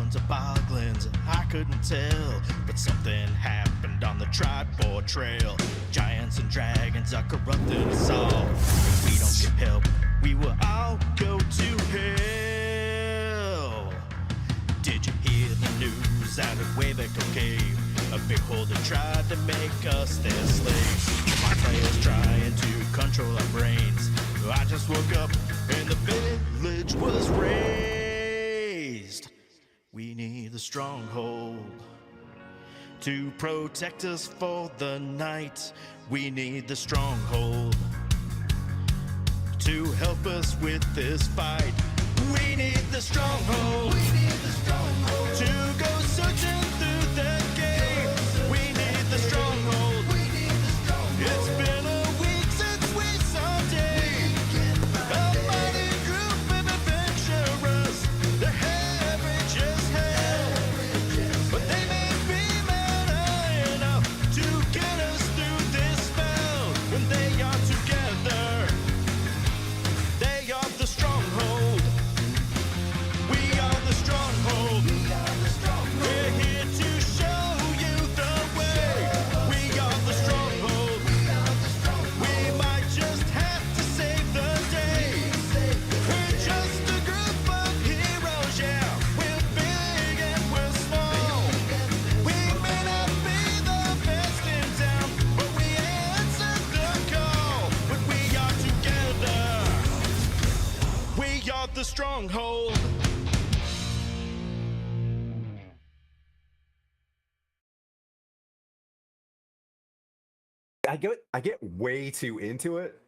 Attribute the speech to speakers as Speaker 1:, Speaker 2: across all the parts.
Speaker 1: goblins or boglins, I couldn't tell. But something happened on the Tribord Trail. Giants and dragons are corrupting us all. If we don't get help, we will all go to hell. Did you hear the news out of Wayback Cave? A big holder tried to make us their slaves. My players trying to control our brains. I just woke up and the village was razed. We need the stronghold to protect us for the night. We need the stronghold to help us with this fight. We need the stronghold. We need the stronghold to go searching through the game. We need the stronghold. We need the stronghold. It's been a week since we saw day. A mighty group of adventurers. They're average as hell, but they may be mad enough to get us through this spell. When they are together, they are the stronghold. We are the stronghold. We're here to show you the way. We are the stronghold. We might just have to save the day. We're just a group of heroes, yeah. We're big and we're small. We may not be the best in town, but we answered the call. When we are together, we are the stronghold.
Speaker 2: I get way too into it.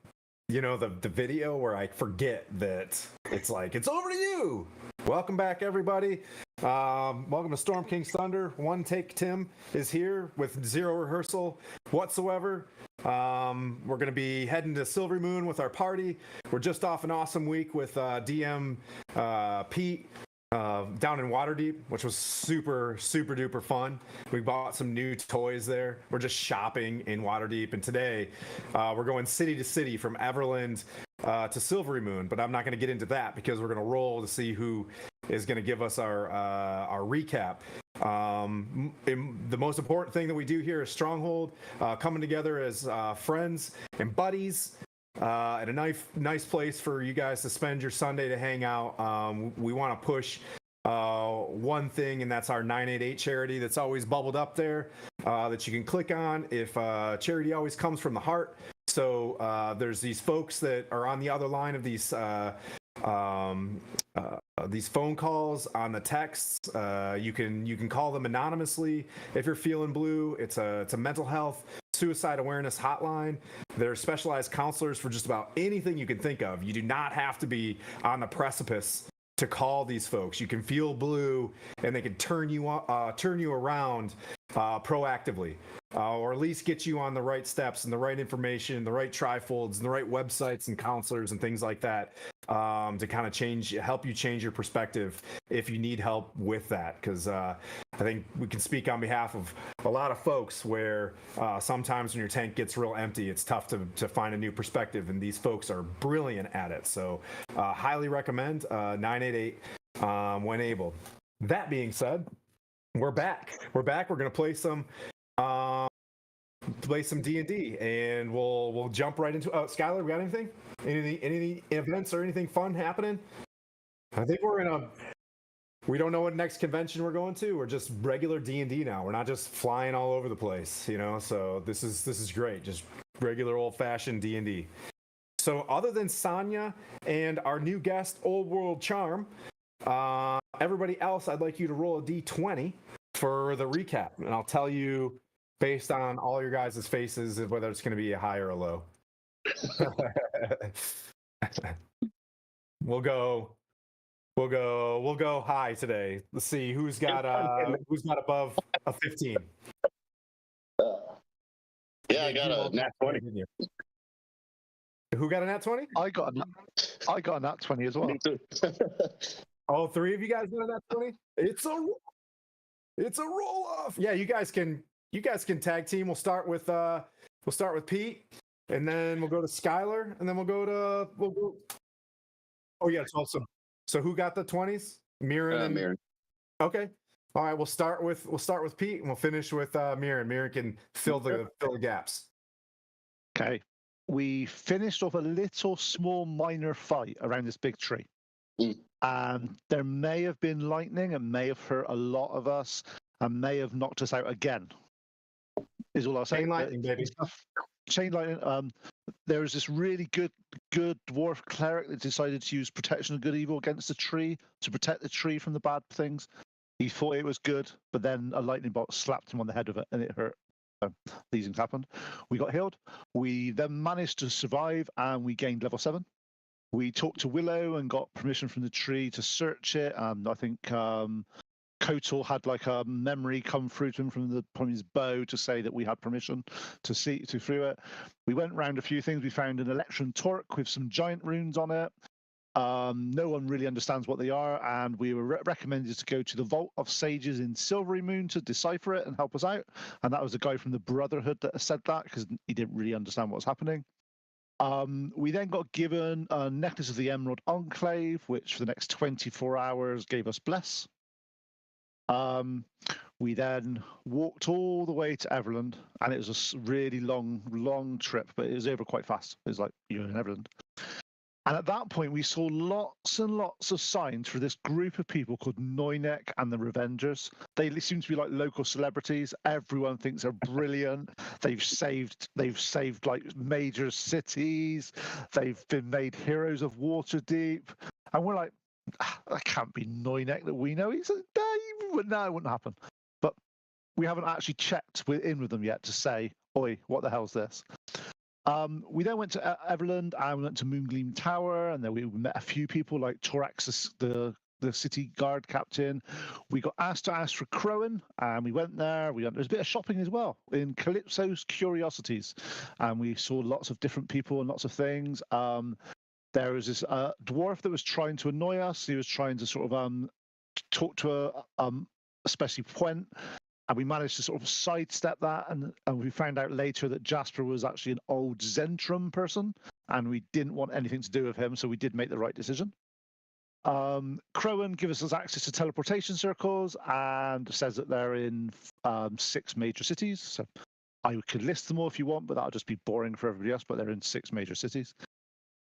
Speaker 2: You know, the video where I forget that it's like, it's over to you. Welcome back, everybody. Welcome to Storm King's Thunder. One Take Tim is here with zero rehearsal whatsoever. We're going to be heading to Silverymoon with our party. We're just off an awesome week with DM Pete down in Waterdeep, which was super duper fun. We bought some new toys there. We're just shopping in Waterdeep, and today we're going city to city from Everland to Silverymoon, but I'm not going to get into that because we're going to roll to see who is going to give us our recap. The most important thing that we do here is Stronghold, coming together as friends and buddies. At a nice place for you guys to spend your Sunday to hang out. We want to push one thing, and that's our 988 charity that's always bubbled up there that you can click on if charity always comes from the heart. So there's these folks that are on the other line of these phone calls on the texts. You can call them anonymously if you're feeling blue. It's a mental health suicide awareness hotline. They're specialized counselors for just about anything you can think of. You do not have to be on the precipice to call these folks. You can feel blue and they can turn you around proactively, or at least get you on the right steps and the right information, the right trifolds, and the right websites and counselors and things like that, to kind of help you change your perspective if you need help with that. Because I think we can speak on behalf of a lot of folks where sometimes when your tank gets real empty, it's tough to find a new perspective, and these folks are brilliant at it. So highly recommend 988 when able. That being said, we're back. We're going to play some D&D, and we'll jump right into Skylar, we got anything? Any events or anything fun happening? I think we don't know what next convention we're going to. We're just regular D&D now. We're not just flying all over the place, you know. So this is great. Just regular old-fashioned D&D. So other than Sonya and our new guest, Old World Charm, everybody else, I'd like you to roll a D20 for the recap, and I'll tell you based on all your guys' faces whether it's going to be a high or a low. We'll go high today. Let's see who's got above a 15.
Speaker 3: Yeah, I got a nat 20.
Speaker 2: Who got a nat 20?
Speaker 4: I got a nat 20 as well.
Speaker 3: Me too.
Speaker 2: All three of you guys got a nat 20? It's a roll off. Yeah, you guys can tag team. We'll start with Pete, and then we'll go to Skylar, and then we'll go. Oh yeah, it's awesome. So who got the 20s? Mirren. Okay. All right. We'll start with Pete, and we'll finish with Mirren. Mirren can fill the gaps.
Speaker 4: Okay. We finished off a little small minor fight around this big tree.
Speaker 3: Mm.
Speaker 4: And there may have been lightning and may have hurt a lot of us and may have knocked us out again. Is all I'll say.
Speaker 2: Chain lightning, baby.
Speaker 4: Chain lightning. There was this really good dwarf cleric that decided to use protection of good evil against the tree to protect the tree from the bad things. He thought it was good, but then a lightning bolt slapped him on the head of it and it hurt. These things happened. We got healed. We then managed to survive and we gained level 7. We talked to Willow and got permission from the tree to search it. I think Kotal had like a memory come through to him from his bow to say that we had permission to see through it. We went round a few things. We found an Electron Torque with some giant runes on it. No one really understands what they are, and we were recommended to go to the Vault of Sages in Silverymoon to decipher it and help us out. And that was the guy from the Brotherhood that said that because he didn't really understand what was happening. We then got given a Necklace of the Emerald Enclave, which for the next 24 hours gave us Bless. We then walked all the way to Everland, and it was a really long trip, but it was over quite fast. It was like, you're in Everland. And at that point, we saw lots and lots of signs for this group of people called Noynek and the Revengers. They seem to be like local celebrities. Everyone thinks they're brilliant. They've saved like major cities. They've been made heroes of Waterdeep. And we're like, that can't be Noynek that we know. He said, no, it wouldn't happen. But we haven't actually checked in with them yet to say, oi, what the hell's this? We then went to Everland and we went to Moongleam Tower, and then we met a few people like Torax, the city guard captain. We got asked to ask for Crowan, and we went there. There's a bit of shopping as well in Calypso's Curiosities, and we saw lots of different people and lots of things. There was this dwarf that was trying to annoy us. He was trying to sort of talk to especially Puent. And we managed to sort of sidestep that, and we found out later that Jasper was actually an old Zentrum person, and we didn't want anything to do with him, so we did make the right decision. Crowan gives us access to teleportation circles and says that they're in 6 major cities. So I could list them all if you want, but that'll just be boring for everybody else, but they're in 6 major cities.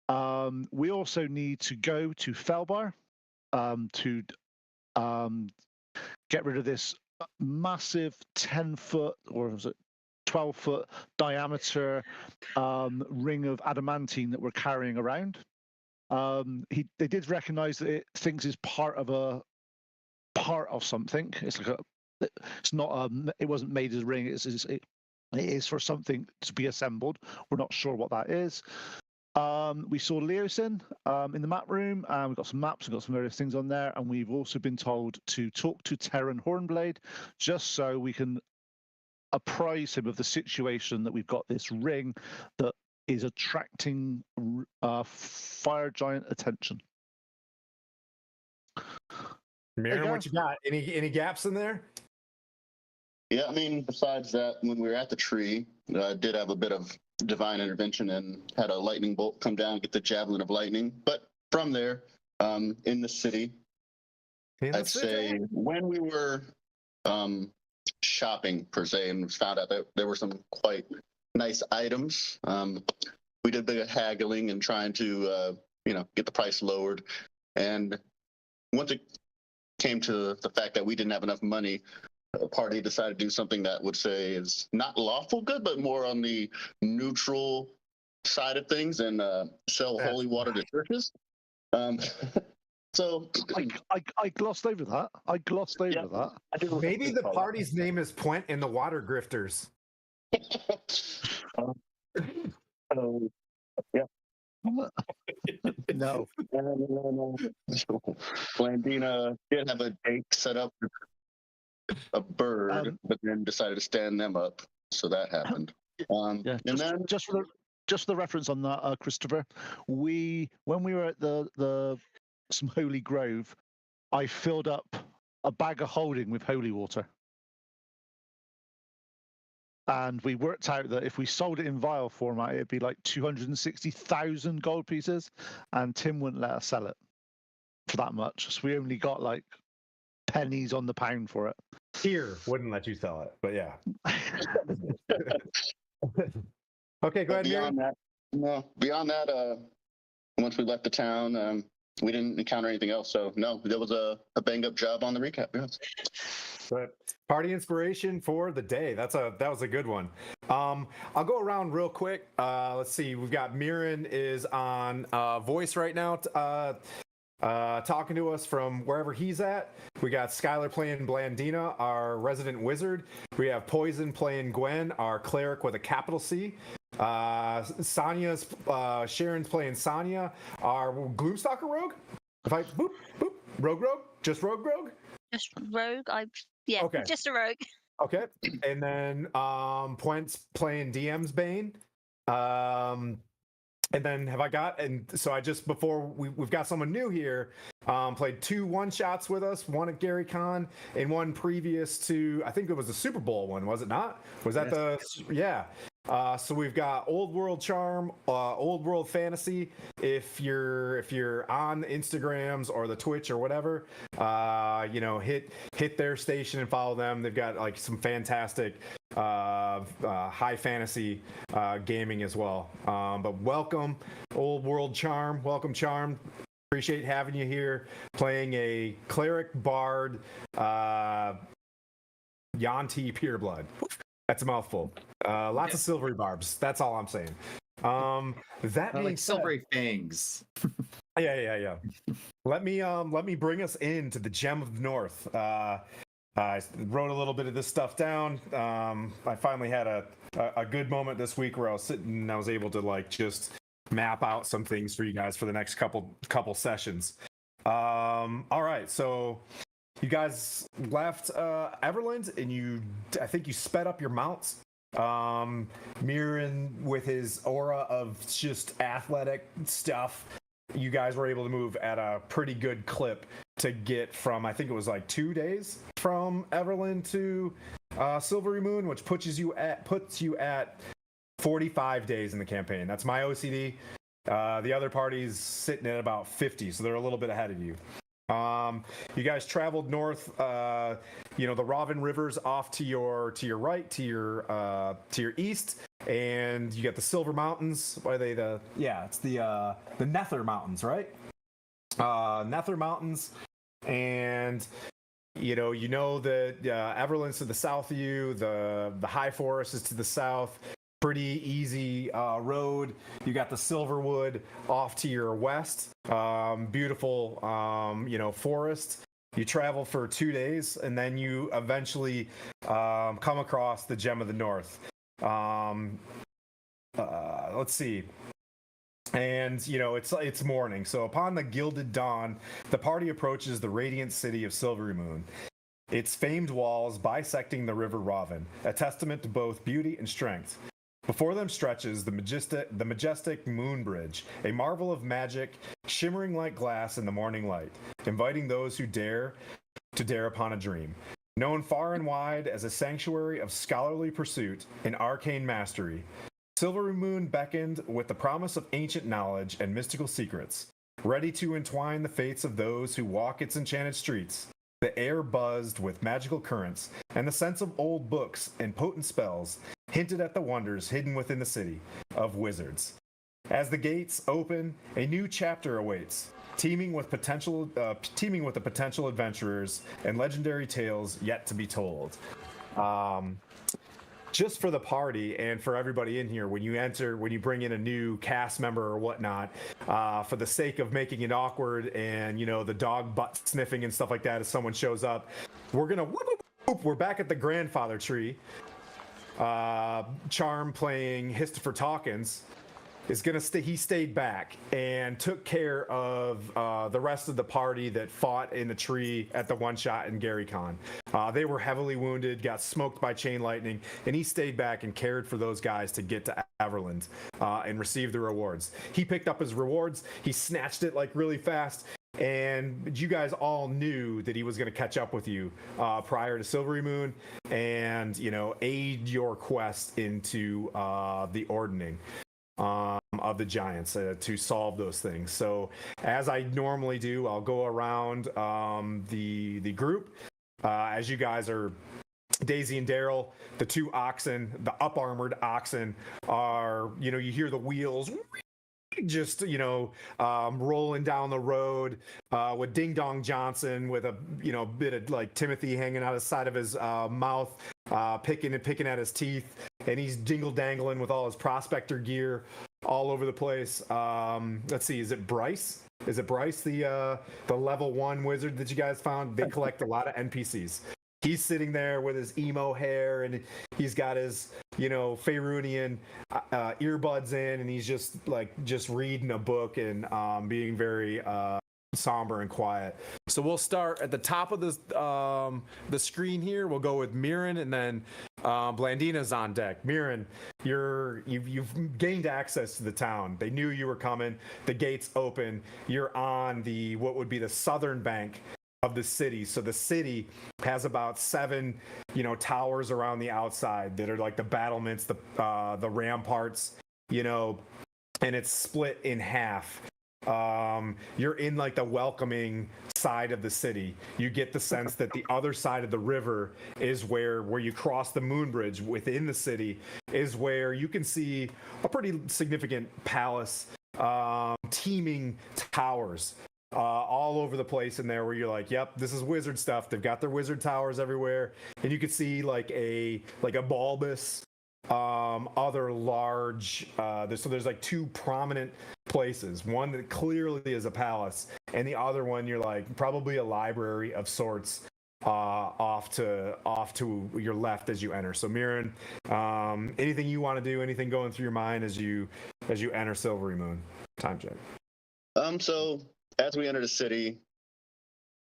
Speaker 4: We also need to go to Fellbar to get rid of this massive 10-foot or was it 12-foot diameter ring of adamantine that we're carrying around. They did recognize that it thinks is part of something. It's like it's not it wasn't made as a ring. It is for something to be assembled. We're not sure what that is. We saw Leosin in the map room, and we've got some maps and got some various things on there. And we've also been told to talk to Terran Hornblade just so we can apprise him of the situation that we've got this ring that is attracting fire giant attention.
Speaker 2: Mirren, what you got? Any gaps in there?
Speaker 3: Yeah, I mean, besides that, when we were at the tree, I did have a bit of divine intervention and had a lightning bolt come down, get the javelin of lightning. But from there, in the city, I'd say when we were shopping per se, and found out that there were some quite nice items, we did a bit of haggling and trying to get the price lowered. And once it came to the fact that we didn't have enough money, the party decided to do something that would say is not lawful good, but more on the neutral side of things, and sell holy water to churches. So
Speaker 4: I glossed over that. that.
Speaker 2: Maybe the party's name is Puent and the Water Grifters.
Speaker 3: Yeah.
Speaker 4: No.
Speaker 3: Blandina did have a date set up with a bird, but then decided to stand them up. So that happened.
Speaker 4: Just for the reference on that, Christopher, when we were at the some holy grove, I filled up a bag of holding with holy water. And we worked out that if we sold it in vial format, it'd be like 260,000 gold pieces, and Tim wouldn't let us sell it for that much. So we only got like pennies on the pound for it.
Speaker 2: Here wouldn't let you sell it, but yeah. Okay, go ahead, Miriam.
Speaker 3: Beyond that, once we left the town, we didn't encounter anything else. So no, there was a bang up job on the recap. Yes.
Speaker 2: But party inspiration for the day. That was a good one. I'll go around real quick. Let's see. We've got Mirren is on voice right now, talking to us from wherever he's at. We got Skylar playing Blandina, our resident wizard. We have Poison playing Gwen, our cleric with a capital C. Sharon's playing Sonya, our Gloomstalker rogue. If I rogue, just rogue.
Speaker 5: Just rogue.
Speaker 2: Okay.
Speaker 5: Just a rogue.
Speaker 2: Okay, and then Puent's playing DM's Bane. And then so I just, before we've got someone new here, played 2 one-shots with us, one at Gary Con and one previous to, I think it was the Super Bowl one, was it not? Was that yeah. So we've got Old World Charm, Old World Fantasy. If you're on the Instagrams or the Twitch or whatever, hit their station and follow them. They've got like some fantastic high fantasy gaming as well. But welcome, Old World Charm. Welcome, Charm. Appreciate having you here, playing a cleric bard, Yanti Pureblood. That's a mouthful. Lots of silvery barbs. That's all I'm saying. That being
Speaker 6: like
Speaker 2: said,
Speaker 6: silvery fangs.
Speaker 2: Yeah. Let me bring us into the Gem of the North. I wrote a little bit of this stuff down. I finally had a good moment this week where I was sitting and I was able to like just map out some things for you guys for the next couple sessions. All right, so you guys left Everland and I think you sped up your mounts. Mirren with his aura of just athletic stuff, you guys were able to move at a pretty good clip to get from, I think it was like 2 days from Everland to Silverymoon, which puts you at 45 days in the campaign. That's my OCD. The other party's sitting at about 50, so they're a little bit ahead of you. You guys traveled north, the Ravin River's off to your right, to your east, and you got the Silver Mountains. What are they? It's the Nether Mountains, right? Nether Mountains, and that Everland's to the south of you, the High Forest is to the south. Pretty easy road. You got the Silverwood off to your west. Beautiful, forest. You travel for 2 days, and then you eventually come across the Gem of the North. Let's see. And it's morning. So upon the gilded dawn, the party approaches the radiant city of Silverymoon. Its famed walls bisecting the river Ravin, a testament to both beauty and strength. Before them stretches the majestic moon bridge, a marvel of magic, shimmering like glass in the morning light, inviting those who dare upon a dream. Known far and wide as a sanctuary of scholarly pursuit and arcane mastery, Silverymoon beckoned with the promise of ancient knowledge and mystical secrets. Ready to entwine the fates of those who walk its enchanted streets, the air buzzed with magical currents, and the sense of old books and potent spells hinted at the wonders hidden within the city of wizards. As the gates open, a new chapter awaits, teeming with the potential adventurers and legendary tales yet to be told. Just for the party and for everybody in here, when you bring in a new cast member or whatnot, for the sake of making it awkward and the dog butt sniffing and stuff like that as someone shows up, we're gonna we're back at the grandfather tree. Charm playing Histofer Talkins is gonna he stayed back and took care of the rest of the party that fought in the tree at the one shot in Gary Con. They were heavily wounded, got smoked by chain lightning, and he stayed back and cared for those guys to get to Everland and receive the rewards. He picked up his rewards, he snatched it like really fast, and you guys all knew that he was going to catch up with you prior to Silverymoon and aid your quest into the Ordning. of the giants to solve those things. So as I normally do, I'll go around the group as you guys are. Daisy and Daryl, the two oxen, the up armored oxen, are, you hear the wheels just rolling down the road with Ding Dong Johnson with a bit of like Timothy hanging out the side of his mouth, picking at his teeth, and he's jingle dangling with all his prospector gear all over the place. Let's see, is it Bryce? Is it Bryce, the level 1 wizard that you guys found? They collect a lot of NPCs. He's sitting there with his emo hair, and he's got his, Faerunian earbuds in, and he's just reading a book and being very somber and quiet. So we'll start at the top of the screen here. We'll go with Mirren, and then Blandina's on deck. Mirren, you've gained access to the town. They knew you were coming. The gates open. You're on what would be the southern bank of the city. So the city has about 7 towers around the outside that are like the battlements, the ramparts, and it's split in half. You're in like the welcoming side of the city. You get the sense that the other side of the river is where you cross the moon bridge within the city, is where you can see a pretty significant palace, teeming towers all over the place in there, where you're like, yep, this is wizard stuff. They've got their wizard towers everywhere, and you can see like a bulbous other large there's like 2 prominent places, one that clearly is a palace, and the other one you're like probably a library of sorts off to your left as you enter. So Mirren, anything you want to do, anything going through your mind as you enter Silverymoon? Time check.
Speaker 3: So as we enter the city,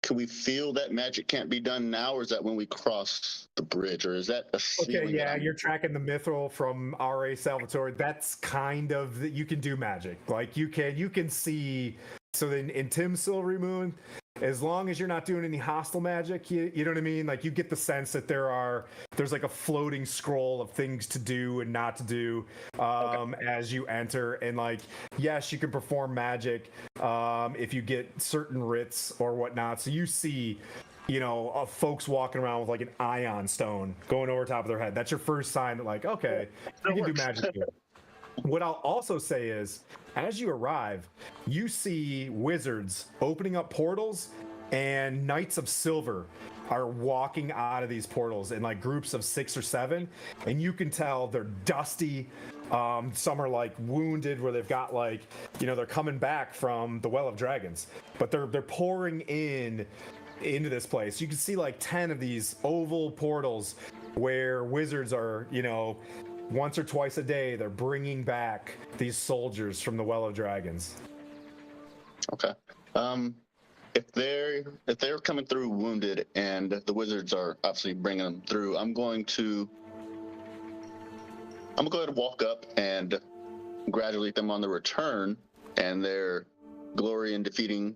Speaker 3: can we feel that magic can't be done now, or is that when we cross the bridge, or is that a ceiling?
Speaker 2: Okay, yeah, you're tracking the mithril from R.A. Salvatore. That's kind of, you can do magic. Like you can see. So in Tim's Silverymoon, as long as you're not doing any hostile magic, you know what I mean? Like you get the sense that there's like a floating scroll of things to do and not to do as you enter. And like, yes, you can perform magic if you get certain writs or whatnot. So you see, folks walking around with like an ion stone going over top of their head. That's your first sign that like, okay, you can do magic here. What I'll also say is, as you arrive, you see wizards opening up portals, and Knights of Silver are walking out of these portals in like groups of 6 or 7, and you can tell they're dusty. Some are like wounded, where they've got like, they're coming back from the Well of Dragons, but they're pouring into this place. You can see like 10 of these oval portals where wizards are, once or twice a day, they're bringing back these soldiers from the Well of Dragons.
Speaker 3: Okay. If they're coming through wounded and the wizards are obviously bringing them through, I'm going to go ahead and walk up and congratulate them on the return and their glory in defeating,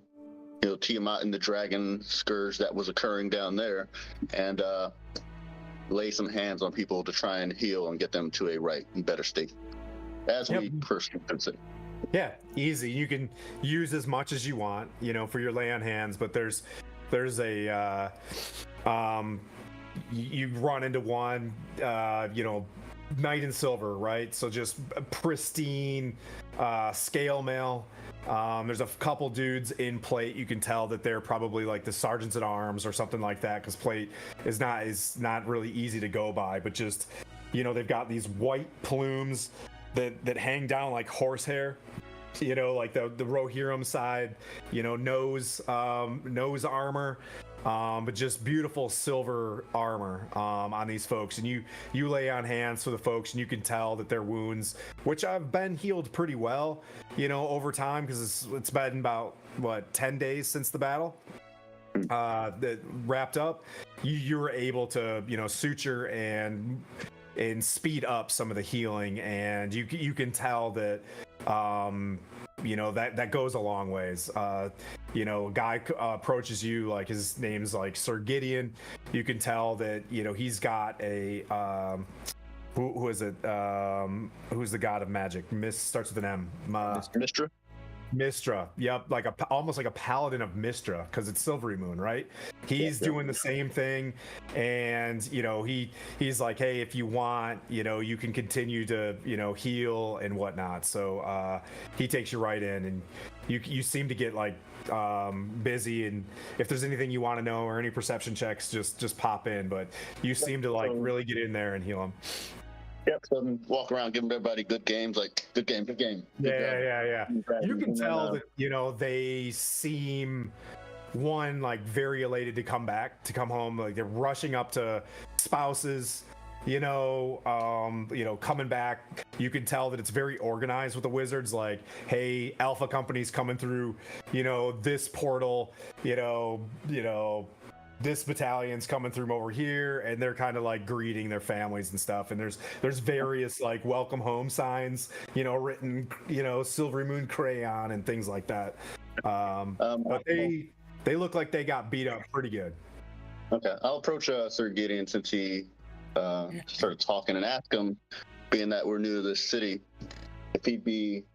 Speaker 3: Tiamat and the dragon scourge that was occurring down there, and lay some hands on people to try and heal and get them to a right and better state, as we personally consider.
Speaker 2: Yeah, easy. You can use as much as you want, for your lay on hands, but there's a you run into one, Knight in Silver, right? So just pristine scale mail. There's a couple dudes in plate. You can tell that they're probably like the sergeants at arms or something like that, because plate is not really easy to go by. But just, they've got these white plumes that hang down like horsehair. Like the Rohirrim side, nose armor. But just beautiful silver armor on these folks, and you lay on hands for the folks, and you can tell that their wounds, which have been healed pretty well, over time, because it's been about 10 days since the battle that wrapped up. You were able to suture and speed up some of the healing, and you can tell that that goes a long ways. A guy approaches you, like his name's like Sir Gideon. You can tell that he's got a who is it? Who's the god of magic? Starts with an M.
Speaker 3: Mistra.
Speaker 2: Mistra. Yep, like almost like a paladin of Mistra, because it's Silverymoon, right? He's doing the same thing, and he's like, hey, if you want, you can continue to heal and whatnot. So he takes you right in, and you seem to get like busy, and if there's anything you want to know or any perception checks, just pop in. But you seem to like really get in there and heal him.
Speaker 3: Yep. So then walk around giving everybody good games, like good game, good game.
Speaker 2: Yeah. You can tell that they seem like very elated to come home. Like they're rushing up to spouses. Coming back. You can tell that it's very organized with the wizards. Like, hey, Alpha Company's coming through. This portal. This battalion's coming through over here, and they're kind of like greeting their families and stuff. And there's various like welcome home signs, written, Silverymoon crayon and things like that. But they look like they got beat up pretty good.
Speaker 3: Okay, I'll approach Sir Gideon since he started talking and ask him, being that we're new to this city, if he'd be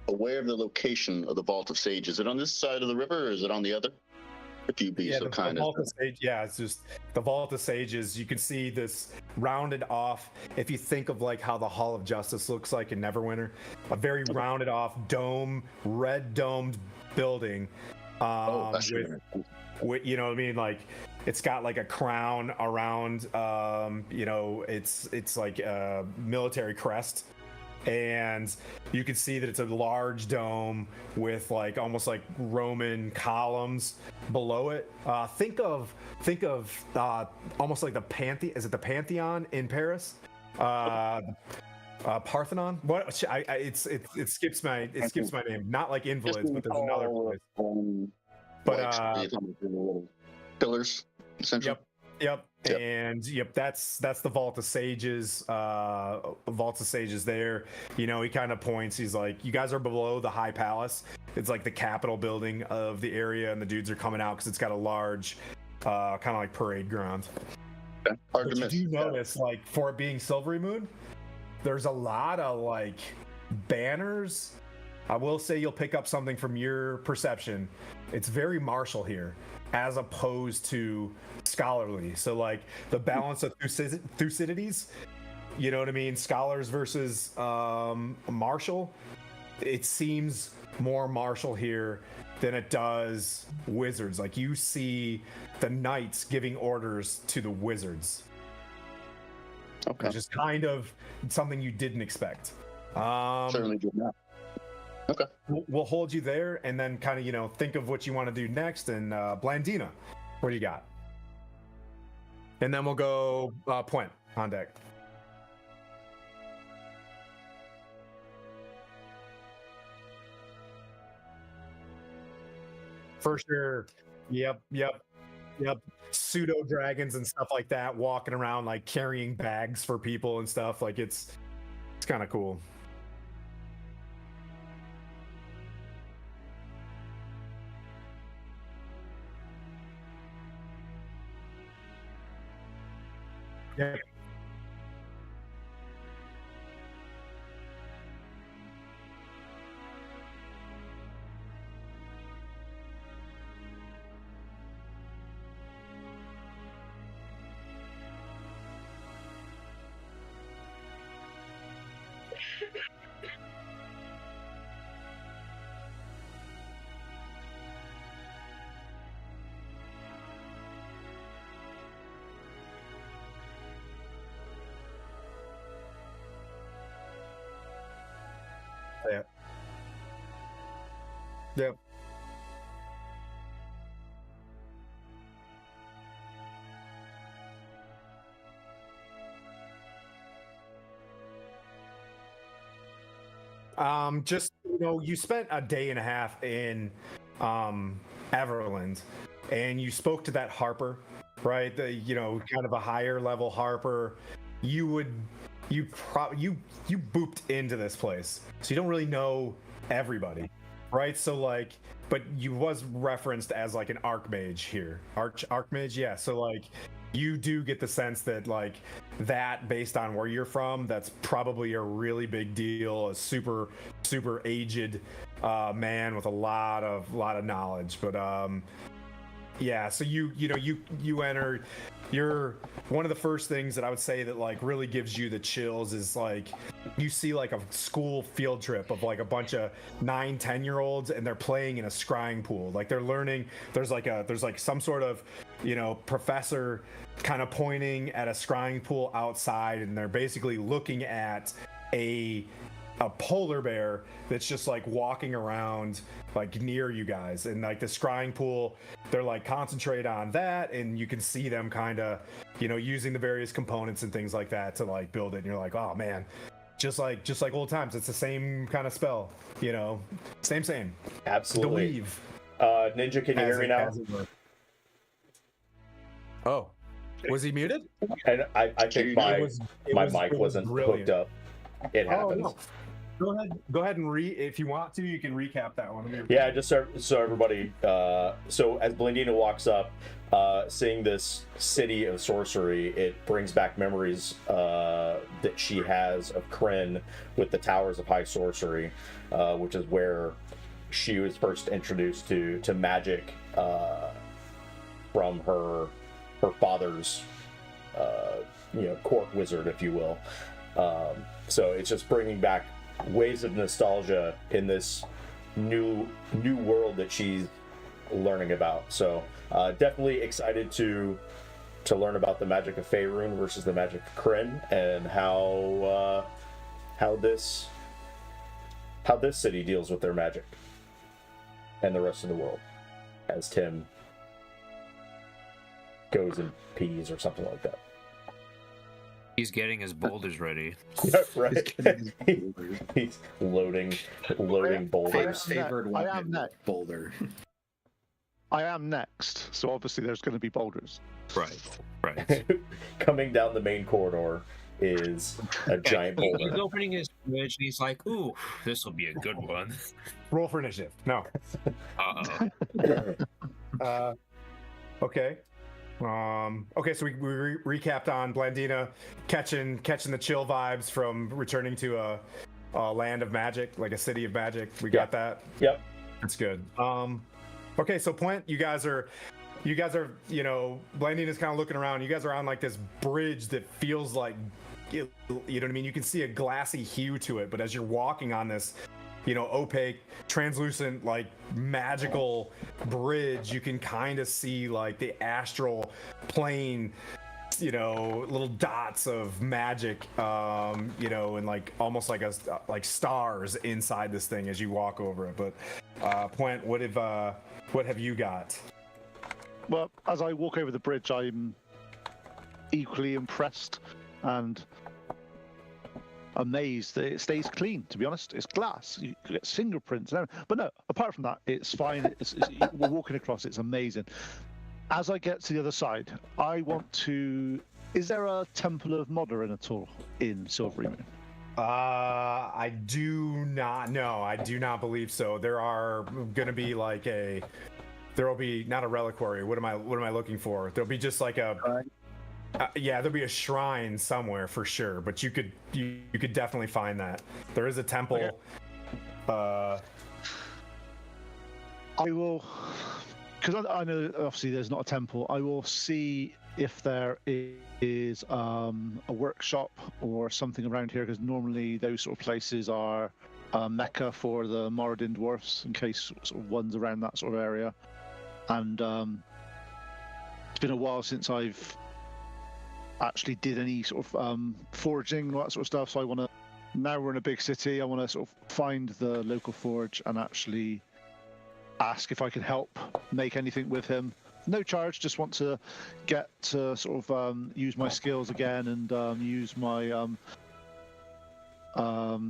Speaker 3: aware of the location of the Vault of Sage. Is it on this side of the river, or is it on the other? If you be so kind.
Speaker 2: The Vault of Sage, it's just the Vault of Sages. You can see this rounded off. If you think of like how the Hall of Justice looks like in Neverwinter, a very rounded off red domed building. With you know what I mean, like it's got like a crown around. It's like a military crest. And you can see that it's a large dome with like almost like Roman columns below it. Think of almost like the Pantheon. Is it the Pantheon in Paris? Parthenon? What? It skips my name. Not like Invalids, but there's another place. But
Speaker 3: pillars, essentially.
Speaker 2: Yep. And that's the Vault of Sages. Vault of Sages there. He kind of points. He's like, you guys are below the High Palace. It's like the Capitol building of the area, and the dudes are coming out because it's got a large, kind of like parade ground.
Speaker 3: Okay. Hard to miss.
Speaker 2: You do notice, like, for it being Silverymoon, there's a lot of like banners. I will say you'll pick up something from your perception. It's very martial here, as opposed to scholarly. So like the balance of Thucydides, you know what I mean? Scholars versus martial. It seems more martial here than it does wizards. Like you see the knights giving orders to the wizards.
Speaker 3: Okay.
Speaker 2: Which is kind of something you didn't expect.
Speaker 3: Certainly did not. Okay.
Speaker 2: We'll hold you there, and then kind of think of what you want to do next. And Blandina, what do you got? And then we'll go Point on deck. For sure. Yep. Pseudo dragons and stuff like that, walking around like carrying bags for people and stuff. Like it's kind of cool. Yeah. Yep. Just you spent a day and a half in Everland, and you spoke to that Harper, right? The kind of a higher level Harper. You booped into this place, so you don't really know everybody, right? So like, but you was referenced as like an archmage here, archmage, yeah. So like, you do get the sense that like that, based on where you're from, that's probably a really big deal. A super aged man with a lot of knowledge. But yeah, so you enter. You're one of the first things that I would say that like really gives you the chills is like you see like a school field trip of like a bunch of 9-10-year-olds and they're playing in a scrying pool. Like they're learning. There's like some sort of professor kind of pointing at a scrying pool outside, and they're basically looking at a polar bear that's just like walking around like near you guys, and like the scrying pool, they're like concentrate on that, and you can see them kind of using the various components and things like that to like build it, and you're like, oh man, just like old times. It's the same kind of spell, same
Speaker 6: Absolutely.
Speaker 2: the weave.
Speaker 6: Ninja, can you hear me now?
Speaker 2: Oh, was he muted?
Speaker 6: And I think my mic wasn't
Speaker 2: brilliant.
Speaker 6: hooked up. It happens.
Speaker 2: No. Go ahead and if you want to, you can recap that one.
Speaker 6: Yeah, just so everybody. So as Blandina walks up, seeing this city of sorcery, it brings back memories that she has of Kryn with the Towers of High Sorcery, which is where she was first introduced to magic from her father's court wizard, if you will. So it's just bringing back waves of nostalgia in this new world that she's learning about. So definitely excited to learn about the magic of Faerun versus the magic of Kryn, and how this city deals with their magic and the rest of the world, as Tim goes and pees or something like that.
Speaker 7: He's getting his boulders ready.
Speaker 6: Yeah, right. He's loading boulders.
Speaker 8: Favored
Speaker 4: I am
Speaker 8: weapon,
Speaker 4: next.
Speaker 8: boulder.
Speaker 4: I am next, so obviously there's going to be boulders.
Speaker 7: Right.
Speaker 6: Coming down the main corridor is a giant boulder.
Speaker 7: He's opening his fridge and he's like, "Ooh, this will be a good one."
Speaker 2: Roll for initiative. No. Okay. Okay, so we recapped on Blandina catching the chill vibes from returning to a land of magic, like a city of magic. We got that.
Speaker 6: Yep.
Speaker 2: That's good. Okay, so Point, you guys are Blandina's kind of looking around. You guys are on like this bridge that feels like, you know what I mean? You can see a glassy hue to it, but as you're walking on this, opaque, translucent, like magical bridge, you can kind of see like the astral plane, little dots of magic, and like almost like stars inside this thing as you walk over it. But Point, what have you got?
Speaker 4: Well, as I walk over the bridge, I'm equally impressed and amazed that it stays clean. To be honest, it's glass. You get fingerprints, and everything. But no. Apart from that, it's fine. We're walking across. It's amazing. As I get to the other side, I want to. Is there a Temple of Moderin at all in Silverymoon?
Speaker 2: I do not know. I do not believe so. There are going to be like there will be not a reliquary. What am I looking for? There'll be just like a. Yeah, there'll be a shrine somewhere for sure, but you could definitely find that. There is a temple.
Speaker 4: Okay. I will, because I know obviously there's not a temple. I will see if there is a workshop or something around here, because normally those sort of places are mecca for the Moradin dwarfs, in case sort of one's around that sort of area. And it's been a while since I've actually did any sort of forging and all that sort of stuff, so I want to, now we're in a big city, I want to sort of find the local forge and actually ask if I can help make anything with him. No charge, just want to get to sort of use my skills again and use my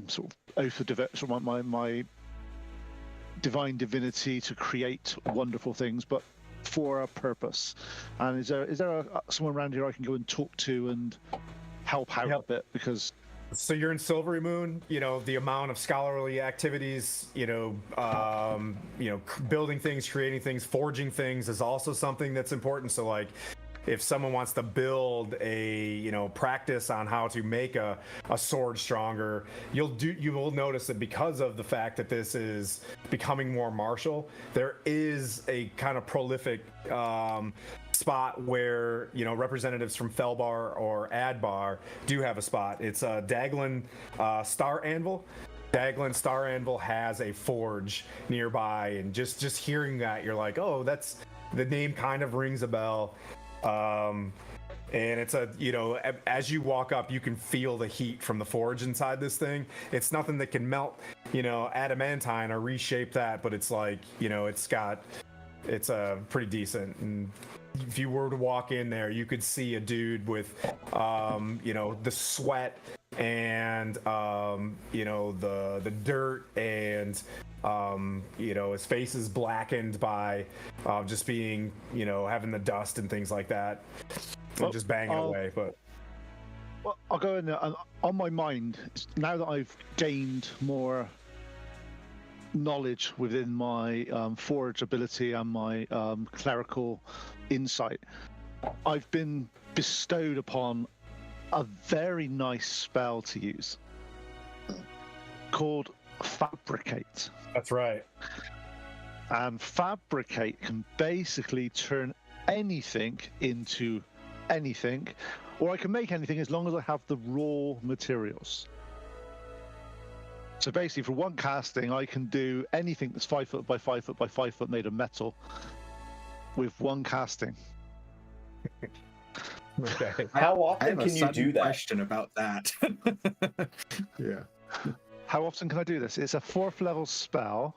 Speaker 4: sort of oath of my divine divinity to create wonderful things, but for a purpose. And is there someone around here I can go and talk to and help out a bit? Because
Speaker 2: so you're in Silverymoon, the amount of scholarly activities, building things, creating things, forging things is also something that's important. So like if someone wants to build a practice on how to make a sword stronger, you will notice that because of the fact that this is becoming more martial, there is a kind of prolific spot where representatives from Fellbar or Adbar do have a spot. It's a Daglin Star Anvil. Daglin Star Anvil has a forge nearby, and just hearing that, you're like, oh, that's the name kind of rings a bell. And it's as you walk up, you can feel the heat from the forge inside this thing. It's nothing that can melt adamantine or reshape that, but it's like it's pretty decent. And if you were to walk in there, you could see a dude with the sweat and the dirt, and his face is blackened by just being having the dust and things like that, and just banging away. But
Speaker 4: I'll go in there. On my mind, now that I've gained more knowledge within my forge ability and my clerical insight, I've been bestowed upon a very nice spell to use called Fabricate.
Speaker 2: that's right.
Speaker 4: And Fabricate can basically turn anything into anything, or I can make anything as long as I have the raw materials. So basically, for one casting, I can do anything that's 5 foot by 5 foot by 5 foot made of metal with one casting.
Speaker 2: Okay.
Speaker 6: How
Speaker 8: I
Speaker 6: often
Speaker 8: have a
Speaker 6: can you
Speaker 8: sudden
Speaker 6: do that?
Speaker 8: question about that. Yeah.
Speaker 4: How often can I do this? It's a 4th level spell.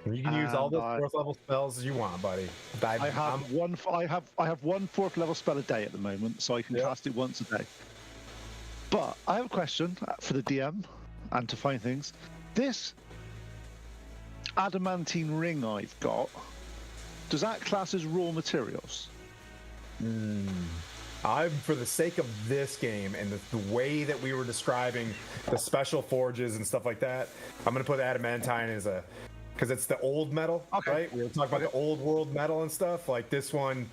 Speaker 2: You can use all
Speaker 4: And
Speaker 2: the
Speaker 4: I-
Speaker 2: 4th level spells you want, buddy.
Speaker 4: I have one 4th level spell a day at the moment, so I can
Speaker 2: Yeah.
Speaker 4: cast it once a day. But I have a question for the DM and to find things. This adamantine ring I've got, does that class as raw materials?
Speaker 2: For the sake of this game and the way that we were describing the special forges and stuff like that, I'm gonna put adamantine as because it's the old metal,
Speaker 4: Okay.
Speaker 2: right? We were talking about the old world metal and stuff. Like this one,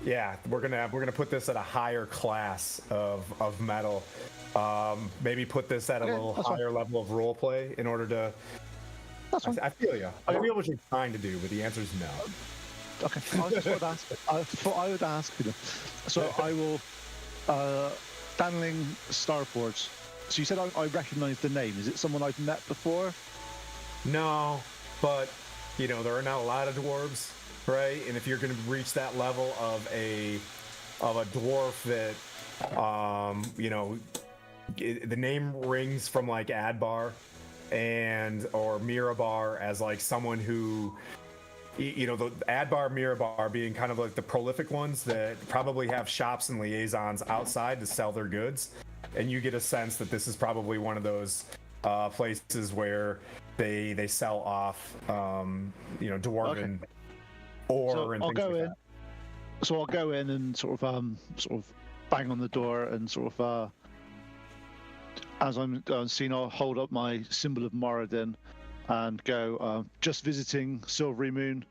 Speaker 2: yeah, we're gonna put this at a higher class of metal. Maybe put this at a
Speaker 4: Okay,
Speaker 2: little
Speaker 4: that's fine.
Speaker 2: higher level of role play in order to.
Speaker 4: That's fine.
Speaker 2: I feel you. I feel what you're trying to do, but the answer is no.
Speaker 4: Okay, I just would ask. I would ask. So I will. Danling Starforge. So you said I recognise the name. Is it someone I've met before?
Speaker 2: No, but there are not a lot of dwarves, right? And if you're going to reach that level of a dwarf that, the name rings from like Adbar or Mirabar as like someone who, the Adbar, Mirabar being kind of like the prolific ones that probably have shops and liaisons outside to sell their goods, and you get a sense that this is probably one of those places where they sell off dwarven ore
Speaker 4: So
Speaker 2: and
Speaker 4: I'll
Speaker 2: things
Speaker 4: go
Speaker 2: like
Speaker 4: in. So I'll go in and sort of bang on the door and as I'm seen, I'll hold up my symbol of Moradin and go, just visiting Silverymoon.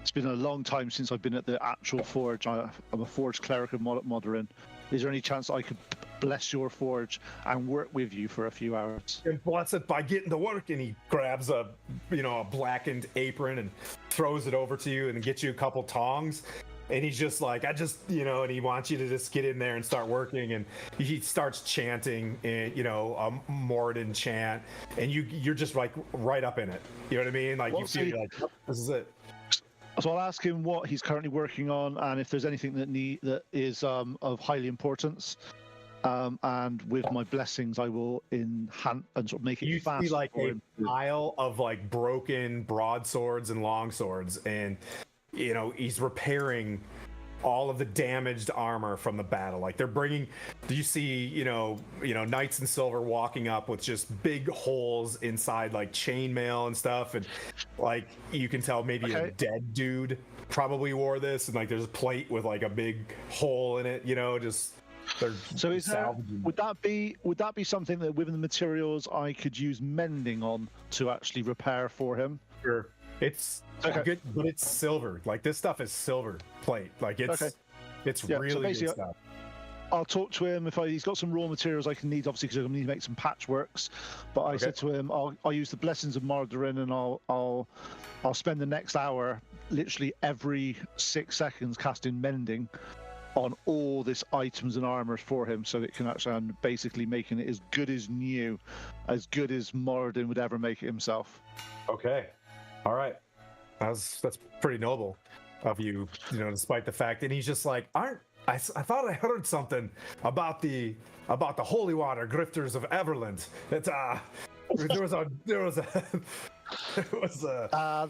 Speaker 4: It's been a long time since I've been at the actual forge. I'm a forge cleric of Moderin. Is there any chance I could bless your forge and work with you for a few hours?
Speaker 2: and bless it by getting to work. And he grabs a blackened apron and throws it over to you and gets you a couple tongs. And he's just like, and he wants you to just get in there and start working. And he starts chanting, a Moradin chant, and you're just like right up in it. You know what I mean? Like you feel like, "Yep, this is it."
Speaker 4: So I'll ask him what he's currently working on and if there's anything that is of highly importance. And with my blessings, I will enhance and sort of make it
Speaker 2: You
Speaker 4: fast.
Speaker 2: see like
Speaker 4: for
Speaker 2: a
Speaker 4: him.
Speaker 2: pile of like broken broadswords and longswords, and he's repairing all of the damaged armor from the battle. Like they're bringing. Do you see knights in silver walking up with just big holes inside like chainmail and stuff, and like you can tell maybe a
Speaker 4: Okay.
Speaker 2: dead dude probably wore this, and like there's a plate with like a big hole in it. Just they're
Speaker 4: So is there,
Speaker 2: salvaging.
Speaker 4: would that be something that within the materials I could use mending on to actually repair for him?
Speaker 2: Sure. It's
Speaker 4: Okay.
Speaker 2: good, but it's silver. Like this stuff is silver plate. Like it's
Speaker 4: Okay.
Speaker 2: it's
Speaker 4: Yeah, so
Speaker 2: really good
Speaker 4: basically,
Speaker 2: stuff.
Speaker 4: I'll talk to him if he's got some raw materials I can need, obviously, because I'm going to need to make some patchworks. But I
Speaker 2: Okay.
Speaker 4: said to him, I'll use the blessings of Mardarin, and I'll spend the next hour literally every 6 seconds casting mending on all this items and armors for him, so it can actually basically making it as good as new, as good as Moradin would ever make it himself.
Speaker 2: Okay. All right. That's pretty noble of you, despite the fact that he's just like, I thought I heard something about the holy water grifters of Everland. That there was a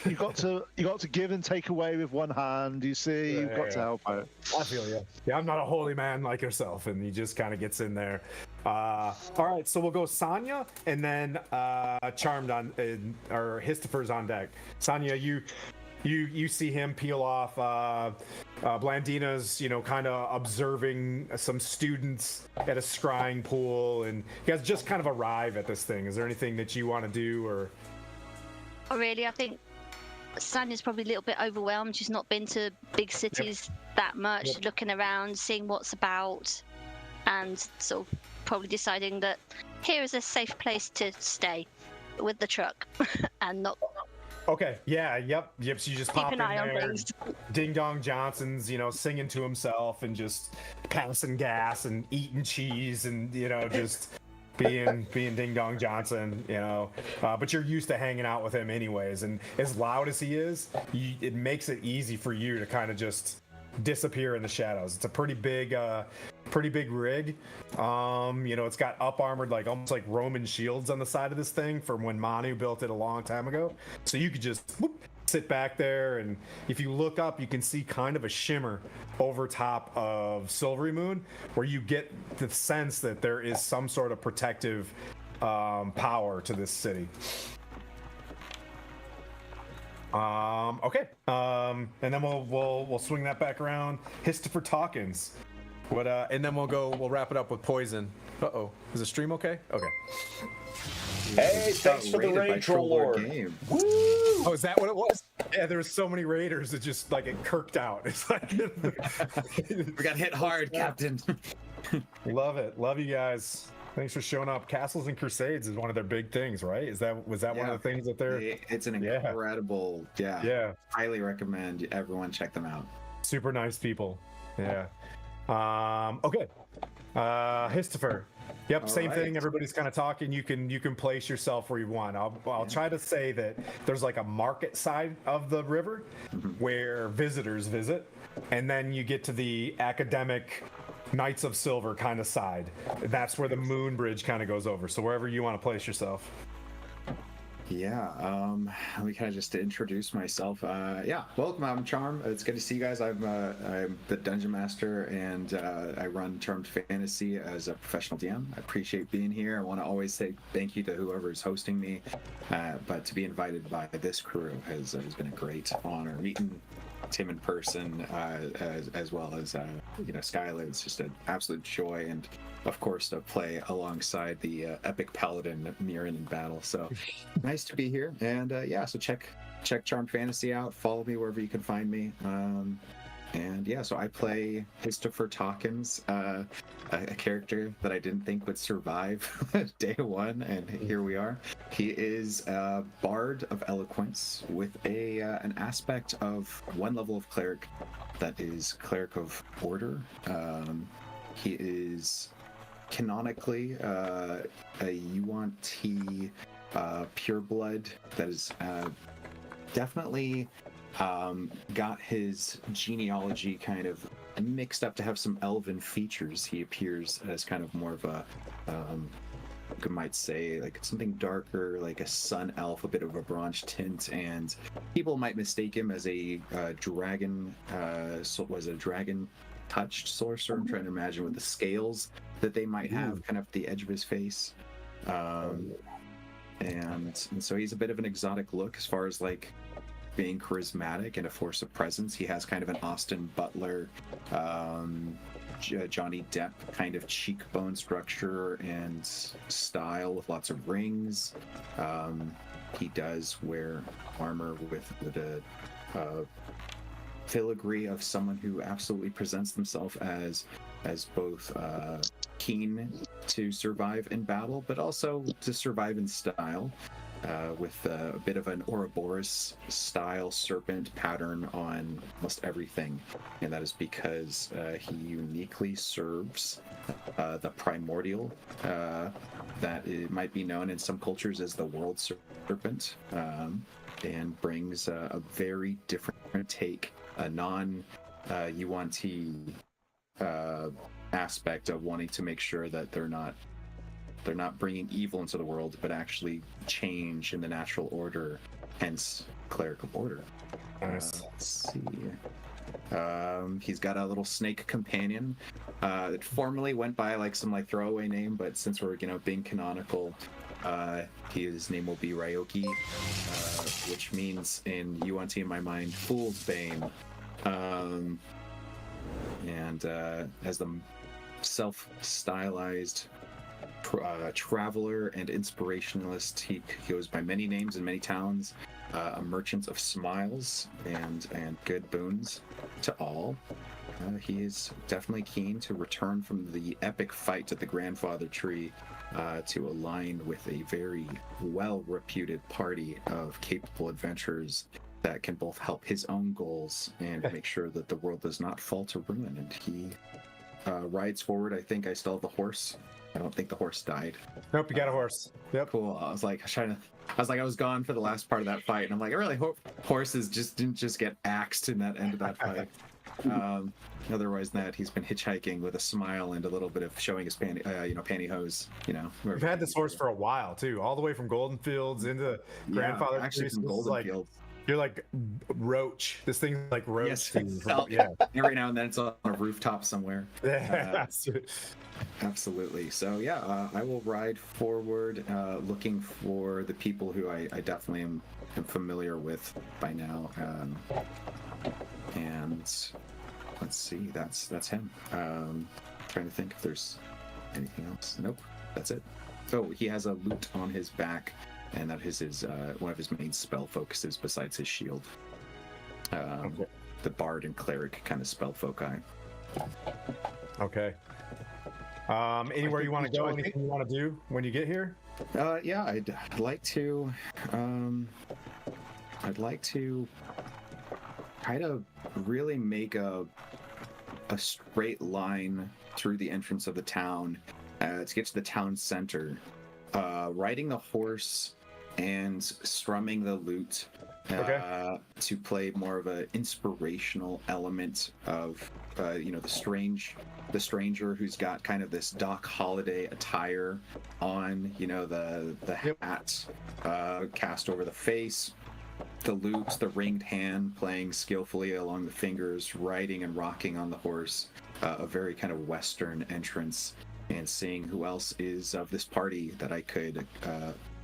Speaker 4: You got to give and take away with one hand. You see, you've got to help out.
Speaker 2: I feel you. Yeah, I'm not a holy man like yourself, and he just kind of gets in there. All right, so we'll go Sonya, and then Charmed or Histifer's on deck. Sonya, you see him peel off. Blandina's, kind of observing some students at a scrying pool, and you guys just kind of arrive at this thing. Is there anything that you want to do, or?
Speaker 5: Oh, really, I think Sanya's probably a little bit overwhelmed. She's not been to big cities that much, looking around, seeing what's about, and sort of probably deciding that here is a safe place to stay with the truck and not
Speaker 2: Okay, yeah, yep. So you just
Speaker 5: keep
Speaker 2: pop
Speaker 5: an
Speaker 2: in
Speaker 5: eye on
Speaker 2: there.
Speaker 5: things.
Speaker 2: Ding Dong Johnson's, singing to himself and just passing gas and eating cheese and just being Ding Dong Johnson, But you're used to hanging out with him anyways, and as loud as he is, it makes it easy for you to kind of just disappear in the shadows. It's a pretty big rig. It's got up armored, like almost like Roman shields on the side of this thing from when Manu built it a long time ago. So you could just sit back there, and if you look up, you can see kind of a shimmer over top of Silverymoon, where you get the sense that there is some sort of protective power to this city. Okay. And then we'll swing that back around. Histifer Talkins. What? And then we'll wrap it up with Poison. Uh-oh. Is the stream okay? Okay.
Speaker 6: Hey, thanks for the raid, Troll Lord.
Speaker 2: Woo! Oh, is that what it was? Yeah, there were so many raiders that just like it kirked out. It's like
Speaker 8: We got hit hard, Captain.
Speaker 2: Love it. Love you guys. Thanks for showing up. Castles and Crusades is one of their big things, right? Was that one of the things that they're?
Speaker 8: It's an incredible. Yeah. Highly recommend everyone check them out.
Speaker 2: Super nice people. Yeah. Okay. Histifer. Yep, same thing. Everybody's kind of talking. You can place yourself where you want. I'll try to say that there's like a market side of the river where visitors visit, and then you get to the academic Knights of Silver kind of side. That's where the Moon Bridge kind of goes over. So wherever you want to place yourself.
Speaker 8: Yeah, we kind of just to introduce myself. Welcome. I'm Charm. It's good to see you guys. I'm the Dungeon Master, and I run Charmed Fantasy as a professional DM. I appreciate being here. I want to always say thank you to whoever's hosting me, but to be invited by this crew has been a great honor. Meeting Tim in person, as well as Skylar. It's just an absolute joy, and of course to play alongside the epic paladin Mirren in battle. So nice to be here, and so check Charmed Fantasy out. Follow me wherever you can find me. So I play Histifer Talkins, a character that I didn't think would survive day one, and here we are. He is a bard of eloquence with an aspect of one level of cleric that is cleric of order. He is canonically a UNT pureblood that is definitely got his genealogy kind of mixed up to have some elven features. He appears as kind of more of a you might say like something darker, like a sun elf, a bit of a bronze tint, and people might mistake him as a dragon dragon touched sorcerer. I'm trying to imagine with the scales that they might have kind of at the edge of his face. And so he's a bit of an exotic look as far as like being charismatic and a force of presence. He has kind of an Austin Butler, Johnny Depp kind of cheekbone structure and style with lots of rings. He does wear armor with the filigree of someone who absolutely presents themselves as both keen to survive in battle, but also to survive in style, with a bit of an Ouroboros style serpent pattern on almost everything. And that is because he uniquely serves the primordial, that it might be known in some cultures as the world serpent, and brings a very different take, a non-Yuan-Ti aspect of wanting to make sure that they're not bringing evil into the world, but actually change in the natural order, hence cleric of order.
Speaker 2: Nice.
Speaker 8: Let's see. He's got a little snake companion that formerly went by like some like throwaway name, but since we're being canonical, his name will be Ryoki, which means in Yuan-Ti in my mind, Fool's Bane. And as the self-stylized traveler and inspirationalist, he goes by many names in many towns. A merchant of smiles and good boons to all. He is definitely keen to return from the epic fight at the grandfather tree to align with a very well-reputed party of capable adventurers that can both help his own goals and make sure that the world does not fall to ruin. And he rides forward. I think I still have the horse. I don't think the horse died.
Speaker 2: Nope, you got a horse. Yep.
Speaker 8: Cool. I was gone for the last part of that fight, and I'm like, I really hope horses didn't just get axed in that end of that fight. Otherwise than that, he's been hitchhiking with a smile and a little bit of showing his pantyhose.
Speaker 2: We've had this horse for a while too, all the way from Golden Fields into Grandfather.
Speaker 8: Actually, from Golden Fields.
Speaker 2: You're like Roach. This thing's like Roach.
Speaker 8: Yes,
Speaker 2: yeah.
Speaker 8: Every now and then it's on a rooftop somewhere.
Speaker 2: Yeah.
Speaker 8: Absolutely. So yeah, I will ride forward, looking for the people who I definitely am familiar with by now. And let's see, that's him. Trying to think if there's anything else. Nope, that's it. Oh, he has a lute on his back, and that is his one of his main spell focuses besides his shield.
Speaker 2: Okay.
Speaker 8: The bard and cleric kind of spell foci.
Speaker 2: Okay. Anywhere you want to go? Anything you want to do when you get here?
Speaker 8: Yeah, I'd like to. I'd like to try to really make a straight line through the entrance of the town to get to the town center. Riding the horse and strumming the lute to play more of an inspirational element of the stranger who's got kind of this Doc Holliday attire on, the hat cast over the face, the lute, the ringed hand playing skillfully along the fingers, riding and rocking on the horse, a very kind of Western entrance, and seeing who else is of this party that I could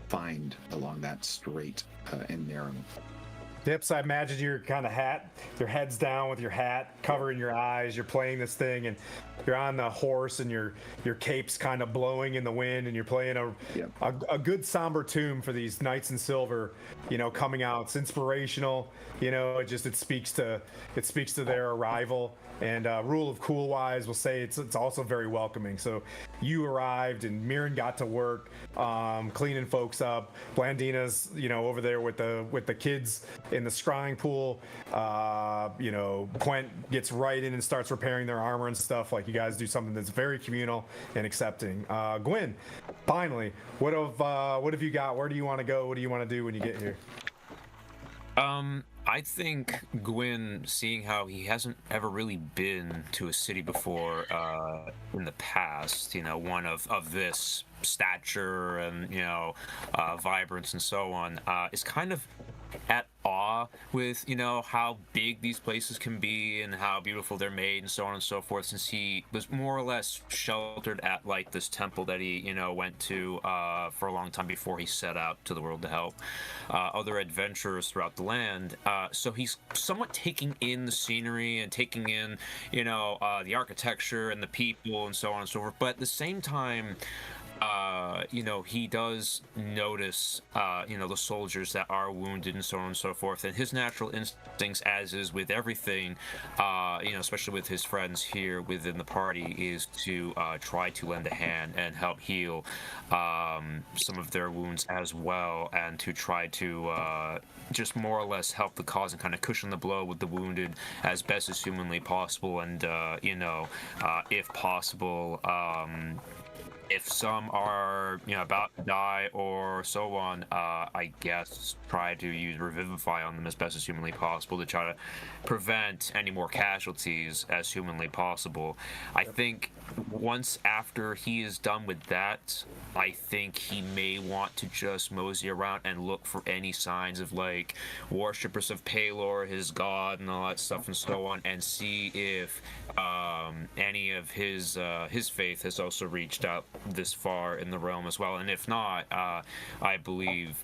Speaker 8: find along that straight and narrow.
Speaker 2: Yep, so I imagine your kind of your head's down with your hat, covering your eyes, you're playing this thing, and you're on the horse, and your cape's kind of blowing in the wind, and you're playing a good somber tune for these knights in silver, coming out. It's inspirational, it speaks to their arrival. And Rule of Cool Wise will say it's also very welcoming. So you arrived, and Mirren got to work cleaning folks up. Blandina's over there with the kids in the scrying pool. Quent gets right in and starts repairing their armor and stuff. Like, you guys do something that's very communal and accepting. Gwen, finally, what have you got? Where do you want to go? What do you want to do when you get here?
Speaker 7: I think Gwyn, seeing how he hasn't ever really been to a city before in the past, one of this stature and, vibrance and so on, is kind of at awe with how big these places can be and how beautiful they're made and so on and so forth, since he was more or less sheltered at like this temple that he went to for a long time before he set out to the world to help other adventurers throughout the land. So he's somewhat taking in the scenery and taking in the architecture and the people and so on and so forth, but at the same time he does notice, the soldiers that are wounded and so on and so forth. And his natural instincts, as is with everything, especially with his friends here within the party, is to try to lend a hand and help heal some of their wounds as well, and to try to just more or less help the cause and kind of cushion the blow with the wounded as best as humanly possible. And, if possible, if some are about to die or so on, I guess try to use Revivify on them as best as humanly possible to try to prevent any more casualties as humanly possible. I think once after he is done with that, I think he may want to just mosey around and look for any signs of like worshippers of Pelor, his god, and all that stuff and so on, and see if any of his faith has also reached out this far in the realm as well. And if not, I believe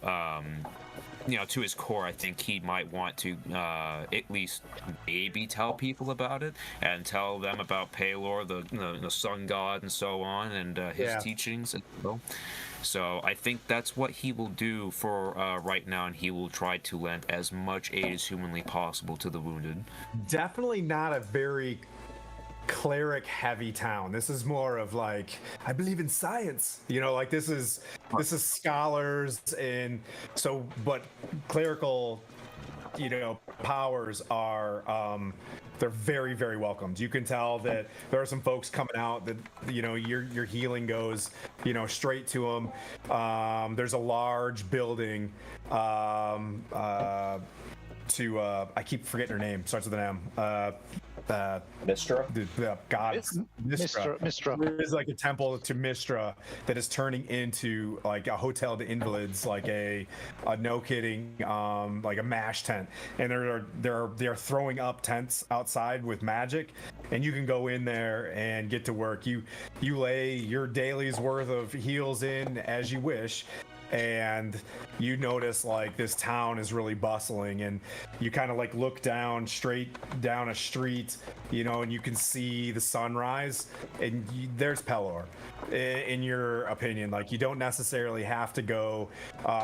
Speaker 7: to his core, I think he might want to at least maybe tell people about it and tell them about Pelor, the sun god, and so on, and his teachings and so. So I think that's what he will do for right now, and he will try to lend as much aid as humanly possible to the wounded.
Speaker 2: Definitely not a very cleric heavy town. This is more of like, I believe in science, like this is scholars, and so, but clerical powers are they're very, very welcomed. You can tell that there are some folks coming out that your healing goes straight to them. There's a large building I keep forgetting her name, starts with an M.
Speaker 6: Mistra?
Speaker 2: The god
Speaker 4: Mistra.
Speaker 2: There is like a temple to Mistra that is turning into like a hotel to invalids, like a no kidding, like a mash tent, and they're throwing up tents outside with magic, and you can go in there and get to work. You lay your daily's worth of heals in as you wish, and you notice like this town is really bustling, and you kind of like look straight down a street, and you can see the sunrise, and there's Pelor. In your opinion, like, you don't necessarily have to go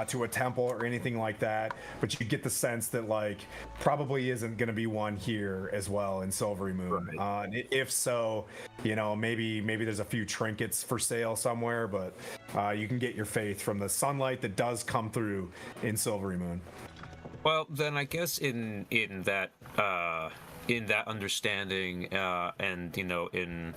Speaker 2: to a temple or anything like that, but you get the sense that like probably isn't going to be one here as well in Silverymoon. Right. If so, maybe there's a few trinkets for sale somewhere, but you can get your faith from the sunlight that does come through in Silverymoon.
Speaker 7: Well, then I guess in that understanding, and in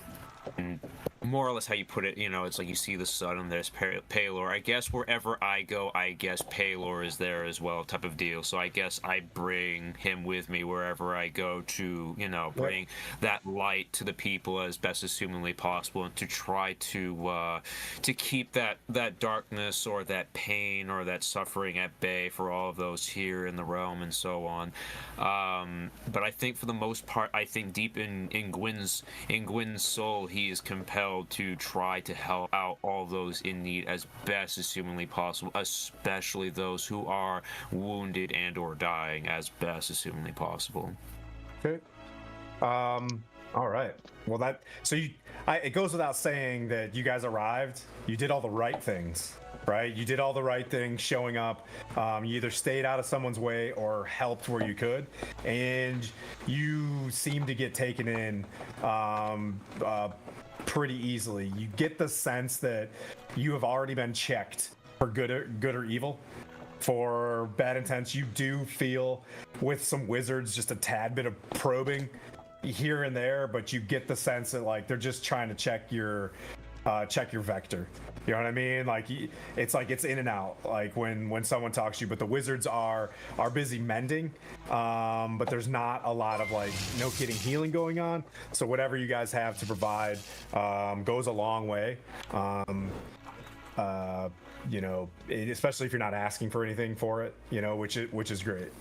Speaker 7: more or less how you put it, it's like you see the sun and there's Pelor. I guess wherever I go, I guess Pelor is there as well, type of deal. So I guess I bring him with me wherever I go to, bring that light to the people as best as humanly possible, and to try to keep that darkness or that pain or that suffering at bay for all of those here in the realm and so on. But I think for the most part, I think deep in Gwyn's soul, he is compelled to try to help out all those in need as best as humanly possible, especially those who are wounded and or dying, as best as humanly possible.
Speaker 2: Okay. All right. Well, it goes without saying that you guys arrived. You did all the right things, right? You did all the right things showing up. You either stayed out of someone's way or helped where you could, and you seem to get taken in pretty easily. You get the sense that you have already been checked for good or evil. For bad intents, you do feel with some wizards just a tad bit of probing here and there, but you get the sense that like they're just trying to check your vector. You know what I mean? Like, it's in and out, like when someone talks to you, but the wizards are busy mending, but there's not a lot of like no kidding healing going on. So whatever you guys have to provide goes a long way. Especially if you're not asking for anything for it, which is great.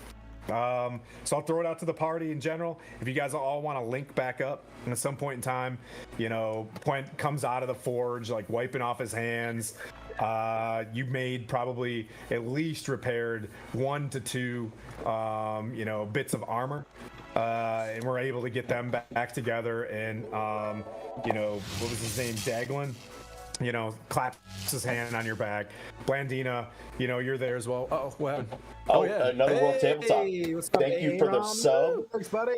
Speaker 2: So I'll throw it out to the party in general. If you guys all want to link back up, and at some point in time, Quent comes out of the forge, like wiping off his hands. You made probably at least repaired 1 to 2, bits of armor. And we're able to get them back together. And, what was his name? Daglin? Claps his hand on your back. Blandina, you're there as well. Oh, well.
Speaker 6: Oh,
Speaker 2: yeah.
Speaker 6: another World Tabletop.
Speaker 2: What's up,
Speaker 6: Thank you for the
Speaker 2: Aaron?
Speaker 6: sub
Speaker 2: Thanks, buddy.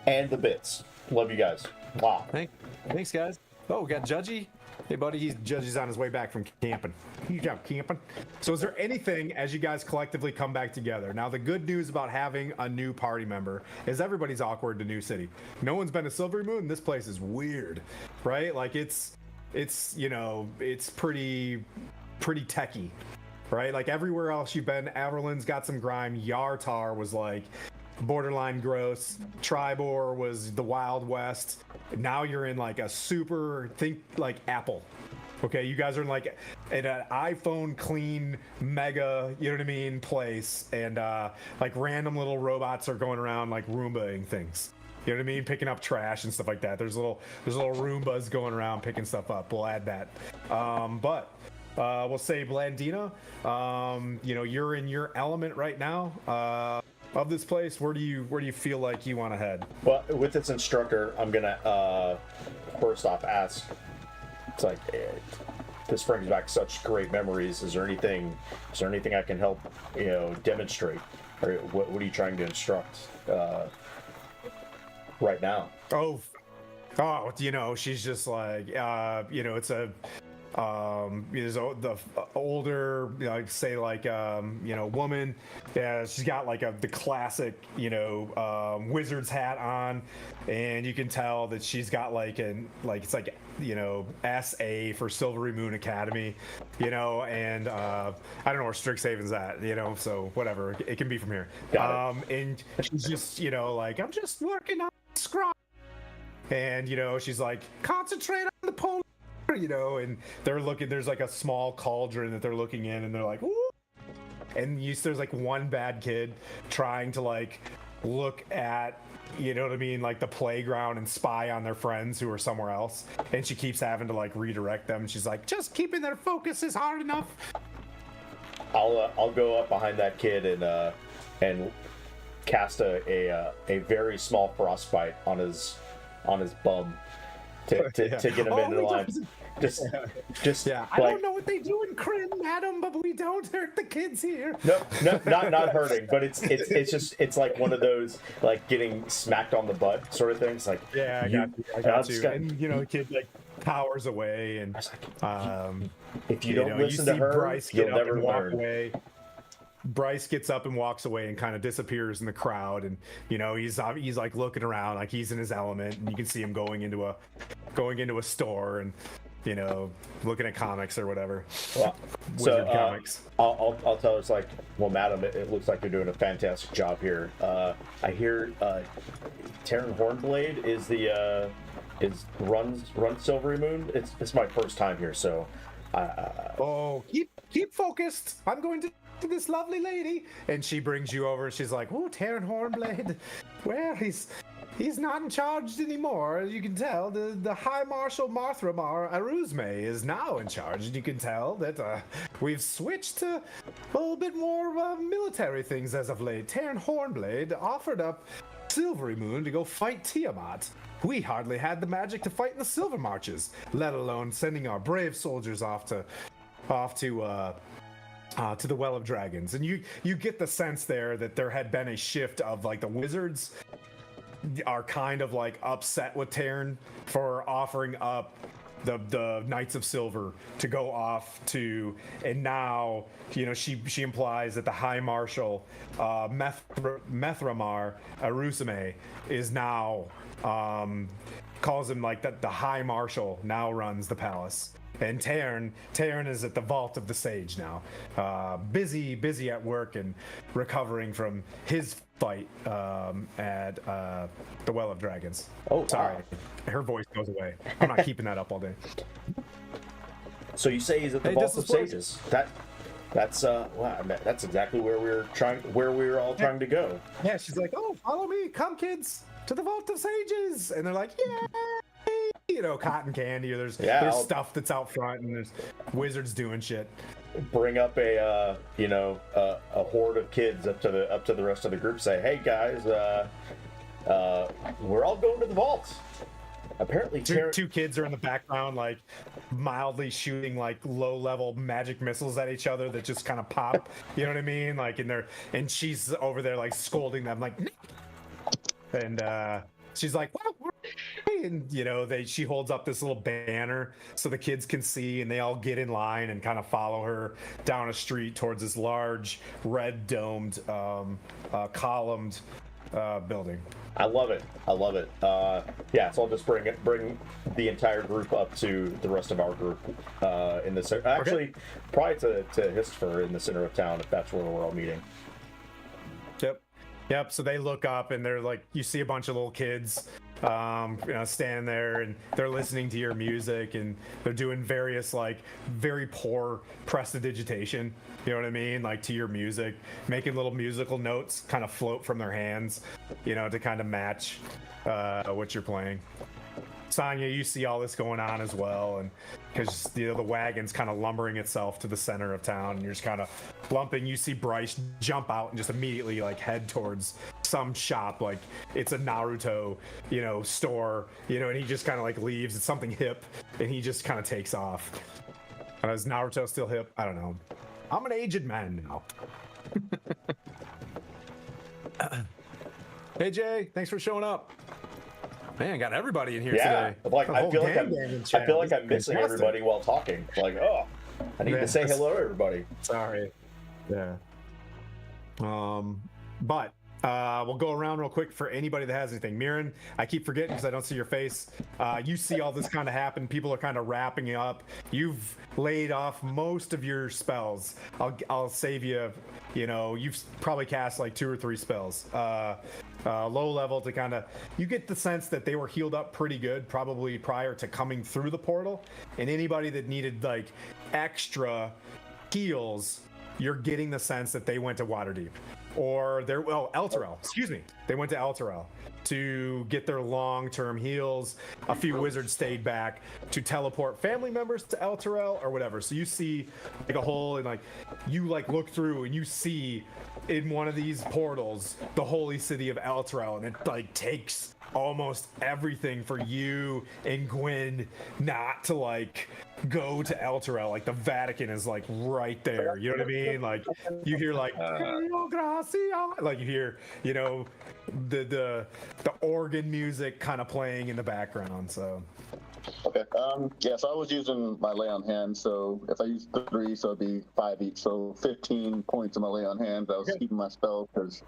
Speaker 6: and the bits. Love you guys. Wow.
Speaker 2: Thanks, guys. Oh, we got Judgy. Hey, buddy. Judgy's on his way back from camping. He's out camping. So is there anything, as you guys collectively come back together? Now, the good news about having a new party member is everybody's awkward to New City. No one's been to Silverymoon. This place is weird, right? Like, it's pretty techie, right? Like everywhere else you've been, Averland's got some grime. Yartar was like borderline gross. Tribor was the Wild West. Now you're in like a super, think like Apple. Okay, you guys are in like in an iPhone clean mega, place, and like random little robots are going around like Roombaing things. You know what I mean? Picking up trash and stuff like that. There's little Roombas going around picking stuff up. We'll add that. But we'll say Blandina, you're in your element right now of this place. Where do you feel like you want to head?
Speaker 6: Well, with this instructor, I'm gonna first off ask. It's like this brings back such great memories. Is there anything I can help demonstrate, or what are you trying to instruct right now?
Speaker 2: She's just like it's a the older woman. Yeah, she's got like the classic wizard's hat on, and you can tell that she's got it's like SA for Silverymoon Academy, and I don't know where Strixhaven's at, so whatever, it can be from here. And she's just I'm just working on scrum, and she's like, concentrate on the pole. And they're looking, there's like a small cauldron that they're looking in, and they're like, ooh. And there's like one bad kid trying to like look at, like the playground and spy on their friends who are somewhere else. And she keeps having to like redirect them. She's like, just keeping their focus is hard enough.
Speaker 6: I'll go up behind that kid and cast a very small frostbite on his bum to get him into the line. Just
Speaker 2: yeah. I don't know what they do in Kryn, madam, but we don't hurt the kids here.
Speaker 6: No, not hurting, but it's like one of those like getting smacked on the butt sort of things. Like
Speaker 2: I got you. And the kid like powers away, and
Speaker 6: if you don't listen to her,
Speaker 2: Bryce
Speaker 6: you'll never learn.
Speaker 2: Away. Bryce gets up and walks away and kind of disappears in the crowd, and he's like looking around like he's in his element, and you can see him going into a store and looking at comics or whatever.
Speaker 6: Well,
Speaker 2: Wizard comics.
Speaker 6: I'll tell her, it's like, well, madam, it looks like you're doing a fantastic job here. I hear Terran Hornblade runs Silverymoon. It's my first time here, so
Speaker 2: keep focused. I'm going to this lovely lady, and she brings you over, and she's like, oh, Terran Hornblade, well, he's not in charge anymore. You can tell the High Marshal Marthramar Aruzme is now in charge, and you can tell that we've switched to a little bit more military things as of late. Terran Hornblade offered up Silverymoon to go fight Tiamat. We hardly had the magic to fight in the Silver Marches, let alone sending our brave soldiers off to the Well of Dragons. And you get the sense there that there had been a shift of like the wizards are kind of like upset with Terran for offering up the Knights of Silver to go off to, and now she implies that the High Marshal Methramar Arusame is now calls him like that the High Marshal now runs the palace. And Terran is at the Vault of the Sage now, busy at work and recovering from his fight at the Well of Dragons.
Speaker 6: Oh,
Speaker 2: sorry, her voice goes away. I'm not keeping that up all day.
Speaker 6: So you say he's at the Vault of Sages? That's that's exactly where we were all trying to go.
Speaker 2: Yeah, she's like, "Oh, follow me, come kids, to the Vault of Sages," and they're like, "Yay!" You know, cotton candy, or there's
Speaker 6: I'll
Speaker 2: stuff that's out front, and there's wizards doing shit.
Speaker 6: bring up a a horde of kids up to the rest of the group. Say, hey guys, we're all going to the vault. Apparently,
Speaker 2: Two kids are in the background, like mildly shooting like low-level magic missiles at each other that just kind of pop. You know what I mean? Like, and she's over there like scolding them, like, and she's like, "Well," and she holds up this little banner so the kids can see, and they all get in line and kind of follow her down a street towards this large red domed, columned building.
Speaker 6: I love it. Yeah, so I'll just bring the entire group up to the rest of our group in the center. Actually, probably to Histfer in the center of town, if that's where we're all meeting.
Speaker 2: Yep. So they look up and they're like, you see a bunch of little kids, standing there, and they're listening to your music, and they're doing various like very poor prestidigitation. You know what I mean? Like to your music, making little musical notes kind of float from their hands, to kind of match what you're playing. Sonya, you see all this going on as well, and because the wagon's kind of lumbering itself to the center of town, and you're just kind of lumping. You see Bryce jump out and just immediately like head towards some shop, like it's a Naruto, store, and he just kind of like leaves. It's something hip, and he just kind of takes off. Is Naruto still hip? I don't know. I'm an aged man now. Hey Jay, thanks for showing up. Man, got everybody in here today.
Speaker 6: I feel like I'm missing everybody while talking. Like, oh, I need to say hello to everybody.
Speaker 2: Sorry. Yeah. But we'll go around real quick for anybody that has anything. Mirren, I keep forgetting because I don't see your face. You see all this kind of happen. People are kind of wrapping up. You've laid off most of your spells. I'll save you. You've probably cast like 2 or 3 spells. Low level to kind of, you get the sense that they were healed up pretty good probably prior to coming through the portal, and anybody that needed like extra heals, you're getting the sense that they went to Waterdeep, or Elturel, excuse me, they went to Elturel to get their long-term heals. A few wizards stayed back to teleport family members to Elturel or whatever. So you see like a hole, and like you like look through and you see in one of these portals the holy city of Elturel, and it like takes almost everything for you and Gwyn not to like go to Elturel. Like the Vatican is like right there, you know what I mean? Like you hear like like you hear the organ music kind of playing in the background. So
Speaker 3: okay, so I was using my lay on hands, so if I use 3, so it'd be 5 each, so 15 points of my lay on hands. I was keeping my spell because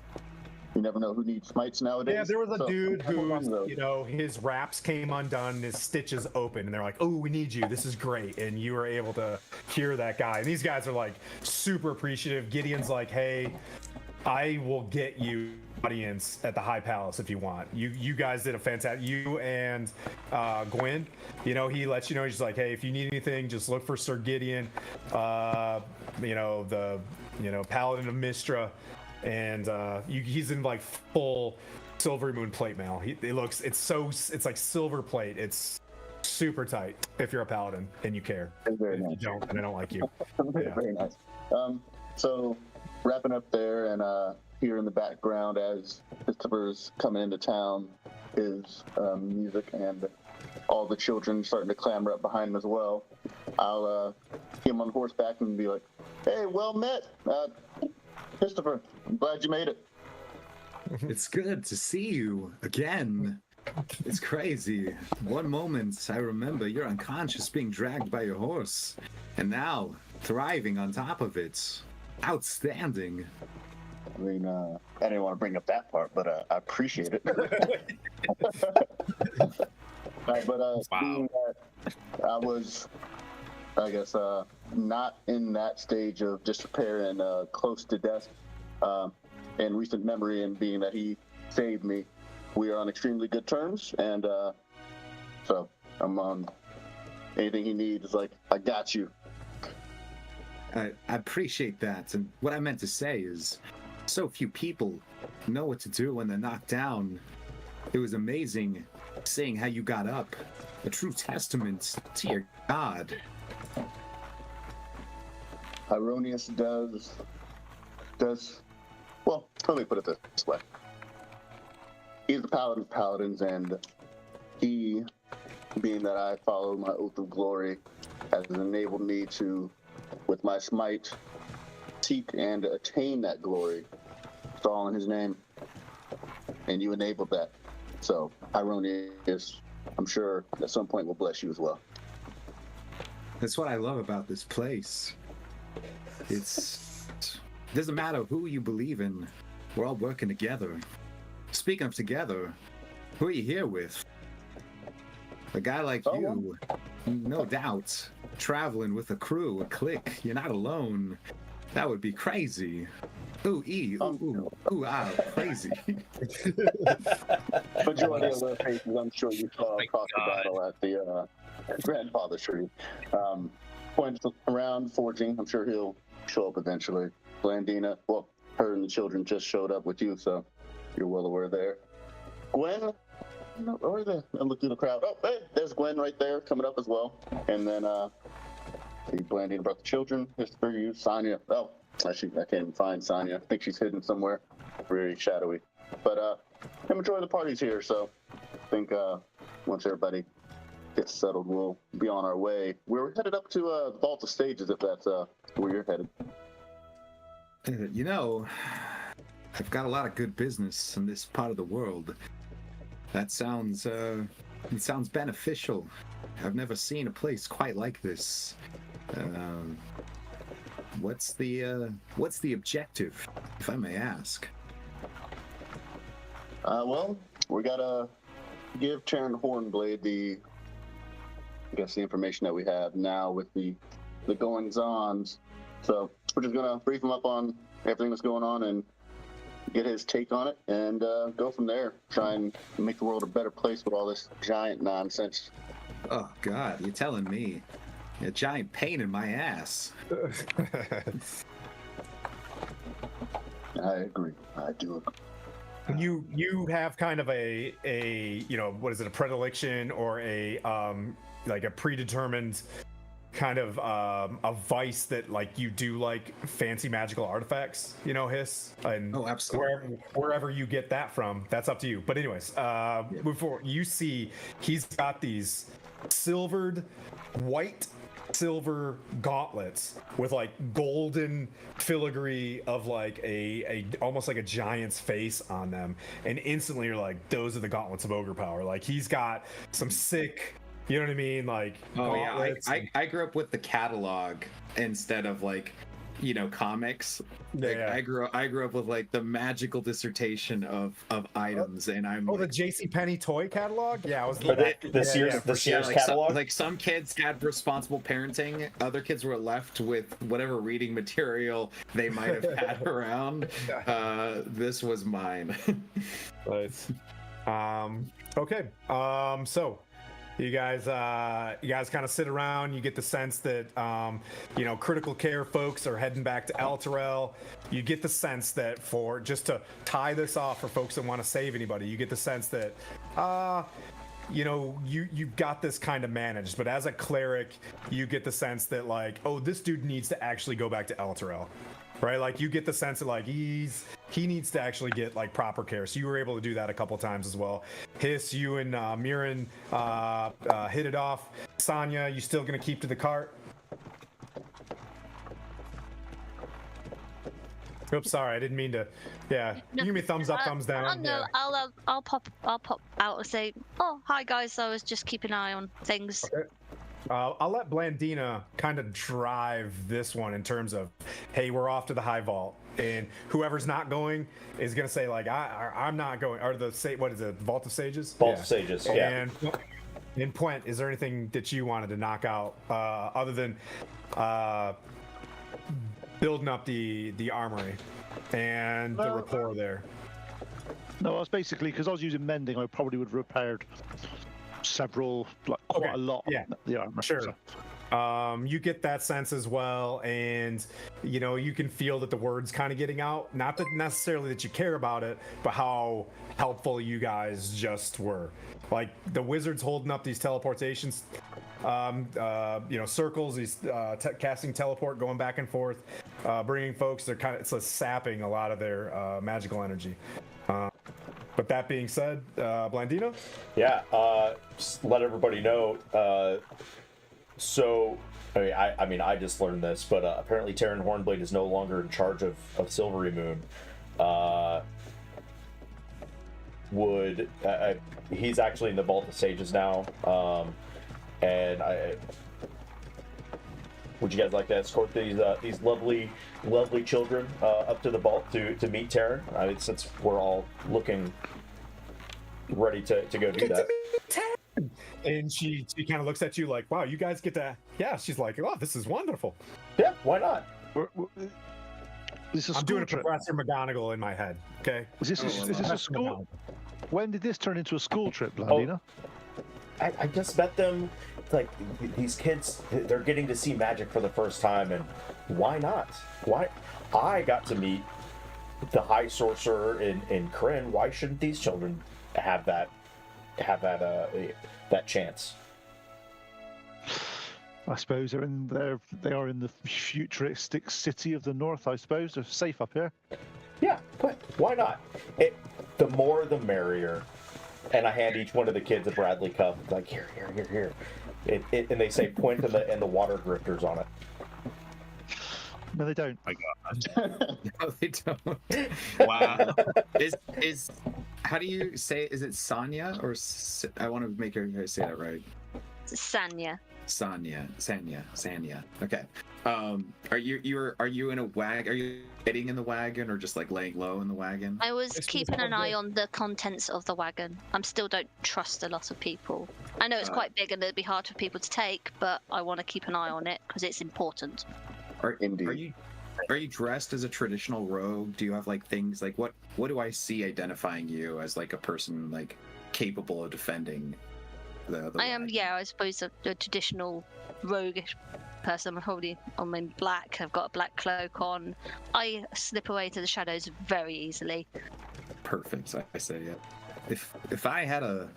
Speaker 3: you never know who needs smites nowadays.
Speaker 2: Yeah, there was a dude who, his wraps came undone, and his stitches open, and they're like, "Oh, we need you. This is great." And you were able to cure that guy. And these guys are like super appreciative. Gideon's like, "Hey, I will get you audience at the High Palace if you want. You guys did a fantastic. You and Gwyn, he lets you know. He's like, hey, if you need anything, just look for Sir Gideon. The Paladin of Mistra, and he's in like full Silverymoon plate mail. It's like silver plate. It's super tight if you're a paladin and you care.
Speaker 3: Very
Speaker 2: if
Speaker 3: nice.
Speaker 2: you don't, and I don't like you. Yeah.
Speaker 3: Very nice. So wrapping up there, and here in the background as Christopher's coming into town is music, and all the children starting to clamor up behind him as well. I'll get him on horseback and be like, hey, well met, Christopher. I'm glad you made it.
Speaker 8: It's good to see you again. It's crazy. One moment, I remember you're unconscious being dragged by your horse, and now thriving on top of it. Outstanding.
Speaker 3: I mean, I didn't want to bring up that part, but I appreciate it. Being that I was, I guess, not in that stage of disrepair and close to death, in recent memory, and being that he saved me, we are on extremely good terms, and so I'm on anything he needs. Like, I got you.
Speaker 8: I appreciate that. And what I meant to say is, so few people know what to do when they're knocked down. It was amazing seeing how you got up. A true testament to your god.
Speaker 3: Ironius does well, let me put it this way. He's the paladin of paladins, and he, being that I follow my oath of glory, has enabled me to, with my smite, seek and attain that glory. It's all in his name, and you enabled that. So Ironius, I'm sure at some point will bless you as well.
Speaker 8: That's what I love about this place. It doesn't matter who you believe in. We're all working together. Speaking of together, who are you here with? A guy like you, no doubt, traveling with a crew, a clique. You're not alone. That would be crazy. Ooh, crazy.
Speaker 3: Majority of the faces I'm sure you saw across the battle at the grandfather tree. Points around forging. I'm sure he'll show up eventually. Blandina, well, her and the children just showed up with you, so you're well aware there. Gwen, where are they? I look through the crowd. Oh, hey, there's Gwen right there coming up as well. And then, Blandina brought the children. Here's for you, Sonya. Oh, actually, I can't even find Sonya. I think she's hidden somewhere. Very shadowy. But the majority of the party's here, so I think once everybody gets settled, we'll be on our way. We're headed up to the Vault of Stages, if that's where you're headed.
Speaker 8: You know, I've got a lot of good business in this part of the world. That sounds, it sounds beneficial. I've never seen a place quite like this. What's the objective, if I may ask?
Speaker 3: Well, we gotta give Charon Hornblade the information that we have now with the goings-ons. So we're just gonna brief him up on everything that's going on and get his take on it, and go from there. Try and make the world a better place with all this giant nonsense.
Speaker 8: Oh God, you're telling me. A giant pain in my ass.
Speaker 3: I agree. I do agree.
Speaker 2: You have kind of a what is it, a predilection or a like a predetermined kind of a vice that like you do like fancy magical artifacts, Hiss, and
Speaker 8: oh, absolutely.
Speaker 2: wherever you get that from, that's up to you. But anyways, before you see, he's got these white silver gauntlets with like golden filigree of like a almost like a giant's face on them, and instantly you're like, those are the gauntlets of ogre power. Like he's got some sick, you know what I mean, like gauntlets.
Speaker 8: I grew up with the catalog instead of like comics.
Speaker 2: Yeah.
Speaker 8: I grew up with like the magical dissertation of items, and I'm
Speaker 2: the JCPenney toy catalog. Yeah, I was
Speaker 6: the Sears catalog.
Speaker 8: Like some kids had responsible parenting, other kids were left with whatever reading material they might have had around. This was mine.
Speaker 2: Nice. Okay. So you guys kind of sit around. You get the sense that critical care folks are heading back to Elturel. You get the sense that, for just to tie this off for folks that want to save anybody, you get the sense that you've got this kind of managed. But as a cleric, you get the sense that like, oh, this dude needs to actually go back to Elturel. Right, like you get the sense that like he needs to actually get like proper care. So you were able to do that a couple times as well. Hiss, you and Mirren hit it off. Sonya, you still gonna keep to the cart? Oops, sorry, I didn't mean to. Yeah, you give me thumbs up, thumbs down.
Speaker 5: No,
Speaker 2: yeah.
Speaker 5: I'll pop out and say, oh, hi guys. I was just keeping an eye on things.
Speaker 2: Okay. I'll let Blandina kind of drive this one in terms of, hey, we're off to the high vault, and whoever's not going is gonna say like, I'm not going. Or what is it, Vault of Sages?
Speaker 6: Vault of Sages. Yeah.
Speaker 2: And in Puent, is there anything that you wanted to knock out other than building up the armory and the rapport there?
Speaker 4: No, I was basically, because I was using mending, I probably would have repaired several, like quite a lot.
Speaker 2: Yeah,
Speaker 4: of the armor.
Speaker 2: sure.
Speaker 4: So.
Speaker 2: You get that sense as well, and you can feel that the word's kind of getting out. Not that necessarily that you care about it, but how helpful you guys just were. Like the wizards holding up these teleportations, circles, these casting teleport, going back and forth, bringing folks. It's like sapping a lot of their magical energy. But that being said, Blandino?
Speaker 6: Yeah, just let everybody know. So, I just learned this, but apparently Terran Hornblade is no longer in charge of Silverymoon. He's actually in the Vault of Sages now, and would you guys like to escort these lovely children up to the vault to meet Terran? Since we're all looking ready to go do that.
Speaker 2: And she kind of looks at you like, wow, you guys get to, yeah. She's like, oh, this is wonderful.
Speaker 6: Yeah, why not?
Speaker 4: This is
Speaker 2: I'm doing a
Speaker 4: trip.
Speaker 2: Professor McGonagall in my head. Okay.
Speaker 4: Is this a school? When did this turn into a school trip,
Speaker 6: Oh,
Speaker 4: Blandino?
Speaker 6: I just met them. Like, these kids, they're getting to see magic for the first time, and why not? Why? I got to meet the High Sorcerer in Kryn. Why shouldn't these children have that chance?
Speaker 4: I suppose they are in the futuristic city of the north. I suppose they're safe up here.
Speaker 6: Yeah, but why not? The more the merrier. And I hand each one of the kids a Bradley cup, like here. And they say point and the water drifters on it.
Speaker 4: No, they don't.
Speaker 7: My God.
Speaker 8: No, they don't.
Speaker 7: Wow.
Speaker 8: Is how do you say? Is it Sanya or I want to make her say that right?
Speaker 5: Sanya.
Speaker 8: Sanya. Okay. Are you in a wagon? Are you getting in the wagon or just like laying low in the wagon?
Speaker 5: I was keeping an eye on the contents of the wagon. I still don't trust a lot of people. I know it's quite big and it'd be hard for people to take, but I want to keep an eye on it because it's important.
Speaker 8: Are you dressed as a traditional rogue? Do you have like things like what do I see identifying you as like a person like capable of defending the
Speaker 5: I am,
Speaker 8: wagon?
Speaker 5: yeah, I suppose a traditional roguish person. I'm in black. I've got a black cloak on. I slip away to the shadows very easily.
Speaker 8: Perfect. I say yeah. If I had a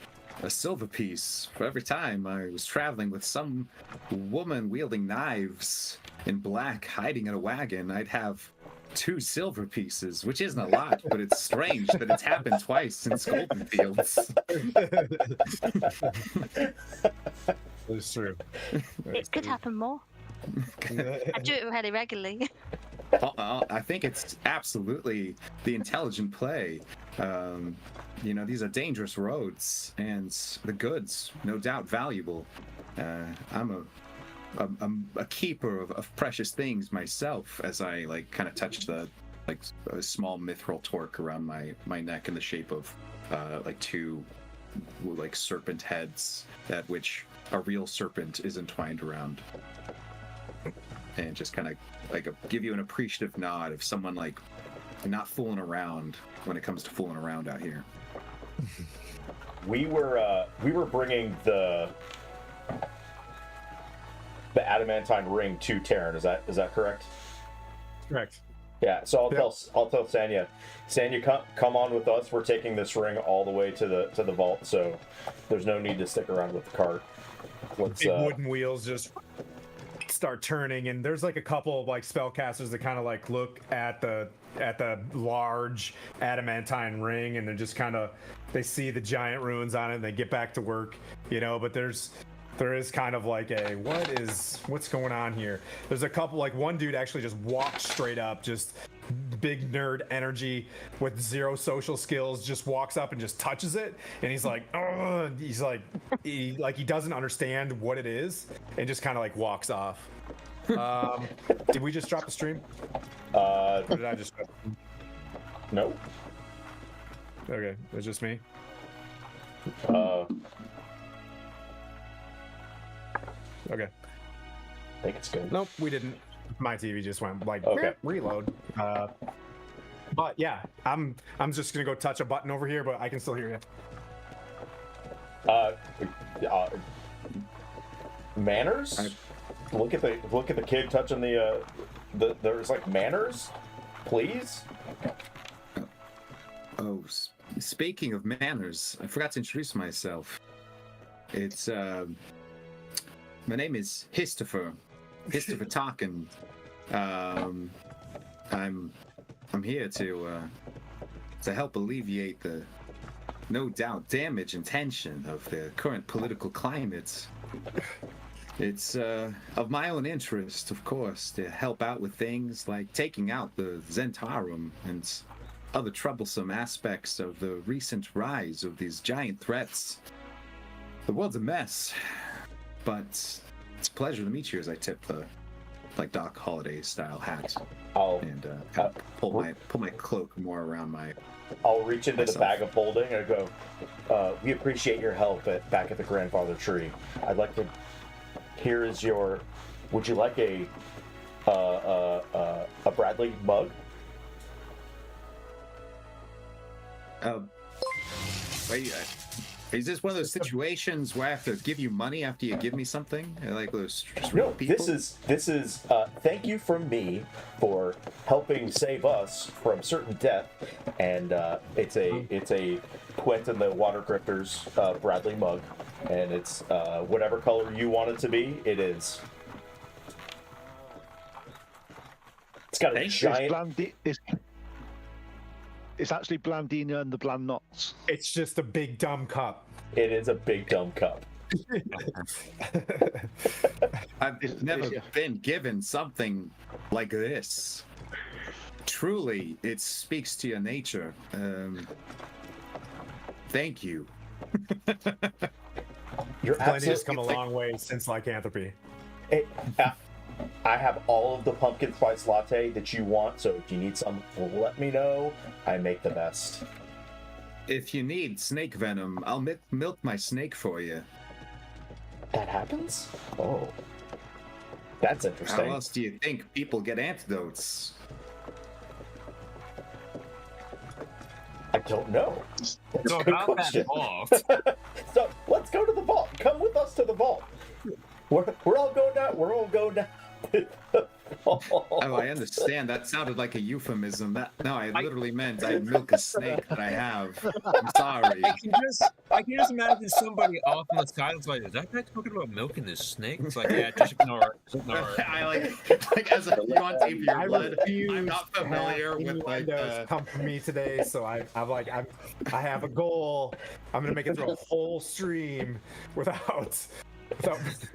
Speaker 8: silver piece for every time I was traveling with some woman wielding knives in black hiding in a wagon, I'd have 2 silver pieces, which isn't a lot, but it's strange that it's happened twice in Golden Fields.
Speaker 2: It's true.
Speaker 5: It could happen more. I do it really regularly.
Speaker 8: I think it's absolutely the intelligent play. These are dangerous roads, and the goods, no doubt, valuable. I'm a keeper of precious things myself, as I like kind of touch a small mithril torque around my neck in the shape of 2 like serpent heads, that which a real serpent is entwined around. And just kind of like give you an appreciative nod of someone like not fooling around when it comes to fooling around out here.
Speaker 6: We were bringing the adamantine ring to Terran. Is that correct?
Speaker 2: Correct.
Speaker 6: Yeah. So I'll tell Sanya. Sanya, come on with us. We're taking this ring all the way to the vault. So there's no need to stick around with the cart.
Speaker 2: Big wooden wheels just start turning, and there's like a couple of like spellcasters that kind of like look at the large adamantine ring, and they're just kind of, they see the giant runes on it and they get back to work, but there is kind of like a what's going on here. There's a couple, like one dude actually just walked straight up, just big nerd energy with 0 social skills, just walks up and just touches it, and he's like, oh, he doesn't understand what it is, and just kind of like walks off. Did we just drop the stream? Or did I just?
Speaker 6: No.
Speaker 2: Okay, it's just me. Okay.
Speaker 6: I think it's good.
Speaker 2: Nope, we didn't. My TV just went like
Speaker 6: Okay.
Speaker 2: reload. But yeah, I'm just gonna go touch a button over here, but I can still hear you.
Speaker 6: Manners? look at the kid touching the there's like manners, please.
Speaker 8: Oh, speaking of manners, I forgot to introduce myself. It's my name is Histopher Tarkin. I'm here to help alleviate the no doubt damage and tension of the current political climate. It's of my own interest, of course, to help out with things like taking out the Zentarum and other troublesome aspects of the recent rise of these giant threats. The world's a mess, but it's a pleasure to meet you as I tip the Doc Holliday style hat and kind of pull my cloak more around my.
Speaker 6: I'll reach into
Speaker 8: myself.
Speaker 6: the bag of holding and I go, we appreciate your help back at the grandfather tree. I'd like to. Here is your. Would you like a Bradley mug?
Speaker 8: Wait, is this one of those situations where I have to give you money after you give me something? Like those
Speaker 6: No,
Speaker 8: people?
Speaker 6: this is thank you from me for helping save us from certain death, and it's a Quent and the Water Grifters Bradley mug, and it's whatever color you want it to be. It is. It's got a giant.
Speaker 4: It's actually Blandina and the Bland Knots.
Speaker 2: It's just a big dumb cup.
Speaker 6: It is a big dumb cup.
Speaker 8: I've never been given something like this. Truly, it speaks to your nature. Thank you.
Speaker 6: You're
Speaker 2: Plenty has
Speaker 6: absolutely
Speaker 2: come a long way since lycanthropy.
Speaker 6: I have all of the pumpkin spice latte that you want, so if you need some, let me know. I make the best.
Speaker 8: If you need snake venom, I'll milk my snake for you.
Speaker 6: That happens? Oh. That's interesting.
Speaker 8: How else do you think people get antidotes?
Speaker 6: I don't know. That's
Speaker 7: So
Speaker 6: a good
Speaker 7: about
Speaker 6: question.
Speaker 7: that vault,
Speaker 6: So let's go to the vault. Come with us to the vault. We're all going down. We're all going down.
Speaker 8: Oh, I understand. That sounded like a euphemism. No, I literally meant I milk a snake that I have. I'm sorry.
Speaker 7: I can just imagine somebody off on the side is like, is that guy talking about milking this snake? It's like, yeah, just ignore it. Ignore it.
Speaker 8: I like as a you want to your blood. I'm not
Speaker 2: to
Speaker 8: familiar
Speaker 2: have
Speaker 8: with like
Speaker 2: innuendos come from me today, so I have a goal. I'm gonna make it through a whole stream without it's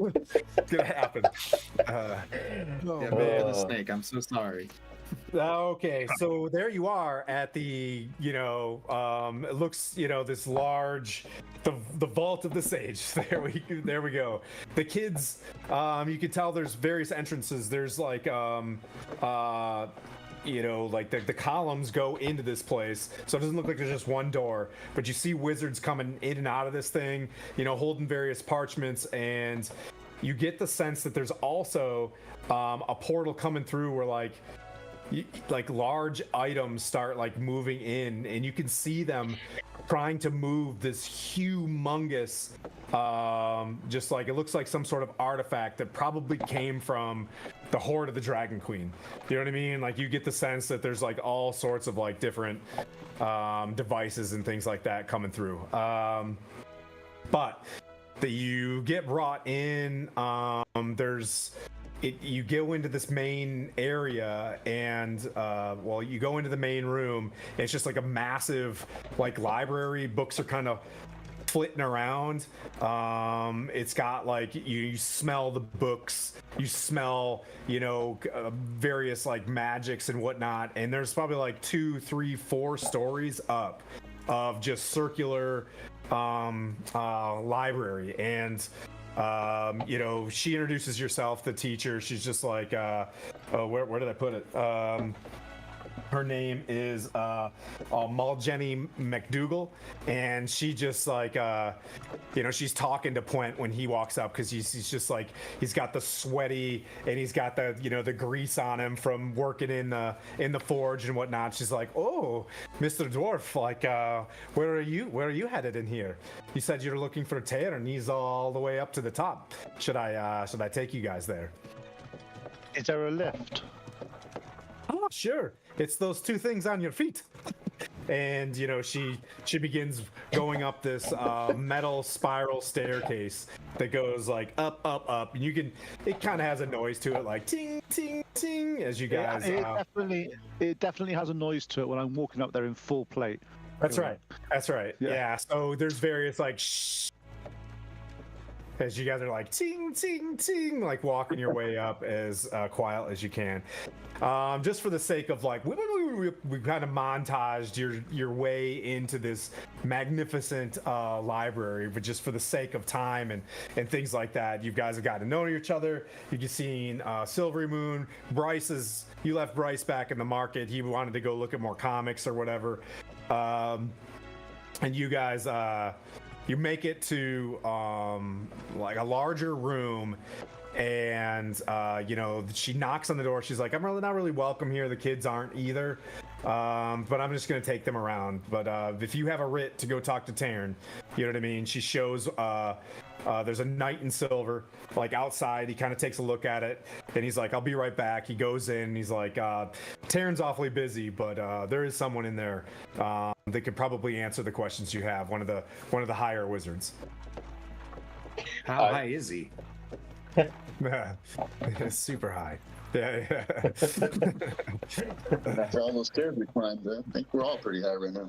Speaker 2: gonna happen.
Speaker 8: milking a snake. I'm so sorry.
Speaker 2: Okay, so there you are at the, it looks, this large, the vault of the sage. There we go. The kids, you can tell there's various entrances. There's like, like the columns go into this place, so it doesn't look like there's just one door, but you see wizards coming in and out of this thing, holding various parchments, and you get the sense that there's also a portal coming through where like large items start like moving in, and you can see them trying to move this humongous just like it looks like some sort of artifact that probably came from the Horde of the Dragon Queen. You know what I mean? Like you get the sense that there's like all sorts of like different devices and things like that coming through. But you get brought in. You go into this main area, and you go into the main room. It's just like a massive like library. Books are kind of flitting around. It's got like you smell the books, you smell various like magics and whatnot, and there's probably like 2, 3, 4 stories up of just circular library. And she introduces herself, the teacher. She's just like, where did I put it? Her name is Muljenny McDougal, and she just like she's talking to Puent when he walks up because he's just like he's got the sweaty and he's got the the grease on him from working in the forge and whatnot. She's like, "Oh, Mr. Dwarf, like where are you headed in here? You said you're looking for Tear and he's all the way up to the top. Should I take you guys there?"
Speaker 4: Is there a lift?
Speaker 2: Oh, sure. It's those two things on your feet. And she begins going up this metal spiral staircase that goes like up, and it kind of has a noise to it, like ting ting ting, as you guys.
Speaker 4: It definitely has a noise to it when I'm walking up there in full plate.
Speaker 2: That's right. Yeah. So there's various like shh, as you guys are like ting ting ting, like walking your way up as quiet as you can. Just for the sake of like we kind of montaged your way into this magnificent library, but just for the sake of time and things like that, you guys have got to know each other. You've seen Silverymoon. You left Bryce back in the market. He wanted to go look at more comics or whatever, and you guys you make it to like a larger room, and she knocks on the door. She's like, "I'm really not really welcome here. The kids aren't either, but I'm just gonna take them around. But if you have a writ to go talk to Taryn, you know what I mean." She shows there's a knight in silver like outside. He kind of takes a look at it and he's like, "I'll be right back." He goes in and he's like, "Taryn's awfully busy, but there is someone in there that could probably answer the questions you have. One of the higher wizards."
Speaker 8: How high is he?
Speaker 2: Super high. Yeah.
Speaker 3: After all those stairs we climbed, I think we're all pretty high right now.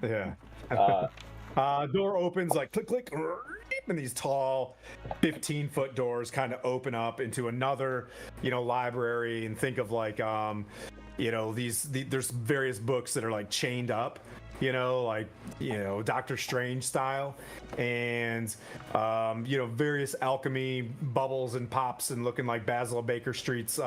Speaker 2: Yeah. Door opens like click click, and these tall 15-foot doors kind of open up into another library. And think of like there's various books that are like chained up, Doctor Strange style, and various alchemy bubbles and pops and looking like Basil Baker Street's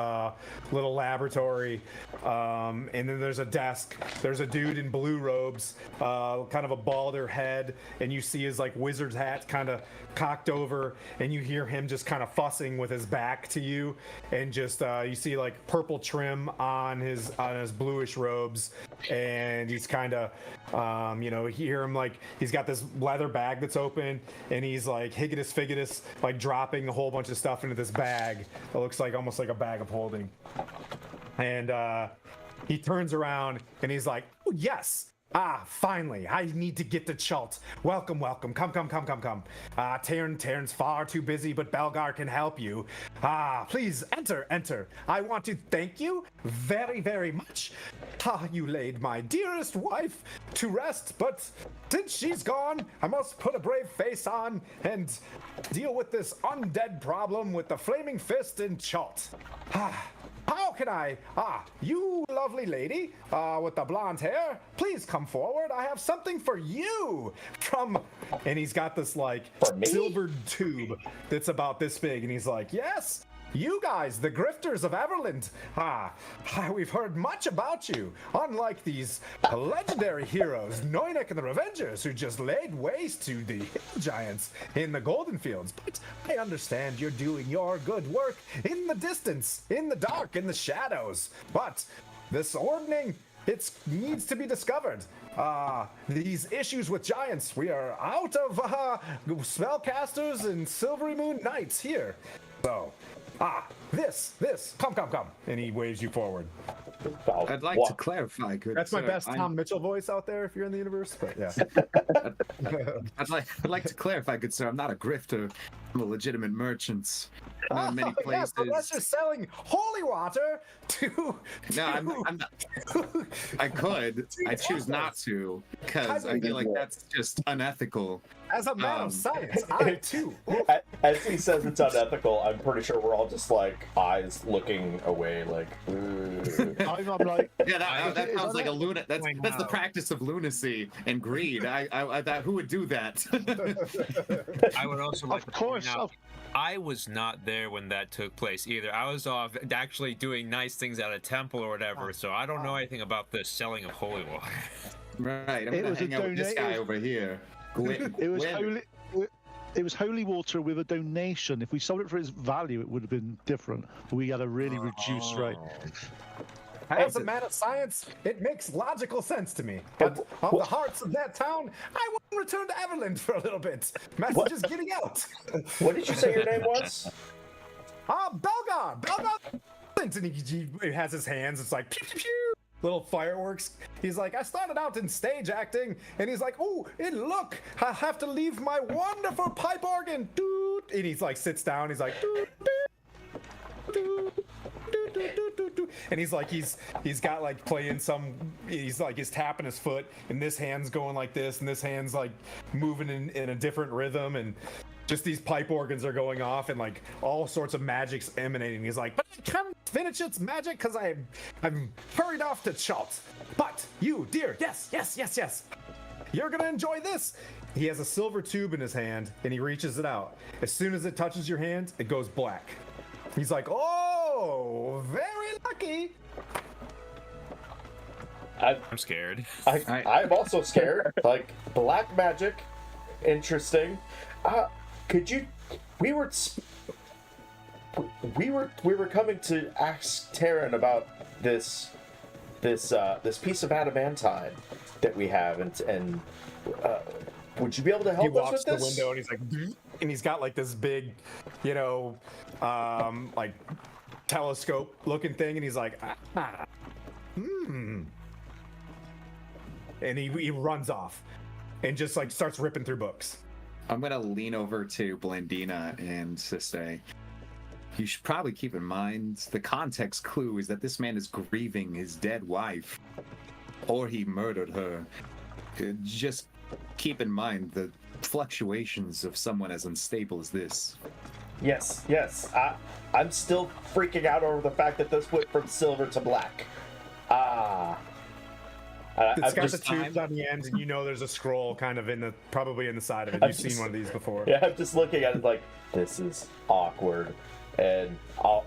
Speaker 2: little laboratory. And then there's a desk. There's a dude in blue robes, kind of a balder head, and you see his like wizard's hat kind of cocked over, and you hear him just kind of fussing with his back to you, and just you see like purple trim on his bluish robes, and he's kind of you hear him like he's got this leather bag that's open, and he's like higgitus figgitus, like dropping a whole bunch of stuff into this bag that looks like almost like a bag of holding. And he turns around and he's like, "Oh, yes. Finally, I need to get to Chult. Welcome. Come. Taryn's far too busy, but Belgar can help you. Please enter. I want to thank you very, very much. You laid my dearest wife to rest, but since she's gone, I must put a brave face on and deal with this undead problem with the flaming fist in Chult. How can I? You lovely lady with the blonde hair, please come forward. I have something for you and he's got this like silver tube that's about this big, and he's like, "Yes, you guys, the grifters of Everland. We've heard much about you. Unlike these legendary heroes, Noinic and the Revengers, who just laid waste to the hill giants in the Golden Fields. But I understand you're doing your good work in the distance, in the dark, in the shadows. But this ordning, it needs to be discovered. These issues with giants, we are out of spellcasters and Silverymoon knights here. So, this, come. And he waves you forward.
Speaker 8: I'd like to clarify, good
Speaker 2: That's my
Speaker 8: sir,
Speaker 2: best Tom Mitchell voice out there if you're in the universe, but yeah.
Speaker 8: I'd like to clarify, good sir, I'm not a grifter. I'm a legitimate merchant. Many places.
Speaker 2: Yes, unless you're selling holy water to...
Speaker 8: No, I'm not. I could. I choose not to, because I feel like that's just unethical.
Speaker 2: As a man of science, I too.
Speaker 6: As he says it's unethical, I'm pretty sure we're all just like eyes looking away, like.
Speaker 4: I'm like,
Speaker 8: Yeah, that sounds like a lunatic. That's the practice of lunacy and greed. Who would do that?
Speaker 7: I would also like to point out, I was not there when that took place either. I was off actually doing nice things at a temple or whatever, so I don't know anything about the selling of holy water.
Speaker 8: Right, I'm gonna hang out with this guy over here.
Speaker 4: it was holy. It was holy water with a donation. If we sold it for its value, it would have been different. But we had a really reduced rate.
Speaker 2: As a man of science, it makes logical sense to me. But on the hearts of that town, I will return to Everland for a little bit. Message is getting out.
Speaker 6: What did you say your name was?
Speaker 2: Belgar. And he has his hands. It's like pew pew pew. Little fireworks. He's like, I started out in stage acting, and he's like, oh, and look, I have to leave my wonderful pipe organ. Doot. And he's like, sits down. He's like, doot, doot, doot, doot, doot, doot, doot. And he's like, he's got like playing some. He's like, he's tapping his foot, and this hand's going like this, and this hand's like moving in a different rhythm, and just these pipe organs are going off, and like all sorts of magic's emanating. He's like, but I can't finish its magic because I'm hurried off to Schultz. But you, dear, yes, you're gonna enjoy this. He has a silver tube in his hand, and he reaches it out. As soon as it touches your hand, it goes black. He's like, oh, very lucky.
Speaker 7: I'm scared.
Speaker 6: I'm also scared. Like, black magic, interesting. Could you? We were coming to ask Taryn about this piece of adamantine that we have, and would you be able to help
Speaker 2: He
Speaker 6: us
Speaker 2: walks
Speaker 6: with
Speaker 2: to the
Speaker 6: this?
Speaker 2: window, and he's like, and he's got like this big, like telescope looking thing, and he's like, and he runs off and just like starts ripping through books.
Speaker 8: I'm gonna lean over to Blandina and to say, you should probably keep in mind the context clue is that this man is grieving his dead wife, or he murdered her. Just keep in mind the fluctuations of someone as unstable as this.
Speaker 6: Yes. I'm still freaking out over the fact that this went from silver to black.
Speaker 2: It's got the tubes on the ends, and there's a scroll kind of probably in the side of it. You've seen one of these before.
Speaker 6: Yeah, I'm just looking at it like, this is awkward, and I'll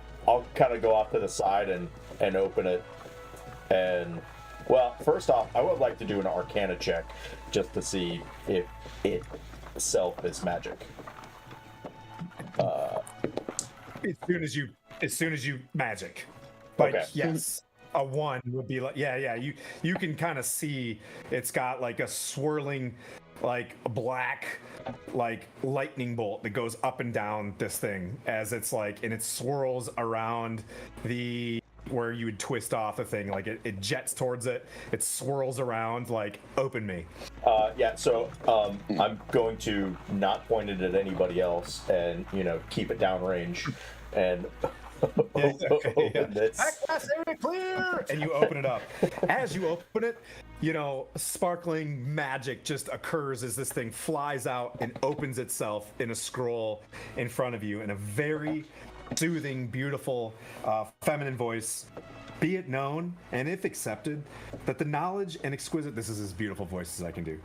Speaker 6: kind of go off to the side and open it. And well, first off, I would like to do an Arcana check just to see if it itself is magic.
Speaker 2: As soon as you magic, like
Speaker 6: Okay.
Speaker 2: yes. A 1 would be like, yeah. You can kind of see it's got like a swirling, like black, like lightning bolt that goes up and down this thing as it's like, and it swirls around where you would twist off the thing. Like it jets towards it. It swirls around like, open me.
Speaker 6: Yeah. So I'm going to not point it at anybody else, and keep it downrange, and. This.
Speaker 2: Access area clear, and you open it up. As you open it, sparkling magic just occurs as this thing flies out and opens itself in a scroll in front of you in a very soothing, beautiful, feminine voice. Be it known, and if accepted, that the knowledge and exquisite, this is as beautiful voice as I can do.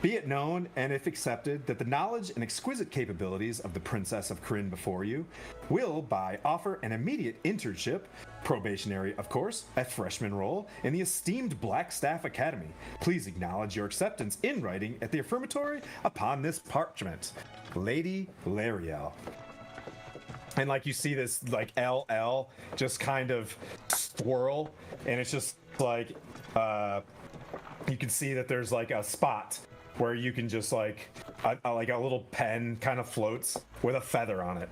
Speaker 2: Be it known, and if accepted, that the knowledge and exquisite capabilities of the Princess of Kryn before you will, by offer an immediate internship, probationary, of course, a freshman role, in the esteemed Blackstaff Academy. Please acknowledge your acceptance in writing at the affirmatory upon this parchment. Lady Lariel. And like you see this like LL just kind of swirl, and it's just like you can see that there's like a spot where you can just like a little pen kind of floats with a feather on it.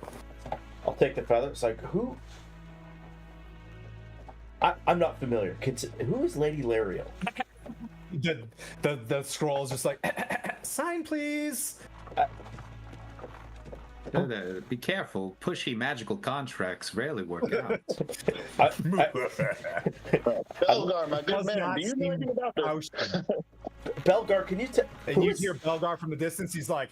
Speaker 6: I'll take the feather. It's like, who? I'm not familiar. Who is Lady Lariel?
Speaker 2: The scroll is just like, sign please.
Speaker 8: Be careful. Pushy magical contracts rarely work out.
Speaker 3: Belgar, my good man, do you know anything about this?
Speaker 6: Belgar, can you tell?
Speaker 2: And you hear Belgar from the distance. He's like,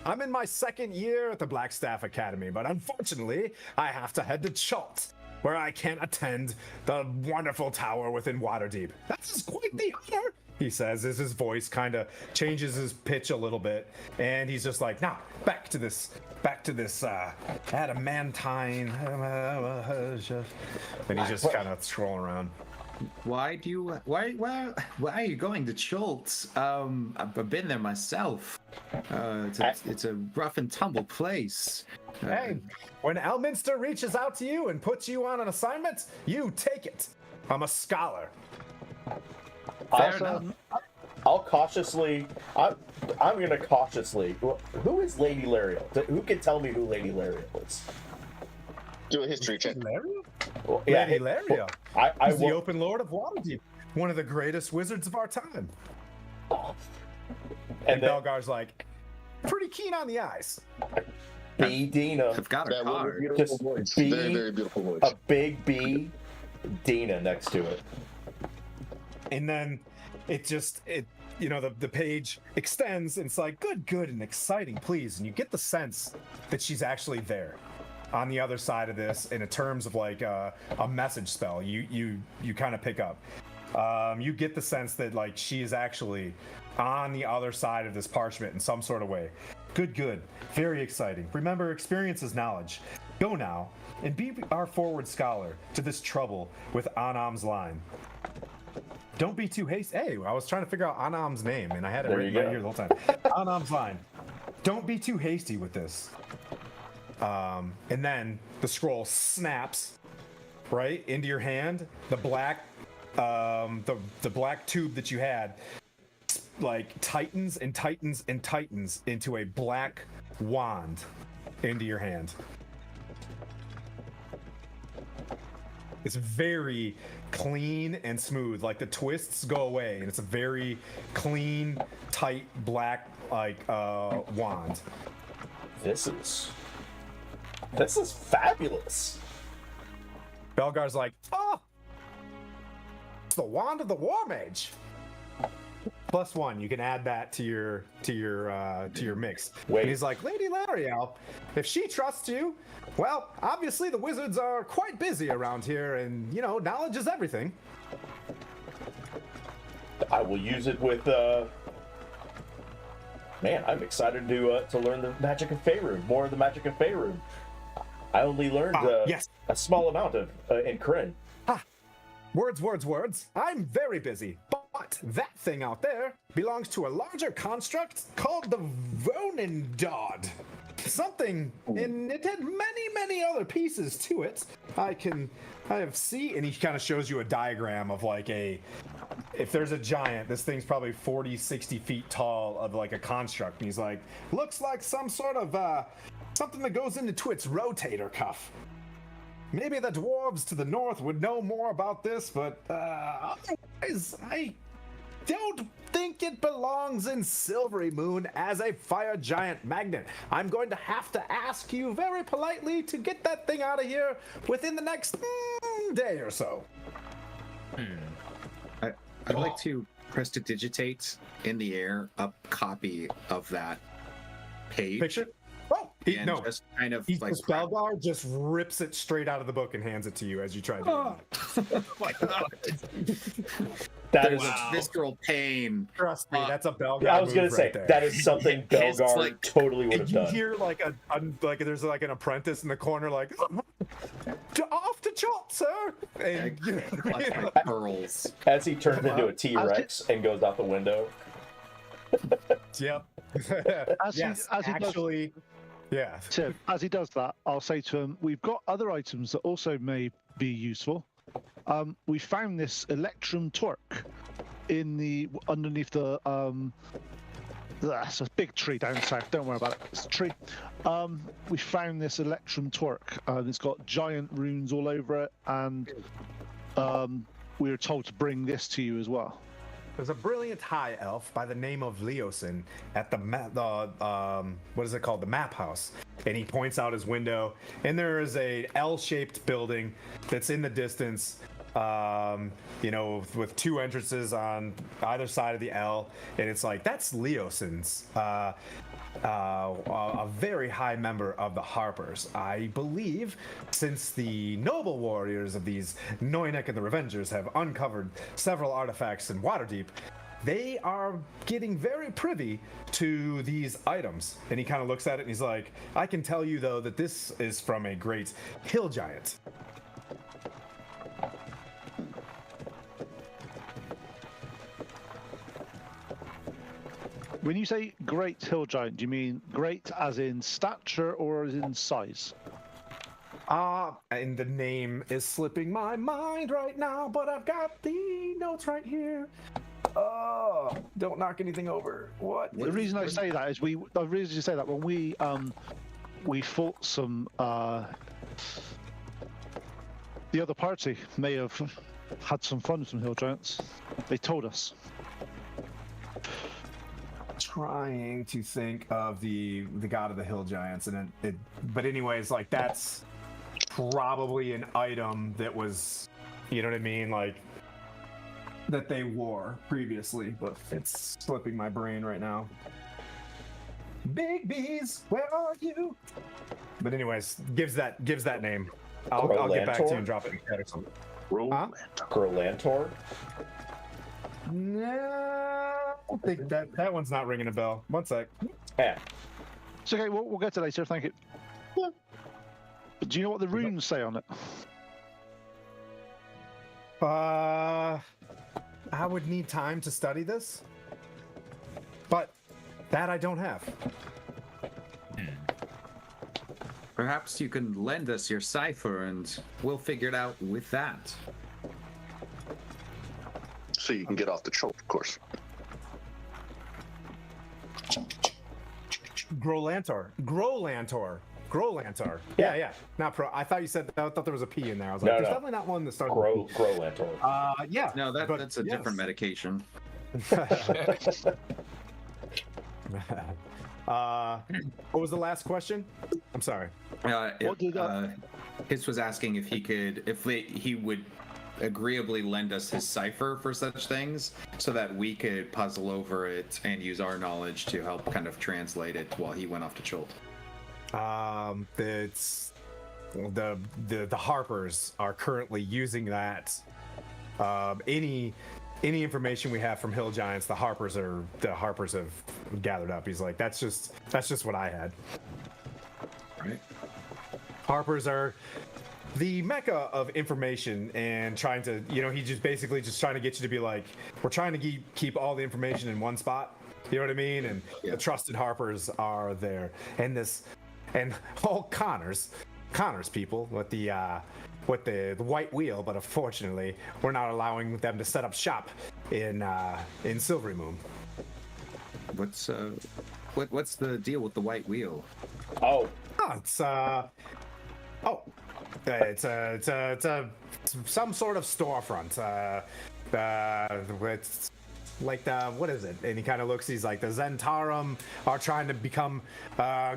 Speaker 2: I'm in my second year at the Blackstaff Academy, but unfortunately, I have to head to Chult, where I can't attend the wonderful tower within Waterdeep. That's quite the honor, he says, as his voice kind of changes his pitch a little bit. And he's just like, now, back to this adamantine. And he's just kind of scrolling around.
Speaker 8: Why are you going to Schultz? I've been there myself. It's a rough and tumble place.
Speaker 2: Hey, when Elminster reaches out to you and puts you on an assignment, you take it. I'm a scholar.
Speaker 8: Fair enough.
Speaker 6: I'll cautiously. I'm gonna cautiously. Who is Lady Lariel? Who can tell me who Lady Lariel is?
Speaker 3: Do a history check.
Speaker 2: Lariel?
Speaker 6: Well,
Speaker 2: Lady Lariel.
Speaker 6: I
Speaker 2: He's the
Speaker 6: will.
Speaker 2: open lord of Waterdeep, one of the greatest wizards of our time. And
Speaker 6: then
Speaker 2: Belgar's like, pretty keen on the eyes.
Speaker 6: B Dina.
Speaker 8: I've got a
Speaker 3: That was a
Speaker 8: card.
Speaker 3: beautiful
Speaker 6: Just
Speaker 3: voice.
Speaker 6: be
Speaker 3: Very, very beautiful voice.
Speaker 6: A big B, Dina next to it.
Speaker 2: And then the page extends and it's like, good and exciting, please. And you get the sense that she's actually there on the other side of this in terms of like a message spell. You kind of pick up. You get the sense that like she is actually on the other side of this parchment in some sort of way. Good. Very exciting. Remember, experience is knowledge. Go now and be our forward scholar to this trouble with Anam's line. Don't be too hasty. Hey, I was trying to figure out Anam's name, and I had it
Speaker 6: There
Speaker 2: written
Speaker 6: you
Speaker 2: right
Speaker 6: go.
Speaker 2: here the whole time. Anam's line. Don't be too hasty with this. And then the scroll snaps right into your hand. The black, the black tube that you had, like tightens and tightens and tightens into a black wand into your hand. It's very clean and smooth. Like the twists go away, and it's a very clean, tight, black wand.
Speaker 6: This is fabulous.
Speaker 2: Belgar's like, oh, it's the wand of the War Mage. +1, you can add that to your mix.
Speaker 6: Wait.
Speaker 2: And he's like, Lady Lariel, if she trusts you, well, obviously the wizards are quite busy around here, and knowledge is everything.
Speaker 6: I will use it with. Man, I'm excited to learn the magic of Faerun, more of the magic of Faerun. I only learned
Speaker 2: yes.
Speaker 6: a small amount of in Kryn.
Speaker 2: Words. I'm very busy, but that thing out there belongs to a larger construct called the Vonindod. Something, and it had many other pieces to it. I have seen, and he kind of shows you a diagram of like if there's a giant, this thing's probably 40, 60 feet tall of like a construct. And he's like, looks like some sort of, something that goes into its rotator cuff. Maybe the dwarves to the north would know more about this, but otherwise, I don't think it belongs in Silverymoon as a fire giant magnet. I'm going to have to ask you very politely to get that thing out of here within the next day or so.
Speaker 8: I'd like to prestidigitate in the air a copy of that page.
Speaker 2: Picture? Oh,
Speaker 8: And just kind of like
Speaker 2: Belgar just rips it straight out of the book and hands it to you as you try to do it.
Speaker 8: my God.
Speaker 6: That
Speaker 8: There's
Speaker 6: is.
Speaker 8: a visceral pain.
Speaker 2: Trust me, that's a Belgar
Speaker 6: I was gonna
Speaker 2: move
Speaker 6: say
Speaker 2: right there.
Speaker 6: that is something
Speaker 8: It's
Speaker 6: Belgar
Speaker 8: like-
Speaker 6: totally would
Speaker 2: And
Speaker 6: have
Speaker 2: you
Speaker 6: done.
Speaker 2: hear like there's like an apprentice in the corner like, off to chop, sir.
Speaker 8: I
Speaker 2: And
Speaker 8: clutch my pearls.
Speaker 6: As he turns into a T-Rex and goes out the window.
Speaker 2: yep.
Speaker 4: As he-
Speaker 2: yes,
Speaker 4: as he does-
Speaker 2: actually, yeah.
Speaker 4: Tim, as he does that, I'll say to him, we've got other items that also may be useful. We found this Electrum Torque underneath the that's a big tree down south. Don't worry about it. It's a tree. We found this Electrum Torque. It's got giant runes all over it, and we were told to bring this to you as well.
Speaker 2: There's a brilliant high elf by the name of Leosin at the what is it called? The map house. And he points out his window, and there is a L-shaped building that's in the distance. you know, with two entrances on either side of the L, and it's like that's Leosin's, a very high member of the Harpers, I believe, since the noble warriors of these Noynek and the Revengers have uncovered several artifacts in Waterdeep. They are getting very privy to these items. And he kind of looks at it and he's like, I can tell you, though, that this is from a great hill giant.
Speaker 4: When you say great hill giant, do you mean great as in stature or as in size?
Speaker 2: And the name is slipping my mind right now, but I've got the notes right here. Oh, don't knock anything over. What?
Speaker 4: The reason I say that is when we fought some the other party may have had some fun with some hill giants. They told us.
Speaker 2: Trying to think of the god of the hill giants, and but anyways, like that's probably an item that was, you know what I mean, like that they wore previously, but it's slipping my brain right now. Big bees, where are you? But anyways, gives that name. I'll get back to you and drop it in the text.
Speaker 6: Grolantor?
Speaker 2: No, I don't think that one's not ringing a bell. One sec.
Speaker 6: Yeah.
Speaker 4: It's okay, we'll get to it later, thank you.
Speaker 3: Yeah.
Speaker 4: But do you know what the runes say on it?
Speaker 2: I would need time to study this, but that I don't have.
Speaker 8: Perhaps you can lend us your cipher and we'll figure it out with that.
Speaker 3: So you can get off the troll, of course.
Speaker 2: Grolantor. Yeah. Not pro. I thought you said. I thought there was a P in there. I was like, there's definitely not one that starts with P.
Speaker 6: Grolantor.
Speaker 2: Yeah.
Speaker 8: No, that's a different medication.
Speaker 2: What was the last question? I'm sorry.
Speaker 8: His was asking if he would agreeably lend us his cipher for such things so that we could puzzle over it and use our knowledge to help kind of translate it while he went off to Chult.
Speaker 2: It's the Harpers are currently using that. Any information we have from Hill Giants, the Harpers have gathered up. He's like, that's just what I had.
Speaker 8: Right.
Speaker 2: Harpers are the mecca of information and trying to, he just basically trying to get you to be like, we're trying to keep all the information in one spot. You know what I mean? And the trusted Harpers are there. And all Connor's people with the white wheel, but unfortunately, we're not allowing them to set up shop in Silverymoon.
Speaker 8: What's the deal with the white wheel?
Speaker 2: It's some sort of storefront. It's like what is it? And he kind of looks. He's like, the Zentarum are trying to become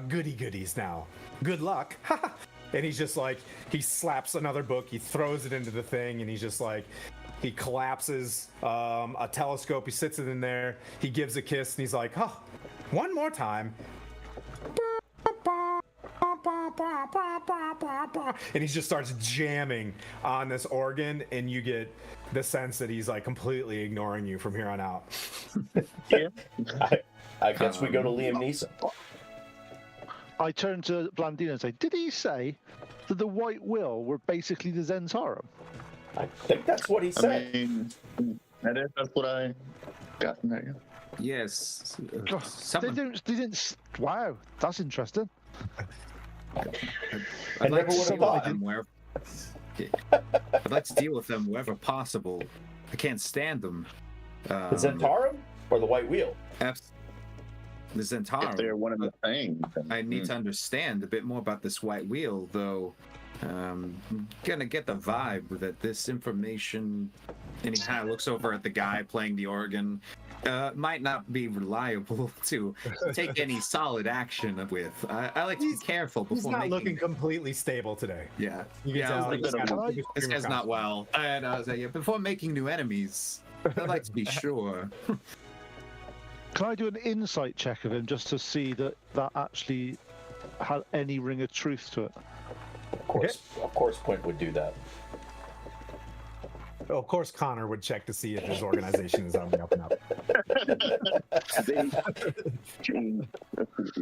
Speaker 2: goodies now. Good luck. And he's just like, he slaps another book, he throws it into the thing, and he's just like, he collapses a telescope, he sits it in there, he gives a kiss, and he's like, oh, one more time. And he just starts jamming on this organ, and you get the sense that he's like completely ignoring you from here on out.
Speaker 6: Yeah. I guess we go to Liam Neeson.
Speaker 4: I turn to Blandina and say, did he say that the White Will were basically the Zentarum?
Speaker 6: I think that's what he said.
Speaker 3: I mean, that's what I got from there.
Speaker 8: Yes.
Speaker 4: They didn't. Wow, that's interesting.
Speaker 8: I'd like to deal with them wherever. I'd like to deal with them wherever possible. I can't stand them.
Speaker 6: The Zentarum or the White Wheel?
Speaker 8: The Zentarum.
Speaker 3: If they're one of the things.
Speaker 8: I need to understand a bit more about this White Wheel, though. I'm gonna get the vibe that this information. And he kind of looks over at the guy playing the organ. might not be reliable to take any solid action with. I like to be careful before
Speaker 2: He's not
Speaker 8: making.
Speaker 2: looking completely stable today.
Speaker 8: Yeah,
Speaker 2: You can
Speaker 8: yeah. I
Speaker 2: tell
Speaker 8: was
Speaker 2: he's
Speaker 8: like,
Speaker 2: got a
Speaker 8: this
Speaker 2: stream of
Speaker 8: guy's not
Speaker 2: consciousness.
Speaker 8: well. And I was like, yeah, before making new enemies, I'd like to be sure.
Speaker 4: Can I do an insight check of him just to see that actually had any ring of truth to it?
Speaker 6: Of course, Quint would do that.
Speaker 2: Oh, of course, Connor would check to see if his organization is on the up and up.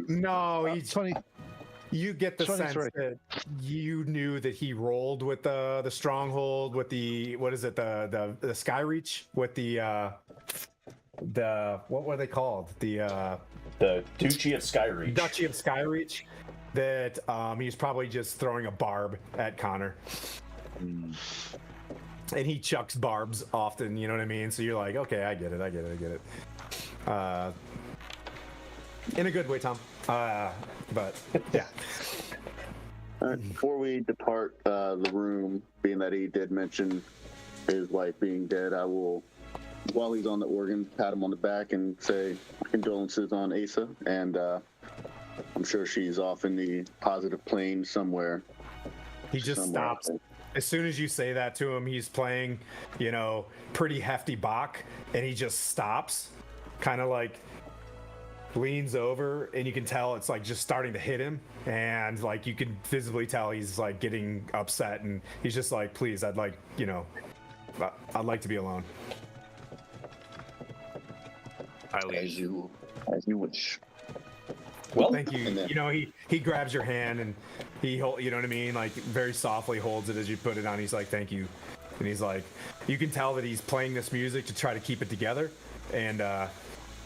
Speaker 2: No, he's
Speaker 4: 20.
Speaker 2: You get the sense
Speaker 4: 23.
Speaker 2: that you knew that he rolled with the stronghold, with the what is it, the Skyreach, with the what were they called, the
Speaker 6: Duchy of Skyreach.
Speaker 2: Duchy of Skyreach. That he's probably just throwing a barb at Connor. And he chucks barbs often, you know what I mean? So you're like, okay, I get it. In a good way, Tom. But yeah.
Speaker 3: All right, before we depart the room, being that he did mention his wife being dead, I will, while he's on the organ, pat him on the back and say condolences on Asa, and I'm sure she's off in the positive plane somewhere.
Speaker 2: He just
Speaker 3: somewhere.
Speaker 2: stops. As soon as you say that to him, he's playing, pretty hefty Bach, and he just stops, kind of like leans over, and you can tell it's like just starting to hit him, and like you can visibly tell he's like getting upset, and he's just like, please, I'd like to be alone.
Speaker 3: As you wish.
Speaker 6: Well,
Speaker 2: Thank you. He grabs your hand and he you know what I mean? Like very softly holds it as you put it on. He's like, thank you. And he's like, you can tell that he's playing this music to try to keep it together. And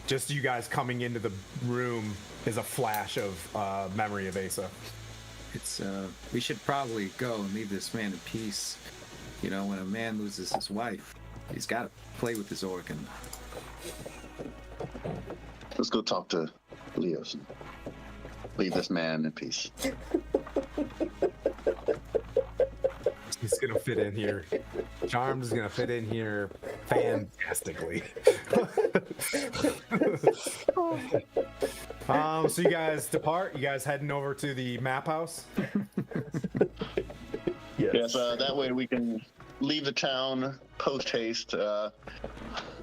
Speaker 2: just you guys coming into the room is a flash of memory of Asa.
Speaker 8: It's we should probably go and leave this man in peace. When a man loses his wife, he's got to play with his organ.
Speaker 3: Let's go talk to Leos. Leave this man in peace.
Speaker 2: He's gonna fit in here. Charmed is gonna fit in here fantastically. So you guys depart. You guys heading over to the map house.
Speaker 3: Yes, that way we can leave the town post haste. I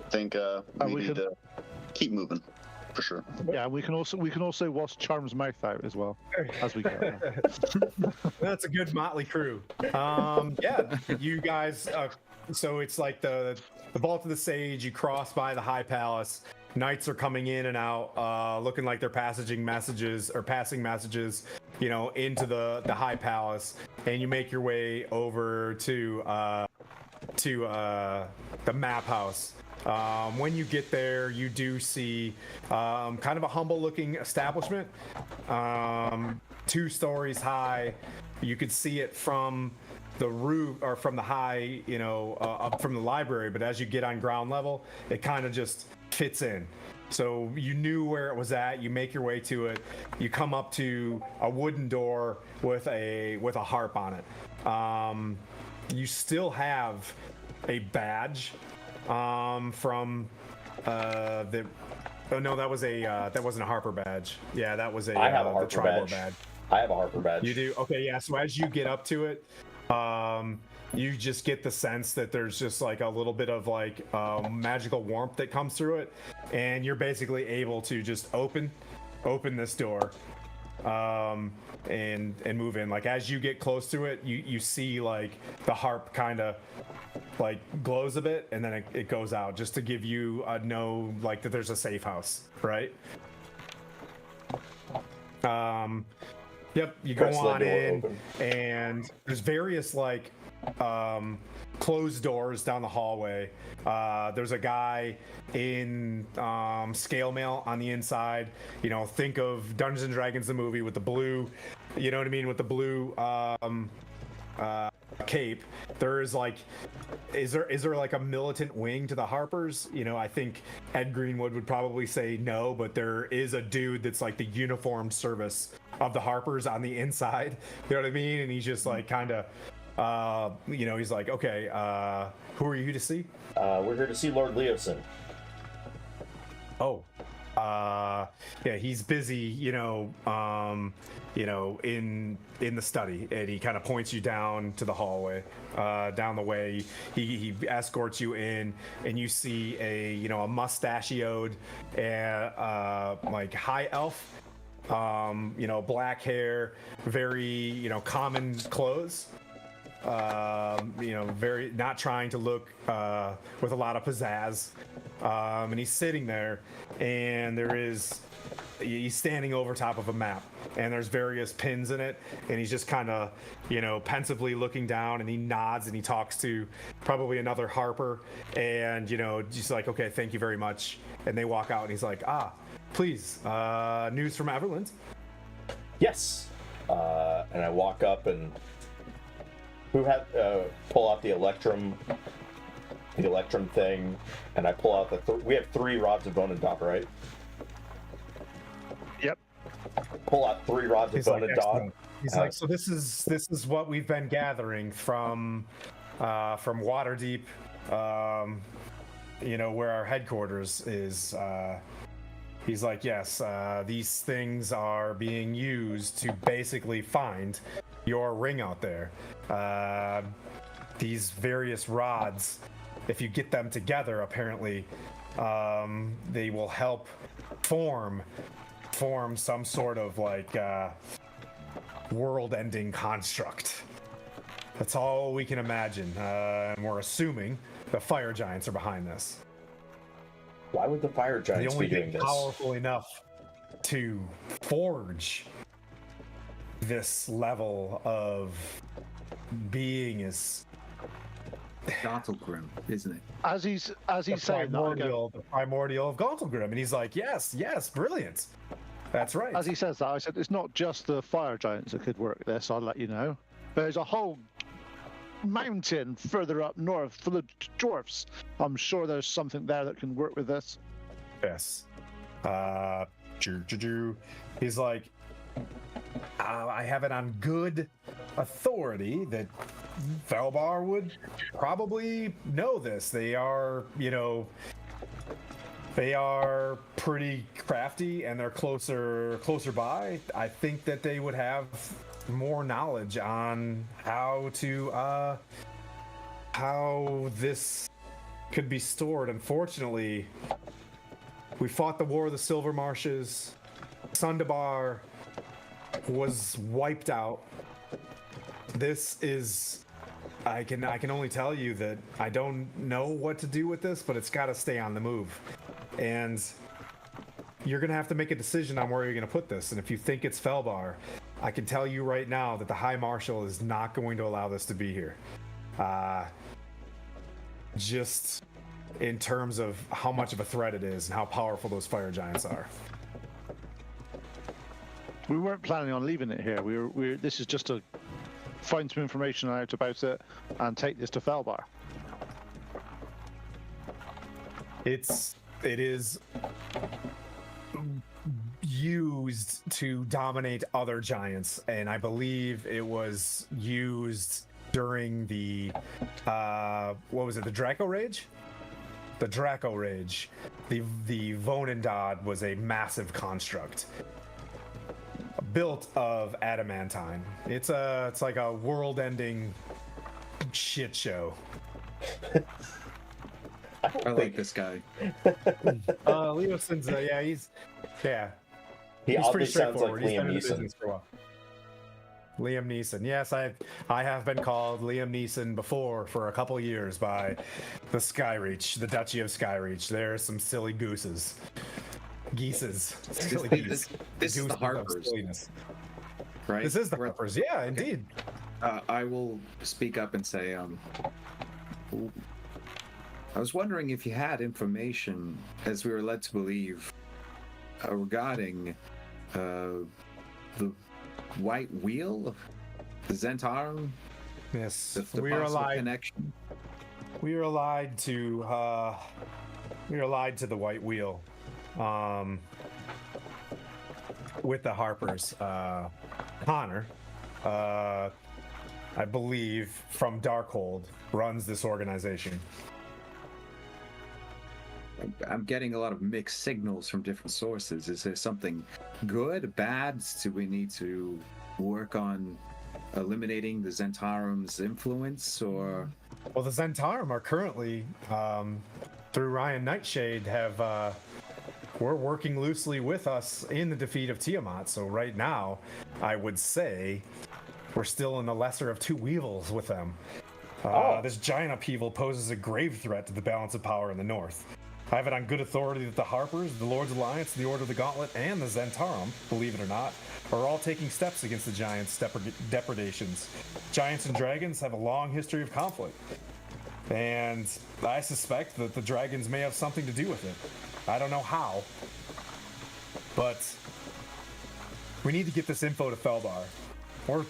Speaker 3: think we need to keep moving for sure.
Speaker 4: Yeah, we can also wash Charm's mouth out as well as we go.
Speaker 2: That's a good motley crew. Yeah, you guys. So it's like the vault of the sage. You cross by the high palace. Knights are coming in and out, looking like they're passing messages, into the high palace, and you make your way over to the map house. When you get there, you do see kind of a humble-looking establishment, 2 stories high. You could see it from the roof or from the high, up from the library. But as you get on ground level, it kind of just fits in. So you knew where it was at. You make your way to it. You come up to a wooden door with a harp on it. You still have a badge from the. Oh no, that wasn't a Harper badge. Yeah, that was
Speaker 6: I have a Harper
Speaker 2: the Tribor
Speaker 6: badge. I have a Harper badge.
Speaker 2: You do? Okay, yeah. So as you get up to it, you just get the sense that there's just like a little bit of like magical warmth that comes through it, and you're basically able to just open this door and move in. Like as you get close to it, you see like the harp kind of like glows a bit, and then it goes out just to give you a know like that there's a safe house, right? Yep, you go on in, and there's various like closed doors down the hallway. There's a guy in scale mail on the inside. Think of Dungeons and Dragons the movie with the blue, you know what I mean, with the blue cape. There is like, is there like a militant wing to the Harpers? I think Ed Greenwood would probably say no, but there is a dude that's like the uniformed service of the Harpers on the inside. You know what I mean? And he's just like kind of, he's like, okay, who are you to see?
Speaker 6: We're here to see Lord Leosin.
Speaker 2: Oh, yeah, he's busy, in the study, and he kind of points you down to the hallway, down the way. He escorts you in, and you see a mustachioed, like high elf, black hair, very common clothes. Very not trying to look with a lot of pizzazz. And he's sitting there, and he's standing over top of a map, and there's various pins in it, and he's just kind of, pensively looking down, and he nods and he talks to probably another Harper, and, just like, okay, thank you very much. And they walk out, and he's like, please, news from Everland.
Speaker 6: Yes. And I walk up and pull out the Electrum thing, and I pull out we have 3 rods of bone and dog, right?
Speaker 4: Yep.
Speaker 6: Pull out 3 rods of bone and dog.
Speaker 2: He's like, so this is what we've been gathering from Waterdeep, where our headquarters is. He's like, yes, these things are being used to basically find your ring out there. These various rods, if you get them together, apparently, they will help form some sort of like world-ending construct. That's all we can imagine, and we're assuming the fire giants are behind this.
Speaker 6: Why would the fire giants be doing this?
Speaker 2: Powerful enough to forge this level of being is
Speaker 8: Gauntlgrim, isn't it?
Speaker 4: As he's saying that,
Speaker 2: the primordial of Gauntlgrim, and he's like, yes, brilliant. That's right.
Speaker 4: as he says that, I said it's not just the fire giants that could work this. I'll let you know. There's a whole mountain further up north for the dwarfs. I'm sure there's something there that can work with this.
Speaker 2: Yes. He's like, I have it on good authority that Fellbar would probably know this. They are, they are pretty crafty, and they're closer by. I think that they would have more knowledge on how this could be stored. Unfortunately, we fought the War of the Silver Marshes. Sundabar was wiped out. This is, I can only tell you that I don't know what to do with this, but it's got to stay on the move. And you're going to have to make a decision on where you're going to put this. And if you think it's Fellbar, I can tell you right now that the High Marshal is not going to allow this to be here. Just in terms of how much of a threat it is and how powerful those fire giants are.
Speaker 4: We weren't planning on leaving it here. This is just to find some information out about it and take this to Fellbar.
Speaker 2: It is used to dominate other giants, and I believe it was used during the what was it, the Draco Rage? The Draco Rage. The Vonendad was a massive construct built of adamantine. It's like a world-ending shit show.
Speaker 8: I like this guy.
Speaker 2: Leoson's he's
Speaker 6: He
Speaker 2: pretty
Speaker 6: sounds like
Speaker 2: straightforward. He's
Speaker 6: Liam
Speaker 2: been in the
Speaker 6: Neeson.
Speaker 2: business for a while. Liam Neeson. Yes, I have been called Liam Neeson before for a couple years by the Skyreach, the Duchy of Skyreach. There's some silly gooses. Silly geese.
Speaker 8: This is
Speaker 2: Gooses
Speaker 8: the
Speaker 2: of
Speaker 8: Harpers,
Speaker 2: silliness.
Speaker 8: right?
Speaker 2: This is the Harpers. Yeah, indeed.
Speaker 8: I will speak up and say, I was wondering if you had information, as we were led to believe, regarding the White Wheel, the Zentarum,
Speaker 2: Yes,
Speaker 8: the
Speaker 2: we are
Speaker 8: possible
Speaker 2: allied.
Speaker 8: connection.
Speaker 2: We are allied to the White Wheel, with the Harpers. Connor, I believe, from Darkhold, runs this organization.
Speaker 8: I'm getting a lot of mixed signals from different sources. Is there something good, bad? Do we need to work on eliminating the Zentarim's influence, or?
Speaker 2: Well, the Zentarim are currently, through Ryan Nightshade, we're working loosely with us in the defeat of Tiamat. So right now, I would say we're still in the lesser of two evils with them. This giant upheaval poses a grave threat to the balance of power in the north. I have it on good authority that the Harpers, the Lord's Alliance, the Order of the Gauntlet, and the Zentarim, believe it or not, are all taking steps against the Giants' depredations. Giants and dragons have a long history of conflict, and I suspect that the dragons may have something to do with it. I don't know how, but we need to get this info to Fellbar. Or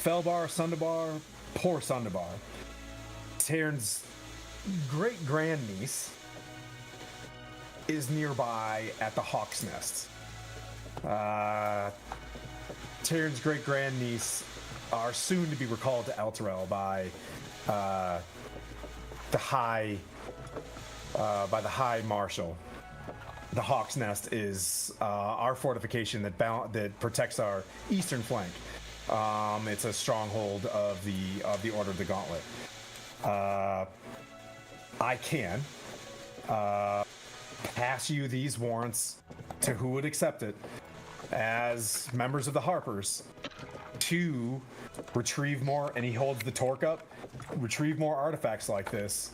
Speaker 2: Fellbar, Sundabar, poor Sundabar. Taryn's great-grandniece is nearby at the Hawk's Nest. Taryn's great-grandniece are soon to be recalled to Elturel by the High Marshal. The Hawk's Nest is our fortification that protects our eastern flank. It's a stronghold of the Order of the Gauntlet. I can pass you these warrants to who would accept it as members of the Harpers to retrieve more, and he holds the torque up, retrieve more artifacts like this.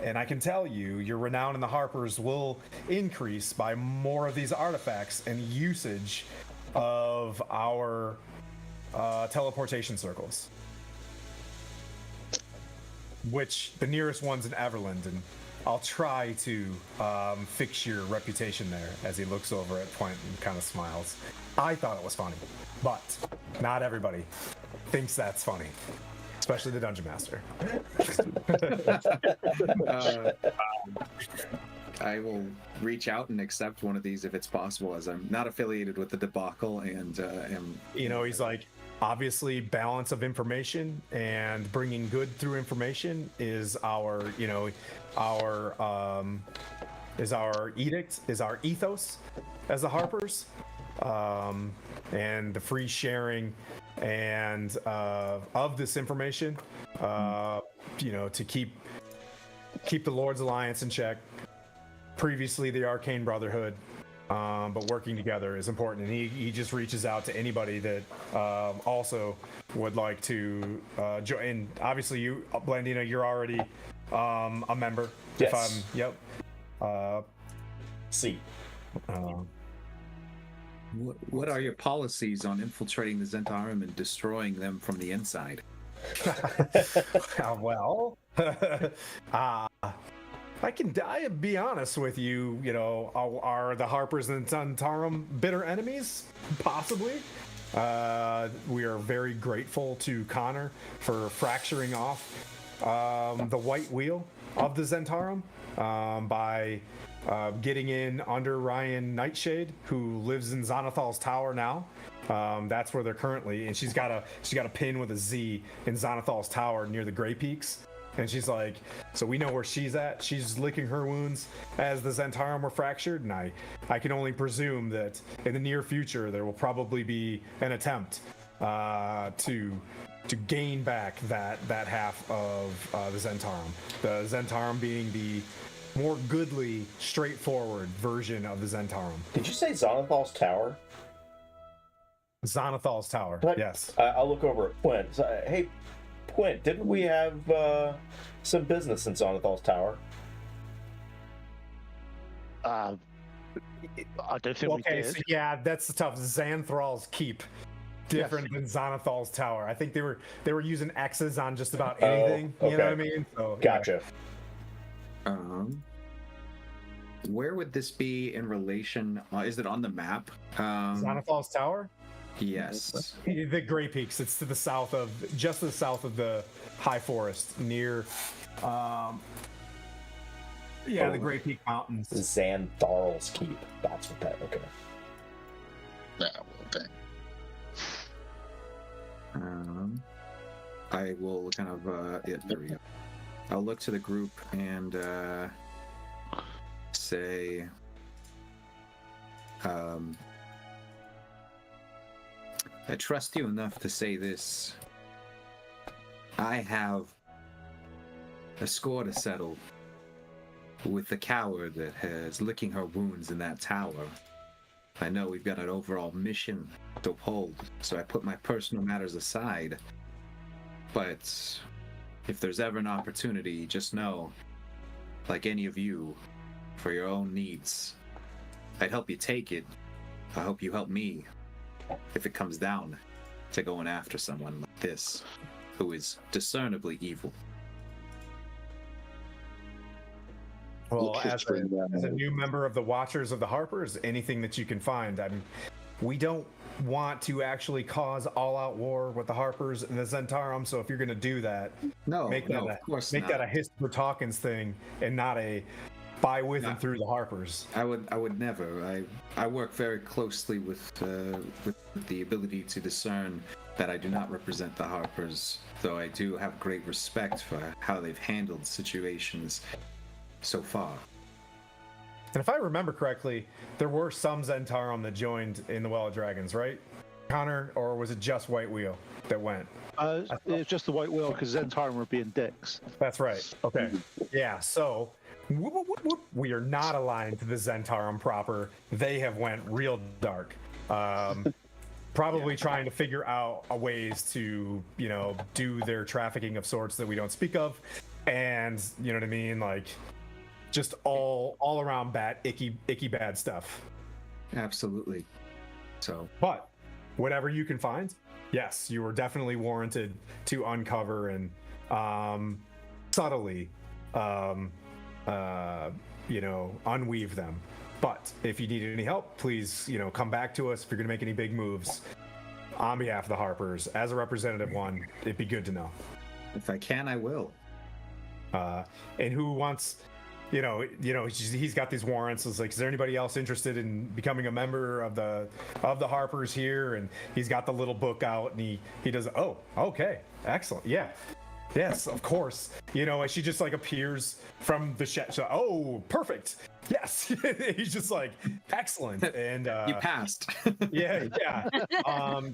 Speaker 2: And I can tell you, your renown in the Harpers will increase by more of these artifacts and usage of our teleportation circles. Which the nearest one's in Everland, and I'll try to fix your reputation there. As he looks over at Point and kind of smiles. I thought it was funny, but not everybody thinks that's funny, especially the Dungeon Master.
Speaker 8: I will reach out and accept one of these if it's possible, as I'm not affiliated with the debacle and am.
Speaker 2: He's like, obviously, balance of information and bringing good through information is our edict, is our ethos as the Harpers, and the free sharing and of this information, to keep the Lord's Alliance in check. Previously, the Arcane Brotherhood. But working together is important, and he just reaches out to anybody that also would like to join. And obviously, you, Blandina, you're already a member.
Speaker 6: Yes.
Speaker 2: See.
Speaker 8: What are your policies on infiltrating the Zentarim and destroying them from the inside?
Speaker 2: Well, I be honest with you. Are the Harpers and Zentarim bitter enemies? Possibly. We are very grateful to Connor for fracturing off the white wheel of the Zentarim by getting in under Ryan Nightshade, who lives in Xanathal's tower now. That's where they're currently, and she's got a pin with a Z in Xanathal's tower near the Grey Peaks. And she's like, so we know where she's at. She's licking her wounds as the Zentarim were fractured, and I can only presume that in the near future there will probably be an attempt to gain back that half of the Zentarim. The Zentarim being the more goodly, straightforward version of the Zentarim.
Speaker 6: Did you say Xanathal's tower?
Speaker 2: Xanathal's tower, yes.
Speaker 6: I'll look over at Quint. Hey, Quint, didn't we have some business in Xanathal's tower?
Speaker 4: I don't think we did.
Speaker 2: So yeah, that's tough. Xanthral's keep. Different than Xanathal's tower. I think they were using X's on just about anything.
Speaker 6: Okay.
Speaker 2: You know what I mean? So,
Speaker 6: gotcha.
Speaker 8: Where would this be in relation? Is it on the map?
Speaker 2: Xanathal's tower?
Speaker 8: Yes.
Speaker 2: The Grey Peaks. It's to the south of, just to the south of the High Forest, near, the Grey Peak Mountains.
Speaker 6: Xantharl's Keep. That's what that. Okay.
Speaker 3: Yeah, okay.
Speaker 8: I will kind of there we go. I'll look to the group and say, I trust you enough to say this. I have a score to settle with the coward that has licking her wounds in that tower. I know we've got an overall mission to uphold, so I put my personal matters aside. But if there's ever an opportunity, just know, like any of you, for your own needs, I'd help you take it. I hope you help me if it comes down to going after someone like this, who is discernibly evil.
Speaker 2: Well,
Speaker 3: Look,
Speaker 2: as
Speaker 3: history,
Speaker 2: a new member of the Watchers of the Harpers, anything that you can find. I mean, we don't want to actually cause all-out war with the Harpers and the Zentarum. So if you're going to do that,
Speaker 8: No,
Speaker 2: make that
Speaker 8: of course
Speaker 2: make
Speaker 8: not.
Speaker 2: that a hiss for Talkins thing and not a by with and through the Harpers.
Speaker 8: I would never. I work very closely with the ability to discern that I do not represent the Harpers, though I do have great respect for how they've handled situations so far.
Speaker 2: And if I remember correctly, there were some Zentarum that joined in the Well of Dragons, right, Connor? Or was it just White Wheel that went?
Speaker 4: It's just the white wheel because Zentarum were being dicks.
Speaker 2: That's right. Okay. Yeah. So we are not aligned to the Zentarum proper. They have went real dark. Probably trying to figure out a ways to, do their trafficking of sorts that we don't speak of, and you know what I mean, like just all around bad, icky bad stuff.
Speaker 8: Absolutely. So,
Speaker 2: But whatever you can find, yes, you are definitely warranted to uncover and subtly, unweave them. But if you need any help, please, come back to us. If you're going to make any big moves on behalf of the Harpers, as a representative one, it'd be good to know.
Speaker 8: if I can, I will.
Speaker 2: And who wants, he's got these warrants. It's like, is there anybody else interested in becoming a member of the Harpers here? And he's got the little book out, and he does. Oh, okay, excellent, yeah. Yes, of course. And she just like appears from the shed. So, oh, perfect. Yes. He's just like, excellent. And
Speaker 8: You passed.
Speaker 2: yeah.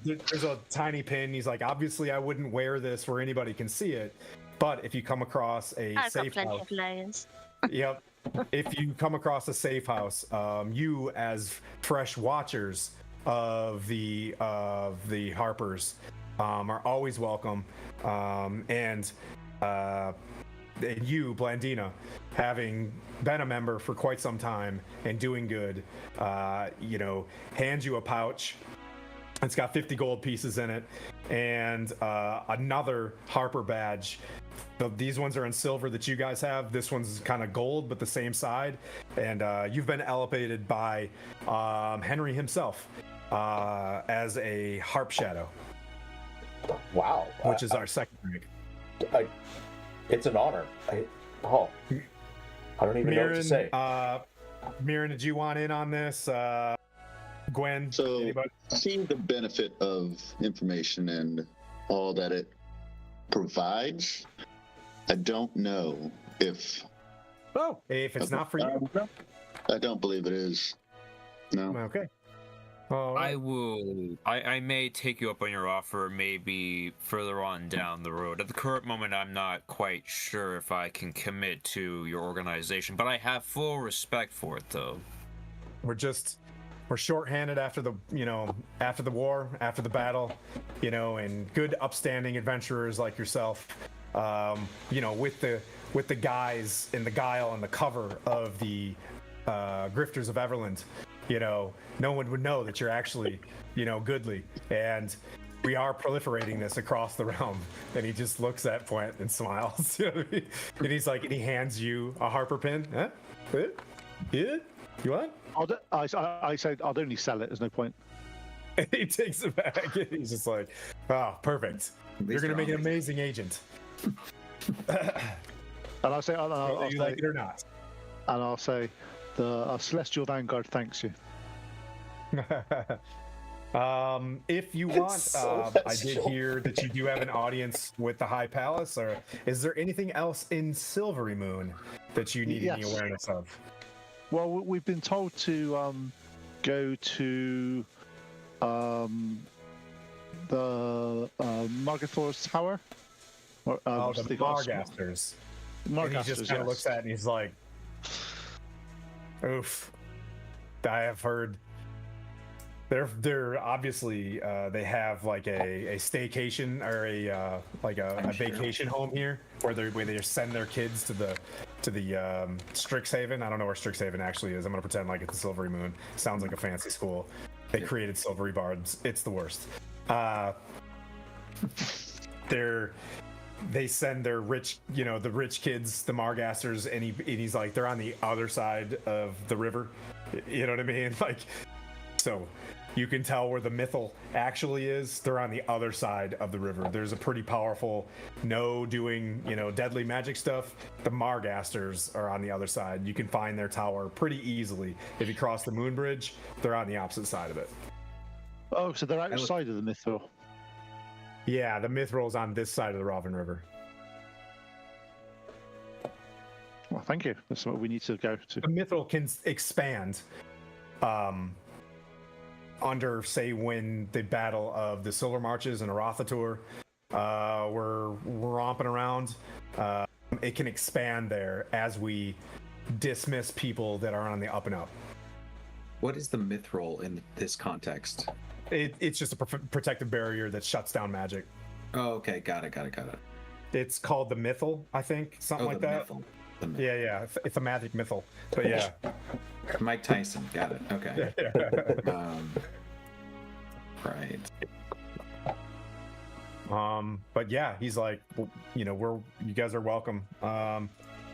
Speaker 2: There's a tiny pin. He's like, obviously, I wouldn't wear this where anybody can see it. But if you come across a
Speaker 5: I've got
Speaker 2: safe
Speaker 5: plenty
Speaker 2: house,
Speaker 5: of layers.
Speaker 2: yep. If you come across a safe house, you as fresh watchers of the Harpers are always welcome. And you, Blandina, having been a member for quite some time and doing good, hands you a pouch. It's got 50 gold pieces in it, and another Harper badge. These ones are in silver that you guys have. This one's kind of gold, but the same side. And you've been elevated by Henry himself as a Harp Shadow.
Speaker 6: Wow.
Speaker 2: Which is our second rank.
Speaker 6: It's an honor. I don't even know what to say.
Speaker 2: Mirren, did you want in on this? Gwen?
Speaker 3: So,
Speaker 2: Anybody?
Speaker 3: seeing the benefit of information and all that it provides, I don't know if.
Speaker 2: Oh, if it's not for you.
Speaker 3: I don't believe it is. No.
Speaker 2: Okay. All right.
Speaker 7: I may take you up on your offer maybe further on down the road. At the current moment, I'm not quite sure if I can commit to your organization, but I have full respect for it, though.
Speaker 2: We're shorthanded after the war, after the battle, and good upstanding adventurers like yourself, with the guys in the guile and the cover of the Grifters of Everland, no one would know that you're actually, goodly. And we are proliferating this across the realm. And he just looks at Point and smiles. And he's like, and he hands you a Harper pin. Huh? Yeah? You want?
Speaker 4: I said I'd only sell it. There's no point.
Speaker 2: He takes it back. He's just like, oh, perfect. You're going to make an amazing agent.
Speaker 4: And I say,
Speaker 2: Whether you like it or not.
Speaker 4: And I'll say, the Celestial Vanguard thanks you.
Speaker 2: If you want, I did hear that you do have an audience with the High Palace. Or is there anything else in Silverymoon that you need any awareness of?
Speaker 4: Well, we've been told to go to the Margathor's Tower. Or,
Speaker 2: Oh, the
Speaker 4: they got a-
Speaker 2: Margasters. And he
Speaker 4: Margasters,
Speaker 2: just kind of looks
Speaker 4: yes.
Speaker 2: at it and he's like, oof. I have heard they're obviously they have like a staycation or a vacation home here where they send their kids to the Strixhaven. I don't know where Strixhaven actually is. I'm gonna pretend like it's the Silverymoon. Sounds like a fancy school. They created Silvery Bards. It's the worst. They send their rich, the rich kids, the Margasters, and he's like, they're on the other side of the river. You know what I mean? Like, so you can tell where the Mythal actually is. They're on the other side of the river. There's a pretty powerful, doing, deadly magic stuff. The Margasters are on the other side. You can find their tower pretty easily. If you cross the moon bridge, they're on the opposite side of it.
Speaker 4: Oh, so they're outside of the Mithril.
Speaker 2: Yeah, the Mithral's on this side of the Ravin River.
Speaker 4: Well, thank you. That's what we need to go to.
Speaker 2: The Mithril can expand under, say, when the Battle of the Silver Marches and Arathator were romping around. It can expand there as we dismiss people that are on the up and up.
Speaker 8: What is the Mithril in this context?
Speaker 2: It's just a protective barrier that shuts down magic.
Speaker 8: Oh, okay. Got it.
Speaker 2: It's called the Mythal, I think, something like that.
Speaker 8: The Mythal.
Speaker 2: Yeah. It's a magic Mythal. But yeah.
Speaker 8: Mike Tyson. Got it. Okay. Right.
Speaker 2: But yeah, he's like, you guys are welcome.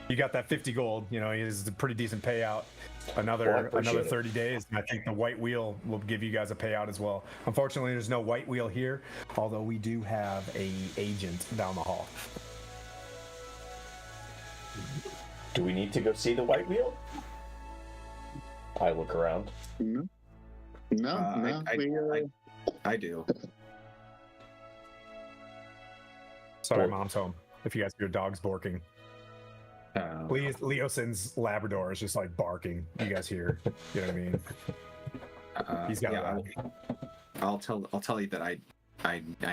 Speaker 2: You got that 50 gold. It is a pretty decent payout. Another 30 days, and I think the White Wheel will give you guys a payout as well. Unfortunately, there's no White Wheel here, although we do have a agent down the hall.
Speaker 6: Do we need to go see the White Wheel? I look around.
Speaker 3: No.
Speaker 8: I do.
Speaker 2: Sorry, Mom's home. If you guys hear dogs barking. Please, Leosin's Labrador is just like barking. You guys hear? You know what I mean? He's got.
Speaker 8: Yeah, I'll tell you that I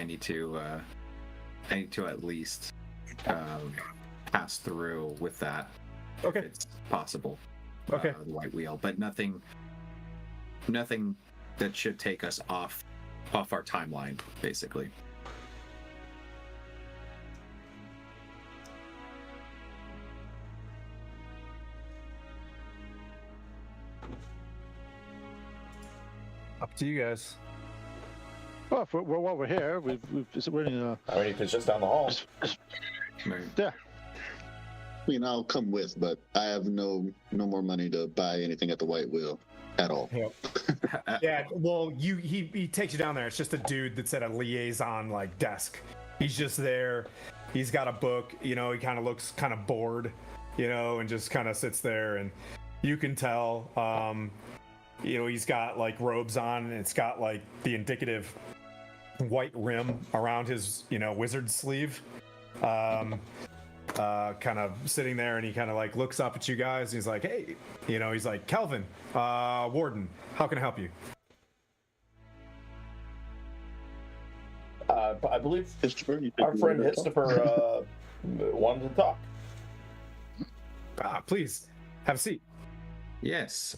Speaker 8: need to at least pass through with that.
Speaker 2: Okay.
Speaker 8: If it's possible.
Speaker 2: Okay.
Speaker 8: The White Wheel, but nothing that should take us off our timeline, basically.
Speaker 2: Up to you guys.
Speaker 4: Well, while we're here, we're in a...
Speaker 6: I mean, if it's just down the hall.
Speaker 8: Right.
Speaker 4: Yeah.
Speaker 3: I'll come with, but I have no more money to buy anything at the White Wheel at all.
Speaker 2: Yep. Yeah. Well, he takes you down there. It's just a dude that's at a liaison desk. He's just there. He's got a book. He kind of looks kind of bored. And just kind of sits there, and you can tell. He's got robes on, and it's got the indicative white rim around his wizard sleeve. Kind of sitting there, and he kind of looks up at you guys, and he's like, hey, he's like, Kelvin, Warden, how can I help you?
Speaker 6: I believe
Speaker 3: Christopher,
Speaker 6: our friend Christopher wanted to talk.
Speaker 2: Please have a seat.
Speaker 8: Yes.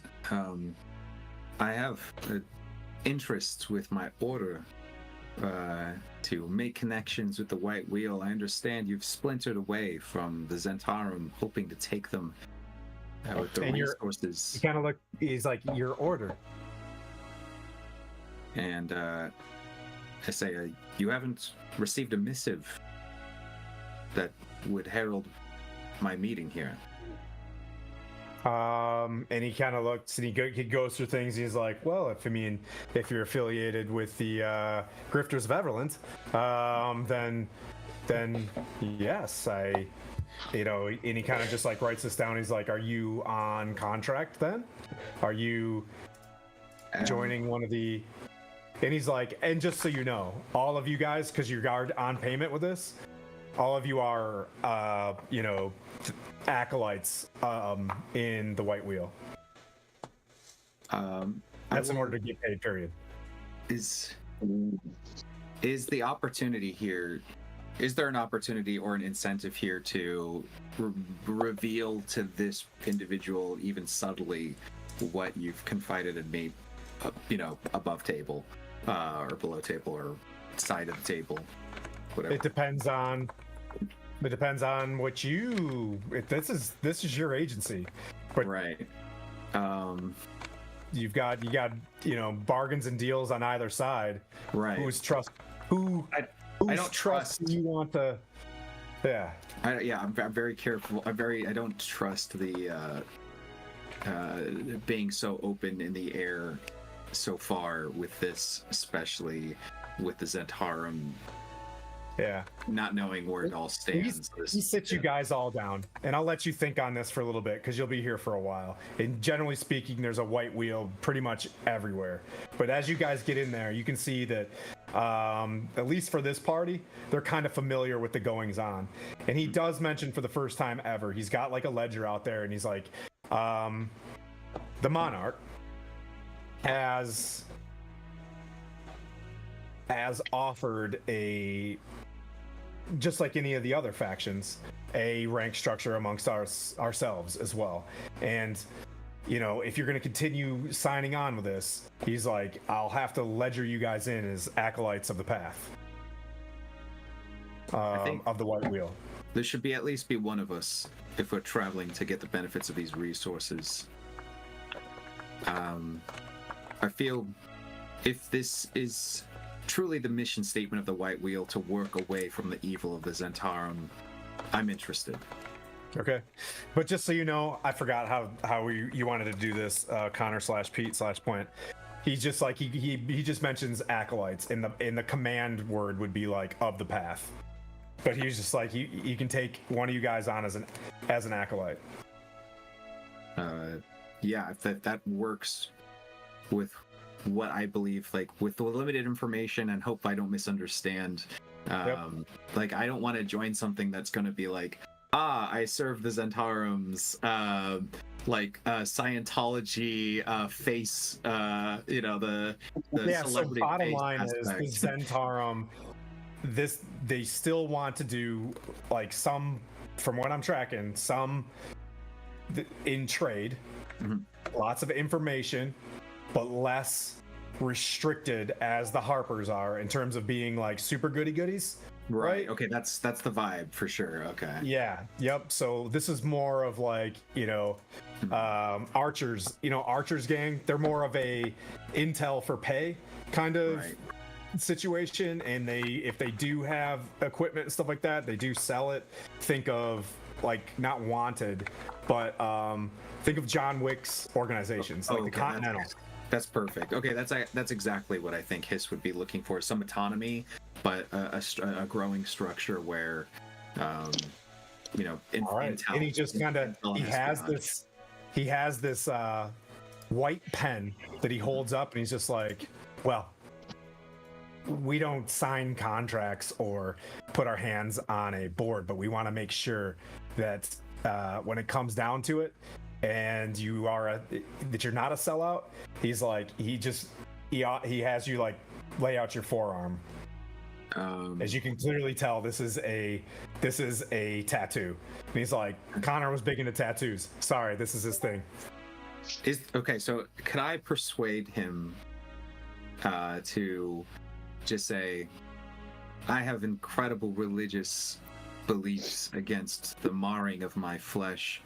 Speaker 8: I have interests with my order to make connections with the White Wheel. I understand you've splintered away from the Zentarum, hoping to take them with the
Speaker 2: And
Speaker 8: resources.
Speaker 2: He kind of he's like, your order.
Speaker 8: And I say, you haven't received a missive that would herald my meeting here.
Speaker 2: And he kind of looks, and he goes through things. He's like, well, if you're affiliated with the Grifters of Everland, then yes, and he kind of just writes this down. He's like, are you on contract then? Are you joining one of the? And he's like, and just so you know, all of you guys, because you're on payment with this, all of you are, acolytes in the White Wheel. That's in order to get paid. Period.
Speaker 8: Is the opportunity here? Is there an opportunity or an incentive here to reveal to this individual, even subtly, what you've confided in me, above table, or below table, or side of the table, whatever?
Speaker 2: It depends on what you. This is your agency, but
Speaker 8: Right.
Speaker 2: you got bargains and deals on either side.
Speaker 8: Right.
Speaker 2: I don't
Speaker 8: trust.
Speaker 2: you want to. Yeah.
Speaker 8: I'm very careful. I don't trust the being so open in the air so far with this, especially with the Zentarum.
Speaker 2: Yeah.
Speaker 8: Not knowing where it all stands.
Speaker 2: He sits you guys all down, and I'll let you think on this for a little bit because you'll be here for a while. And generally speaking, there's a white wheel pretty much everywhere. But as you guys get in there, you can see that, at least for this party, they're kind of familiar with the goings on. And he does mention for the first time ever, he's got like a ledger out there, and he's like, the Monarch has offered just like any of the other factions, a rank structure amongst ourselves as well. And if you're going to continue signing on with this, he's like, I'll have to ledger you guys in as acolytes of the path, of the white wheel.
Speaker 8: There should at least be one of us if we're traveling to get the benefits of these resources. I feel if this is truly the mission statement of the White Wheel to work away from the evil of the Zentarum, I'm interested.
Speaker 2: Okay, but just so you know, I forgot how you wanted to do this, Connor/Pete/Point. He's just like he just mentions acolytes, in the command word would be like of the path, but he's just like you can take one of you guys on as an acolyte.
Speaker 8: If that works with what I believe, like with the limited information, and hope I don't misunderstand. Like I don't want to join something that's going to be like, I serve the Zentarums, Scientology face, the
Speaker 2: So bottom line
Speaker 8: aspect.
Speaker 2: is the Zentarum. They still want to do like some, from what I'm tracking, some in trade, lots of information, but less restricted as the Harpers are in terms of being like super goodies. Right.
Speaker 8: Okay, that's the vibe for sure. Okay.
Speaker 2: Yeah. Yep. So this is more of like, Archers, Archers gang. They're more of a intel for pay kind of situation. And if they do have equipment and stuff like that, they do sell it. Think of like not Wanted, but think of John Wick's organizations, like the Continental.
Speaker 8: That's perfect. Okay, that's exactly what I think Hiss would be looking for. Some autonomy, but a growing structure where,
Speaker 2: All right.
Speaker 8: intel,
Speaker 2: and he just kind of he has this white pen that he holds up, and he's just like, well, we don't sign contracts or put our hands on a board, but we want to make sure that when it comes down to it, and that you're not a sellout. He's like, he has you like lay out your forearm. As you can clearly tell, this is a tattoo. And he's like, Connor was big into tattoos. Sorry, this is his thing.
Speaker 8: So could I persuade him to just say, I have incredible religious beliefs against the marring of my flesh,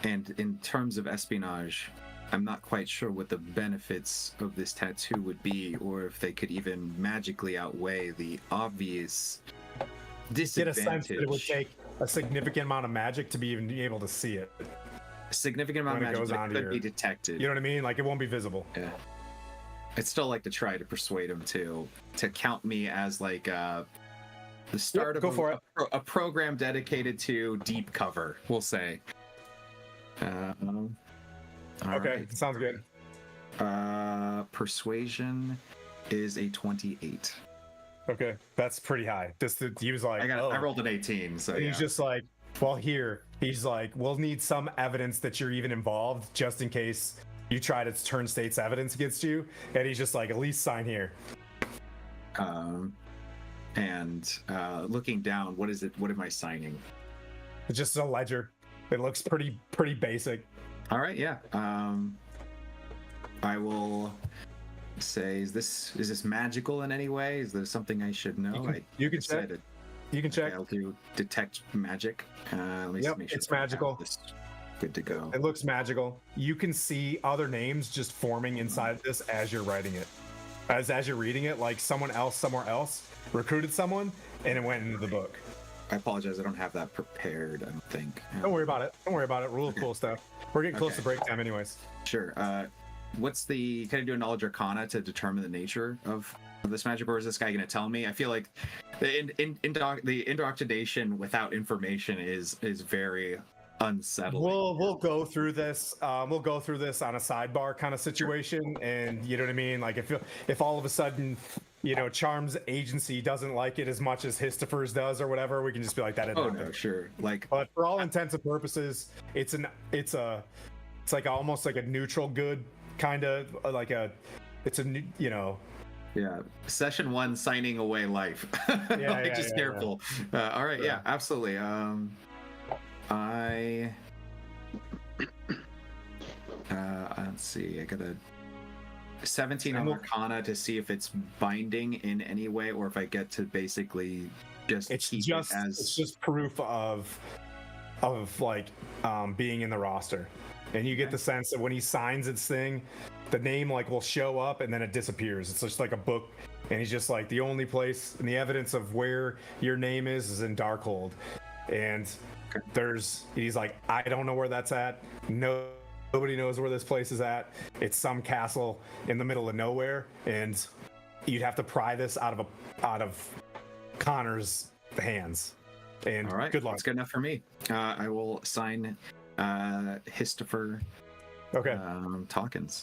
Speaker 8: and in terms of espionage, I'm not quite sure what the benefits of this tattoo would be, or if they could even magically outweigh the obvious disadvantage.
Speaker 2: Get a sense that it would take a significant amount of magic to be even able to see it.
Speaker 8: A significant amount of magic that could be detected.
Speaker 2: You know what I mean? Like it won't be visible.
Speaker 8: Yeah. I'd still like to try to persuade him to count me as like the start of a program dedicated to deep cover, we'll say.
Speaker 2: Okay, sounds good.
Speaker 8: Persuasion is a 28.
Speaker 2: Okay, that's pretty high. He was like,
Speaker 8: I rolled an 18, so
Speaker 2: he's just like, well, he's like, we'll need some evidence that you're even involved, just in case you try to turn state's evidence against you, and he's just like, at least sign here.
Speaker 8: And looking down, what is it? What am I signing?
Speaker 2: It's just a ledger. It looks pretty basic.
Speaker 8: All right, yeah. I will say, is this magical in any way? Is there something I should know?
Speaker 2: You can check. You can check.
Speaker 8: I'll do detect magic. Let me
Speaker 2: Yep,
Speaker 8: make sure
Speaker 2: it's
Speaker 8: that I have
Speaker 2: magical.
Speaker 8: this good to go.
Speaker 2: It looks magical. You can see other names just forming inside this as you're writing it. As you're reading it, like someone else somewhere else recruited someone and it went into the book.
Speaker 8: I apologize. I don't have that prepared. I don't think.
Speaker 2: Don't worry about it. Don't worry about it. Rule of cool stuff. We're getting close to break time, anyways.
Speaker 8: Sure. What's the? Can I do a knowledge arcana to determine the nature of this magic, or is this guy going to tell me? I feel like the indoctrination without information is very unsettling.
Speaker 2: We'll go through this. We'll go through this on a sidebar kind of situation, and you know what I mean. Like if all of a sudden, you know, Charm's agency doesn't like it as much as Histifer's does, or whatever, we can just be like that.
Speaker 8: Oh no, sure. Like,
Speaker 2: but for all intents and purposes, it's like almost like a neutral good kind of like it's a new, you know.
Speaker 8: Yeah, session 1, signing away life.
Speaker 2: Yeah,
Speaker 8: just careful. Yeah. All right, yeah, absolutely. Let's see. I got a 17 on Arcana to see if it's binding in any way, or if I get to basically just
Speaker 2: it's
Speaker 8: keep
Speaker 2: just
Speaker 8: it as
Speaker 2: it's just proof of like being in the roster, and you get the sense that when he signs its thing, the name like will show up and then it disappears. It's just like a book, and he's just like, the only place and the evidence of where your name is in Darkhold, and he's like, I don't know where that's at. Nobody knows where this place is at. It's some castle in the middle of nowhere, and you'd have to pry this out of Connor's hands. And
Speaker 8: all right,
Speaker 2: good luck.
Speaker 8: That's good enough for me. I will sign Histifer.
Speaker 2: Okay.
Speaker 8: Talkins.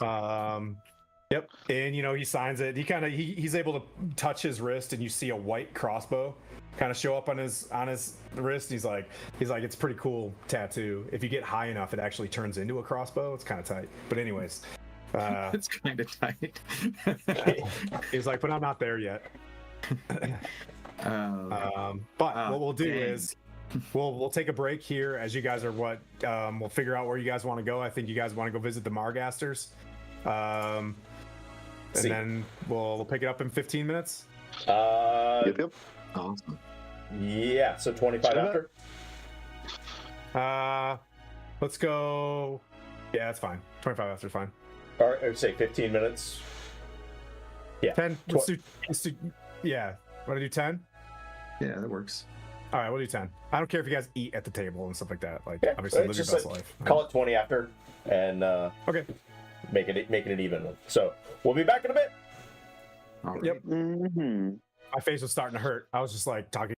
Speaker 2: Yep. And you know, he signs it. He's able to touch his wrist, and you see a white crossbow kind of show up on his wrist. He's like, it's pretty cool tattoo. If you get high enough, it actually turns into a crossbow. It's kind of tight. But anyways,
Speaker 8: it's kind of tight.
Speaker 2: he's like, but I'm not there yet. But what we'll do is we'll take a break here as you guys are we'll figure out where you guys want to go. I think you guys want to go visit the Margasters. And then we'll pick it up in 15 minutes.
Speaker 3: Yep.
Speaker 8: Awesome.
Speaker 6: Yeah, so 25 after?
Speaker 2: Let's go. Yeah, that's fine. 25 after is fine.
Speaker 6: All right, I would say 15 minutes. Yeah.
Speaker 2: 10. Let's do, yeah. Want to do 10?
Speaker 8: Yeah, that works.
Speaker 2: All right, we'll do 10. I don't care if you guys eat at the table and stuff like that. Like,
Speaker 6: Yeah,
Speaker 2: obviously, live your
Speaker 6: just
Speaker 2: best
Speaker 6: like,
Speaker 2: life.
Speaker 6: Call it 20 after, and
Speaker 2: Okay.
Speaker 6: making it even. So we'll be back in a bit.
Speaker 8: All right.
Speaker 2: Yep. My face was starting to hurt. I was just like talking.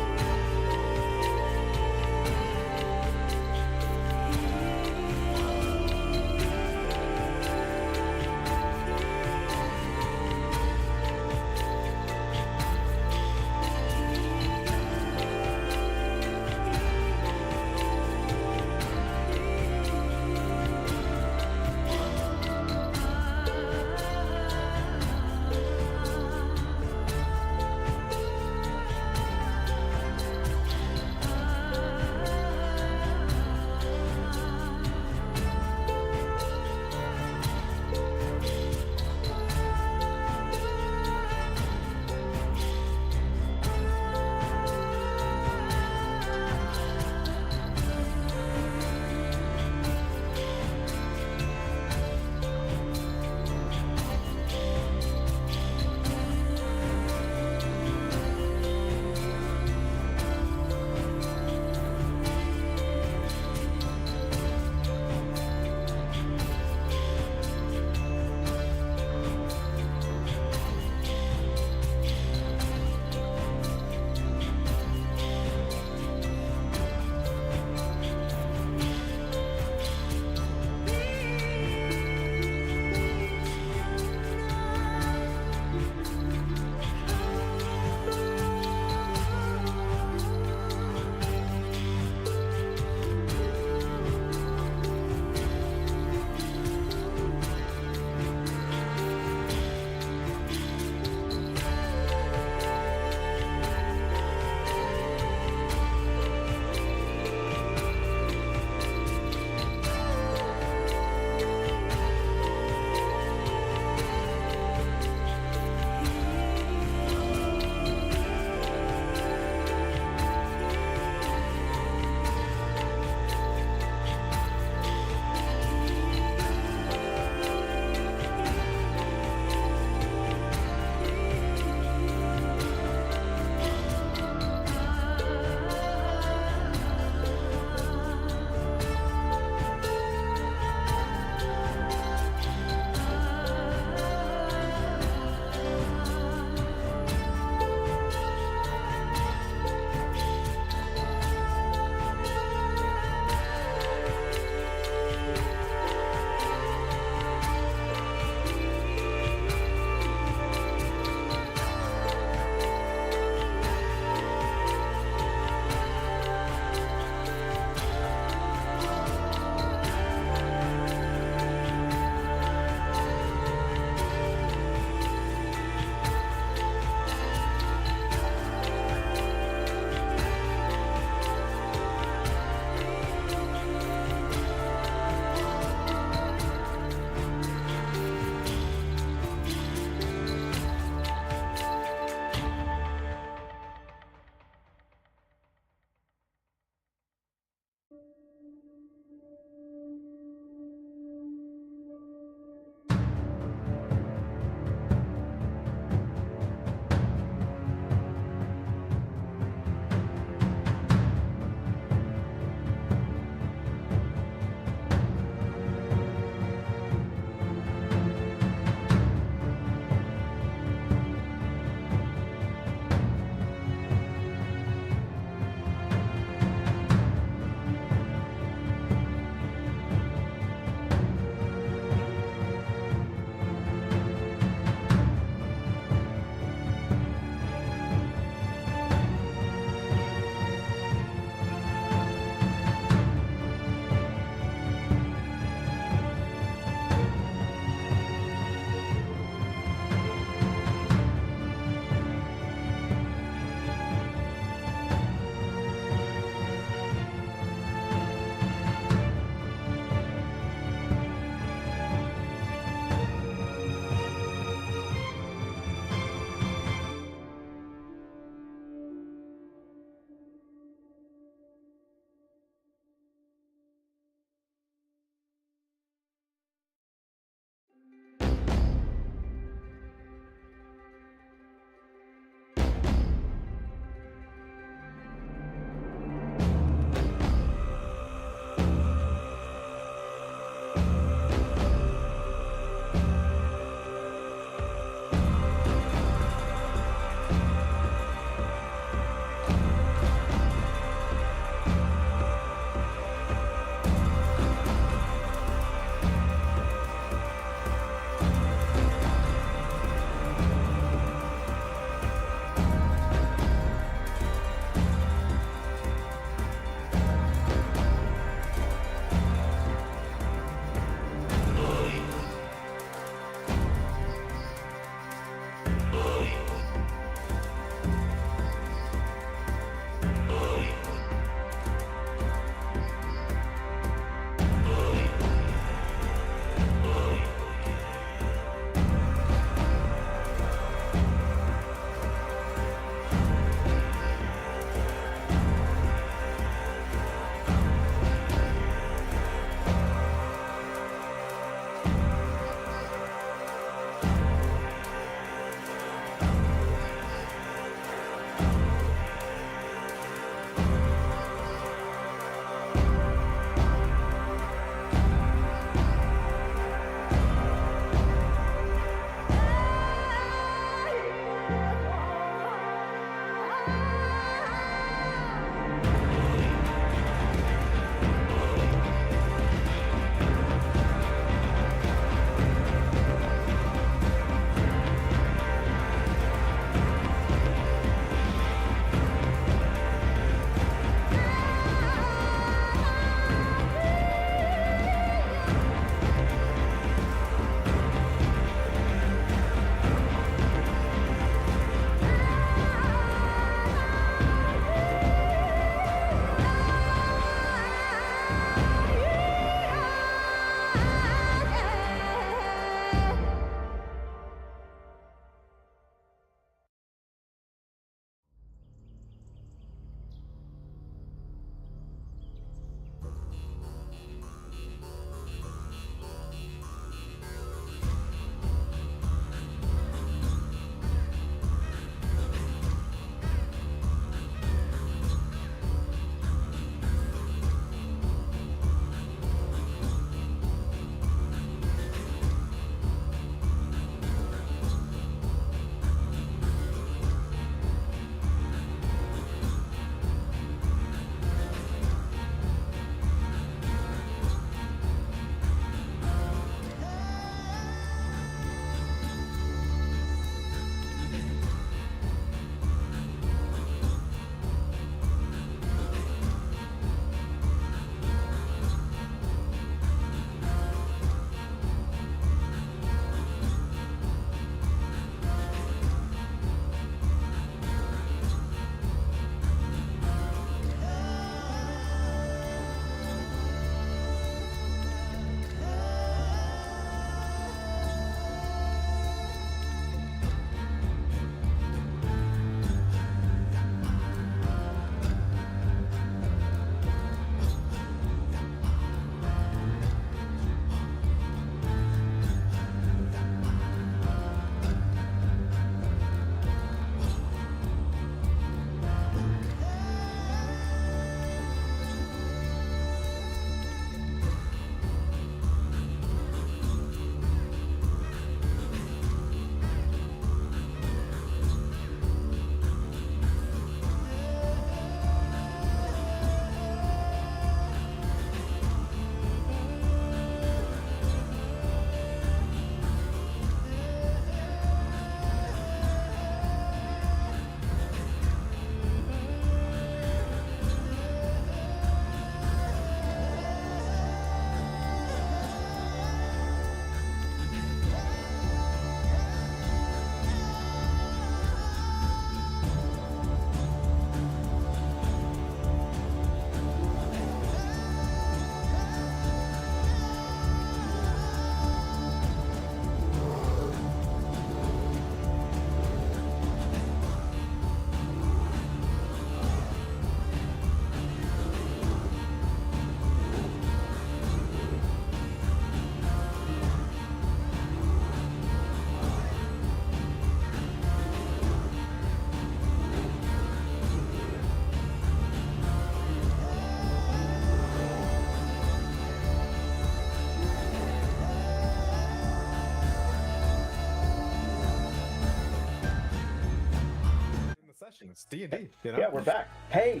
Speaker 2: It's D&D, you know?
Speaker 6: Yeah, we're back. Hey,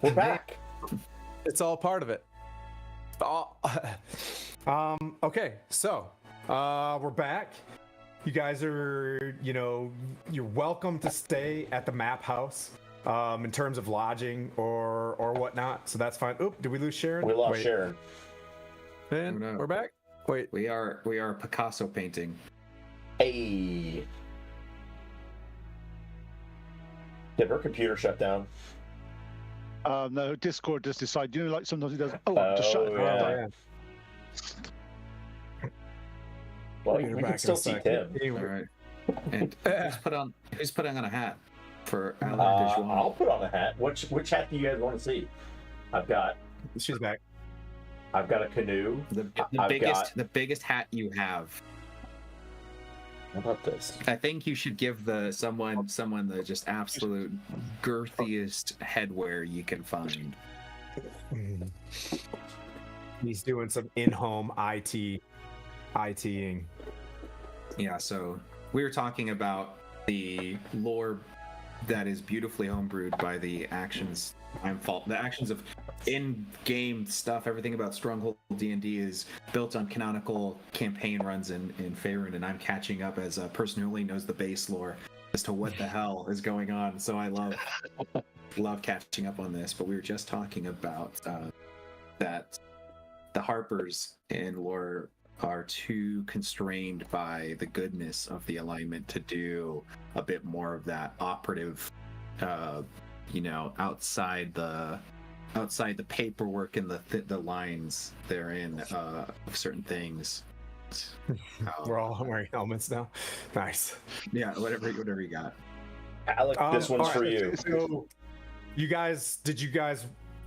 Speaker 6: we're back.
Speaker 2: It's all part of it. Okay, so we're back. You guys are, you're welcome to stay at the map house in terms of lodging or whatnot. So that's fine. Oop, did we lose Sharon?
Speaker 6: We lost
Speaker 2: Wait.
Speaker 6: Sharon.
Speaker 2: And
Speaker 8: Oh, no.
Speaker 2: we're back. Wait.
Speaker 8: We are Picasso painting.
Speaker 6: Hey. Did her computer shut down?
Speaker 4: No, Discord just decided. Like sometimes it does. Oh, just shut it
Speaker 6: yeah.
Speaker 4: down.
Speaker 6: Well,
Speaker 2: Get her
Speaker 6: we
Speaker 2: back
Speaker 6: can
Speaker 2: in
Speaker 6: still
Speaker 2: a
Speaker 6: see
Speaker 2: second.
Speaker 6: Tim.
Speaker 8: All right. And who's putting on a hat for Alan
Speaker 6: I'll put on a hat. Which hat do you guys want to see?
Speaker 2: She's back.
Speaker 6: I've got a canoe.
Speaker 8: The biggest hat you have.
Speaker 6: How about this?
Speaker 8: I think you should give someone the just absolute girthiest headwear you can find.
Speaker 2: He's doing some in-home ITing.
Speaker 8: Yeah, so we were talking about the lore that is beautifully homebrewed by the actions. The actions of in-game stuff. Everything about Stronghold D&D is built on canonical campaign runs in Faerun, and I'm catching up as a person who only knows the base lore as to what the hell is going on. So I love catching up on this. But we were just talking about that the Harpers in lore are too constrained by the goodness of the alignment to do a bit more of that operative, outside the paperwork and the lines therein of certain things.
Speaker 2: We're all wearing helmets now. Nice.
Speaker 8: Yeah, whatever you got.
Speaker 6: Alec, this one's
Speaker 2: all
Speaker 6: for
Speaker 2: right,
Speaker 6: you.
Speaker 2: So,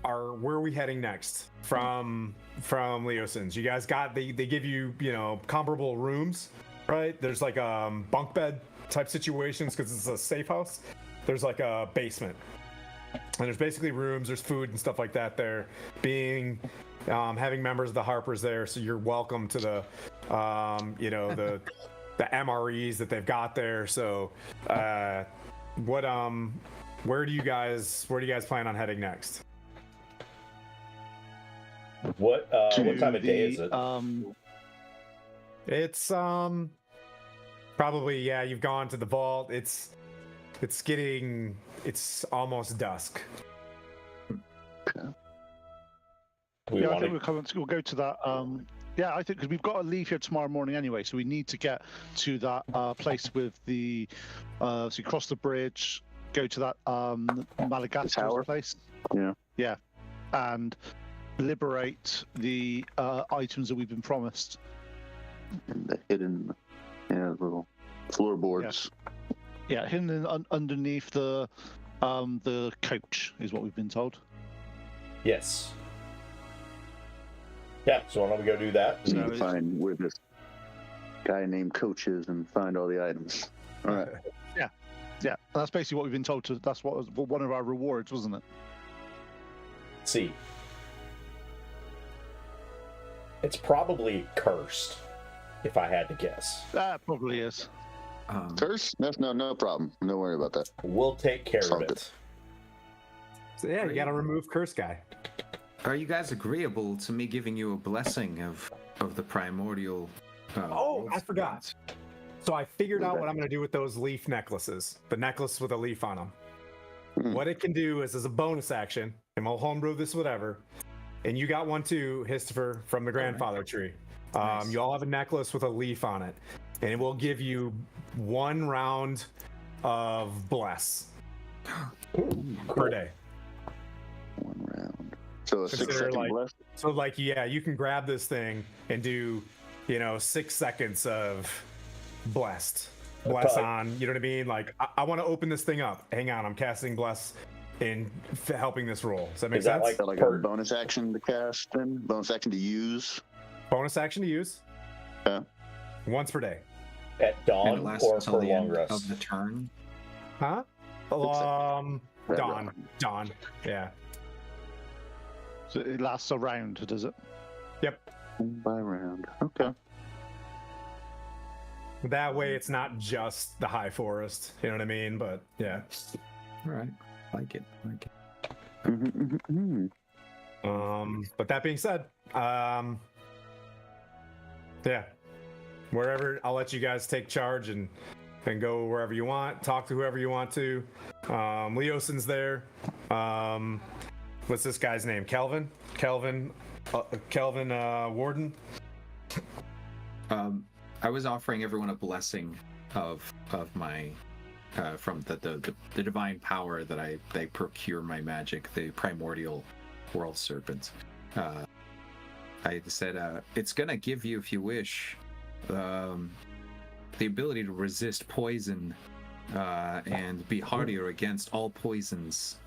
Speaker 2: where are we heading next from Leosins? You guys they give you, comparable rooms, right? There's like bunk bed type situations because it's a safe house. There's like a basement. And there's basically rooms, there's food and stuff like that there. Having members of the Harpers there, so you're welcome to the the MREs that they've got there. So where do you guys plan on heading next?
Speaker 6: What time of day is it?
Speaker 2: It's probably, you've gone to the vault. It's almost dusk.
Speaker 4: I think we'll go to that. I think because we've got to leave here tomorrow morning anyway, so we need to get to that place with the. So you cross the bridge, go to that Madagascar place.
Speaker 3: Yeah.
Speaker 4: Yeah, and liberate the items that we've been promised.
Speaker 3: And the hidden, little floorboards.
Speaker 4: Yeah, hidden underneath the coach is what we've been told.
Speaker 6: Yes. Yeah, so why don't we go do that?
Speaker 3: We need to find where this guy named Coach is and find all the items. All right.
Speaker 4: Yeah, that's basically what we've been told to. That's what was one of our rewards, wasn't it?
Speaker 6: See. It's probably cursed, if I had to guess.
Speaker 4: That probably is.
Speaker 3: Curse? That's no problem. Don't worry about that.
Speaker 6: We'll take care of
Speaker 3: Good.
Speaker 6: it.
Speaker 2: So you gotta remove Curse Guy.
Speaker 8: Are you guys agreeable to me giving you a blessing of the primordial?
Speaker 2: I forgot. So I figured out what I'm going to do with those leaf necklaces. The necklace with a leaf on them. What it can do is, as a bonus action, and we'll homebrew this, whatever. And you got one too, Histopher, from the grandfather tree.
Speaker 8: Nice.
Speaker 2: You all have a necklace with a leaf on it, and it will give you 1 round of bless per day.
Speaker 3: 1 round. So a
Speaker 2: Consider
Speaker 3: 6-second bless.
Speaker 2: So you can grab this thing and do, 6 seconds of bless on, you know what I mean? Like, I want to open this thing up. Hang on, I'm casting bless and helping this roll. Does that make sense?
Speaker 3: Is that like a bonus action to cast then? Bonus action to use?
Speaker 2: Bonus action to use.
Speaker 3: Yeah.
Speaker 2: Once per day.
Speaker 6: At
Speaker 8: And it
Speaker 6: dawn
Speaker 8: lasts
Speaker 6: or
Speaker 8: until
Speaker 6: for
Speaker 8: the
Speaker 6: long
Speaker 8: end
Speaker 6: rest?
Speaker 8: of the turn.
Speaker 2: Huh? Dawn. Yeah.
Speaker 4: So it lasts a round, does it?
Speaker 2: Yep.
Speaker 3: By round. Okay.
Speaker 2: That way it's not just the high forest. You know what I mean? But yeah.
Speaker 8: All right. Like it. Like it.
Speaker 2: But that being said, yeah, wherever, I'll let you guys take charge and go wherever you want, talk to whoever you want to. Leoson's there. What's this guy's name? Kelvin Warden.
Speaker 8: I was offering everyone a blessing of my from the divine power that they procure my magic, the primordial world serpent. I said it's gonna give you, if you wish, the ability to resist poison and be hardier against all poisons.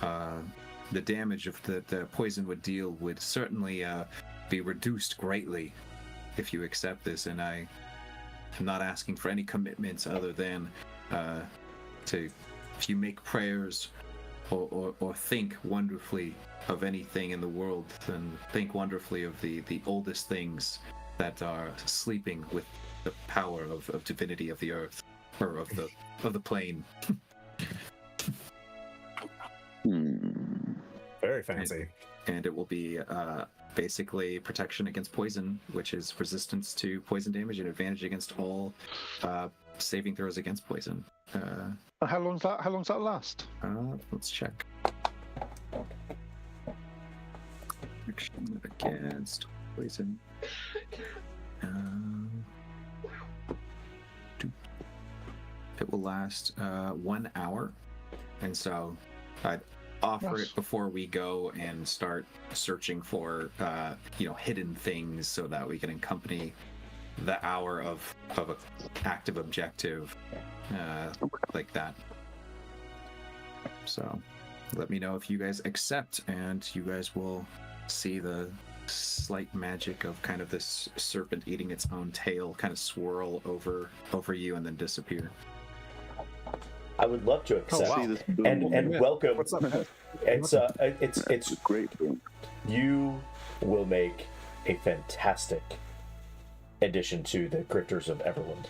Speaker 8: The damage of the poison would deal would certainly be reduced greatly if you accept this, and I am not asking for any commitments other than if you make prayers or think wonderfully of anything in the world, then think wonderfully of the oldest things that are sleeping with the power of divinity of the earth, or of the plane.
Speaker 2: Very fancy.
Speaker 8: And it will be basically protection against poison, which is resistance to poison damage and advantage against all saving throws against poison.
Speaker 4: How long's that last?
Speaker 8: Let's check. Protection against poison. It will last 1 hour, and so I'd offer it before we go and start searching for hidden things, so that we can accompany the hour of an active objective like that. So let me know if you guys accept, and you guys will see the slight magic of kind of this serpent eating its own tail kind of swirl over you and then disappear.
Speaker 6: I would love to accept and welcome.
Speaker 2: What's up, man?
Speaker 6: It's
Speaker 3: Great.
Speaker 6: You will make a fantastic addition to the Grifters of Everland.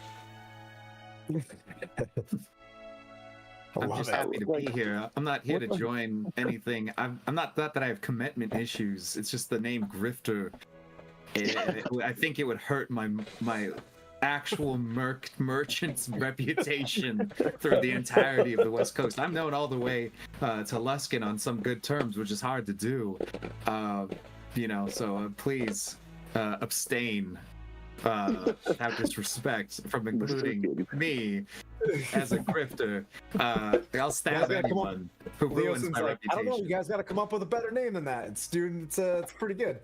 Speaker 8: I'm just happy to be here. I'm not here to join anything. I'm not that I have commitment issues. It's just the name Grifter. I think it would hurt my actual merchant's reputation through the entirety of the West Coast. I'm known all the way to Luskin on some good terms, which is hard to do. So please abstain without disrespect from including me as a grifter. I'll stab anyone who ruins my reputation.
Speaker 2: I don't know. You guys got to come up with a better name than that. It's pretty good.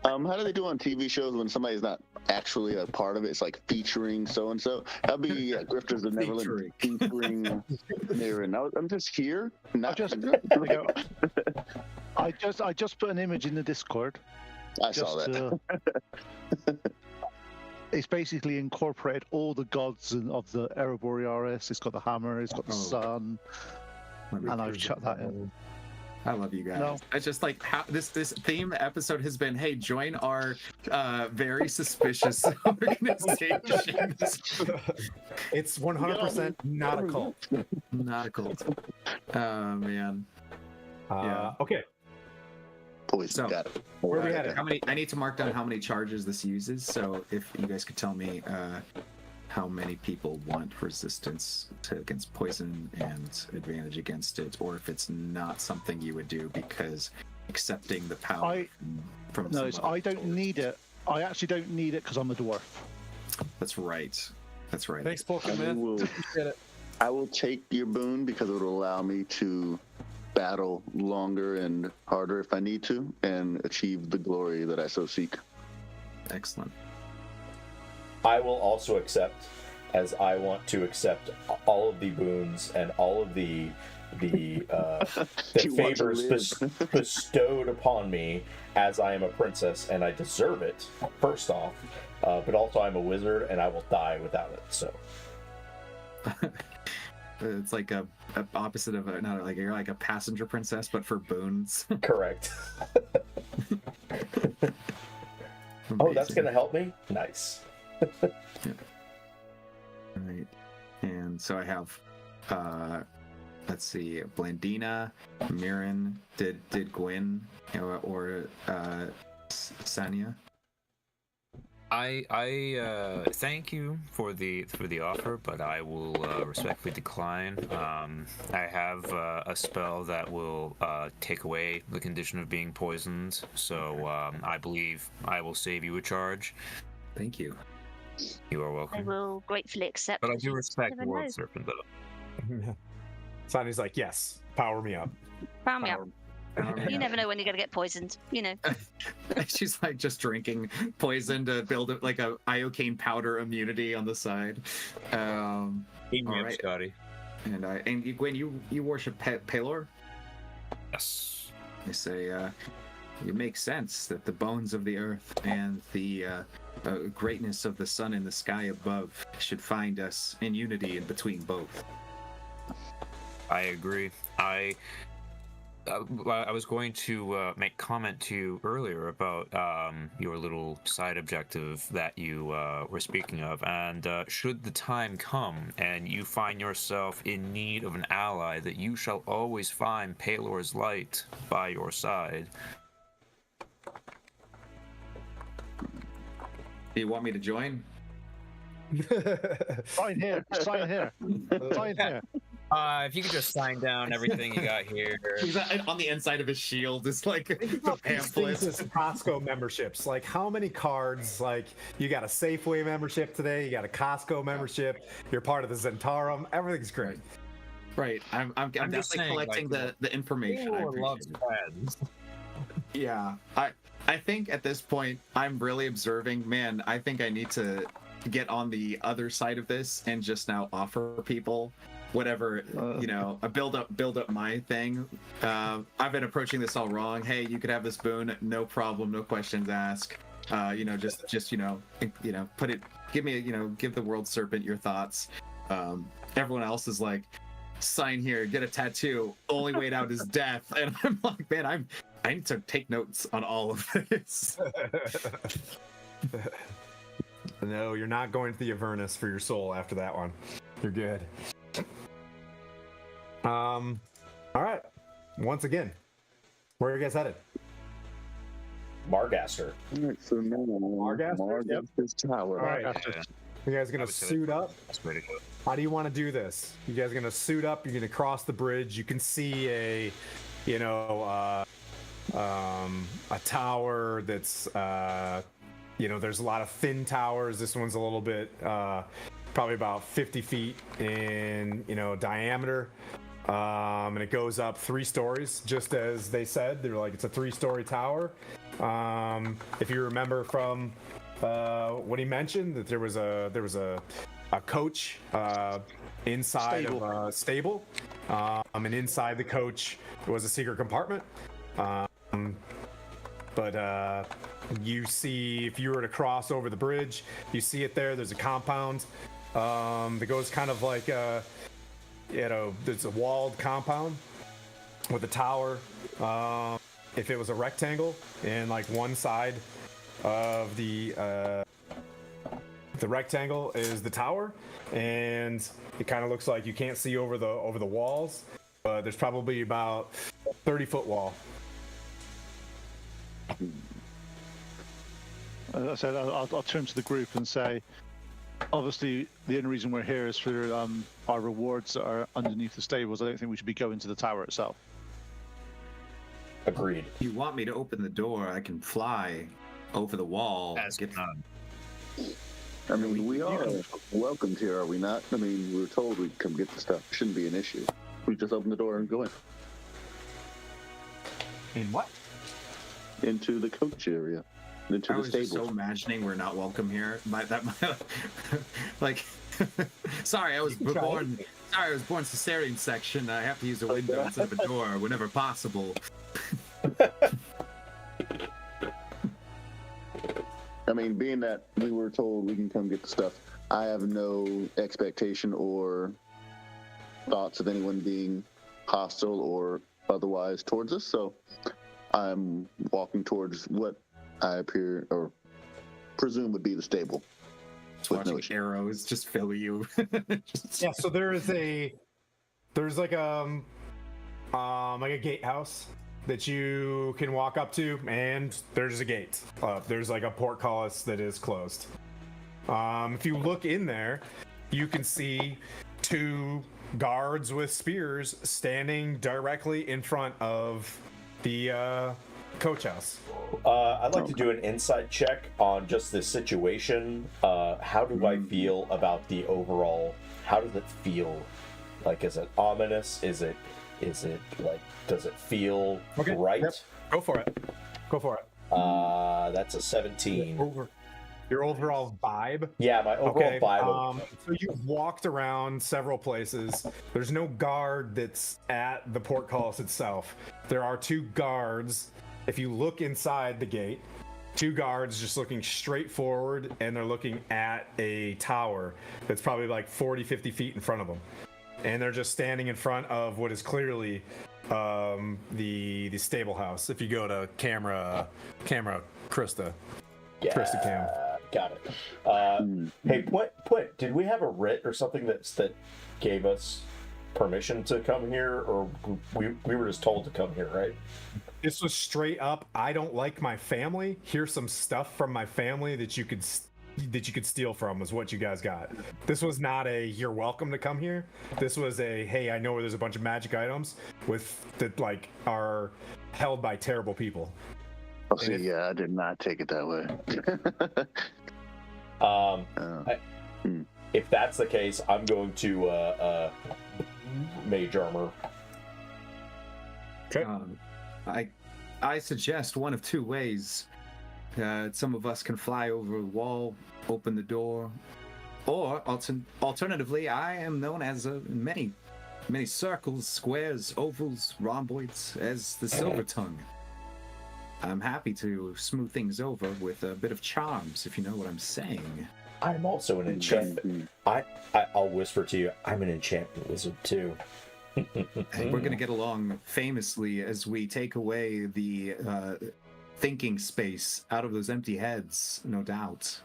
Speaker 3: How do they do on TV shows when somebody's not actually a part of it? It's like featuring so and so. That'd be Grifters of Neverland featuring Mirren. I'm just here.
Speaker 4: I just put an image in the Discord.
Speaker 3: I saw that.
Speaker 4: It's basically incorporated all the gods of the Era Borealis. It's got the hammer, it's got the sun, and I've chucked that in.
Speaker 8: I love you guys.
Speaker 4: No.
Speaker 8: It's just like how this theme episode has been, hey, join our very suspicious organization.
Speaker 2: It's 100% not a cult.
Speaker 8: Not a cult. Oh man. Yeah.
Speaker 2: Okay.
Speaker 3: So, got it.
Speaker 2: Where are we headed?
Speaker 8: I need to mark down how many charges this uses. So if you guys could tell me how many people want resistance against poison and advantage against it, or if it's not something you would do because accepting the power from
Speaker 4: no, I don't need it. I actually don't need it because I'm a dwarf.
Speaker 8: That's right.
Speaker 2: Thanks, Pokemon.
Speaker 3: I will take your boon because it will allow me to battle longer and harder if I need to, and achieve the glory that I so seek.
Speaker 8: Excellent.
Speaker 6: I will also accept, as I want to accept all of the boons and all of the favors bestowed upon me, as I am a princess and I deserve it, first off, but also I'm a wizard and I will die without it, so.
Speaker 8: It's like a opposite of you're like a passenger princess, but for boons.
Speaker 6: Correct. Oh, that's gonna help me? Nice.
Speaker 8: Yeah. Right. And so I have let's see, Blandina, Mirren, did Gwyn or Sanya?
Speaker 7: I thank you for the offer, but I will respectfully decline. I have a spell that will take away the condition of being poisoned, so I believe I will save you a charge.
Speaker 8: Thank you.
Speaker 7: You are
Speaker 5: I
Speaker 7: welcome.
Speaker 5: will gratefully accept.
Speaker 7: But I
Speaker 5: because
Speaker 7: do
Speaker 5: you
Speaker 7: respect
Speaker 5: never
Speaker 7: World
Speaker 5: know.
Speaker 7: Serpent, though.
Speaker 2: Sonny's like, yes, power me up.
Speaker 5: Round me up. You
Speaker 8: Yeah.
Speaker 5: never know when you're gonna get poisoned. You know.
Speaker 8: She's like just drinking poison to build like a iocane powder immunity on the side.
Speaker 7: Eat me
Speaker 8: All
Speaker 7: up,
Speaker 8: right.
Speaker 7: Scotty.
Speaker 8: And Gwen, you worship Pelor?
Speaker 7: Yes.
Speaker 8: I say, it makes sense that the bones of the earth and the greatness of the sun in the sky above should find us in unity in between both.
Speaker 7: I agree. I was going to make comment to you earlier about your little side objective that you were speaking of, and should the time come and you find yourself in need of an ally, that you shall always find Pelor's light by your side.
Speaker 8: Do you want me to join?
Speaker 4: Sign here. Sign here. Sign here.
Speaker 7: If you could just sign down everything you got here.
Speaker 8: He's on the inside of his shield. It's like the
Speaker 2: These
Speaker 8: pamphlet.
Speaker 2: things as Costco memberships. Like, how many cards? Like, you got a Safeway membership today. You got a Costco membership. You're part of the Zentarum. Everything's great.
Speaker 8: Right. I'm definitely
Speaker 7: saying,
Speaker 8: collecting
Speaker 7: like,
Speaker 8: the information. I
Speaker 7: Pelor loves
Speaker 8: appreciate it.
Speaker 7: friends.
Speaker 8: Yeah. I think at this point I'm really observing, man, I think I need to get on the other side of this and just now offer people whatever, build up my thing. I've been approaching this all wrong. Hey, you could have this boon, no problem, no questions asked. Just put it, give the world serpent your thoughts. Everyone else is like, sign here, get a tattoo, only way out is death. And I'm like, man, I need to take notes on all of this.
Speaker 2: No, you're not going to the Avernus for your soul after that one. You're good. All right. Once again, where are you guys headed?
Speaker 6: Margaster.
Speaker 3: All right, so now Margaster's tower.
Speaker 2: All right. You guys
Speaker 7: I
Speaker 2: gonna
Speaker 7: would say
Speaker 2: suit up?
Speaker 7: That's the way to go.
Speaker 2: How do you want to do this? You guys gonna suit up? You're gonna cross the bridge. You can see a tower that's there's a lot of thin towers. This one's a little bit probably about 50 feet in diameter, and it goes up 3 stories, just as they said. They're like, it's a 3-story tower. If you remember from what he mentioned, that there was a coach inside of a stable, and inside the coach was a secret compartment. But you see, if you were to cross over the bridge, you see it there. There's a compound that goes kind of like there's a walled compound with a tower. If it was a rectangle, and like one side of the rectangle is the tower, and it kind of looks like you can't see over the walls, but there's probably about 30-foot wall.
Speaker 4: I said I'll turn to the group and say, obviously the only reason we're here is for our rewards that are underneath the stables. I don't think we should be going to the tower itself.
Speaker 6: Agreed.
Speaker 8: You want me to open the door? I can fly over the wall.
Speaker 3: I mean, we are welcomed here, are we not? I mean, we were told we'd come get the stuff. Shouldn't be an issue. We just open the door and go in.
Speaker 2: In what?
Speaker 3: Into the coach area. Into
Speaker 8: I
Speaker 3: the
Speaker 8: was just
Speaker 3: stables.
Speaker 8: so imagining we're not welcome here. Sorry, I was born. Sorry, I was born cesarean section. I have to use a window instead of a door whenever possible.
Speaker 3: I mean, being that we were told we can come get the stuff, I have no expectation or thoughts of anyone being hostile or otherwise towards us. So I'm walking towards what I appear or presume would be the stable.
Speaker 8: Watching arrows just fill you.
Speaker 2: Yeah, so there is a there's like a gatehouse that you can walk up to, and there's a gate. There's like a portcullis that is closed. If you look in there, you can see 2 guards with spears standing directly in front of the coach house.
Speaker 6: I'd like to do an insight check on just the situation. How do I feel about the overall? How does it feel? Like, is it ominous? Is it like? Does it feel right?
Speaker 2: Yep. Go for it. Go for it.
Speaker 6: That's a 17.
Speaker 2: Your overall vibe.
Speaker 6: Yeah, my overall vibe.
Speaker 2: So you've walked around several places. There's no guard that's at the portcullis itself. There are 2 guards. If you look inside the gate, 2 guards just looking straight forward, and they're looking at a tower that's probably like 40, 50 feet in front of them. And they're just standing in front of what is clearly the stable house. If you go to camera Krista.
Speaker 6: Yeah,
Speaker 2: Krista Cam.
Speaker 6: Got it. Hey, Put, did we have a writ or something that gave us permission to come here, or we were just told to come here, right?
Speaker 2: This was straight up, I don't like my family. Here's some stuff from my family that you could steal from, is what you guys got. This was not a you're welcome to come here. This was a hey, I know where there's a bunch of magic items that like are held by terrible people.
Speaker 3: Oh, see, yeah, I did not take it that way.
Speaker 6: If that's the case, I'm going to mage armor.
Speaker 2: Okay.
Speaker 8: I suggest one of 2 ways. Some of us can fly over the wall, open the door, or alternatively, I am known as many circles, squares, ovals, rhomboids as the Silver Tongue. I'm happy to smooth things over with a bit of charms, if you know what I'm saying.
Speaker 6: I'm also an enchantment. I'll whisper to you, I'm an enchantment wizard too.
Speaker 8: And we're gonna get along famously as we take away the thinking space out of those empty heads, no doubt.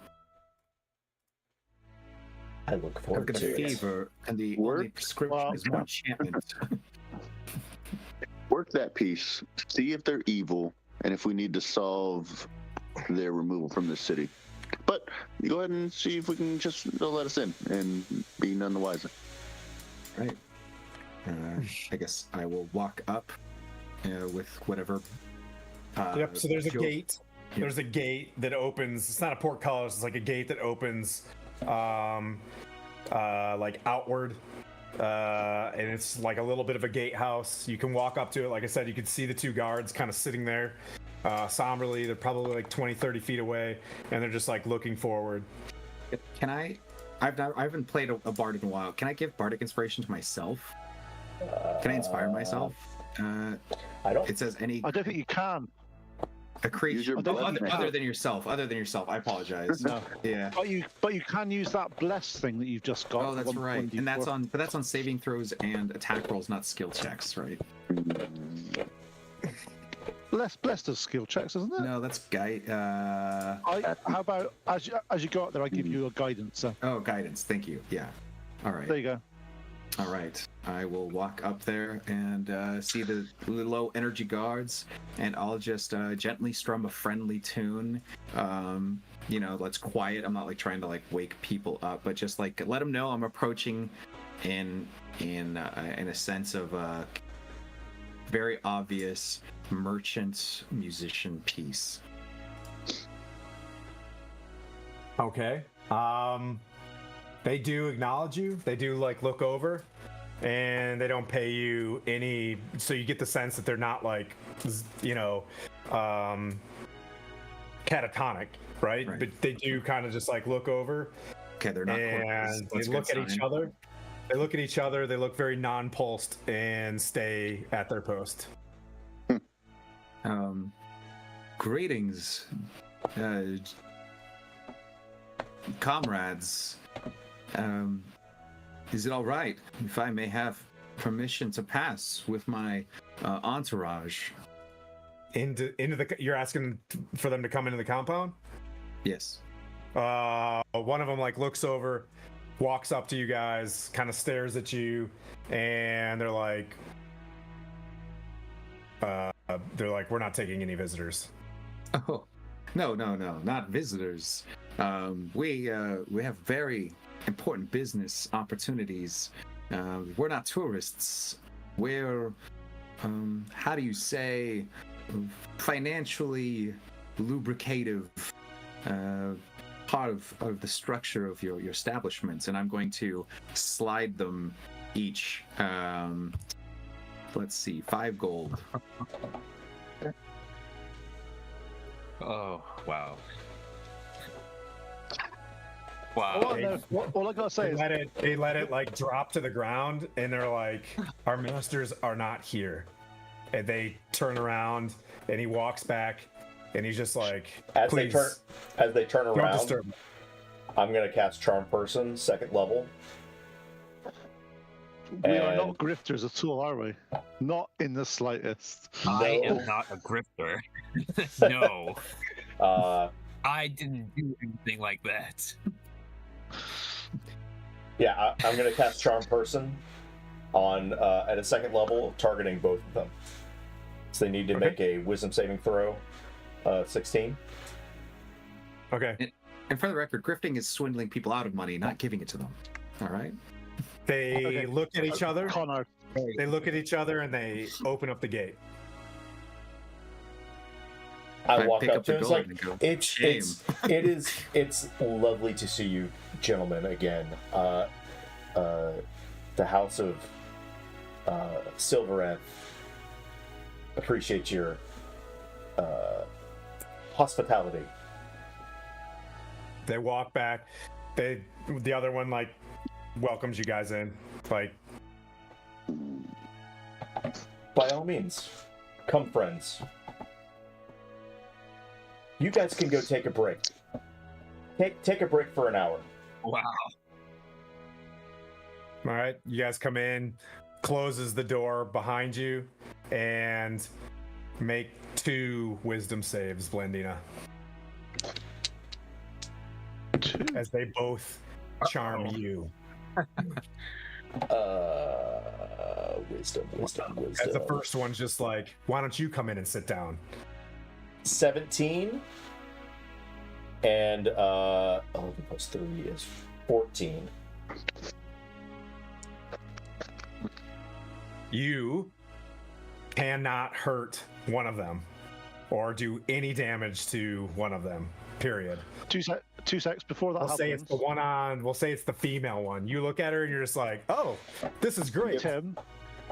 Speaker 6: I look
Speaker 8: I've
Speaker 6: forward
Speaker 8: got a
Speaker 6: to it.
Speaker 8: fever, and the only prescription is more enchantment.
Speaker 3: Work that piece. See if they're evil, and if we need to solve their removal from the city. But you go ahead and see if we can just let us in and be none the wiser.
Speaker 8: Right. I guess I will walk up with whatever.
Speaker 2: Yep. So there's a
Speaker 8: Joe-
Speaker 2: gate.
Speaker 8: Yeah.
Speaker 2: There's a gate that opens. It's not a portcullis. It's like a gate that opens, like outward, and it's like a little bit of a gatehouse. You can walk up to it. Like I said, you can see the 2 guards kind of sitting there, somberly. They're probably like 20, 30 feet away, and they're just like looking forward.
Speaker 8: Can I? I haven't played a bard in a while. Can I give bardic inspiration to myself? Can I inspire myself?
Speaker 6: I don't.
Speaker 8: It says any
Speaker 4: I don't think you can.
Speaker 8: a creature
Speaker 3: Use your
Speaker 8: other than yourself. Other than yourself. I apologize.
Speaker 4: No.
Speaker 8: Yeah.
Speaker 4: But you can use that bless thing that you've just got.
Speaker 8: Oh, that's
Speaker 4: one-
Speaker 8: right.
Speaker 4: 1d4.
Speaker 8: And that's on saving throws and attack rolls, not skill checks, right?
Speaker 4: Bless does skill checks, isn't it?
Speaker 8: No, that's guide.
Speaker 4: How about as you go up there, I give you a guidance.
Speaker 8: Oh, guidance. Thank you. Yeah. All right.
Speaker 4: There you go.
Speaker 8: All right. I will walk up there and see the low energy guards, and I'll just gently strum a friendly tune. That's quiet. I'm not like trying to like wake people up, but just like let them know I'm approaching in a sense of very obvious merchant musician piece.
Speaker 2: Okay. They do acknowledge you. They do like look over, and they don't pay you any. So you get the sense that they're not like, catatonic, right?
Speaker 8: Right.
Speaker 2: But they do kind of just like look over,
Speaker 8: Okay, they're not corpses.
Speaker 2: and
Speaker 8: That's
Speaker 2: they
Speaker 8: a
Speaker 2: look
Speaker 8: good
Speaker 2: at each
Speaker 8: sign.
Speaker 2: other. They look at each other. They look very non-pulsed and stay at their post.
Speaker 8: Greetings, comrades. Is it all right if I may have permission to pass with my entourage?
Speaker 2: You're asking for them to come into the compound?
Speaker 8: Yes.
Speaker 2: One of them like looks over walks up to you guys, kind of stares at you, and they're like, we're not taking any visitors.
Speaker 8: Oh, no, not visitors. We have very important business opportunities. We're not tourists. We're, how do you say, financially lubricative part of the structure of your establishments, and I'm going to slide them each. Let's see, 5 gold.
Speaker 7: Oh, wow.
Speaker 4: All I gotta say is
Speaker 2: They let it like drop to the ground, and they're like, our masters are not here. And they turn around, and he walks back, and he's just like,
Speaker 6: As
Speaker 2: please,
Speaker 6: they turn
Speaker 2: don't
Speaker 6: around,
Speaker 2: disturb me.
Speaker 6: I'm gonna cast Charm Person, 2nd level.
Speaker 4: we are
Speaker 6: And-
Speaker 4: not grifters at all, are we? Not in the slightest.
Speaker 7: I
Speaker 6: No.
Speaker 7: am not a grifter. No, I didn't do anything like that.
Speaker 6: Yeah, I'm gonna cast Charm Person on at a 2nd level, targeting both of them. So they need to make a Wisdom saving throw, 16.
Speaker 2: Okay.
Speaker 8: And for the record, grifting is swindling people out of money, not giving it to them. All right.
Speaker 2: They
Speaker 4: Okay.
Speaker 2: look at each other.
Speaker 4: Connor,
Speaker 2: They look at each other, and they open up the gate.
Speaker 6: I
Speaker 8: I
Speaker 6: walk
Speaker 8: pick
Speaker 6: up
Speaker 8: up
Speaker 6: to
Speaker 8: the
Speaker 6: him. It's
Speaker 8: gold
Speaker 6: like
Speaker 8: and go,
Speaker 6: it's it's lovely to see you, gentlemen, again. The House of Silverymoon appreciate your hospitality.
Speaker 2: They walk back. The other one like welcomes you guys in. Like,
Speaker 6: By all means, come, friends. You guys can go take a break. Take a break for an hour.
Speaker 7: Wow.
Speaker 2: all right, you guys come in, closes the door behind you, and make 2 wisdom saves, Blendina. As they both charm you.
Speaker 6: Wisdom.
Speaker 2: As the first one's just like, why don't you come in and sit down?
Speaker 6: 17 and 11 plus 3 is 14.
Speaker 2: You cannot hurt one of them or do any damage to one of them, period.
Speaker 4: 2 secs before that
Speaker 2: We'll say
Speaker 4: happens.
Speaker 2: it's the one on, we'll say it's the female one. You look at her and you're just like, oh, this is great.
Speaker 4: Tim,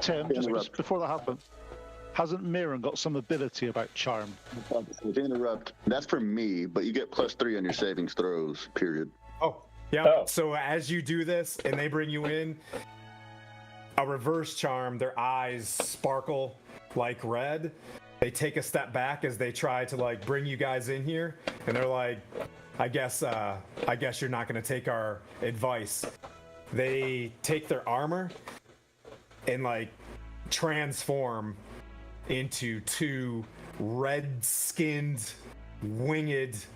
Speaker 4: just
Speaker 3: Interrupt.
Speaker 4: before that happens, hasn't Mirren got some ability about charm?
Speaker 3: To interrupt, that's for me, but you get +3 on your savings throws, period.
Speaker 2: Oh, yeah.
Speaker 6: Oh.
Speaker 2: So as you do this and they bring you in, a reverse charm, their eyes sparkle like red. They take a step back as they try to like bring you guys in here, and they're like, I guess you're not gonna take our advice. They take their armor and like transform into 2 red-skinned, winged.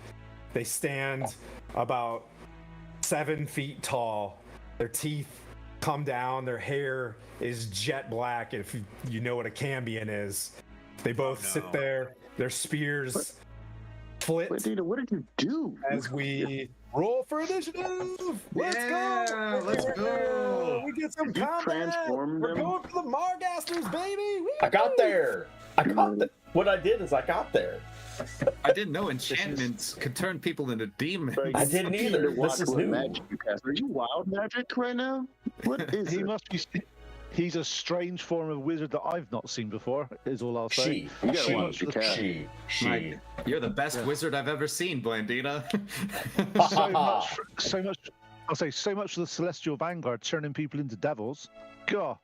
Speaker 2: They stand about 7 feet tall. Their teeth come down. Their hair is jet black. If you know what a Cambion is, they both sit
Speaker 7: no.
Speaker 2: there. Their spears flit
Speaker 3: Wait, Dita, what did you do?
Speaker 2: as we roll for initiative. Let's
Speaker 8: Yeah,
Speaker 2: go.
Speaker 8: let's go.
Speaker 2: We get some
Speaker 3: Did you
Speaker 2: combat.
Speaker 3: transform
Speaker 2: We're
Speaker 3: them?
Speaker 2: going for the Margasters, baby.
Speaker 6: I got there. What I did is I got there.
Speaker 8: I didn't know enchantments could turn people into demons.
Speaker 6: I didn't either.
Speaker 3: Watch
Speaker 6: This is
Speaker 3: what
Speaker 6: new.
Speaker 3: magic you cast. Are you wild magic right now? What is
Speaker 4: He
Speaker 3: it?
Speaker 4: must be. He's a strange form of wizard that I've not seen before. Is all I'll say.
Speaker 6: She.
Speaker 3: You gotta
Speaker 6: She.
Speaker 3: watch your cat.
Speaker 6: She.
Speaker 8: Mike, you're the best wizard I've ever seen, Blandina.
Speaker 4: So much. I'll say so much for the Celestial Vanguard turning people into devils. God.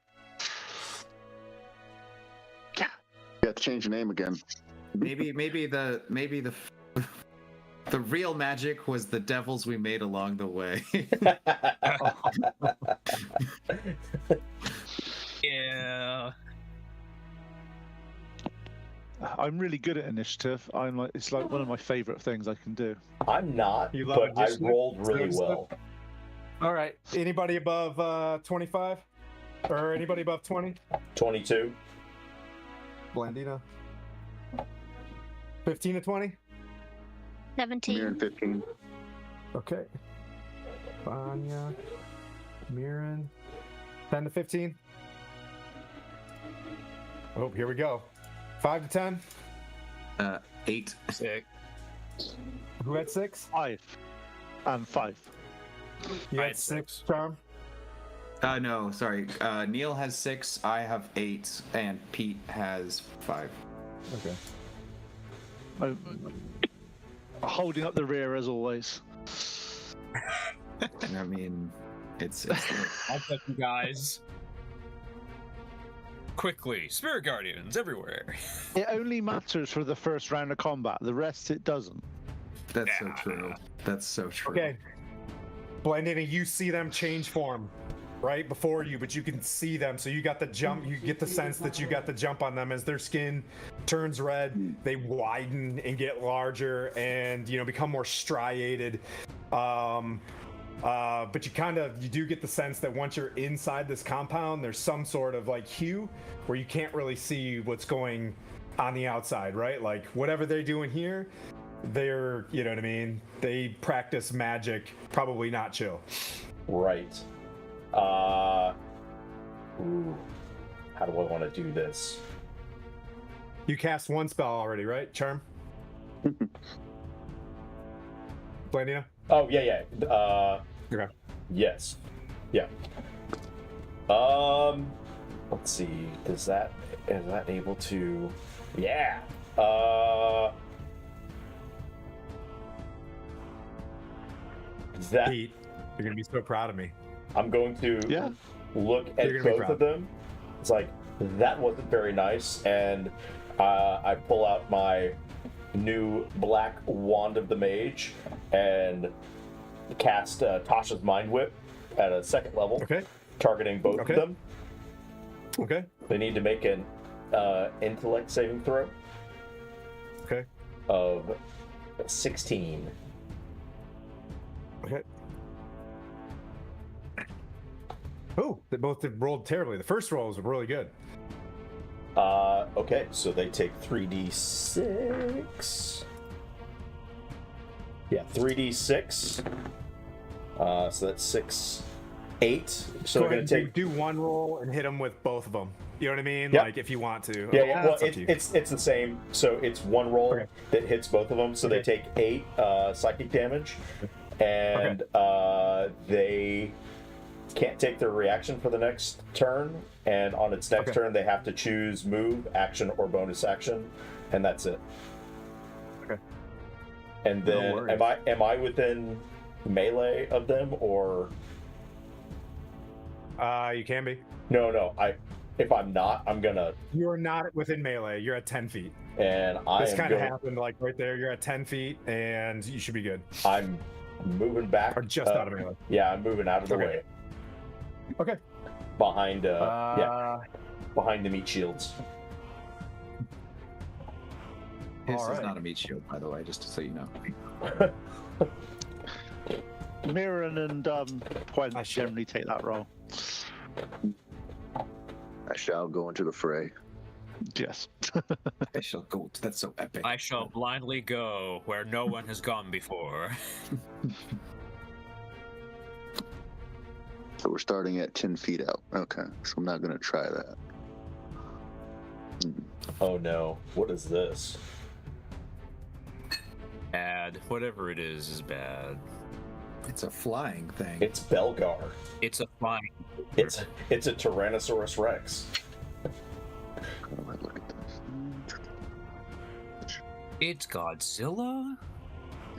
Speaker 3: You have to change your name again.
Speaker 8: maybe the real magic was the devils we made along the way.
Speaker 7: Yeah.
Speaker 4: I'm really good at initiative. It's like one of my favorite things I can do.
Speaker 6: I'm not,
Speaker 2: You love
Speaker 6: but I
Speaker 2: initiative?
Speaker 6: rolled really
Speaker 2: Seriously?
Speaker 6: well.
Speaker 2: All right. Anybody above 25? Or anybody above 20?
Speaker 6: 22.
Speaker 2: Blandina. 15 to 20?
Speaker 5: 17.
Speaker 3: Mirren 15.
Speaker 2: Okay. Vanya. Mirren. 10 to 15? Oh, here we go. 5 to 10?
Speaker 8: 8.
Speaker 7: 6.
Speaker 2: Who had 6?
Speaker 4: 5 and 5.
Speaker 2: You
Speaker 7: I
Speaker 2: had
Speaker 7: had
Speaker 2: 6, Charm?
Speaker 8: No, sorry. Neil has 6. I have 8, and Pete has 5.
Speaker 2: Okay.
Speaker 4: Holding up the rear as always.
Speaker 8: I mean, it's
Speaker 7: I'll get you guys. Quickly, Spirit Guardians everywhere.
Speaker 4: It only matters for the first round of combat. The rest it doesn't.
Speaker 8: that's so true. That's so true.
Speaker 2: Okay. Blandina, you see them change form right before you, but you can see them. So you got the jump. You get the sense that you got the jump on them as their skin turns red. They widen and get larger, and become more striated. But you do get the sense that once you're inside this compound, there's some sort of like hue where you can't really see what's going on the outside, right? Like whatever they're doing here, they're, you know what I mean? They practice magic, probably not chill.
Speaker 6: Right. Ooh. How do I want to do this?
Speaker 2: You cast one spell already, right? Charm? Blandina?
Speaker 6: Oh, yeah.
Speaker 2: Okay.
Speaker 6: Yes. Yeah. Let's see. Is that able to? Yeah. That
Speaker 2: Pete, you're gonna be so proud of me.
Speaker 6: I'm going to
Speaker 4: Yeah.
Speaker 6: look at
Speaker 2: You're gonna be
Speaker 6: both
Speaker 2: proud.
Speaker 6: of them. It's like that wasn't very nice, and I pull out my new black wand of the mage and cast Tasha's Mind Whip at a 2nd level,
Speaker 2: Okay.
Speaker 6: targeting both
Speaker 2: Okay.
Speaker 6: of them.
Speaker 2: Okay.
Speaker 6: They need to make an intellect saving throw
Speaker 2: Okay.
Speaker 6: of 16.
Speaker 2: Okay. Oh, they both rolled terribly. The first roll was really good.
Speaker 6: Okay, so they take 3d6. Yeah, 3d6. So that's 6, 8. So
Speaker 2: Go
Speaker 6: we're
Speaker 2: ahead
Speaker 6: gonna
Speaker 2: and
Speaker 6: take.
Speaker 2: do one roll and hit them with both of them. You know what I mean?
Speaker 6: Yep.
Speaker 2: Like if you want to.
Speaker 6: Yeah, yeah. Well,
Speaker 2: That's up to you.
Speaker 6: it's the same. So it's one roll
Speaker 2: Okay.
Speaker 6: that hits both of them. So they take 8 psychic damage, and they can't take their reaction for the next turn. And on its next
Speaker 2: Okay.
Speaker 6: turn, they have to choose move, action, or bonus action, and that's it.
Speaker 2: Okay.
Speaker 6: And
Speaker 2: No
Speaker 6: then
Speaker 2: worries.
Speaker 6: am I within melee of them or
Speaker 2: You can be.
Speaker 6: no? If I'm not, I'm gonna
Speaker 2: You're not within melee. You're at 10 feet.
Speaker 6: and I
Speaker 2: This
Speaker 6: am
Speaker 2: kind of
Speaker 6: going.
Speaker 2: happened like right there. You're at 10 feet and you should be good.
Speaker 6: I'm moving back.
Speaker 2: Or just out of melee.
Speaker 6: Yeah, I'm moving out of the
Speaker 2: Okay.
Speaker 6: way
Speaker 2: Okay.
Speaker 6: behind. Behind the meat shields.
Speaker 8: This
Speaker 2: All
Speaker 8: is
Speaker 2: right.
Speaker 8: not a meat shield, by the way, just so you know.
Speaker 4: Mirren and Gwen
Speaker 2: I shall.
Speaker 4: generally take that role.
Speaker 3: I shall go into the fray.
Speaker 4: Yes.
Speaker 8: I shall go. That's so epic.
Speaker 7: I shall blindly go where no one has gone before.
Speaker 3: So we're starting at 10 feet out. Okay, so I'm not going to try that.
Speaker 6: Oh no! What is this?
Speaker 7: Bad. Whatever it is bad.
Speaker 8: It's a flying thing.
Speaker 6: It's Belgar.
Speaker 7: It's a flying.
Speaker 6: It's a Tyrannosaurus Rex.
Speaker 3: How do I look at this?
Speaker 7: It's Godzilla?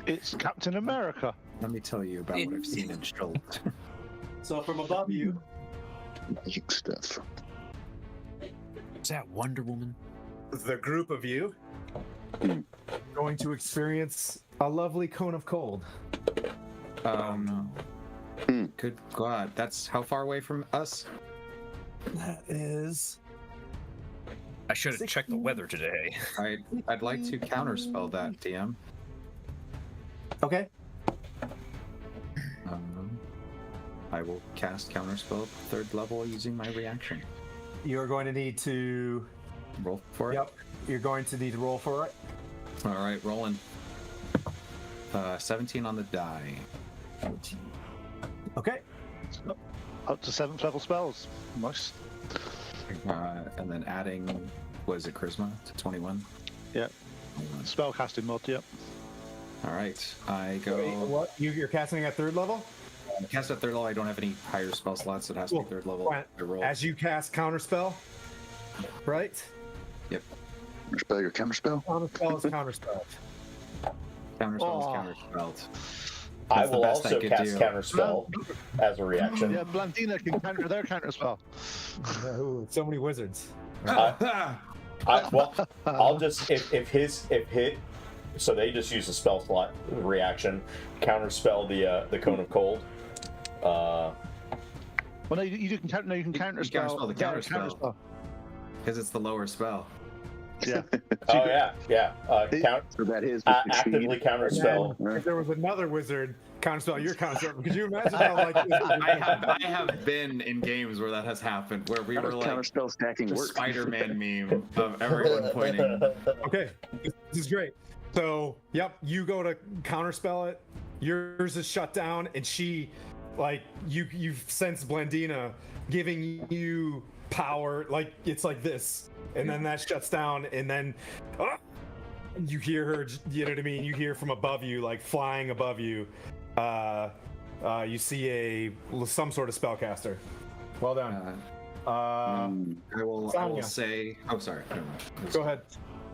Speaker 4: It's Captain America.
Speaker 8: Let me tell you about what I've seen in Schultz.
Speaker 2: So from above you,
Speaker 3: Magic stuff.
Speaker 7: Is that Wonder Woman?
Speaker 2: the group of you going to experience a lovely cone of cold.
Speaker 8: Good God, that's how far away from us?
Speaker 2: That is
Speaker 7: I should have checked the weather today.
Speaker 8: I'd like to counterspell that, DM.
Speaker 2: okay.
Speaker 8: I will cast Counterspell at 3rd level using my reaction.
Speaker 2: You're going to need to.
Speaker 8: Roll for it?
Speaker 2: Yep. You're going to need to roll for it.
Speaker 8: All right, rolling. 17 on the die.
Speaker 2: Okay.
Speaker 4: Up to 7th level spells. Nice.
Speaker 8: And then adding, what is it, Charisma to 21?
Speaker 4: Yep. Spellcasting mod, yep.
Speaker 8: All right, I go.
Speaker 2: Wait, what? You're casting at 3rd level?
Speaker 8: Cast at 3rd level. I don't have any higher spell slots. It has to be 3rd level.
Speaker 2: Fine.
Speaker 8: I roll.
Speaker 2: As you cast Counterspell, right?
Speaker 8: Yep.
Speaker 3: Spell your counterspell.
Speaker 2: Counterspell is counterspell.
Speaker 8: Counterspell
Speaker 4: Oh.
Speaker 8: is counterspelled.
Speaker 6: I
Speaker 8: That's the
Speaker 6: will
Speaker 8: best I
Speaker 6: also
Speaker 8: could
Speaker 6: cast
Speaker 8: do.
Speaker 6: Counterspell as a reaction.
Speaker 4: Yeah, Blandina can counter their counter spell.
Speaker 2: Ooh, so many wizards.
Speaker 6: I'll just if hit, so they just use a spell slot reaction, counterspell the cone of cold.
Speaker 4: Well, no, you can counter. No, you can counter spell.
Speaker 8: counterspell the counterspell. Because it's the lower spell.
Speaker 4: Yeah.
Speaker 6: Oh yeah. Count
Speaker 3: So that is
Speaker 6: actively counterspell.
Speaker 2: If there was another wizard, counterspell your counterspell. Could you imagine how like
Speaker 8: I have been in games where that has happened, where we
Speaker 3: How
Speaker 8: were
Speaker 3: does
Speaker 8: like
Speaker 3: counterspell stacking
Speaker 8: the
Speaker 3: work?
Speaker 8: Spider-Man meme of everyone pointing.
Speaker 2: Okay, this is great. So, yep, you go to counterspell it. Yours is shut down, and she, like, you sense Blandina giving you power. Like it's like this, and then that shuts down, and then you hear her. You know what I mean? You hear from above you, like flying above you. You see some sort of spellcaster. Well done.
Speaker 8: I will
Speaker 2: Sonya.
Speaker 8: say. Oh, sorry. Never mind.
Speaker 2: Go ahead.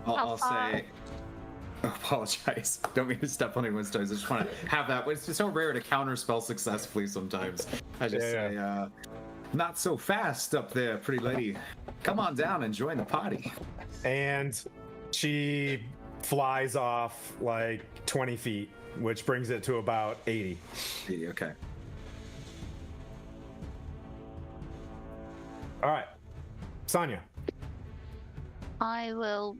Speaker 8: I'll say. Apologize. Don't mean to step on anyone's toes. I just want to have that. It's so rare to counterspell successfully sometimes. I just say, not so fast up there, pretty lady. Come on down and join the party.
Speaker 2: And she flies off like 20 feet, which brings it to about 80.
Speaker 8: Okay.
Speaker 2: All right, Sonya.
Speaker 5: I will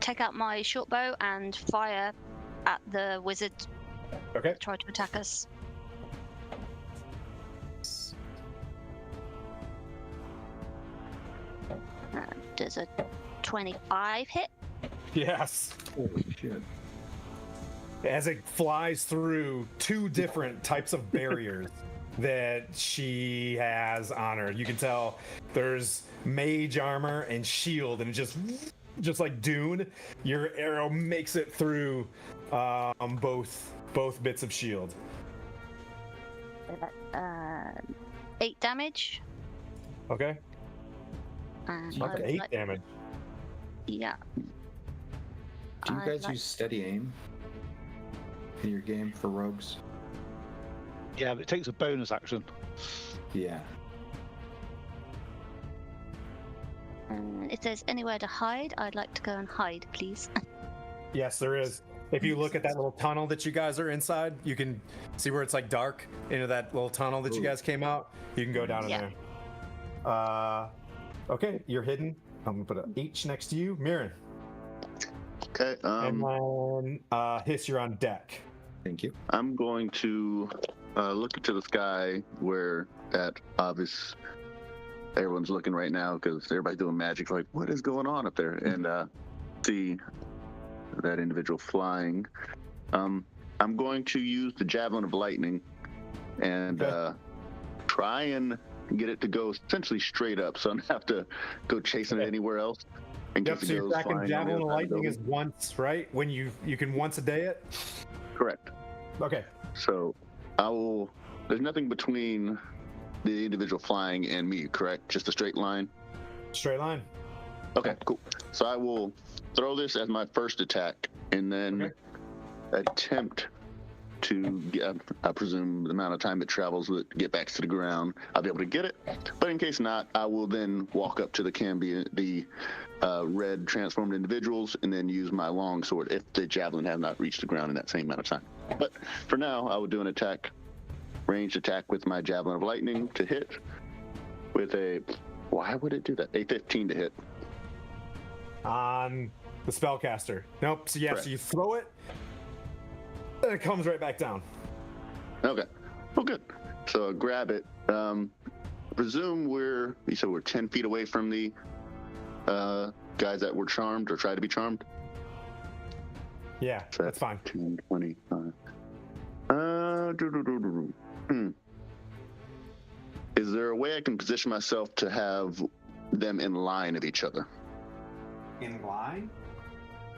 Speaker 5: take out my short bow and fire at the wizard.
Speaker 2: Okay.
Speaker 5: Try to attack us. Does a 25 hit?
Speaker 2: Yes.
Speaker 8: Holy shit.
Speaker 2: As it flies through 2 different types of barriers that she has on her. You can tell there's mage armor and shield, and it just like Dune, your arrow makes it through both bits of shield.
Speaker 5: 8 damage.
Speaker 2: Okay.
Speaker 5: And
Speaker 2: Up to 8 damage.
Speaker 5: Yeah.
Speaker 8: Do you
Speaker 5: I'd
Speaker 8: guys
Speaker 5: like-
Speaker 8: use steady aim in your game for rogues?
Speaker 4: Yeah, but it takes a bonus action.
Speaker 8: Yeah.
Speaker 5: If there's anywhere to hide, I'd like to go and hide, please.
Speaker 2: Yes, there is. If you look at that little tunnel that you guys are inside, you can see where it's like dark into that little tunnel that you guys came out. You can go down in
Speaker 5: Yeah.
Speaker 2: there. Okay, you're hidden. I'm gonna put an H next to you, Mirren.
Speaker 3: Okay.
Speaker 2: And then Hiss, you're on deck.
Speaker 8: Thank you.
Speaker 3: I'm going to look into the sky where that obvious everyone's looking right now because everybody's doing magic. Like, what is going on up there? And see that individual flying. I'm going to use the javelin of lightning and try and get it to go essentially straight up, so I don't have to go chasing it anywhere else. In
Speaker 2: Yep,
Speaker 3: case
Speaker 2: so
Speaker 3: it
Speaker 2: you're
Speaker 3: goes
Speaker 2: tracking
Speaker 3: flying on the
Speaker 2: javelin
Speaker 3: other
Speaker 2: of
Speaker 3: side of the
Speaker 2: lightning is
Speaker 3: building.
Speaker 2: once, right? When you can once a day it?
Speaker 3: Correct.
Speaker 2: Okay.
Speaker 3: So I will. There's nothing between the individual flying and me, correct? Just a straight line.
Speaker 2: Straight line.
Speaker 3: Okay, cool. So I will throw this as my first attack, and then attempt to get, I presume the amount of time it travels with get back to the ground, I'll be able to get it. But in case not, I will then walk up to the red transformed individuals and then use my long sword if the javelin has not reached the ground in that same amount of time. But for now, I will do an attack, ranged attack with my javelin of lightning to hit with a, why would it do that? A 15 to hit.
Speaker 2: On the spellcaster. Nope. So yeah,
Speaker 3: Correct.
Speaker 2: so you throw it, and it comes right back down.
Speaker 3: Okay. Oh, good. So I'll grab it. Presume you said we're 10 feet away from the guys that were charmed or tried to be charmed.
Speaker 2: Yeah,
Speaker 3: So
Speaker 2: that's fine.
Speaker 3: 10, 25. Is there a way I can position myself to have them in line of each other?
Speaker 2: In line?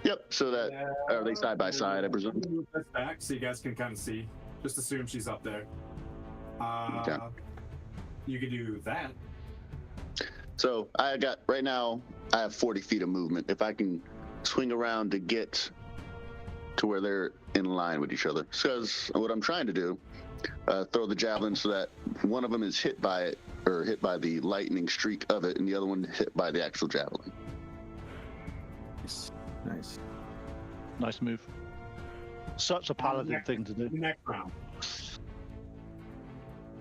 Speaker 3: Yep. So that are they side by side? I presume.
Speaker 2: Move this back so you guys can kind of see. Just assume she's up there.
Speaker 3: Okay.
Speaker 2: You can do that.
Speaker 3: So I have 40 feet of movement. If I can swing around to get to where they're in line with each other. Because what I'm trying to do, throw the javelin so that one of them is hit by it, or hit by the lightning streak of it, and the other one hit by the actual javelin.
Speaker 8: Nice.
Speaker 4: Nice move. Such a paladin thing to do.
Speaker 2: Next round.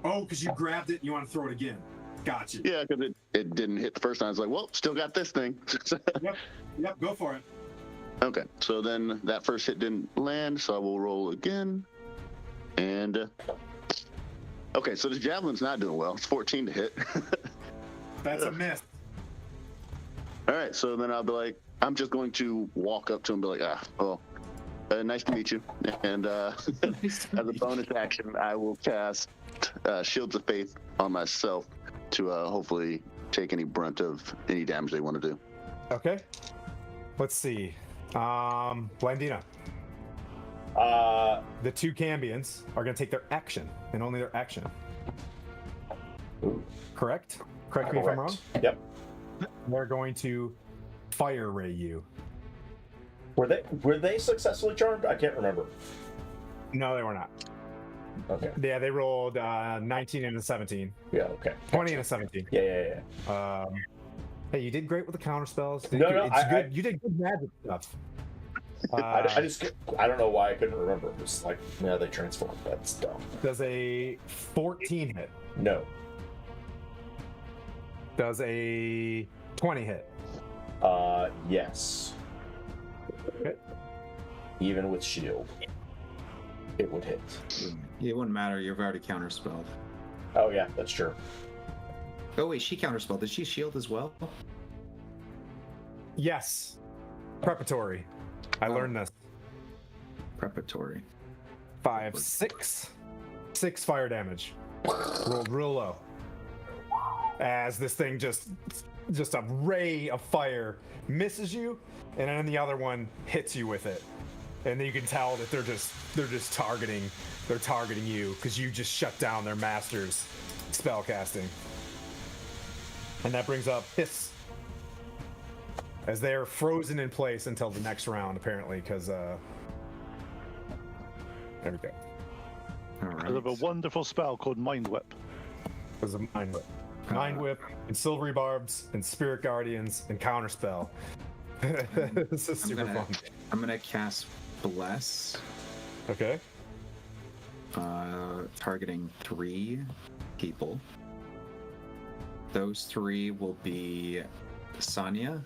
Speaker 2: Oh, because you grabbed it and you want to throw it again. Gotcha.
Speaker 3: Yeah, because it didn't hit the first time. I was like, well, still got this thing.
Speaker 2: Yep, go for it.
Speaker 3: Okay, so then that first hit didn't land, so I will roll again. And okay, so this javelin's not doing well. It's 14 to hit.
Speaker 2: That's a miss.
Speaker 3: All right, so then I'll be like, I'm just going to walk up to him and be like, nice to meet you. And as a bonus action, I will cast Shields of Faith on myself to hopefully take any brunt of any damage they want to do.
Speaker 2: Okay. Let's see. Blandina. The two Cambions are going to take their action, and only their action. Correct? Correct me if I'm wrong?
Speaker 6: Yep.
Speaker 2: They're going to fire ray you.
Speaker 6: Were they successfully charmed? I can't remember.
Speaker 2: No, they were not.
Speaker 6: Okay.
Speaker 2: Yeah, they rolled 19 and a 17.
Speaker 6: Yeah, okay.
Speaker 2: 20 and a 17.
Speaker 6: Yeah.
Speaker 2: Hey, you did great with the counter spells.
Speaker 6: No,
Speaker 2: It's good. You did good magic stuff.
Speaker 6: I don't know why I couldn't remember. It was like, yeah, they transformed. That's dumb.
Speaker 2: Does a 14 hit?
Speaker 6: No.
Speaker 2: Does a 20 hit?
Speaker 6: Yes.
Speaker 2: Okay.
Speaker 6: Even with shield, it would hit.
Speaker 8: It wouldn't matter. You've already counterspelled.
Speaker 6: Oh yeah, that's true.
Speaker 8: Oh wait, she counterspelled. Did she shield as well?
Speaker 2: Yes. Preparatory. I learned this.
Speaker 8: Preparatory.
Speaker 2: 5, 6. 6 fire damage. Rolled real low. As this thing just a ray of fire misses you, and then the other one hits you with it. And then you can tell that they're just targeting you because you just shut down their master's spell casting. And that brings up Hiss, as they are frozen in place until the next round, apparently, because there we go.
Speaker 8: All right.
Speaker 4: I have a wonderful spell called Mind Whip.
Speaker 2: Because of Mind Whip. Mind Whip, and Silvery Barbs, and Spirit Guardians, and Counterspell. This is super fun.
Speaker 8: I'm gonna cast Bless,
Speaker 2: Okay.
Speaker 8: targeting 3 people. Those 3 will be Sanya.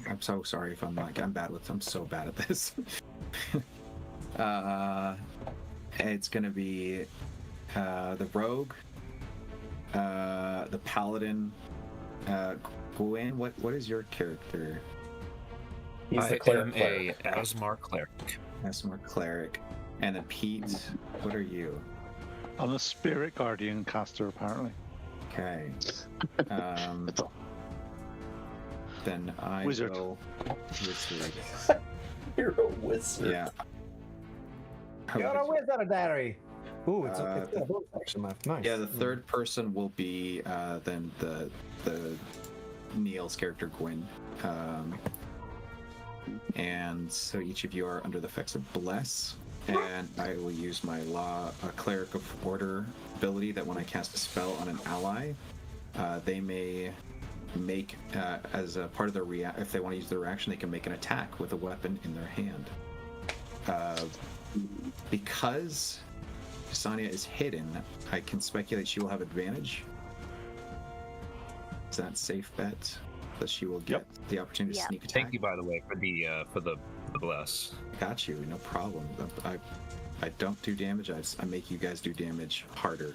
Speaker 8: I'm so sorry if I'm so bad at this. It's gonna be the Rogue, the Paladin, Gwen. What is your character?
Speaker 6: He's the
Speaker 7: I
Speaker 6: cleric.
Speaker 7: am a Asmar cleric.
Speaker 8: Asmar Cleric. And then Pete, what are you?
Speaker 4: I'm a Spirit Guardian caster, apparently.
Speaker 8: Okay. Then I
Speaker 4: Wizard.
Speaker 8: will. Wizard.
Speaker 6: You're a wizard.
Speaker 8: Yeah.
Speaker 2: You're a wizard, Daddy. Ooh, it's a bonus action left. Nice.
Speaker 8: Yeah, the third person will be then the Neil's character Gwyn. And so each of you are under the effects of Bless, and I will use my Cleric of Order ability that when I cast a spell on an ally, they may make as a part of their if they want to use their reaction, they can make an attack with a weapon in their hand. Because Sanya is hidden, I can speculate she will have advantage. Is that a safe bet? That she will get the opportunity to sneak attack.
Speaker 7: Thank you, by the way, for the bless.
Speaker 8: Got you, no problem. I don't do damage. I make you guys do damage harder.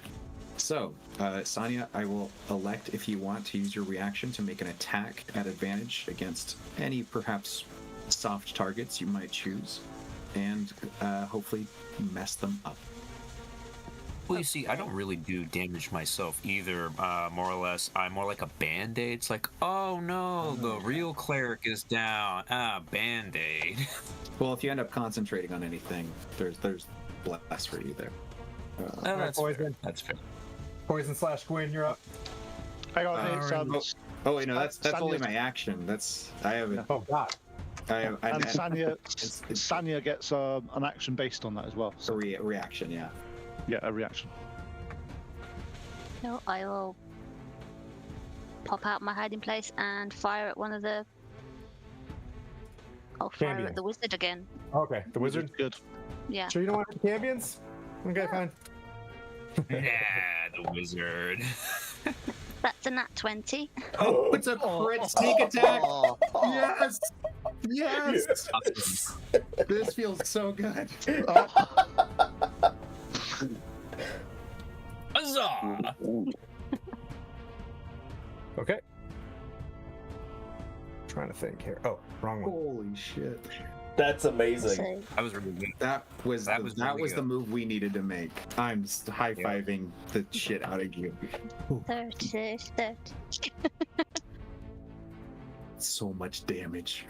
Speaker 8: So, Sonya, I will elect if you want to use your reaction to make an attack at advantage against any perhaps soft targets you might choose, and hopefully mess them up.
Speaker 7: Well, you see, I don't really do damage myself either. More or less, I'm more like a band-aid. It's like, oh no, the real cleric is down. Band-aid.
Speaker 8: Well, if you end up concentrating on anything, there's less for you there.
Speaker 7: That's
Speaker 2: Poison.
Speaker 7: fair. That's fair.
Speaker 2: Poison / Gwyn, you're up.
Speaker 4: I got
Speaker 8: Oh wait, no, that's only
Speaker 4: Sanya's-
Speaker 8: my action. I have it.
Speaker 2: Oh God.
Speaker 8: And
Speaker 4: Sanya gets an action based on that as well.
Speaker 8: a
Speaker 4: So,
Speaker 8: reaction, yeah.
Speaker 4: yeah, a reaction.
Speaker 5: No, I will pop out my hiding place and fire at one of the. I'll fire
Speaker 2: Cambion.
Speaker 5: at the wizard again.
Speaker 2: Okay, the wizard.
Speaker 4: Good.
Speaker 5: Yeah.
Speaker 2: Sure you don't want the Cambions? Okay, fine.
Speaker 7: Yeah, the wizard.
Speaker 5: That's a nat 20.
Speaker 8: Oh, it's a crit sneak attack. Yes, yes. This feels so good.
Speaker 7: Huzzah!
Speaker 2: Okay. Trying to think here. Oh, wrong one.
Speaker 8: Holy shit!
Speaker 6: That's amazing.
Speaker 5: So,
Speaker 7: That was really good.
Speaker 8: That was
Speaker 7: That
Speaker 8: the,
Speaker 7: was
Speaker 8: that
Speaker 7: really
Speaker 8: was the
Speaker 7: good.
Speaker 8: move we needed to make. I'm high fiving the shit out of you.
Speaker 5: 30.
Speaker 8: So much damage.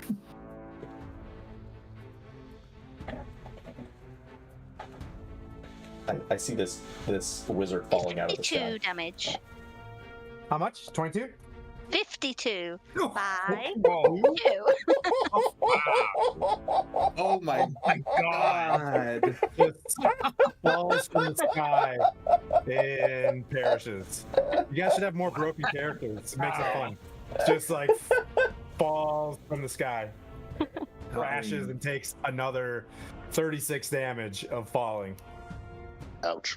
Speaker 6: I see this wizard falling out of the
Speaker 5: 52
Speaker 6: sky.
Speaker 5: damage.
Speaker 2: How much? 22?
Speaker 5: 52 by
Speaker 2: Whoa.
Speaker 5: 2.
Speaker 8: Oh my god!
Speaker 2: Just falls from the sky and perishes. You guys should have more broken characters. It makes it fun. Just like falls from the sky, crashes, and takes another 36 damage of falling.
Speaker 3: Ouch.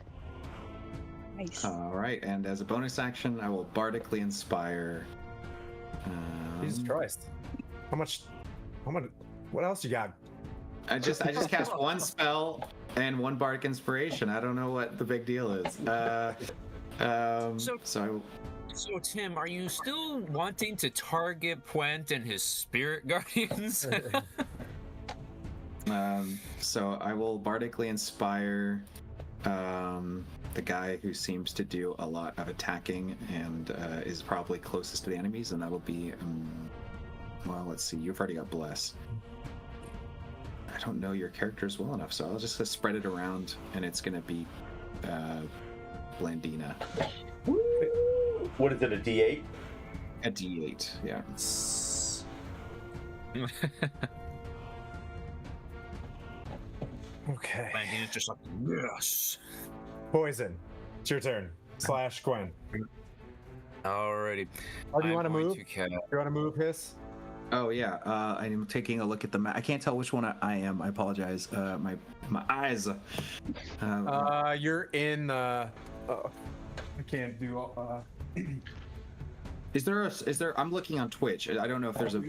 Speaker 5: Nice.
Speaker 8: All right, and as a bonus action, I will bardically inspire.
Speaker 2: Jesus Christ. How much? What else you got?
Speaker 8: I just cast one spell and one bardic inspiration. I don't know what the big deal is. So
Speaker 7: So, Tim, are you still wanting to target Puent and his spirit guardians?
Speaker 8: so I will bardically inspire the guy who seems to do a lot of attacking and is probably closest to the enemies, and that'll be well, let's see, you've already got bless. I don't know your characters well enough, so I'll just spread it around, and it's gonna be Blandina.
Speaker 6: What is it, a D8?
Speaker 8: A D8, yeah.
Speaker 2: Okay.
Speaker 7: Blandina's just like, yes.
Speaker 2: Poison. It's your turn. / Gwen.
Speaker 7: Alrighty.
Speaker 2: Or do you
Speaker 7: I'm
Speaker 2: want to
Speaker 7: going
Speaker 2: move?
Speaker 7: to cast-
Speaker 2: You want to move, Hiss?
Speaker 8: Oh yeah, I'm taking a look at the map. I can't tell which one I am. I apologize. My eyes.
Speaker 2: You're in. I can't do.
Speaker 8: Is there? I'm looking on Twitch. I don't know if there's a.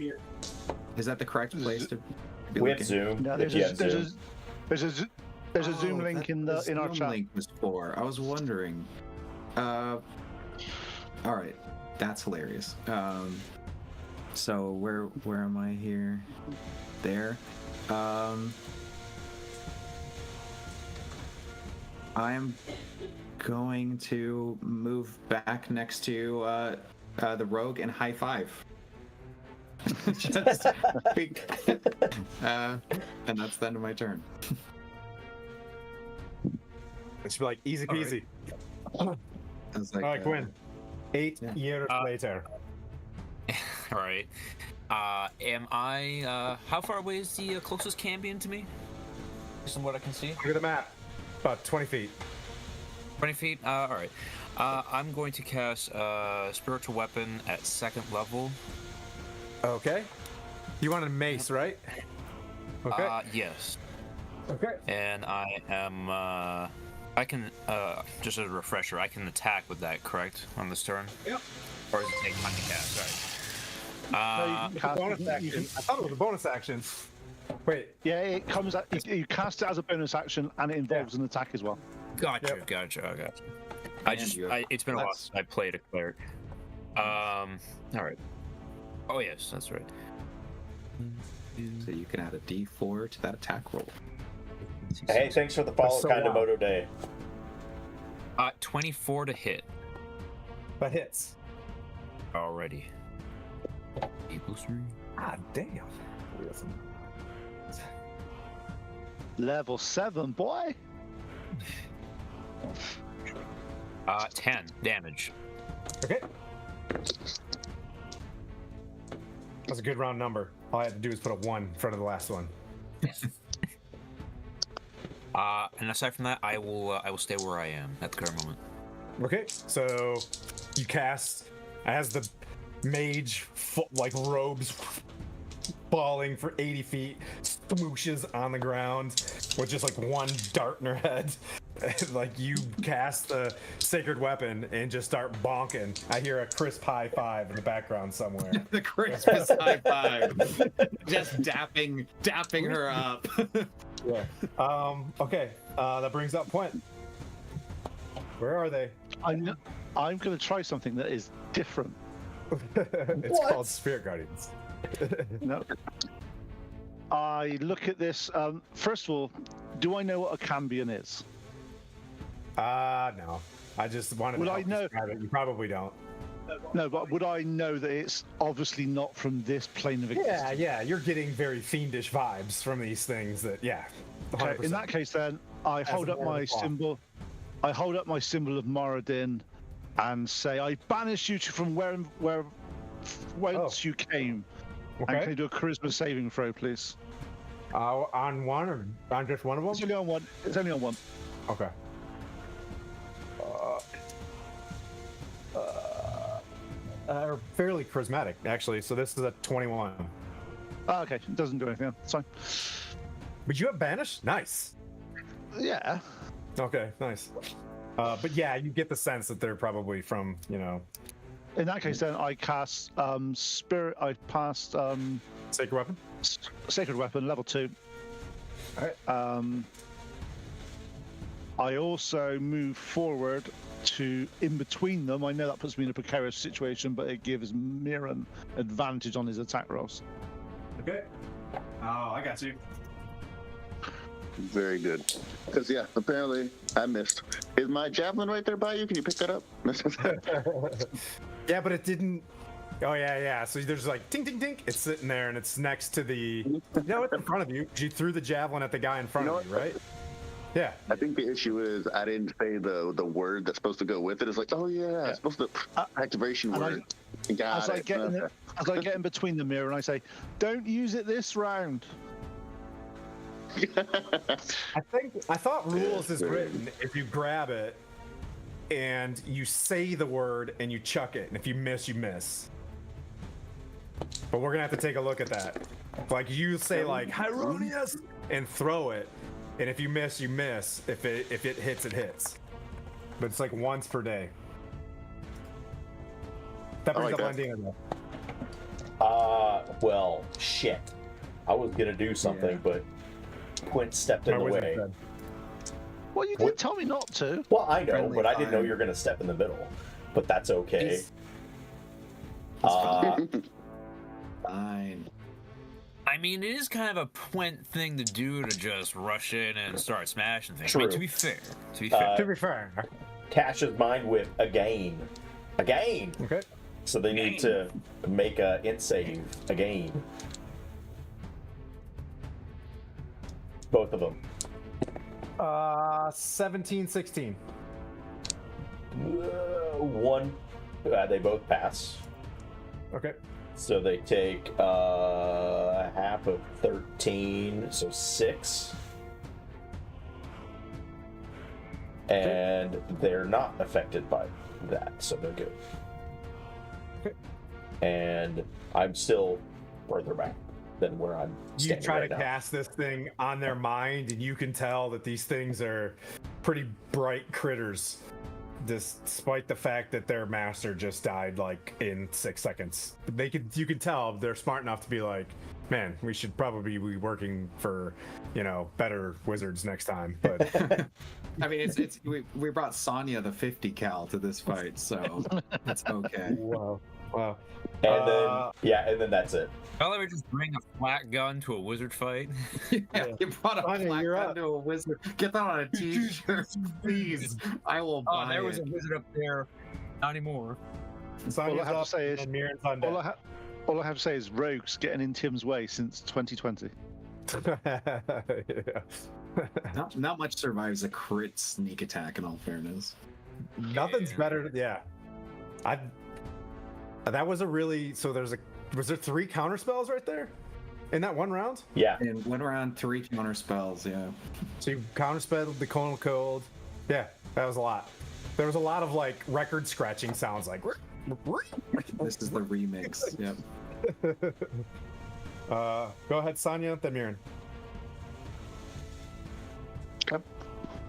Speaker 8: Is that the correct place to be
Speaker 6: We have
Speaker 8: looking?
Speaker 6: Zoom.
Speaker 4: No,
Speaker 6: if you have Zoom.
Speaker 4: there's a Zoom link in our
Speaker 8: Zoom
Speaker 4: chat.
Speaker 8: link was for. I was wondering. All right, that's hilarious. So where am I here? There. I'm going to move back next to the rogue and high five. Just and that's the end of my turn.
Speaker 2: It should be like easy peasy.
Speaker 8: I was like,
Speaker 2: All right, Gwen. 8
Speaker 8: yeah.
Speaker 2: years later.
Speaker 7: All right. Am I? How far away is the closest Cambion to me? Based on what I can see.
Speaker 2: Look at the map. About 20 feet.
Speaker 7: 20 feet. All right. I'm going to cast spiritual weapon at 2nd level.
Speaker 2: Okay. You wanted mace, right? Okay.
Speaker 7: Yes.
Speaker 2: Okay.
Speaker 7: And I am. I can. Just as a refresher, I can attack with that. Correct on this turn.
Speaker 2: Yep.
Speaker 7: Or is it take time to cast? Sorry.
Speaker 4: No, you can cast-
Speaker 2: Bonus
Speaker 4: you
Speaker 2: action.
Speaker 4: can-
Speaker 2: I thought it was a bonus action. Wait,
Speaker 4: Yeah, it comes out. You cast it as a bonus action, and it involves an attack as well.
Speaker 7: Gotcha,
Speaker 2: Yep.
Speaker 7: gotcha.
Speaker 8: And
Speaker 7: It's been a while
Speaker 8: that's-
Speaker 7: since I played a cleric. All right. Oh yes, that's right.
Speaker 8: So you can add a D4 to that attack roll.
Speaker 6: Hey, thanks for the follow,
Speaker 2: so
Speaker 6: kind of
Speaker 2: wild.
Speaker 6: Moto Day.
Speaker 7: 24 to hit
Speaker 2: that hits.
Speaker 7: already. 8+3.
Speaker 2: Ah, damn.
Speaker 4: Level 7, boy.
Speaker 7: 10 damage.
Speaker 2: Okay. That's a good round number. All I had to do was put a 1 in front of the last one.
Speaker 7: And aside from that, I will stay where I am at the current moment.
Speaker 2: Okay, so you cast as the mage, like robes falling for 80 feet, swooshes on the ground with just like one dart in her head. Like you cast the sacred weapon and just start bonking. I hear a crisp high five in the background somewhere.
Speaker 8: The Christmas high five. Just dapping her up.
Speaker 2: Yeah. Okay. That brings up Point. Where are they?
Speaker 4: I'm going to try something that is different.
Speaker 2: It's called Spirit Guardians.
Speaker 4: No. I look at this. First of all, do I know what a cambion is?
Speaker 2: No. I just wanted
Speaker 4: Would
Speaker 2: to
Speaker 4: I
Speaker 2: help
Speaker 4: know-
Speaker 2: describe it. You probably don't.
Speaker 4: No, but would I know that it's obviously not from this plane of existence?
Speaker 2: Yeah. You're getting very fiendish vibes from these things. That 100%.
Speaker 4: Okay, in that case, then I hold
Speaker 2: a
Speaker 4: up
Speaker 2: matter
Speaker 4: my
Speaker 2: of fact.
Speaker 4: symbol. I hold up my symbol of Moradin, and say, "I banish you from whence you came." And can
Speaker 2: Okay.
Speaker 4: you do a charisma saving throw, please?
Speaker 2: On one or on just one of
Speaker 4: It's
Speaker 2: them?
Speaker 4: only on one. It's only on one.
Speaker 2: Okay. Fairly charismatic, actually. So this is a 21.
Speaker 4: Oh, okay, it doesn't do anything. It's fine.
Speaker 2: But you have banished? Nice.
Speaker 4: Yeah.
Speaker 2: Okay, nice. But yeah, you get the sense that they're probably from,
Speaker 4: In that case, then I cast spirit. I passed
Speaker 2: sacred weapon.
Speaker 4: sacred weapon level 2.
Speaker 2: All right.
Speaker 4: I also move forward to in between them. I know that puts me in a precarious situation, but it gives Miran advantage on his attack rolls.
Speaker 2: Okay. Oh, I got you.
Speaker 3: Very good. Because apparently I missed. Is my javelin right there by you? Can you pick that up?
Speaker 2: Yeah, but it didn't. Oh yeah. So there's like tink tink tink. It's sitting there and it's next to the. It's in front of you. You threw the javelin at the guy in front
Speaker 3: You know
Speaker 2: of you, right? Yeah.
Speaker 3: I think the issue is I didn't say the word that's supposed to go with it. It's like, oh yeah, it's supposed to activation
Speaker 4: and
Speaker 3: word. Got
Speaker 4: As I
Speaker 3: it.
Speaker 4: get in between the mirror, and I say, "Don't use it this round."
Speaker 2: I thought rules is written if you grab it and you say the word and you chuck it, and if you miss, you miss. But we're gonna have to take a look at that. Like you say like Hieronius and throw it, and if you miss, you miss. If it hits, it hits. But it's like once per day. That brings
Speaker 3: like
Speaker 2: up
Speaker 3: that.
Speaker 2: Lendina.
Speaker 6: Well, shit. I was gonna do something, but Quint stepped in the way.
Speaker 4: Well, you did tell me not to.
Speaker 6: Well, I know,
Speaker 8: Friendly
Speaker 6: but I didn't know
Speaker 8: fire.
Speaker 6: you were gonna step in the middle. But that's okay.
Speaker 8: He's fine.
Speaker 7: I mean, it is kind of a Pwent thing to do to just rush in and start smashing things. I
Speaker 6: True.
Speaker 7: mean, to be fair,
Speaker 2: To be fair.
Speaker 6: Cash's mind whip again. Again!
Speaker 2: Okay.
Speaker 6: So they need to make a int save again. Both of them.
Speaker 2: 17, 16.
Speaker 6: One. They both pass.
Speaker 2: Okay.
Speaker 6: So they take half of 13, so 6. And they're not affected by that, so they're good.
Speaker 2: Okay.
Speaker 6: And I'm still further back than where I'm
Speaker 2: You
Speaker 6: standing
Speaker 2: try
Speaker 6: right
Speaker 2: to
Speaker 6: now.
Speaker 2: cast this thing on their mind, and you can tell that these things are pretty bright critters, despite the fact that their master just died like in 6 seconds. You can tell they're smart enough to be like, man, we should probably be working for, better wizards next time. But
Speaker 8: I mean, we brought Sonya the 50 cal to this fight, so it's okay.
Speaker 2: wow.
Speaker 6: And then that's it.
Speaker 7: I'll ever just bring a flat gun to a wizard fight.
Speaker 8: Yeah, you brought a
Speaker 2: Sonya,
Speaker 8: black
Speaker 2: you're
Speaker 8: gun
Speaker 2: up.
Speaker 8: to a wizard. Get that on a t-shirt, please. I will buy
Speaker 7: Oh, there was a
Speaker 8: it.
Speaker 7: wizard up there. Not anymore.
Speaker 2: Sonya's
Speaker 4: All I have to
Speaker 2: up,
Speaker 4: say is-
Speaker 2: and Mirren's on deck.
Speaker 4: All I have to say is Rogue's getting in Tim's way since 2020.
Speaker 2: Yeah.
Speaker 8: Not much survives a crit sneak attack, in all fairness.
Speaker 2: Nothing's better. Yeah. That was a really. So was there 3 counter spells right there in that one round?
Speaker 6: Yeah.
Speaker 8: And went around 3 counter spells, yeah.
Speaker 2: So you counterspelled the Conal Cold. Yeah, that was a lot. There was a lot of like record scratching sounds like.
Speaker 8: This is the remix. Yep.
Speaker 2: Go ahead, Sonya, then Mirren.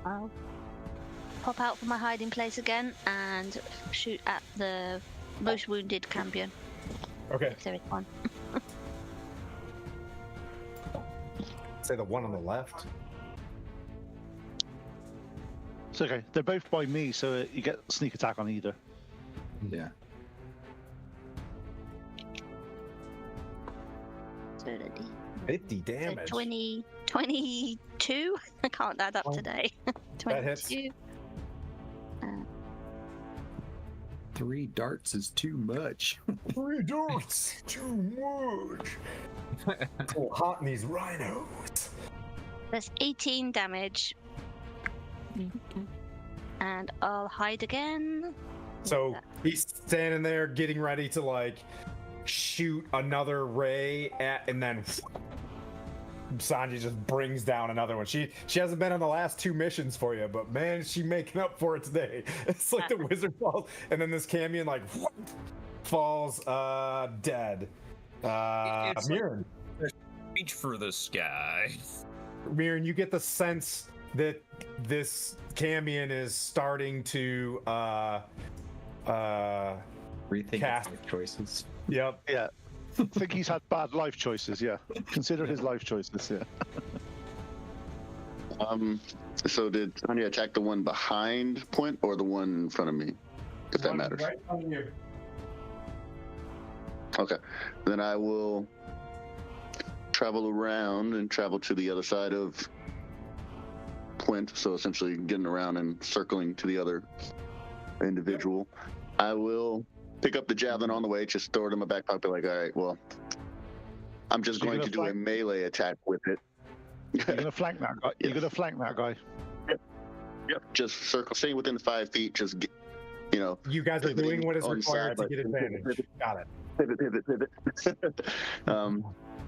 Speaker 5: I'll pop out from my hiding place again and shoot at the most wounded champion,
Speaker 2: Okay.
Speaker 5: if there is one.
Speaker 2: Say the one on the left.
Speaker 4: It's okay. They're both by me, so you get sneak attack on either.
Speaker 8: Yeah.
Speaker 5: So the
Speaker 2: 50
Speaker 5: so
Speaker 2: damage.
Speaker 5: 22? I can't add up
Speaker 2: Oh,
Speaker 5: today.
Speaker 2: that hits.
Speaker 5: 22.
Speaker 8: 3 darts is too much.
Speaker 2: 3 darts. Too much. So hot in these rhinos.
Speaker 5: That's 18 damage. And I'll hide again.
Speaker 2: So he's standing there getting ready to like shoot another ray at, and then Sonya just brings down another one. She hasn't been on the last 2 missions for you, but man, is she making up for it today. It's like the wizard falls, and then this Camion like falls dead.
Speaker 7: It's like-
Speaker 2: Mirren,
Speaker 7: Reach for the sky.
Speaker 2: Mirren, you get the sense that this Camion is starting to
Speaker 8: Rethink
Speaker 2: Cast.
Speaker 8: life choices.
Speaker 2: yep.
Speaker 4: Yeah. I think he's had bad life choices, yeah. Consider his life choices, yeah.
Speaker 3: So did Sonya attack the one behind Point or the one in front of me? If that matters.
Speaker 2: Right on you.
Speaker 3: Okay. Then I will travel around and travel to the other side of Point. So essentially getting around and circling to the other individual. I will pick up the javelin on the way, just throw it in my back pocket, like, all right, well, I'm just
Speaker 4: So you're
Speaker 3: going to
Speaker 4: gonna
Speaker 3: do a melee attack with it.
Speaker 4: You're gonna flank that guy. You're
Speaker 3: Yes.
Speaker 4: gonna flank that guy.
Speaker 3: Yep. Just circle, stay within 5 feet, just get, you know,
Speaker 2: You guys are doing what is
Speaker 3: On
Speaker 2: required to
Speaker 3: side,
Speaker 2: get
Speaker 3: like-
Speaker 2: advantage. Got it.
Speaker 3: pivot.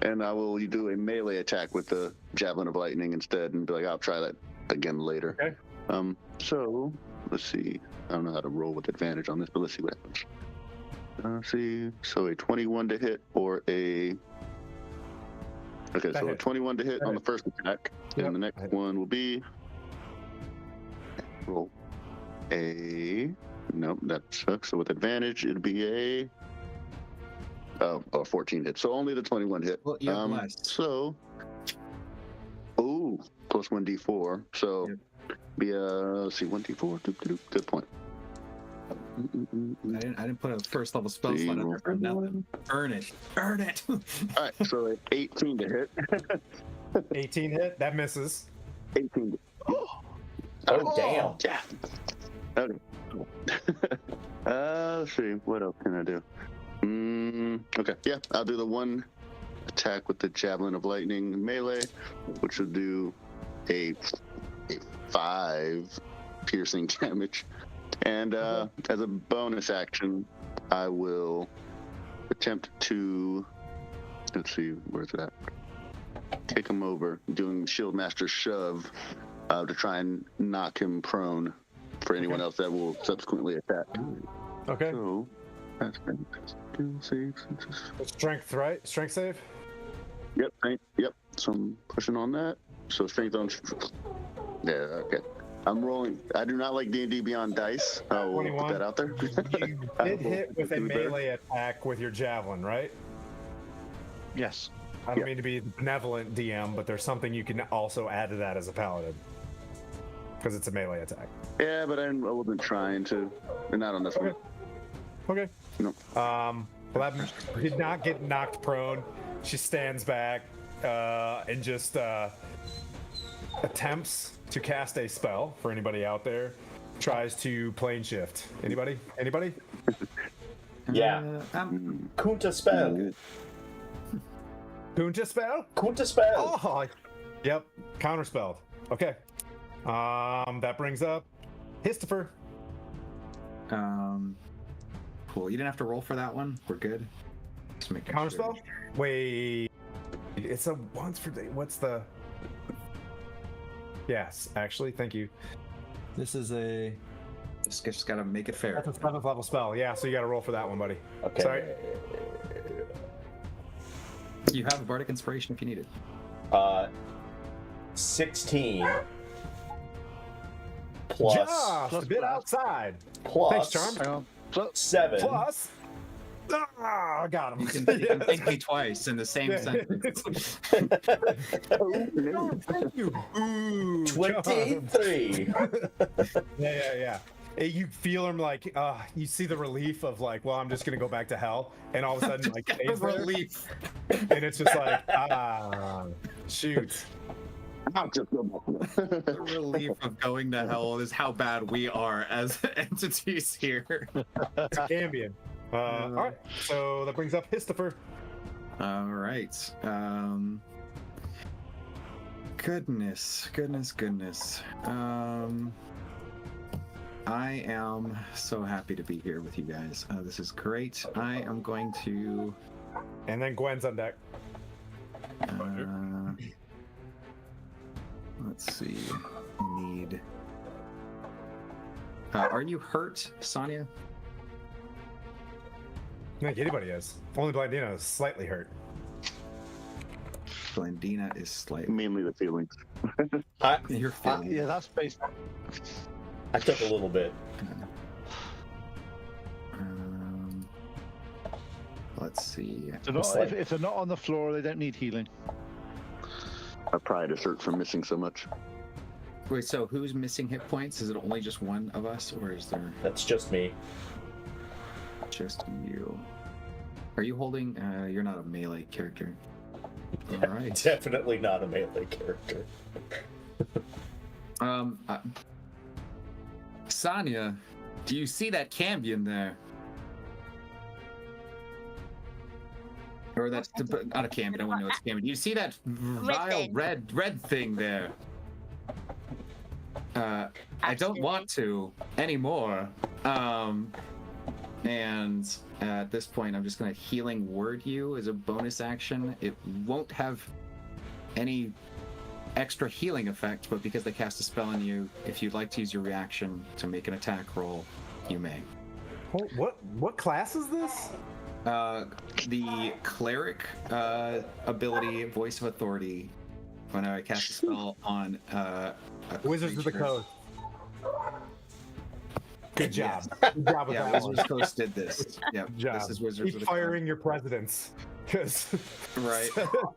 Speaker 3: And I will do a melee attack with the javelin of lightning instead, and be like, I'll try that again later.
Speaker 2: Okay.
Speaker 3: So let's see. I don't know how to roll with advantage on this, but let's see what happens. Let's see. So a 21 to hit or a. Okay,
Speaker 2: That
Speaker 3: so a
Speaker 2: hit.
Speaker 3: 21 to hit
Speaker 2: That
Speaker 3: on
Speaker 2: hit.
Speaker 3: the first attack,
Speaker 2: Yep.
Speaker 3: and the next
Speaker 2: Hit.
Speaker 3: one will be roll a. Nope, that sucks. So with advantage, it'd be a. Oh, 14 hit. So only the 21 hit.
Speaker 8: Well, you're blessed.
Speaker 3: So. Oh, plus 1d4. So
Speaker 8: Yep.
Speaker 3: be a. Let's see, 1d4. Good point.
Speaker 8: I didn't put a first level spell
Speaker 3: See,
Speaker 8: slot in
Speaker 3: roll
Speaker 8: there for nothing. Earn it. Earn it.
Speaker 3: All right, so a 18 to hit.
Speaker 2: 18 hit. That misses.
Speaker 3: 18.
Speaker 6: Oh, damn.
Speaker 3: Yeah. Okay. Cool. Let's see. What else can I do? Okay. Yeah, I'll do the one attack with the javelin of lightning melee, which will do a 5 piercing damage. And as a bonus action, I will attempt to. Let's see. Where's it at? Take him over, doing Shield Master shove to try and knock him prone for anyone
Speaker 2: Okay.
Speaker 3: else that will subsequently attack.
Speaker 2: Okay.
Speaker 3: So that's do saves.
Speaker 2: Strength, right? Strength save?
Speaker 3: Yep, yep. So I'm pushing on that. So strength on. Yeah, okay. I'm rolling. I do not like D&D Beyond dice. I will
Speaker 2: 21.
Speaker 3: put that out there.
Speaker 2: You did hit with a
Speaker 3: Do better.
Speaker 2: melee attack with your javelin, right?
Speaker 4: Yes.
Speaker 2: I don't mean to be benevolent, DM, but there's something you can also add to that as a paladin. Because it's a melee attack.
Speaker 3: Yeah, but I wasn't trying to. And not on this one.
Speaker 2: Okay.
Speaker 3: No.
Speaker 2: Well, that did not get knocked prone. She stands back and just attempts to cast a spell. For anybody out there, tries to plane shift. Anybody?
Speaker 6: Yeah. Kunta spell.
Speaker 8: Good.
Speaker 2: Kunta spell?
Speaker 6: Kunta spell.
Speaker 2: Oh, yep. Counterspelled. Okay. That brings up Histifer.
Speaker 8: Cool. You didn't have to roll for that one. We're good. Just making
Speaker 2: Counterspell?
Speaker 8: sure.
Speaker 2: Wait. It's a once for day. What's the? Yes, actually, thank you. This is a.
Speaker 8: Just gotta make it fair.
Speaker 2: That's a 7th level spell. Yeah, so you got to roll for that one, buddy.
Speaker 6: Okay.
Speaker 2: Sorry.
Speaker 8: You have a bardic inspiration if you need it.
Speaker 6: 16 plus
Speaker 2: Just a bit outside.
Speaker 6: plus
Speaker 2: Thanks, Charm.
Speaker 4: Hang on.
Speaker 6: 7
Speaker 2: Plus. I got him.
Speaker 8: You can thank me twice in the same sentence.
Speaker 2: Thank you. Ooh,
Speaker 6: 23.
Speaker 2: Yeah. You feel him like, you see the relief of like, well, I'm just gonna go back to hell, and all of a sudden, like, stays there,
Speaker 8: Relief.
Speaker 2: and it's just like, shoot.
Speaker 3: I'll just go back.
Speaker 8: The relief of going to hell is how bad we are as entities here.
Speaker 2: It's a Cambion. All right, so that brings up Histifer.
Speaker 8: All right. Goodness. I am so happy to be here with you guys. This is great. I am going to.
Speaker 2: And then Gwen's on deck.
Speaker 8: Let's see. Need. Are you hurt, Sonia?
Speaker 2: I think anybody is. Only Blandino is slightly hurt.
Speaker 8: Blandina is slightly.
Speaker 3: Mainly the feelings.
Speaker 8: You're feeling.
Speaker 4: Yeah, that's based.
Speaker 6: I took a little bit.
Speaker 8: Let's see.
Speaker 4: If they're not on the floor, they don't need healing.
Speaker 3: I probably just hurt from missing so much.
Speaker 8: Wait, so who's missing hit points? Is it only just one of us, or is there
Speaker 6: That's just me.
Speaker 8: just you? Are you holding? You're not a melee character. All right.
Speaker 6: Definitely not a melee character.
Speaker 8: Sonia, do you see that Cambion there? Or that's not a Cambion. I wouldn't know it's Cambion. Do you see that vile
Speaker 5: thing.
Speaker 8: red thing there? I don't want to anymore. And at this point, I'm just gonna healing word you as a bonus action. It won't have any extra healing effect, but because they cast a spell on you, if you'd like to use your reaction to make an attack roll, you may.
Speaker 2: What class is this?
Speaker 8: The cleric ability, voice of authority. When I cast a spell on a
Speaker 2: Wizards of the
Speaker 8: creature-
Speaker 2: Coast. Good job.
Speaker 8: Yes.
Speaker 2: Good job with
Speaker 8: Yeah,
Speaker 2: that
Speaker 8: Wizards
Speaker 2: one.
Speaker 8: of the Coast did this. Yep,
Speaker 2: Good job.
Speaker 8: this is Wizards
Speaker 2: Keep
Speaker 8: of the
Speaker 2: firing your presidents. Because
Speaker 8: Right.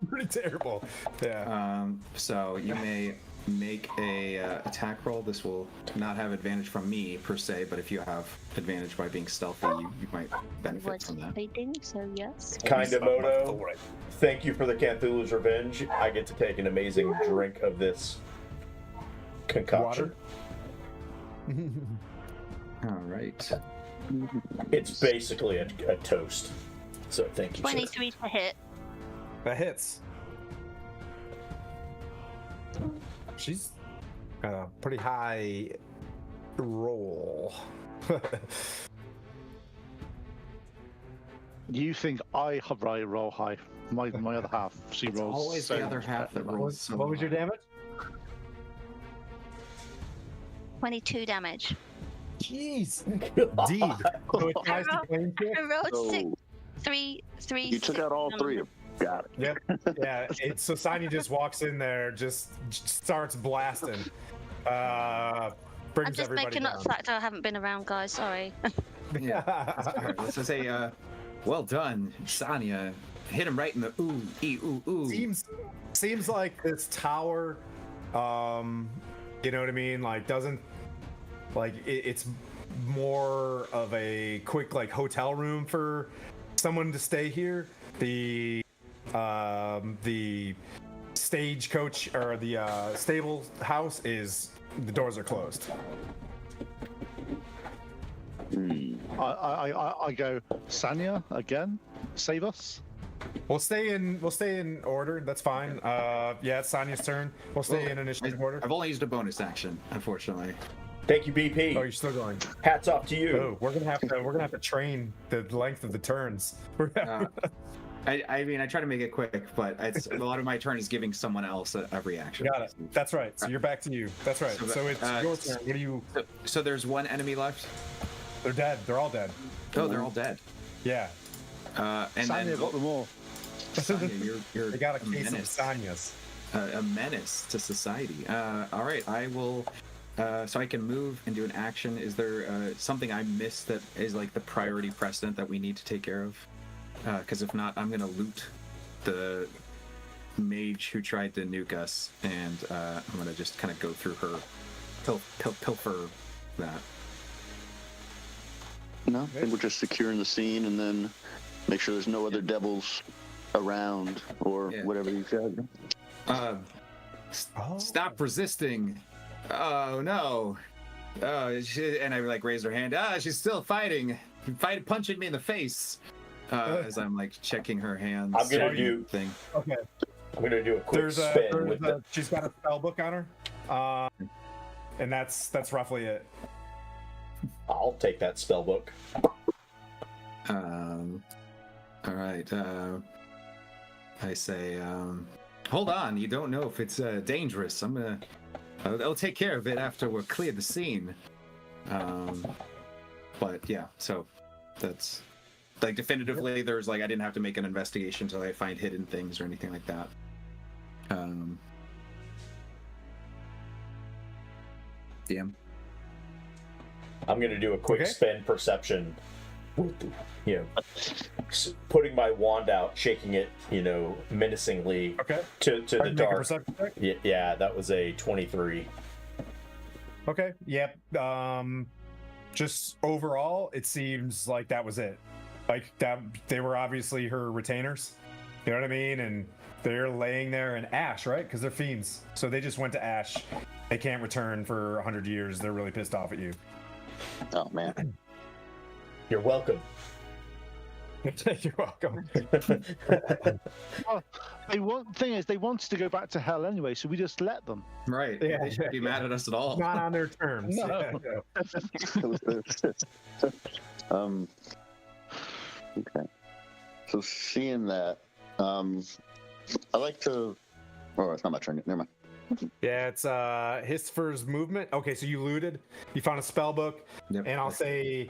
Speaker 2: pretty terrible. Yeah.
Speaker 8: Coast. So you may make a attack roll. This will not have advantage from me per se, but if you have advantage by being stealthy, you might benefit
Speaker 5: Was
Speaker 8: from that.
Speaker 5: reading, so yes.
Speaker 6: Kinda Moto. Thank you for the Cthulhu's Revenge. I get to take an amazing drink of this concoction.
Speaker 2: Water?
Speaker 8: All right.
Speaker 6: It's basically a toast. So thank you, sir.
Speaker 5: 23 to hit.
Speaker 2: That hits. She's got a pretty high roll.
Speaker 4: You think I roll high? My other half, she
Speaker 8: It's
Speaker 4: rolls.
Speaker 8: always
Speaker 4: so
Speaker 8: the other half that
Speaker 2: What
Speaker 8: rolls.
Speaker 2: was,
Speaker 8: So
Speaker 2: what was your
Speaker 8: high.
Speaker 2: damage?
Speaker 5: 22 damage.
Speaker 2: Jeez. Indeed. So it tries to claim
Speaker 5: I rolled
Speaker 3: So
Speaker 5: six, three.
Speaker 3: you took out all three of them. Got it.
Speaker 2: Yep. Yeah. So Sonya just walks in there, just starts blasting.
Speaker 5: I'm
Speaker 2: Brings
Speaker 5: just
Speaker 2: everybody
Speaker 5: making up
Speaker 2: down.
Speaker 5: the fact I haven't been around, guys. Sorry.
Speaker 8: Yeah. All right, this is a well done, Sonya. hit him right in the ooh, ooh, ooh.
Speaker 2: Seems like this tower, you know what I mean? Like doesn't like it's more of a quick like hotel room for someone to stay here. The stagecoach or the stable house is the doors are closed.
Speaker 4: I go, Sanya again, save us.
Speaker 2: We'll stay in order. That's fine. Yeah, it's Sonya's turn. We'll stay in initiative order.
Speaker 8: I've only used a bonus action, unfortunately.
Speaker 6: Thank you, BP.
Speaker 2: Oh, you're still going.
Speaker 6: Hats off to you.
Speaker 2: Oh, we're gonna have to train the length of the turns.
Speaker 8: I mean, I try to make it quick, but it's a lot of my turn is giving someone else a reaction.
Speaker 2: Got it. That's right. So you're back to you. That's right. So it's your turn. What do you?
Speaker 8: So there's one enemy left.
Speaker 2: They're dead. They're all dead.
Speaker 8: Oh, they're all dead.
Speaker 2: Yeah.
Speaker 8: And
Speaker 4: Sanya
Speaker 8: then
Speaker 4: got them all.
Speaker 8: Sanya, you're
Speaker 2: They got a case of
Speaker 8: menace.
Speaker 2: Sanya's.
Speaker 8: A menace to society. All right, I will. So I can move and do an action. Is there something I missed that is like the priority precedent that we need to take care of? Because if not, I'm gonna loot the mage who tried to nuke us, and I'm gonna just kind of go through her, pilfer that.
Speaker 3: No, I think we're just securing the scene and then make sure there's no other devils around or whatever you said.
Speaker 8: Stop resisting. Oh no. Oh, and I like raise her hand. She's still fighting. Punching me in the face. As I'm like checking her hands.
Speaker 6: I'm gonna do
Speaker 8: thing.
Speaker 2: Okay.
Speaker 6: I'm gonna do a quick spin with the.
Speaker 2: She's got a spell book on her, and that's roughly it.
Speaker 6: I'll take that spell book.
Speaker 8: All right. I say, hold on. You don't know if it's dangerous. I'll take care of it after we're cleared the scene. But yeah, so that's like definitively. There's like I didn't have to make an investigation until I find hidden things or anything like that. Yeah.
Speaker 6: I'm gonna do a quick spin perception. You know, putting my wand out, shaking it, menacingly to the dark. Yeah, that was a 23.
Speaker 2: Okay. Yep. Just overall, it seems like that was it. Like that, they were obviously her retainers. You know what I mean? And they're laying there in ash, right? Because they're fiends. So they just went to ash. They can't return for 100 years. They're really pissed off at you.
Speaker 3: Oh man.
Speaker 6: You're welcome.
Speaker 2: You're welcome.
Speaker 4: Thing is, they wanted to go back to hell anyway, so we just let them.
Speaker 8: Right.
Speaker 2: Yeah.
Speaker 8: They shouldn't be mad at us at all.
Speaker 2: Not on their terms.
Speaker 4: No.
Speaker 3: Okay. So seeing that, I like to. Oh, it's not my turn. Never mind.
Speaker 2: Yeah, it's Histfer's movement. Okay, so you looted. You found a spell book,
Speaker 8: Yep.
Speaker 2: and I'll say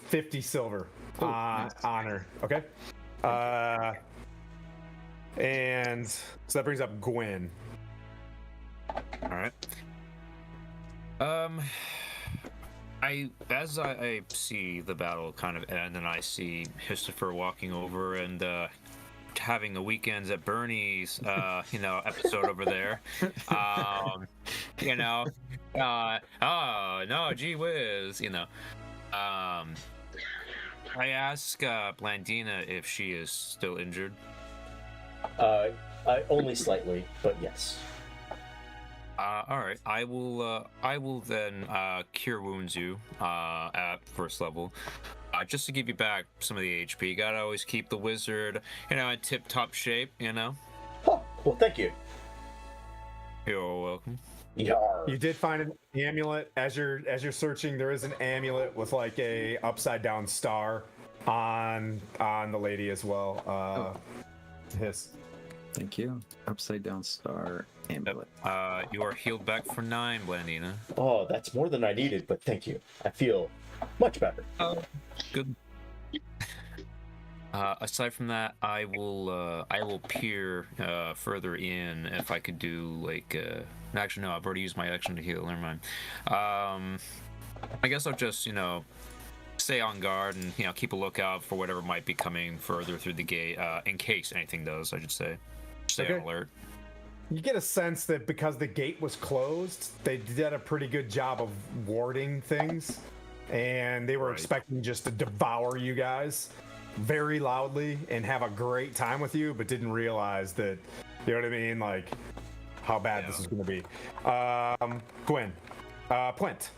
Speaker 2: 50 silver
Speaker 8: nice.
Speaker 2: on her. Okay. And so that brings up Gwen.
Speaker 7: All right. As I see the battle kind of end, and I see Histofer walking over and having the weekends at Bernie's, episode over there. Oh no, gee whiz, I ask Blandina if she is still injured.
Speaker 6: Only slightly, but yes.
Speaker 7: All right, I will then cure wounds you at first level, just to give you back some of the HP. You gotta always keep the wizard, in tip-top shape.
Speaker 6: Oh, well, thank you.
Speaker 7: You're welcome.
Speaker 6: Yar.
Speaker 2: You did find an amulet as you're searching. There is an amulet with like a upside down star on the lady as well. Hiss.
Speaker 8: Thank you. Upside down star amulet.
Speaker 7: You are healed back for 9, Blandina.
Speaker 6: Oh, that's more than I needed, but thank you. I feel much better.
Speaker 7: Good. Aside from that, I will peer further in if I could do actually no, I've already used my action to heal. Never mind. I guess I'll just stay on guard and keep a lookout for whatever might be coming further through the gate, in case anything does. I should say, stay on alert.
Speaker 2: You get a sense that because the gate was closed, they did a pretty good job of warding things, and they were expecting just to devour you guys very loudly and have a great time with you, but didn't realize that, you know what I mean, like how bad this is going to be. Gwen, Plint.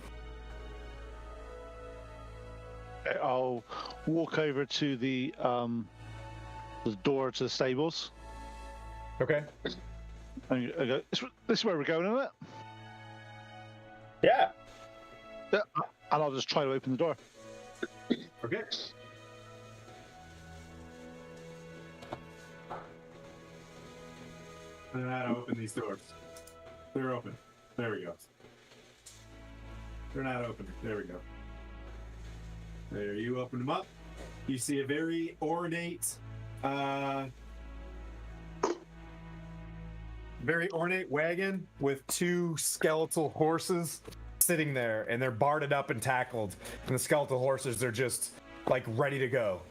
Speaker 4: I'll walk over to the door to the stables.
Speaker 2: Okay.
Speaker 4: And I go, this is where we're going, isn't it?
Speaker 6: Yeah.
Speaker 4: Yeah. And I'll just try to open the door.
Speaker 2: Okay. I don't know how to open these doors. They're open. There we go. They're not open. There we go. There, you open them up. You see a very ornate, wagon with two skeletal horses sitting there, and they're barded up and tackled. And the skeletal horses, they're just like ready to go.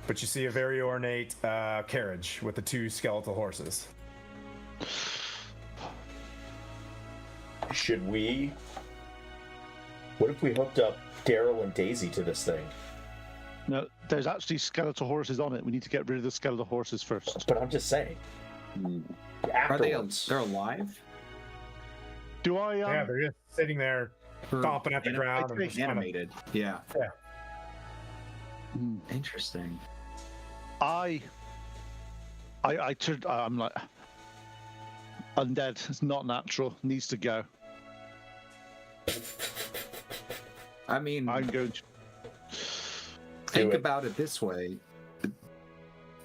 Speaker 2: But you see a very ornate carriage with the two skeletal horses.
Speaker 6: Should we? What if we hooked up Daryl and Daisy to this thing?
Speaker 4: No, there's actually skeletal horses on it. We need to get rid of the skeletal horses first.
Speaker 6: But I'm just saying.
Speaker 8: Are they?
Speaker 6: Afterwards.
Speaker 8: They're alive?
Speaker 4: Do I?
Speaker 2: Yeah, they're just sitting there, stomping at the ground. And just
Speaker 8: Animated. Yeah.
Speaker 2: Yeah.
Speaker 8: Interesting.
Speaker 4: I'm like, undead. It's not natural. Needs to go.
Speaker 8: I mean,
Speaker 4: I'm going to.
Speaker 8: think about it this way.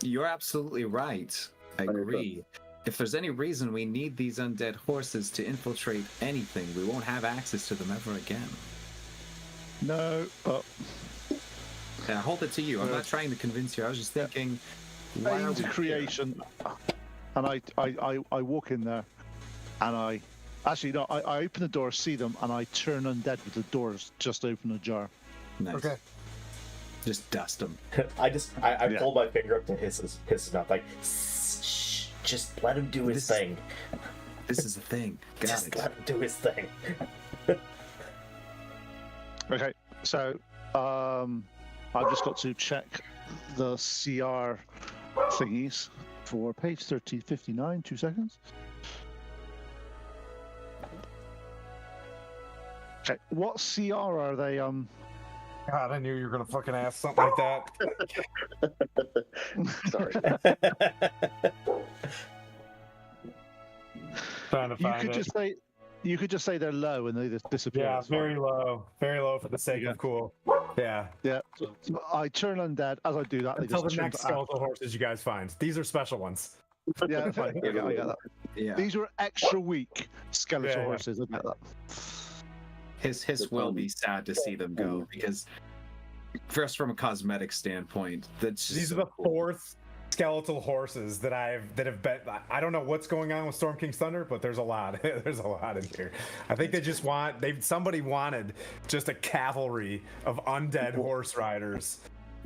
Speaker 8: You're absolutely right. I agree. If there's any reason we need these undead horses to infiltrate anything, we won't have access to them ever again.
Speaker 4: No, but
Speaker 8: Yeah, hold it to you. I'm not trying to convince you. I was just thinking, why are we
Speaker 4: into
Speaker 8: here?
Speaker 4: creation, and I walk in there, and I open the door, see them, and I turn undead with the doors just open ajar.
Speaker 8: Nice.
Speaker 2: Okay.
Speaker 8: Just dust them.
Speaker 6: I pulled my finger up to his mouth, like, shh, just let him do his thing.
Speaker 8: This is the thing. Got
Speaker 6: Just
Speaker 8: it.
Speaker 6: let him do his thing.
Speaker 4: Okay, so I've just got to check the CR thingies for page 1359. 2 seconds. Okay, what CR are they?
Speaker 2: God, I knew you were gonna fucking ask something like that.
Speaker 3: Sorry.
Speaker 2: Trying to find it.
Speaker 4: You could just say they're low and they just disappear.
Speaker 2: Yeah,
Speaker 4: That's fine.
Speaker 2: very low for the sake of cool. Yeah.
Speaker 4: Yeah, so I turn undead. As I do that, they
Speaker 2: Until
Speaker 4: just
Speaker 2: the
Speaker 4: turn
Speaker 2: next
Speaker 4: to
Speaker 2: skeletal horses you guys find. These are special ones.
Speaker 4: Yeah, fine. I get that.
Speaker 8: Yeah.
Speaker 4: These were extra weak skeletal
Speaker 2: Yeah, yeah.
Speaker 4: horses. I get that.
Speaker 8: His will be sad to see them go because, first, from a cosmetic standpoint, that's just
Speaker 2: These are
Speaker 8: so
Speaker 2: the
Speaker 8: cool.
Speaker 2: fourth skeletal horses that have been. I don't know what's going on with Storm King's Thunder, but there's a lot. There's a lot in here. I think they just somebody wanted just a cavalry of undead horse riders.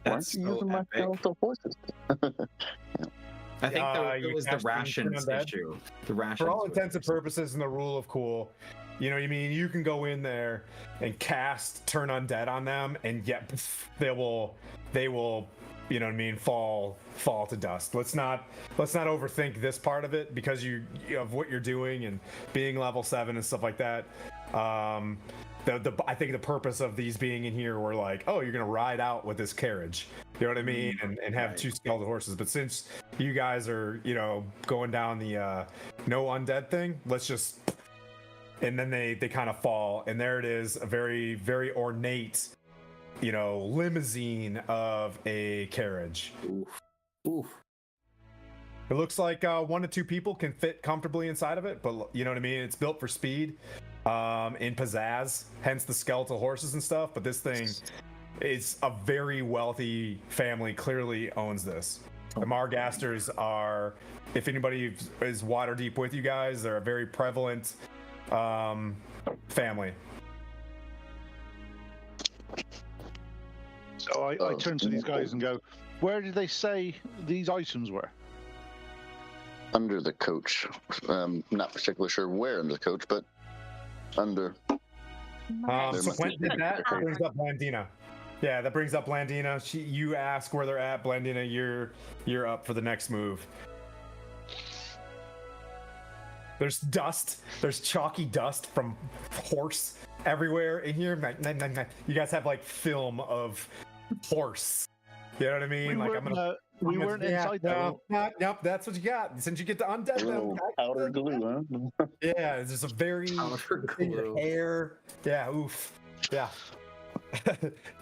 Speaker 8: That's
Speaker 3: Why aren't you
Speaker 8: so
Speaker 3: using my
Speaker 8: epic.
Speaker 3: skeletal horses?
Speaker 8: I think
Speaker 2: You
Speaker 8: it was the
Speaker 2: cast them
Speaker 8: rations
Speaker 2: undead?
Speaker 8: issue. The rations.
Speaker 2: For all
Speaker 8: was-
Speaker 2: intents and purposes, in the rule of cool, you know what I mean? You can go in there and cast turn undead on them, and yet they will, you know what I mean, fall to dust. Let's not overthink this part of it because of what you're doing and being level 7 and stuff like that. I think the purpose of these being in here were like, oh, you're gonna ride out with this carriage, you know what I mean, and have
Speaker 8: Right.
Speaker 2: two skeletal horses. But since you guys are, going down the no undead thing, let's just, and then they kind of fall, and there it is, a very, very ornate, limousine of a carriage.
Speaker 8: Oof.
Speaker 2: It looks like 1 to 2 people can fit comfortably inside of it, but you know what I mean? It's built for speed, in pizzazz, hence the skeletal horses and stuff. But this thing is a very wealthy family, clearly owns this. The Margasters are, if anybody is water deep with you guys, they're a very prevalent family.
Speaker 4: So I turn to these guys and go, where did they say these items were?
Speaker 3: Under the coach. Not particularly sure where under the coach, but under.
Speaker 2: So Quentin did that. Brings up Blandina. Yeah, that brings up Blandina. You ask where they're at, Blandina. You're up for the next move. There's dust. There's chalky dust from horse everywhere in here. You guys have like film of horse. You know what I mean?
Speaker 4: We weren't inside though.
Speaker 2: Yep, that's what you got. Since you get to undead them.
Speaker 3: Powder glue, huh?
Speaker 2: Yeah, it's just a very hair. Yeah, oof. Yeah.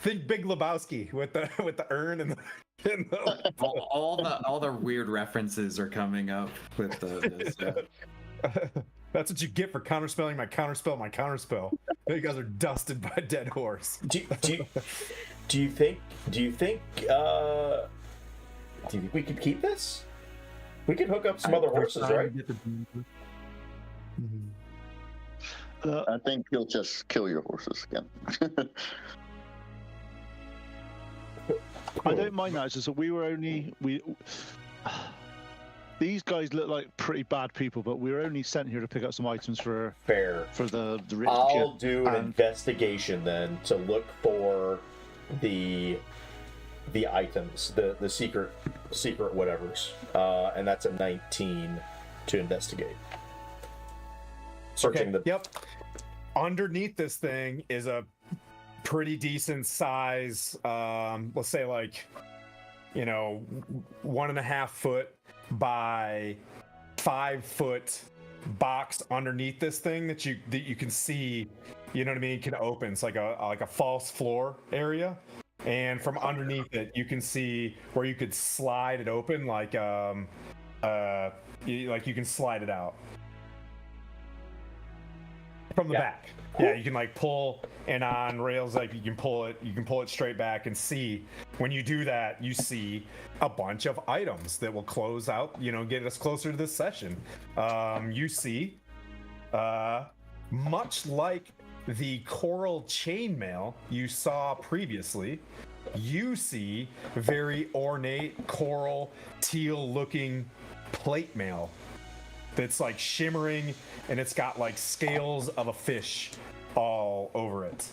Speaker 2: Think Big Lebowski with the urn and the
Speaker 8: all the weird references are coming up with the stuff.
Speaker 2: That's what you get for counterspelling my counterspell. You guys are dusted by a dead horse.
Speaker 6: Do you think we could keep this? We could hook up some other horses, right?
Speaker 3: I think you'll just kill your horses again.
Speaker 4: I don't mind that. It's just that these guys look like pretty bad people, but we were only sent here to pick up some items for the rich
Speaker 6: I'll
Speaker 4: kid.
Speaker 6: do an investigation then to look for the items, the secret whatevers, and that's a 19 to investigate. Searching
Speaker 2: Yep. Underneath this thing is a pretty decent size, let's say like, 1.5 foot by 5 foot box underneath this thing that you can see, you know what I mean, can open. It's like a false floor area, and from underneath it you can see where you could slide it open, like you can slide it out from the back. Yeah, you can like pull, and on rails, like you can pull it straight back and see. When you do that, you see a bunch of items that will close out, get us closer to this session. You see, much like the coral chainmail you saw previously, you see very ornate coral teal looking plate mail that's like shimmering, and it's got like scales of a fish all over it.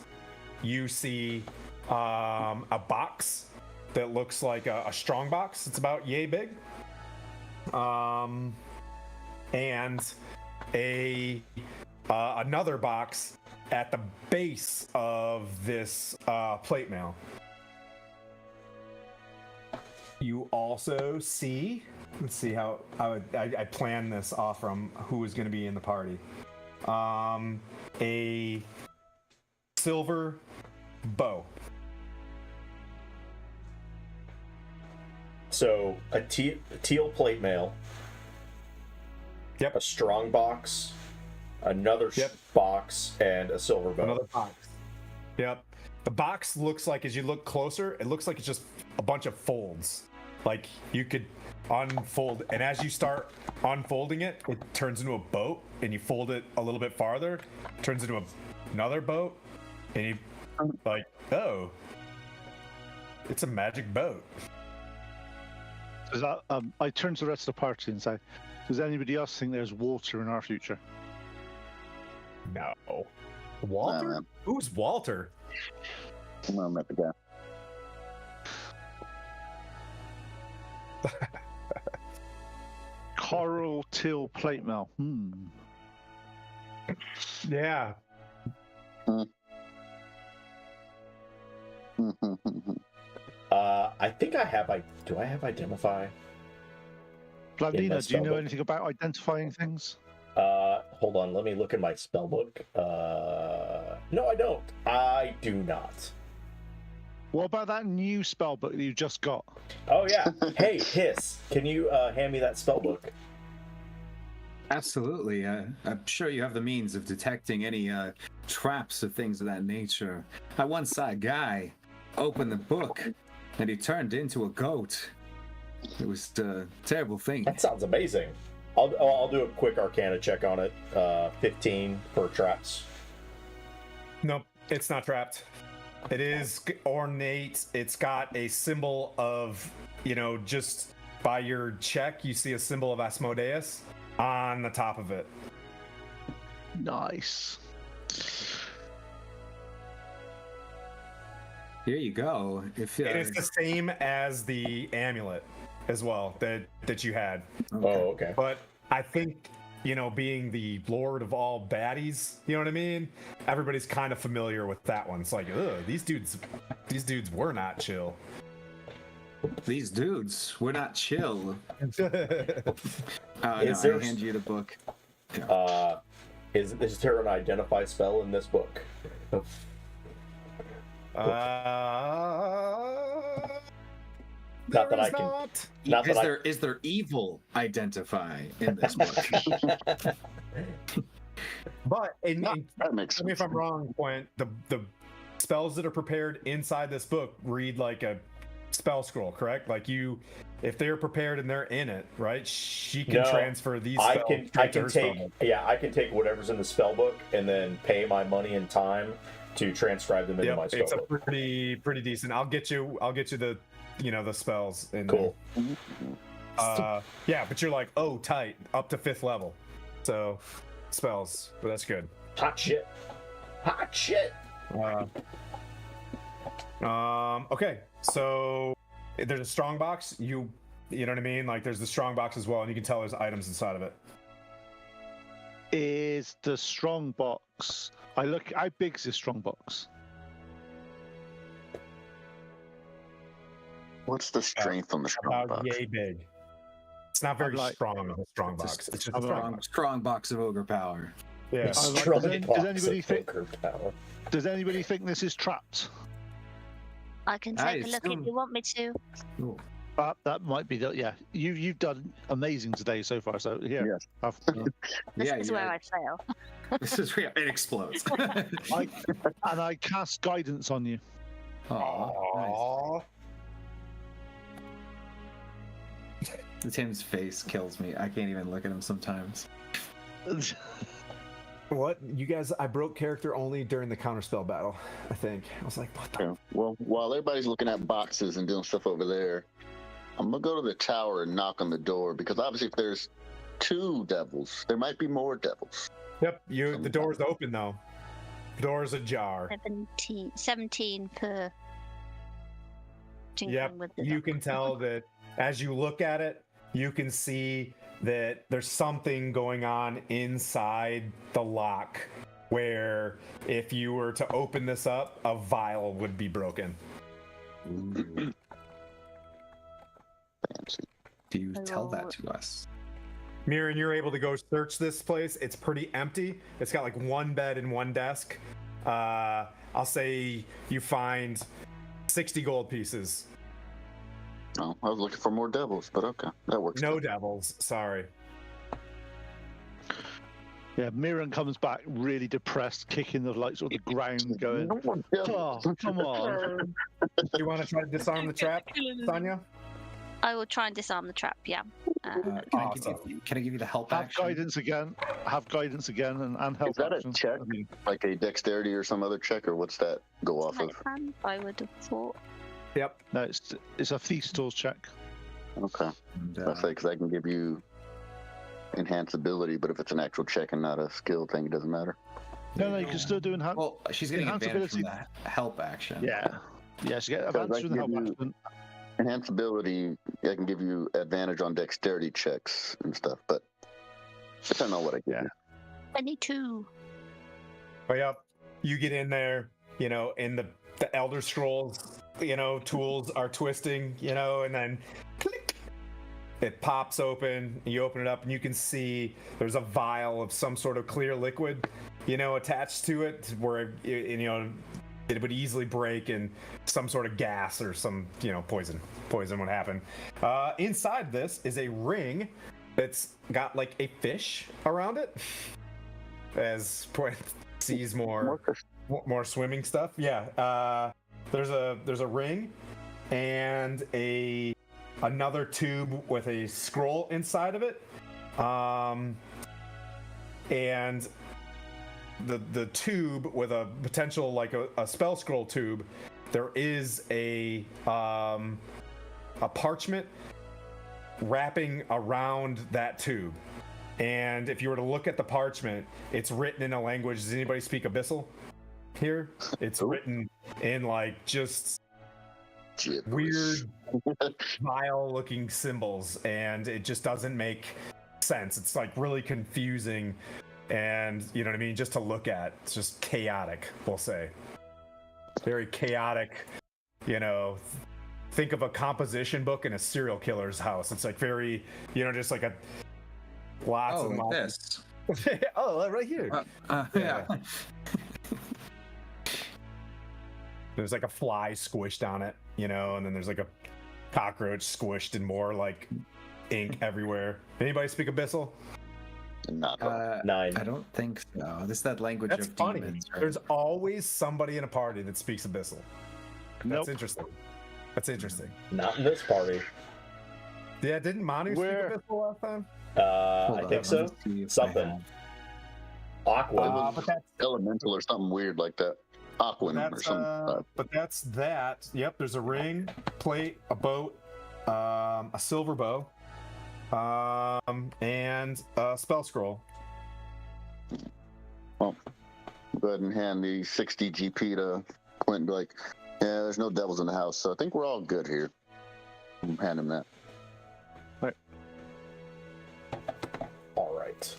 Speaker 2: You see a box that looks like a strong box. It's about yay big, and another box at the base of this plate mail. You also see, let's see how I planned this off from who is going to be in the party. A silver bow.
Speaker 6: So a teal plate mail.
Speaker 2: Yep.
Speaker 6: A strong box, another box, and a silver bow.
Speaker 2: Another box. Yep. The box looks like, as you look closer, it looks like it's just a bunch of folds. Like you could unfold, and as you start unfolding it, it turns into a boat, and you fold it a little bit farther, it turns into another boat, and you like, oh, it's a magic boat.
Speaker 4: I turn to the rest of the party and say, does anybody else think there's water in our future?
Speaker 2: No. Walter?
Speaker 3: man.
Speaker 2: Who's Walter?
Speaker 3: I'm at the guy.
Speaker 4: Coral teal plate mail.
Speaker 2: Yeah.
Speaker 6: I think I have. Do I have identify?
Speaker 4: Blandina, do you know anything about identifying things?
Speaker 6: Hold on. Let me look in my spell book. No, I don't. I do not.
Speaker 4: What about that new spell book that you just got?
Speaker 6: Oh yeah. Hey, Hiss, can you hand me that spell book?
Speaker 8: Absolutely. I'm sure you have the means of detecting any traps or things of that nature. I once saw a guy open the book, and he turned into a goat. It was a terrible thing.
Speaker 6: That sounds amazing. I'll do a quick Arcana check on it. 15 for traps.
Speaker 2: Nope, it's not trapped. It is ornate. It's got a symbol of, just by your check, you see a symbol of Asmodeus on the top of it.
Speaker 4: Nice.
Speaker 8: Here you go. If
Speaker 2: It is the same as the amulet as well that you had.
Speaker 6: Oh, okay.
Speaker 2: But I think, being the lord of all baddies, you know what I mean? Everybody's kind of familiar with that one. It's like, ugh, these dudes were not chill.
Speaker 8: These dudes, we're not chill.
Speaker 6: Is
Speaker 8: I
Speaker 6: there-
Speaker 8: hand you the book.
Speaker 6: Is there an identify spell in this book? Not that I can. Not that
Speaker 8: Is there evil identify in this book?
Speaker 2: But
Speaker 3: That makes
Speaker 2: tell me if
Speaker 3: sense.
Speaker 2: I'm wrong, Quint, the spells that are prepared inside this book read like a spell scroll, correct? Like if they're prepared and they're in it, right? She can
Speaker 6: No,
Speaker 2: transfer these
Speaker 6: I
Speaker 2: spells
Speaker 6: can
Speaker 2: straight to her spell
Speaker 6: take
Speaker 2: book.
Speaker 6: I can take whatever's in the spell book and then pay my money and time to transcribe them into my
Speaker 2: Yep,
Speaker 6: spell
Speaker 2: it's a
Speaker 6: book.
Speaker 2: pretty decent. I'll get you the the spells in
Speaker 6: Cool.
Speaker 2: yeah, but you're like, oh, tight, up to 5th level. So spells, but that's good.
Speaker 6: Hot shit. Hot shit.
Speaker 2: Okay, so there's a strong box. You know what I mean? Like there's the strong box as well, and you can tell there's items inside of it.
Speaker 4: Is the strong box? How big's this strong box?
Speaker 3: What's the strength on the strong
Speaker 2: About
Speaker 3: box?
Speaker 2: yay big. It's not very
Speaker 4: like-
Speaker 2: strong, a strong box. It's just a strong box.
Speaker 8: Strong box of ogre power.
Speaker 2: Yeah.
Speaker 4: Does
Speaker 6: Strong
Speaker 4: anybody
Speaker 6: box
Speaker 4: think-
Speaker 6: of poker power.
Speaker 4: Does anybody think this is trapped?
Speaker 5: I can
Speaker 8: I
Speaker 5: take a look
Speaker 8: assume-
Speaker 5: if you want me to.
Speaker 4: That might be the You've done amazing today so far. So yeah,
Speaker 3: Yes.
Speaker 5: This is where I fail.
Speaker 8: This is where it explodes.
Speaker 4: I cast guidance on you.
Speaker 8: Aw, nice. Tim's face kills me. I can't even look at him sometimes.
Speaker 2: What? You guys, I broke character only during the counterspell battle, I think. I was like, what the?
Speaker 3: Okay. Well, while everybody's looking at boxes and doing stuff over there, I'm gonna go to the tower and knock on the door because obviously, if there's 2 devils, there might be more devils.
Speaker 2: Yep, the door's open though. The door's ajar.
Speaker 5: 17 per.
Speaker 2: Yep,
Speaker 5: With the
Speaker 2: you can tell that as you look at it, you can see that there's something going on inside the lock where if you were to open this up, a vial would be broken.
Speaker 8: Ooh.
Speaker 3: Fancy.
Speaker 8: Do you tell that to us?
Speaker 2: Mirren, you're able to go search this place. It's pretty empty. It's got like 1 bed and 1 desk. I'll say you find 60 gold pieces.
Speaker 3: Oh, I was looking for more devils, but okay, that works.
Speaker 2: No devils, sorry.
Speaker 4: Yeah, Mirren comes back really depressed, kicking the sort of ground, going,
Speaker 3: No more devils.
Speaker 4: "Oh, come on!"
Speaker 2: You want to try to disarm the trap, Sonia?
Speaker 5: I will try and disarm the trap. Yeah.
Speaker 8: Can I give you the help
Speaker 4: Have
Speaker 8: action?
Speaker 4: guidance again. Have guidance again, and help.
Speaker 3: Is that a
Speaker 4: action.
Speaker 3: check? Like a dexterity or some other check, or what's that go off of?
Speaker 5: I would have thought.
Speaker 2: Yep.
Speaker 4: No, it's a thief stores check.
Speaker 3: Okay,
Speaker 8: And,
Speaker 3: I say because I can give you enhance ability, but if it's an actual check and not a skill thing, it doesn't matter.
Speaker 4: No, you can still do enhance.
Speaker 8: well, she's getting
Speaker 4: enhance
Speaker 8: advantage from
Speaker 4: ability.
Speaker 8: the help action.
Speaker 4: Yeah, she get
Speaker 3: Because
Speaker 4: advantage
Speaker 3: I
Speaker 4: from the help
Speaker 3: give you-
Speaker 4: action.
Speaker 3: Enhance ability, I can give you advantage on dexterity checks and stuff, but I don't know what I give you.
Speaker 5: 22.
Speaker 2: Oh, yep. You get in there, and the Elder Scrolls, tools are twisting, and then click, it pops open. You open it up, and you can see there's a vial of some sort of clear liquid, attached to it, where it would easily break, and some sort of gas or some, poison would happen. Inside this is a ring that's got like a fish around it. As Point sees more swimming stuff. Yeah. There's a ring and another tube with a scroll inside of it. And the tube with a potential like a spell scroll tube, there is a parchment wrapping around that tube. And if you were to look at the parchment, it's written in a language. Does anybody speak Abyssal here? It's written in like just weird, vile looking symbols, and it just doesn't make sense. It's like really confusing, and you know what I mean? Just to look at, it's just chaotic, we'll say. Very chaotic, you know. Think of a composition book in a serial killer's house. It's like very, you know, just like a lots and lots.
Speaker 8: This.
Speaker 2: Oh, right here.
Speaker 8: Yeah.
Speaker 2: There's like a fly squished on it, you know, and then there's like a cockroach squished and more like ink everywhere. Anybody speak Abyssal?
Speaker 3: Not
Speaker 6: 9.
Speaker 8: I don't think so. This is that language
Speaker 2: That's
Speaker 8: of
Speaker 2: funny.
Speaker 8: demons. Right?
Speaker 2: There's always somebody in a party that speaks Abyssal. That's interesting. That's interesting.
Speaker 6: Not in this party.
Speaker 2: Yeah, didn't Manu speak Abyssal last time?
Speaker 6: I think so. Something. Aqua.
Speaker 2: But that's
Speaker 3: elemental or something weird like that. Aquan or something.
Speaker 2: But that's that. Yep, there's a ring, plate, a boat, a silver bow, and a spell scroll.
Speaker 3: Well, go ahead and hand the 60 GP to Quentin. Be like, yeah, there's no devils in the house, so I think we're all good here. Hand him that.
Speaker 6: All right.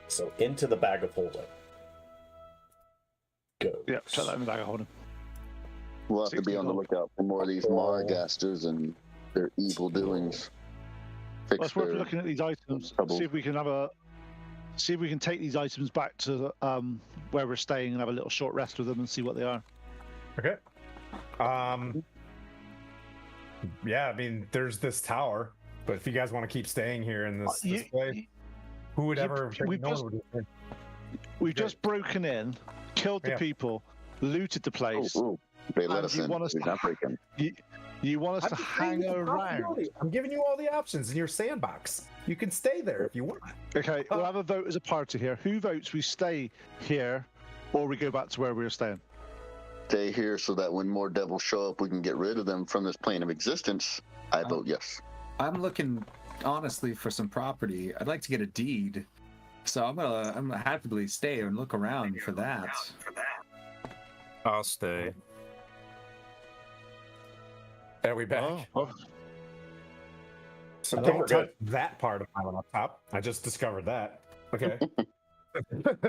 Speaker 6: So into the bag of holding. Go.
Speaker 4: Yep, shut that in the bag of holding.
Speaker 3: We'll have to be on the lookout for more of these Margasters and their evil doings.
Speaker 4: Well, it's worth looking at these items. See if we can take these items back to where we're staying and have a little short rest with them and see what they are.
Speaker 2: Okay. Yeah, I mean, there's this tower, but if you guys want to keep staying here in this place, who would ever?
Speaker 4: We've just broken in, killed the people, looted the place.
Speaker 3: They let us in. We're not breaking.
Speaker 4: You want us to hang around?
Speaker 2: I'm giving you all the options in your sandbox. You can stay there if you want.
Speaker 4: Okay, we'll have a vote as a party here. Who votes we stay here, or we go back to where we were staying?
Speaker 3: Stay here so that when more devils show up, we can get rid of them from this plane of existence. I vote yes.
Speaker 8: I'm looking honestly for some property. I'd like to get a deed, so I'm gonna happily stay and look around for that.
Speaker 7: I'll stay.
Speaker 2: Are we back?
Speaker 4: Oh.
Speaker 2: So don't touch that part of my laptop. I just discovered that. Okay.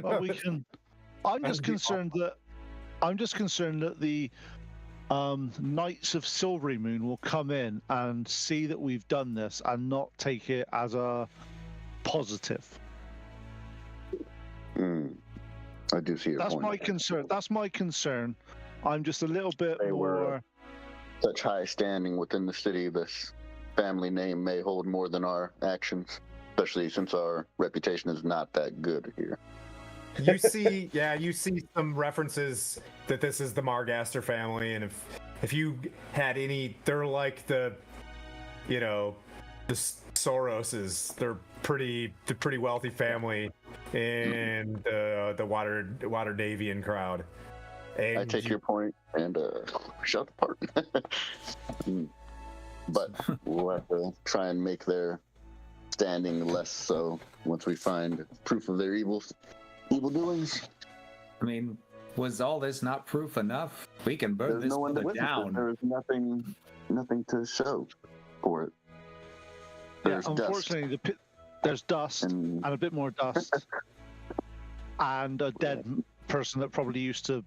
Speaker 4: Well, we can. I'm just concerned that the Knights of Silverymoon will come in and see that we've done this and not take it as a positive.
Speaker 3: I do see your point.
Speaker 4: That's my concern. I'm just a little bit more.
Speaker 3: Such high standing within the city, this family name may hold more than our actions, especially since our reputation is not that good here.
Speaker 2: You see some references that this is the Margaster family, and if you had any, they're like the Soroses. They're the pretty wealthy family in the Waterdavian crowd. And
Speaker 3: I take your point and shut the part. But we'll have to try and make their standing less so once we find proof of their evil doings.
Speaker 8: I mean, was all this not proof enough? We can burn
Speaker 3: There's
Speaker 8: this
Speaker 3: no one to witness
Speaker 8: down.
Speaker 3: it. There is nothing to show for it. There's
Speaker 4: unfortunately, there's dust and a bit more dust, and a dead person that probably used to.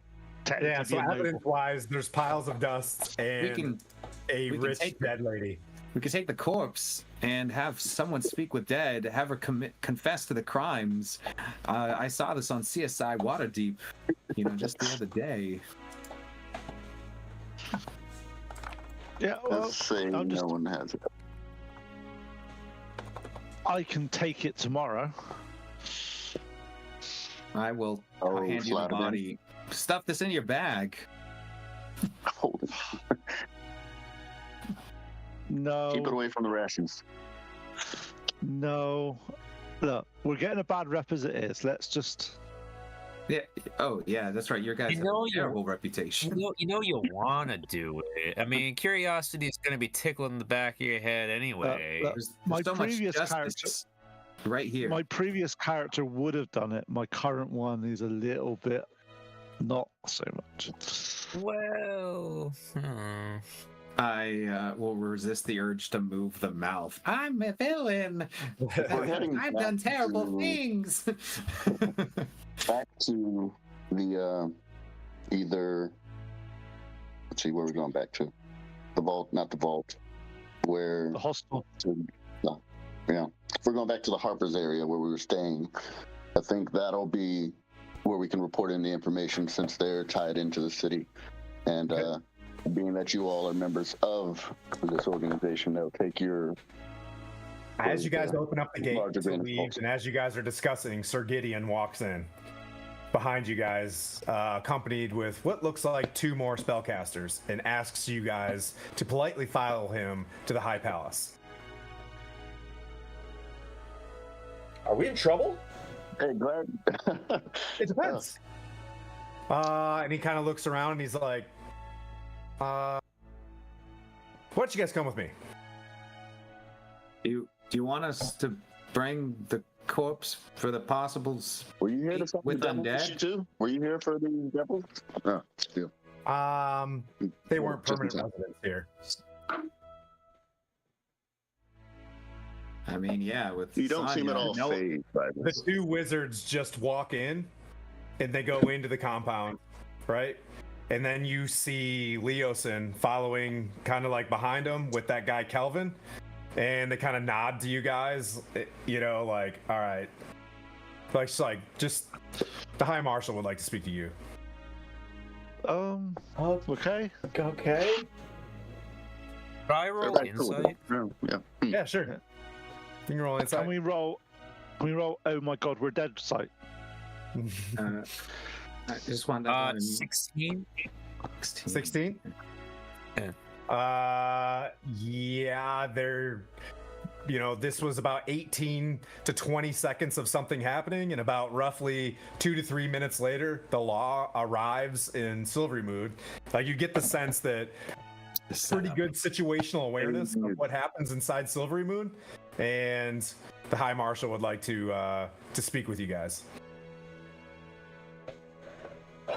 Speaker 2: Yeah, so evidence-wise, there's piles of dust and a rich dead lady.
Speaker 8: We could take the corpse and have someone speak with dead, have her confess to the crimes. I saw this on CSI Waterdeep, just the other day.
Speaker 4: Yeah, well,
Speaker 3: Let's say no one has it.
Speaker 4: I can take it tomorrow.
Speaker 8: I will hand you the body. Stuff this in your bag.
Speaker 3: Hold it.
Speaker 4: No.
Speaker 3: Keep it away from the rations.
Speaker 4: No. Look, we're getting a bad rep as it is. Let's just
Speaker 8: Yeah. Oh, yeah, that's right. Your guys
Speaker 7: You
Speaker 8: have
Speaker 7: know
Speaker 8: a terrible reputation.
Speaker 7: you want to do it. I mean, curiosity is going to be tickling the back of your head anyway.
Speaker 8: There's
Speaker 4: My
Speaker 8: so much
Speaker 4: previous
Speaker 8: justice right here.
Speaker 4: My previous character would have done it. My current one is a little bit not so much.
Speaker 7: Well,
Speaker 8: I will resist the urge to move the mouth. I'm a villain.
Speaker 3: We're heading
Speaker 8: I've
Speaker 3: back
Speaker 8: done terrible
Speaker 3: to-
Speaker 8: things.
Speaker 3: Back to the either. Let's see where we're going back to. The vault, not the vault. Where
Speaker 4: The hostel.
Speaker 3: no, yeah, we're going back to the Harper's area where we were staying. I think that'll be where we can report in the information since they're tied into the city. And being that you all are members of this organization, they'll take your.
Speaker 2: As you guys open up the gate
Speaker 3: larger
Speaker 2: to
Speaker 3: grain of
Speaker 2: leave,
Speaker 3: salt.
Speaker 2: and as you guys are discussing, Sir Gideon walks in behind you guys, accompanied with what looks like 2 more spellcasters, and asks you guys to politely follow him to the High Palace.
Speaker 6: Are we in trouble?
Speaker 3: Hey, glad.
Speaker 2: It depends. And he kind of looks around and he's like, why don't you guys come with me?
Speaker 8: Do you want us to bring the corpse for the possibles?
Speaker 3: Were you here to fight
Speaker 8: With
Speaker 3: the devil
Speaker 8: undead?
Speaker 3: issue too? Were you here for the devil? Oh, yeah.
Speaker 2: They weren't
Speaker 3: Just in
Speaker 2: permanent
Speaker 3: time.
Speaker 2: residents here.
Speaker 8: I mean, yeah, with
Speaker 3: You don't seem
Speaker 8: Sonya,
Speaker 3: at all
Speaker 2: no.
Speaker 3: phased by
Speaker 2: The
Speaker 3: this.
Speaker 2: 2 wizards just walk in and they go into the compound, right? And then you see Leosin following kind of like behind him with that guy Kelvin. And they kind of nod to you guys, you know, like, all right. Like, just the High Marshal would like to speak to you.
Speaker 4: Okay.
Speaker 6: Okay.
Speaker 7: try roll
Speaker 3: Everybody cool with
Speaker 7: insight.
Speaker 3: it. Yeah.
Speaker 2: Yeah, sure. You can roll
Speaker 4: Can
Speaker 2: inside.
Speaker 4: we roll? Can we roll? Oh my God, we're dead. Sight.
Speaker 8: I just wanted to
Speaker 7: 16.
Speaker 2: 16?
Speaker 7: Yeah.
Speaker 2: Yeah, they're, you know, this was about 18 to 20 seconds of something happening, and about roughly 2 to 3 minutes later, the law arrives in Silverymoon. Like, you get the sense that pretty good situational awareness of what happens inside Silverymoon, and the High Marshal would like to speak with you guys.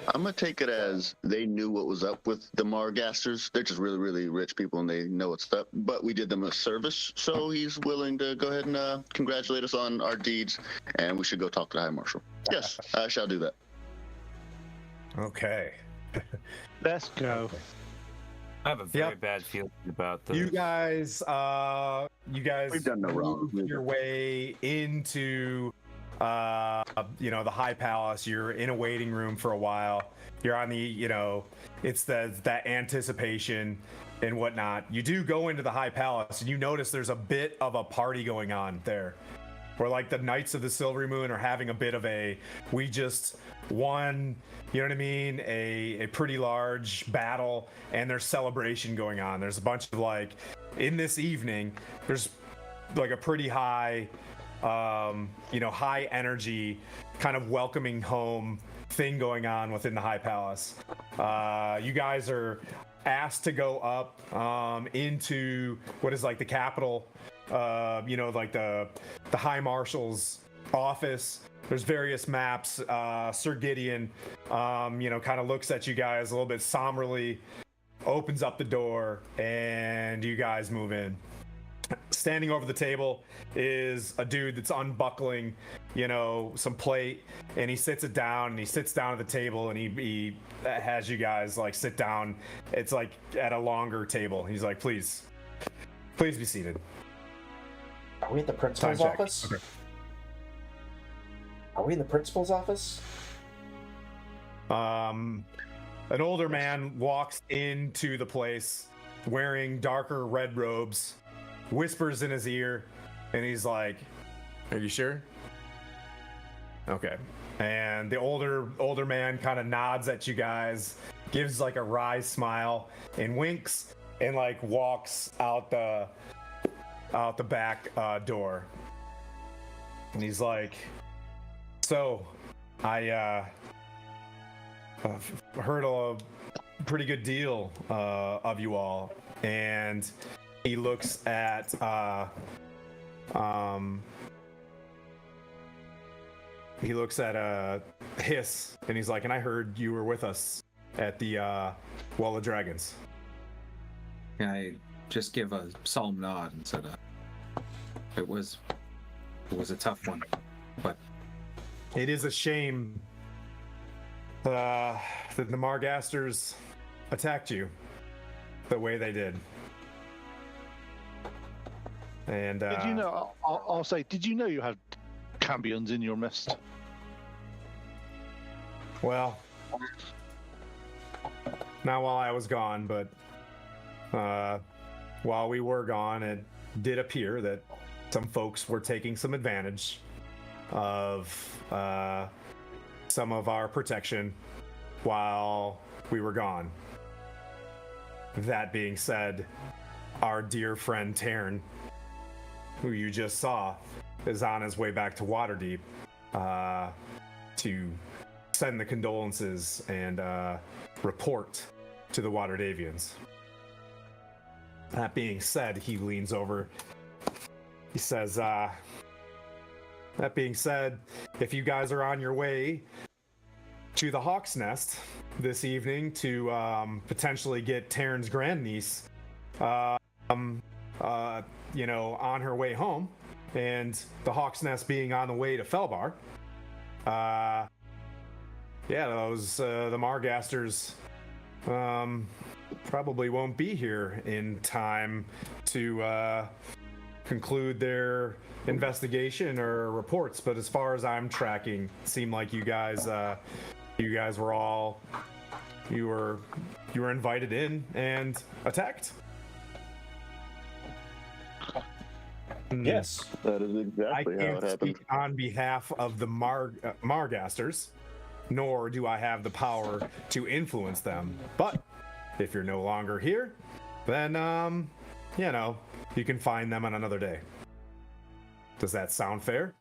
Speaker 3: I'm gonna take it as they knew what was up with the Margasters. They're just really, really rich people, and they know what's up. But we did them a service, so he's willing to go ahead and congratulate us on our deeds, and we should go talk to the High Marshal. Yes, I shall do that.
Speaker 2: Okay.
Speaker 4: Let's go.
Speaker 7: I have a very
Speaker 2: Yep.
Speaker 7: bad feeling about this.
Speaker 2: You guys
Speaker 3: We've done no wrong.
Speaker 2: move your way into you know, the High Palace. You're in a waiting room for a while. You're on the, you know, it's that anticipation and whatnot. You do go into the High Palace and you notice there's a bit of a party going on there, where like the Knights of the Silverymoon are having a bit of a, we just won, you know what I mean, a pretty large battle, and there's celebration going on. There's a bunch of, like, in this evening, there's like a pretty high you know, high energy kind of welcoming home thing going on within the High Palace. You guys are asked to go up into what is like the capital, you know, like the High Marshal's office. There's various maps. Sir Gideon, you know, kind of looks at you guys a little bit somberly, opens up the door, and you guys move in. Standing over the table is a dude that's unbuckling, you know, some plate, and he sits it down, and he sits down at the table, and he has you guys like sit down. It's like at a longer table. He's like, please be seated.
Speaker 6: Are we at the principal's
Speaker 2: Time check.
Speaker 6: office?
Speaker 2: Okay.
Speaker 6: Are we in the principal's office?
Speaker 2: An older man walks into the place wearing darker red robes, whispers in his ear, and he's like, "Are you sure?" Okay. And the older man kind of nods at you guys, gives like a wry smile, and winks, and like walks out the back door. And he's like, "So, I heard a pretty good deal of you all, and he looks at Hiss, and he's like, and I heard you were with us at the Wall of Dragons.
Speaker 8: I just give a solemn nod and said, it was a tough one, but
Speaker 2: it is a shame that the Margasters attacked you the way they did. And
Speaker 4: Did you know? I'll say, did you know you had Cambions in your midst?
Speaker 2: Well, not while I was gone, but while we were gone, it did appear that some folks were taking some advantage of some of our protection while we were gone. That being said, our dear friend Taryn, who you just saw, is on his way back to Waterdeep to send the condolences and report to the Waterdavians. That being said, he leans over. He says, that being said, if you guys are on your way to the Hawk's Nest this evening to potentially get Taryn's grandniece, on her way home, and the Hawk's Nest being on the way to Fellbar, the Margasters probably won't be here in time to conclude their investigation or reports. But as far as I'm tracking, it seemed like you guys were all you were invited in and attacked.
Speaker 6: Yes.
Speaker 3: That is
Speaker 2: I
Speaker 3: exactly how it
Speaker 2: can't
Speaker 3: happened.
Speaker 2: speak on behalf of the Margasters, nor do I have the power to influence them. But if you're no longer here, then you can find them on another day. Does that sound fair?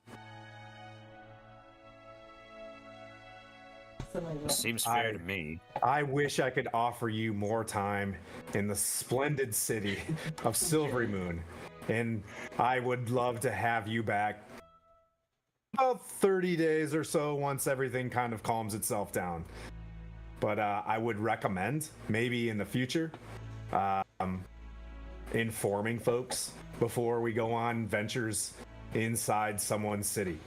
Speaker 7: Seems fair to me.
Speaker 2: I wish I could offer you more time in the splendid city of Silverymoon, and I would love to have you back about 30 days or so once everything kind of calms itself down. But I would recommend maybe in the future informing folks before we go on ventures inside someone's city.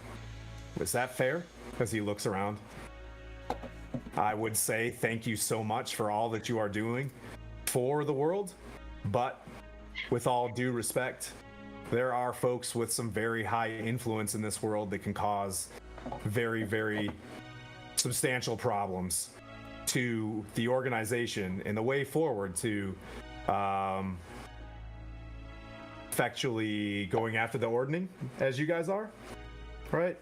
Speaker 2: Is that fair? As he looks around. I would say thank you so much for all that you are doing for the world, but with all due respect, there are folks with some very high influence in this world that can cause very, very substantial problems to the organization and the way forward to effectually going after the Ordning, as you guys are, right?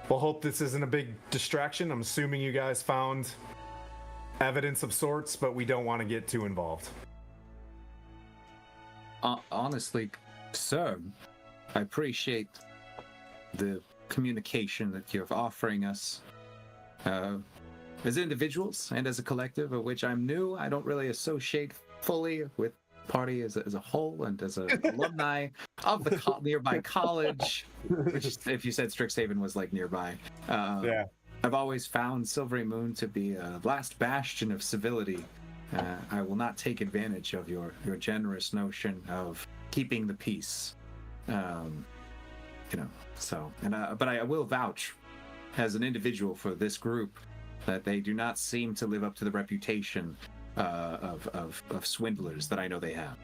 Speaker 2: We'll hope this isn't a big distraction. I'm assuming you guys found evidence of sorts, but we don't want to get too involved.
Speaker 8: Honestly, sir, I appreciate the communication that you're offering us. As individuals and as a collective of which I'm new, I don't really associate fully with party as a whole, and as an alumni of the nearby college, which if you said Strixhaven was like nearby, I've always found Silverymoon to be a last bastion of civility. I will not take advantage of your generous notion of keeping the peace, but I will vouch as an individual for this group that they do not seem to live up to the reputation of swindlers that I know they have.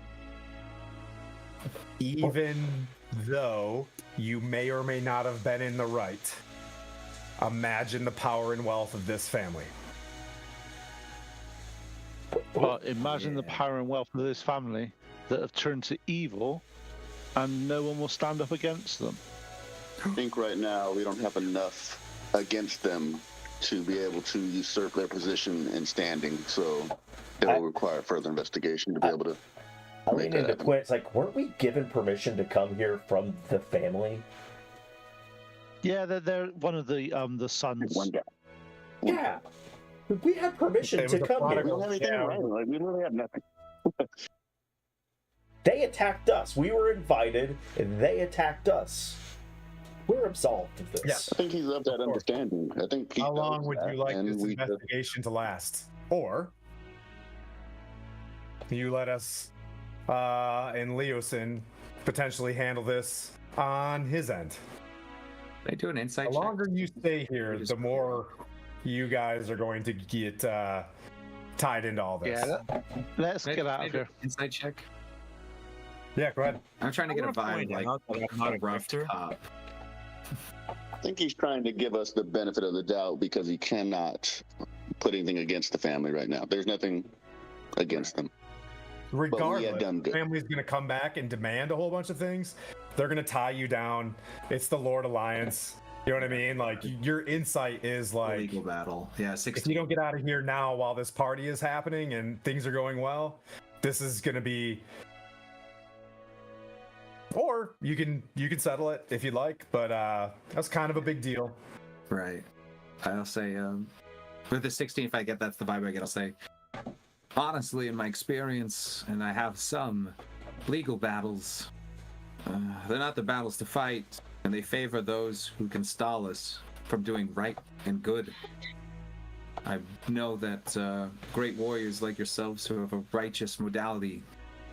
Speaker 2: Even though you may or may not have been in the right, imagine the power and wealth of this family.
Speaker 4: But imagine the power and wealth of this family that have turned to evil, and no one will stand up against them.
Speaker 3: I think right now we don't have enough against them to be able to usurp their position and standing, so it will require further investigation to be able to
Speaker 6: I lean into Quinn. It's like, weren't we given permission to come here from the family?
Speaker 4: Yeah, they're one of the sons.
Speaker 3: one guy.
Speaker 6: Yeah, we had permission
Speaker 2: It
Speaker 6: to
Speaker 2: was a
Speaker 6: come
Speaker 3: We
Speaker 6: here.
Speaker 3: don't have anything
Speaker 2: Yeah.
Speaker 3: right. Like, we literally have nothing.
Speaker 6: They attacked us. We were invited, and they attacked us. We're absolved of this.
Speaker 3: I think he's of that understanding. I think he
Speaker 2: How
Speaker 3: knows
Speaker 2: long would
Speaker 3: that,
Speaker 2: you like
Speaker 3: and
Speaker 2: this
Speaker 3: we just-
Speaker 2: investigation to last? Or you let us and Leosin potentially handle this on his end.
Speaker 8: They do an insight
Speaker 2: The
Speaker 8: check.
Speaker 2: longer you stay here, the more you guys are going to get tied into all this.
Speaker 4: Yeah, let's get out of here.
Speaker 8: Insight check.
Speaker 2: Yeah, go ahead.
Speaker 8: I'm trying to get a
Speaker 7: I wanna
Speaker 8: vibe
Speaker 7: point
Speaker 8: like
Speaker 7: out that I'm not
Speaker 8: a
Speaker 7: a
Speaker 8: rough
Speaker 7: grifter.
Speaker 8: cop.
Speaker 3: I think he's trying to give us the benefit of the doubt because he cannot put anything against the family right now. There's nothing against them.
Speaker 2: Regardless,
Speaker 3: done
Speaker 2: the
Speaker 3: good.
Speaker 2: family's going to come back and demand a whole bunch of things. They're going to tie you down. It's the Lord Alliance. You know what I mean? Like, your insight is like,
Speaker 8: Legal battle. Yeah,
Speaker 2: if
Speaker 8: 16.
Speaker 2: you don't get out of here now while this party is happening and things are going well, this is going to be. Or you can settle it if you'd like, but that's kind of a big deal.
Speaker 8: Right. I'll say, with the 16, if I get that's the vibe I get, I'll say, honestly, in my experience, and I have some legal battles, they're not the battles to fight, and they favor those who can stall us from doing right and good. I know that great warriors like yourselves who have a righteous modality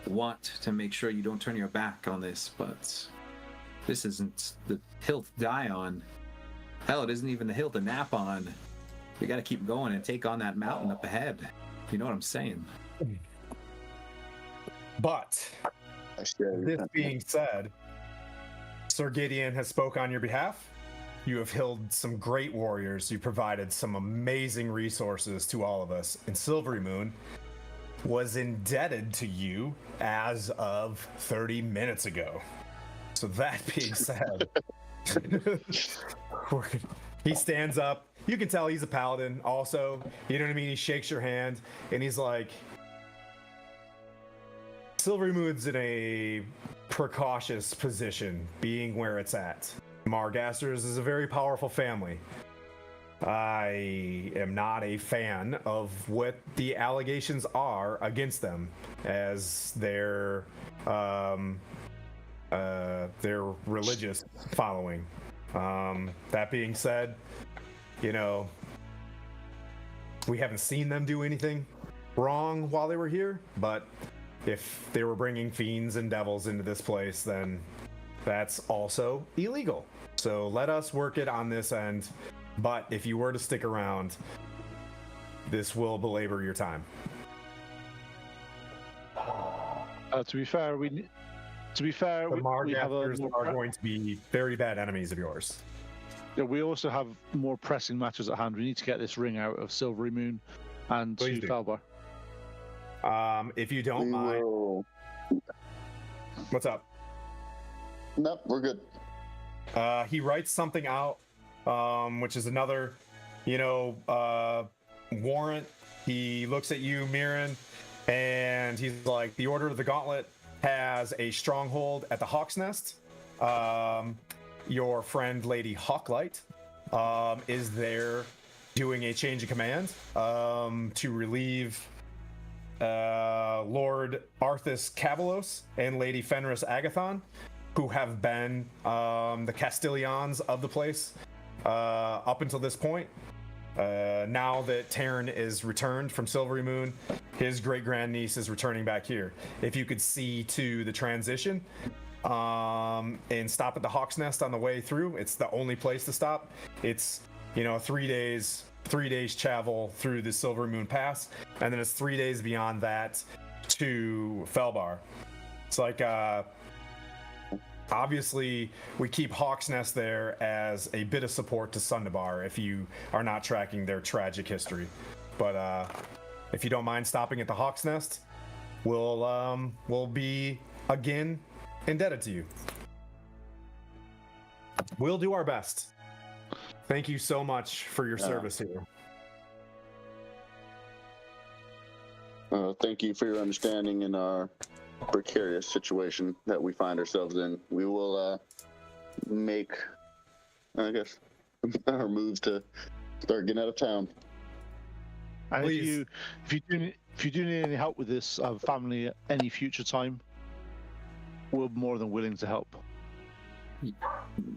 Speaker 8: want to make sure you don't turn your back on this, but this isn't the hill to die on. Hell, it isn't even the hill to nap on. We gotta keep going and take on that mountain up ahead. You know what I'm saying?
Speaker 2: But this being said, Sir Gideon has spoke on your behalf. You have healed some great warriors. You provided some amazing resources to all of us. And Silverymoon was indebted to you as of 30 minutes ago. So that being said, he stands up. You can tell he's a paladin also. You know what I mean? He shakes your hand and he's like, Silverymoon's in a precautious position, being where it's at. Margasters is a very powerful family. I am not a fan of what the allegations are against them, as their religious following. That being said, you know, we haven't seen them do anything wrong while they were here, but if they were bringing fiends and devils into this place, then that's also illegal. So let us work it on this end. But if you were to stick around, this will belabor your time.
Speaker 4: To be fair,
Speaker 2: The
Speaker 4: we have
Speaker 2: Margasters are going to be very bad enemies of yours.
Speaker 4: we also have more pressing matters at hand. We need to get this ring out of Silverymoon and
Speaker 2: Please
Speaker 4: to
Speaker 2: do.
Speaker 4: Fellbar.
Speaker 2: If you don't mind, what's up?
Speaker 3: Nope, we're good.
Speaker 2: He writes something out, which is another, warrant. He looks at you, Mirren, and he's like, the Order of the Gauntlet has a stronghold at the Hawk's Nest. Your friend, Lady Hawklight, is there doing a change of command to relieve Lord Arthas Cavalos and Lady Fenris Agathon, who have been the Castilians of the place up until this point. Now that Taryn is returned from Silverymoon, his great-grandniece is returning back here. If you could see to the transition and stop at the Hawk's Nest on the way through, it's the only place to stop. It's 3 days travel through the Silverymoon Pass, and then it's 3 days beyond that to Fellbar. It's like obviously we keep Hawk's Nest there as a bit of support to Sundabar if you are not tracking their tragic history. But if you don't mind stopping at the Hawk's Nest, we'll be again indebted to you. We'll do our best. Thank you so much for your service here.
Speaker 3: Thank you for your understanding in our precarious situation that we find ourselves in. We will make, I guess, our moves to start getting out of town.
Speaker 4: And
Speaker 2: Please.
Speaker 4: if you do need any help with this family at any future time, we're more than willing to help.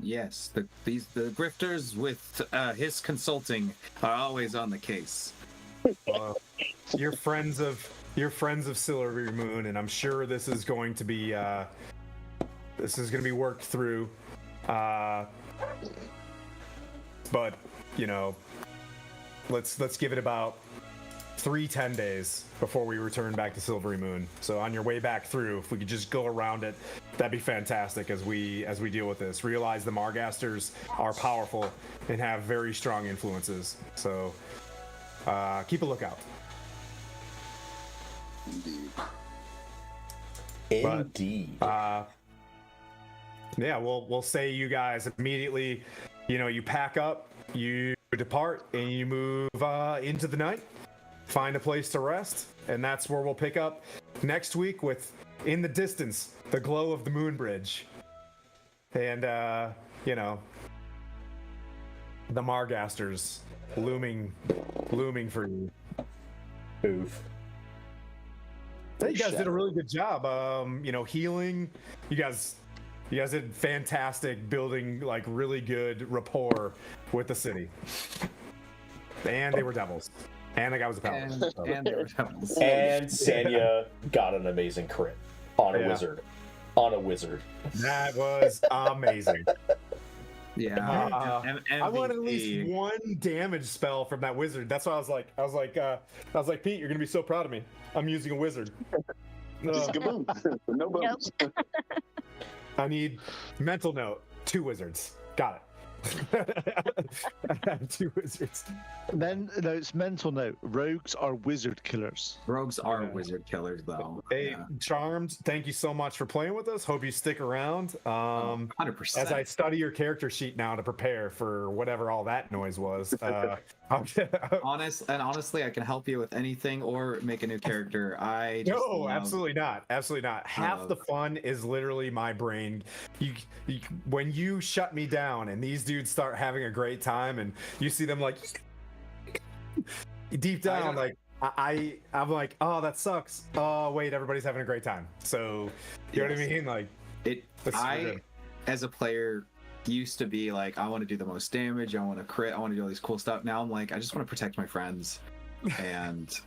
Speaker 8: Yes, the grifters with his consulting are always on the case.
Speaker 2: You're friends of Silverymoon, and I'm sure this is going to be worked through. But you know, let's give it about 10 days before we return back to Silverymoon. So on your way back through, if we could just go around it, that'd be fantastic as we deal with this. Realize the Margasters are powerful and have very strong influences. So keep a lookout.
Speaker 3: Indeed.
Speaker 2: Yeah, we'll say you guys immediately, you pack up, you depart, and you move into the night. Find a place to rest, and that's where we'll pick up next week with, in the distance, the glow of the moon bridge. And, the Margasters looming for you.
Speaker 6: Oof.
Speaker 2: You guys did a really good job. Healing. You guys did fantastic building, like, really good rapport with the city. And they were devils. And the guy was a paladin.
Speaker 8: And there were devils.
Speaker 6: And Sanya got an amazing crit on a wizard. On a wizard.
Speaker 2: That was amazing.
Speaker 8: Yeah.
Speaker 2: I want at least one damage spell from that wizard. That's why I was like, Pete, you're gonna be so proud of me. I'm using a wizard.
Speaker 3: Just kaboom. No bones.
Speaker 2: I need mental note. 2 wizards. Got it. I have 2 wizards.
Speaker 4: Then no, it's mental note. Rogues are wizard killers.
Speaker 8: Rogues are wizard killers, though.
Speaker 2: Hey, Charmed, thank you so much for playing with us. Hope you stick around.
Speaker 8: 100%.
Speaker 2: As I study your character sheet now to prepare for whatever all that noise was.
Speaker 8: Honestly, I can help you with anything or make a new character.
Speaker 2: Absolutely not. Absolutely not. Half the fun is literally my brain. When you shut me down and these dudes start having a great time, and you see them like deep down, I'm like, oh, that sucks. Oh, wait, everybody's having a great time. So you know what I mean? Like
Speaker 8: as a player, used to be like, I want to do the most damage, I want to crit, I want to do all these cool stuff. Now I'm like, I just want to protect my friends, and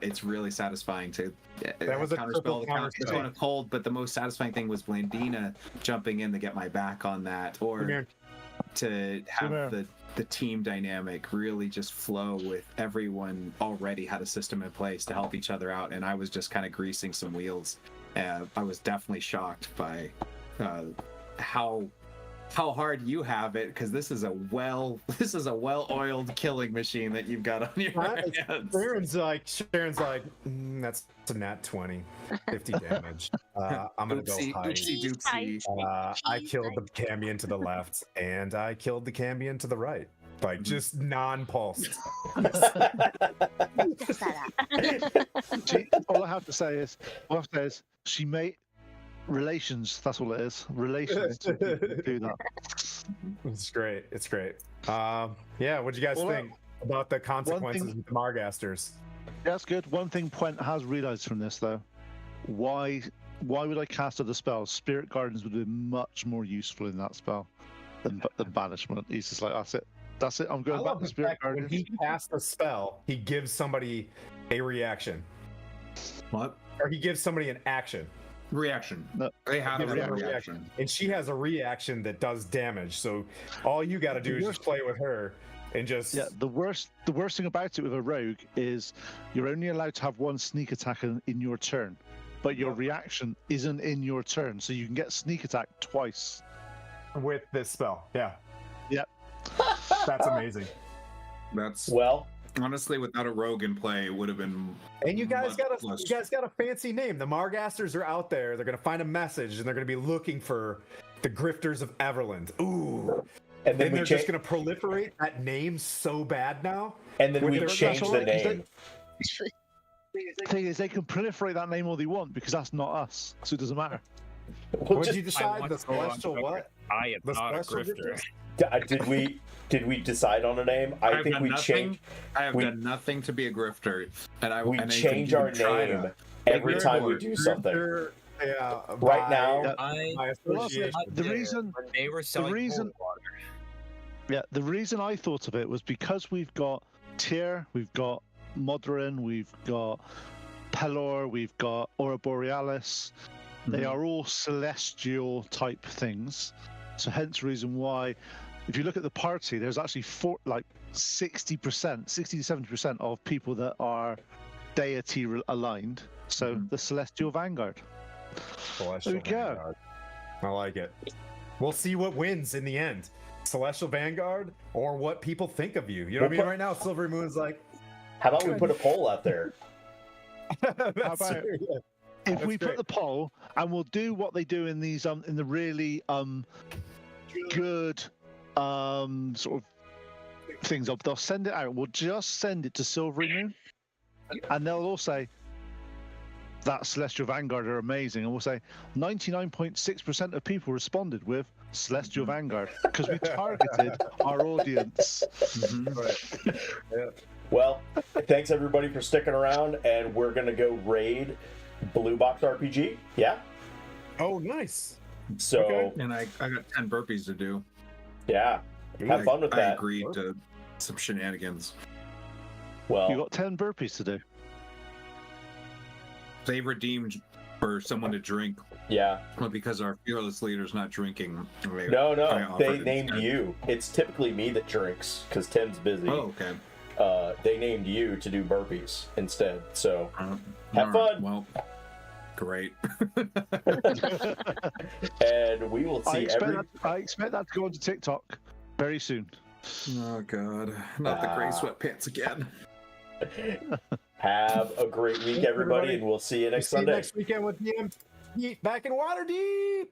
Speaker 8: it's really satisfying to
Speaker 2: that was
Speaker 8: counterspell. It's going to cold, but the most satisfying thing was Blandina jumping in to get my back on that, or to have the team dynamic really just flow with everyone already had a system in place to help each other out, and I was just kind of greasing some wheels. I was definitely shocked by how hard you have it, because this is a well-oiled killing machine that you've got on your hands.
Speaker 2: Sharon's like, that's a nat 20, 50 damage. I'm gonna go hide. I killed the Cambion to the left, and I killed the Cambion to the right. Like, just non-pulsed.
Speaker 4: All I have to say is, she made relations. That's all it is. Relations to do that.
Speaker 2: It's great. It's great. What'd you guys think about the consequences with the Margasters?
Speaker 4: That's good. One thing Puent has realized from this, though, why would I cast other spells? Spirit Gardens would be much more useful in that spell than banishment. He's just like, that's it. I'm going back to Spirit Gardens.
Speaker 2: When he casts a spell, he gives somebody a reaction.
Speaker 8: What?
Speaker 2: Or he gives somebody an action.
Speaker 8: Reaction.
Speaker 4: No.
Speaker 8: They have a
Speaker 2: reaction.
Speaker 8: reaction.
Speaker 2: And she has a reaction that does damage. So all you got to do is just play with her and just...
Speaker 4: Yeah, the worst thing about it with a rogue is you're only allowed to have one sneak attack in your turn, but your reaction isn't in your turn, so you can get sneak attack twice.
Speaker 2: With this spell, yeah.
Speaker 4: Yep.
Speaker 2: That's amazing.
Speaker 8: That's
Speaker 6: well.
Speaker 8: Honestly, without a rogue in play, it would have been.
Speaker 2: And you guys got a fancy name. The Margasters are out there. They're gonna find a message, and they're gonna be looking for the Grifters of Everland. Ooh. And then they're just gonna proliferate that name so bad now.
Speaker 6: And then we change the name.
Speaker 4: The thing is, they can proliferate that name all they want, because that's not us, so it doesn't matter.
Speaker 2: What did you decide? The Celestial what?
Speaker 7: I am not a grifter.
Speaker 6: Did we decide on a name? I think we changed.
Speaker 8: I have
Speaker 6: we-
Speaker 8: done nothing to be a grifter, and
Speaker 6: We
Speaker 8: and I
Speaker 6: change
Speaker 8: even
Speaker 6: our
Speaker 8: try
Speaker 6: name
Speaker 8: to.
Speaker 6: every
Speaker 8: Good
Speaker 6: time we
Speaker 8: lord.
Speaker 6: do something.
Speaker 2: Yeah.
Speaker 6: Right now,
Speaker 2: by association.
Speaker 4: The reason
Speaker 7: when they were selling
Speaker 4: reason-
Speaker 7: holy water.
Speaker 4: Yeah, the reason I thought of it was because we've got Tyr, we've got Modron, we've got Pelor, we've got Aura Borealis. They are all celestial type things. So hence the reason why, if you look at the party, there's actually 60%, 60 to 70% of people that are deity aligned. So the Celestial Vanguard.
Speaker 2: Celestial
Speaker 4: There we go.
Speaker 2: Vanguard. I like it. We'll see what wins in the end. Celestial Vanguard or what people think of you. You know what I mean? Right now, Silverymoon's like,
Speaker 6: how about we put a poll out there?
Speaker 2: that's
Speaker 4: about-
Speaker 2: true, yeah.
Speaker 4: If
Speaker 2: That's
Speaker 4: we
Speaker 2: great.
Speaker 4: put the poll, and we'll do what they do in these in the really good sort of things of, they'll send it out. We'll just send it to Silverymoon, and they'll all say that Celestial Vanguard are amazing, and we'll say 99.6% of people responded with Celestial Vanguard because we targeted our audience.
Speaker 2: Right. Yeah.
Speaker 6: Well, thanks everybody for sticking around, and we're gonna go raid Blue Box RPG. Yeah.
Speaker 2: Oh, nice.
Speaker 6: So
Speaker 2: Okay.
Speaker 8: And I got 10 burpees to do.
Speaker 6: yeah, have fun with
Speaker 8: I
Speaker 6: that.
Speaker 8: agreed to some shenanigans.
Speaker 6: Well,
Speaker 4: You got 10 burpees to do.
Speaker 8: They redeemed for someone to drink,
Speaker 6: yeah.
Speaker 8: well, because our fearless leader's not drinking. I
Speaker 6: No, they
Speaker 8: offered
Speaker 6: named
Speaker 8: instead.
Speaker 6: you. It's typically me that drinks because Tim's busy.
Speaker 8: Oh, okay.
Speaker 6: They named you to do burpees instead. So
Speaker 8: Uh,
Speaker 6: Have
Speaker 8: all right,
Speaker 6: fun.
Speaker 8: Well, great.
Speaker 6: and we will
Speaker 4: I
Speaker 6: see
Speaker 4: expect that to go onto TikTok very soon.
Speaker 8: Oh God, not the gray sweatpants again.
Speaker 6: Have a great week, everybody, and we'll see you next
Speaker 2: See you
Speaker 6: Sunday.
Speaker 2: next weekend with DM back in Waterdeep.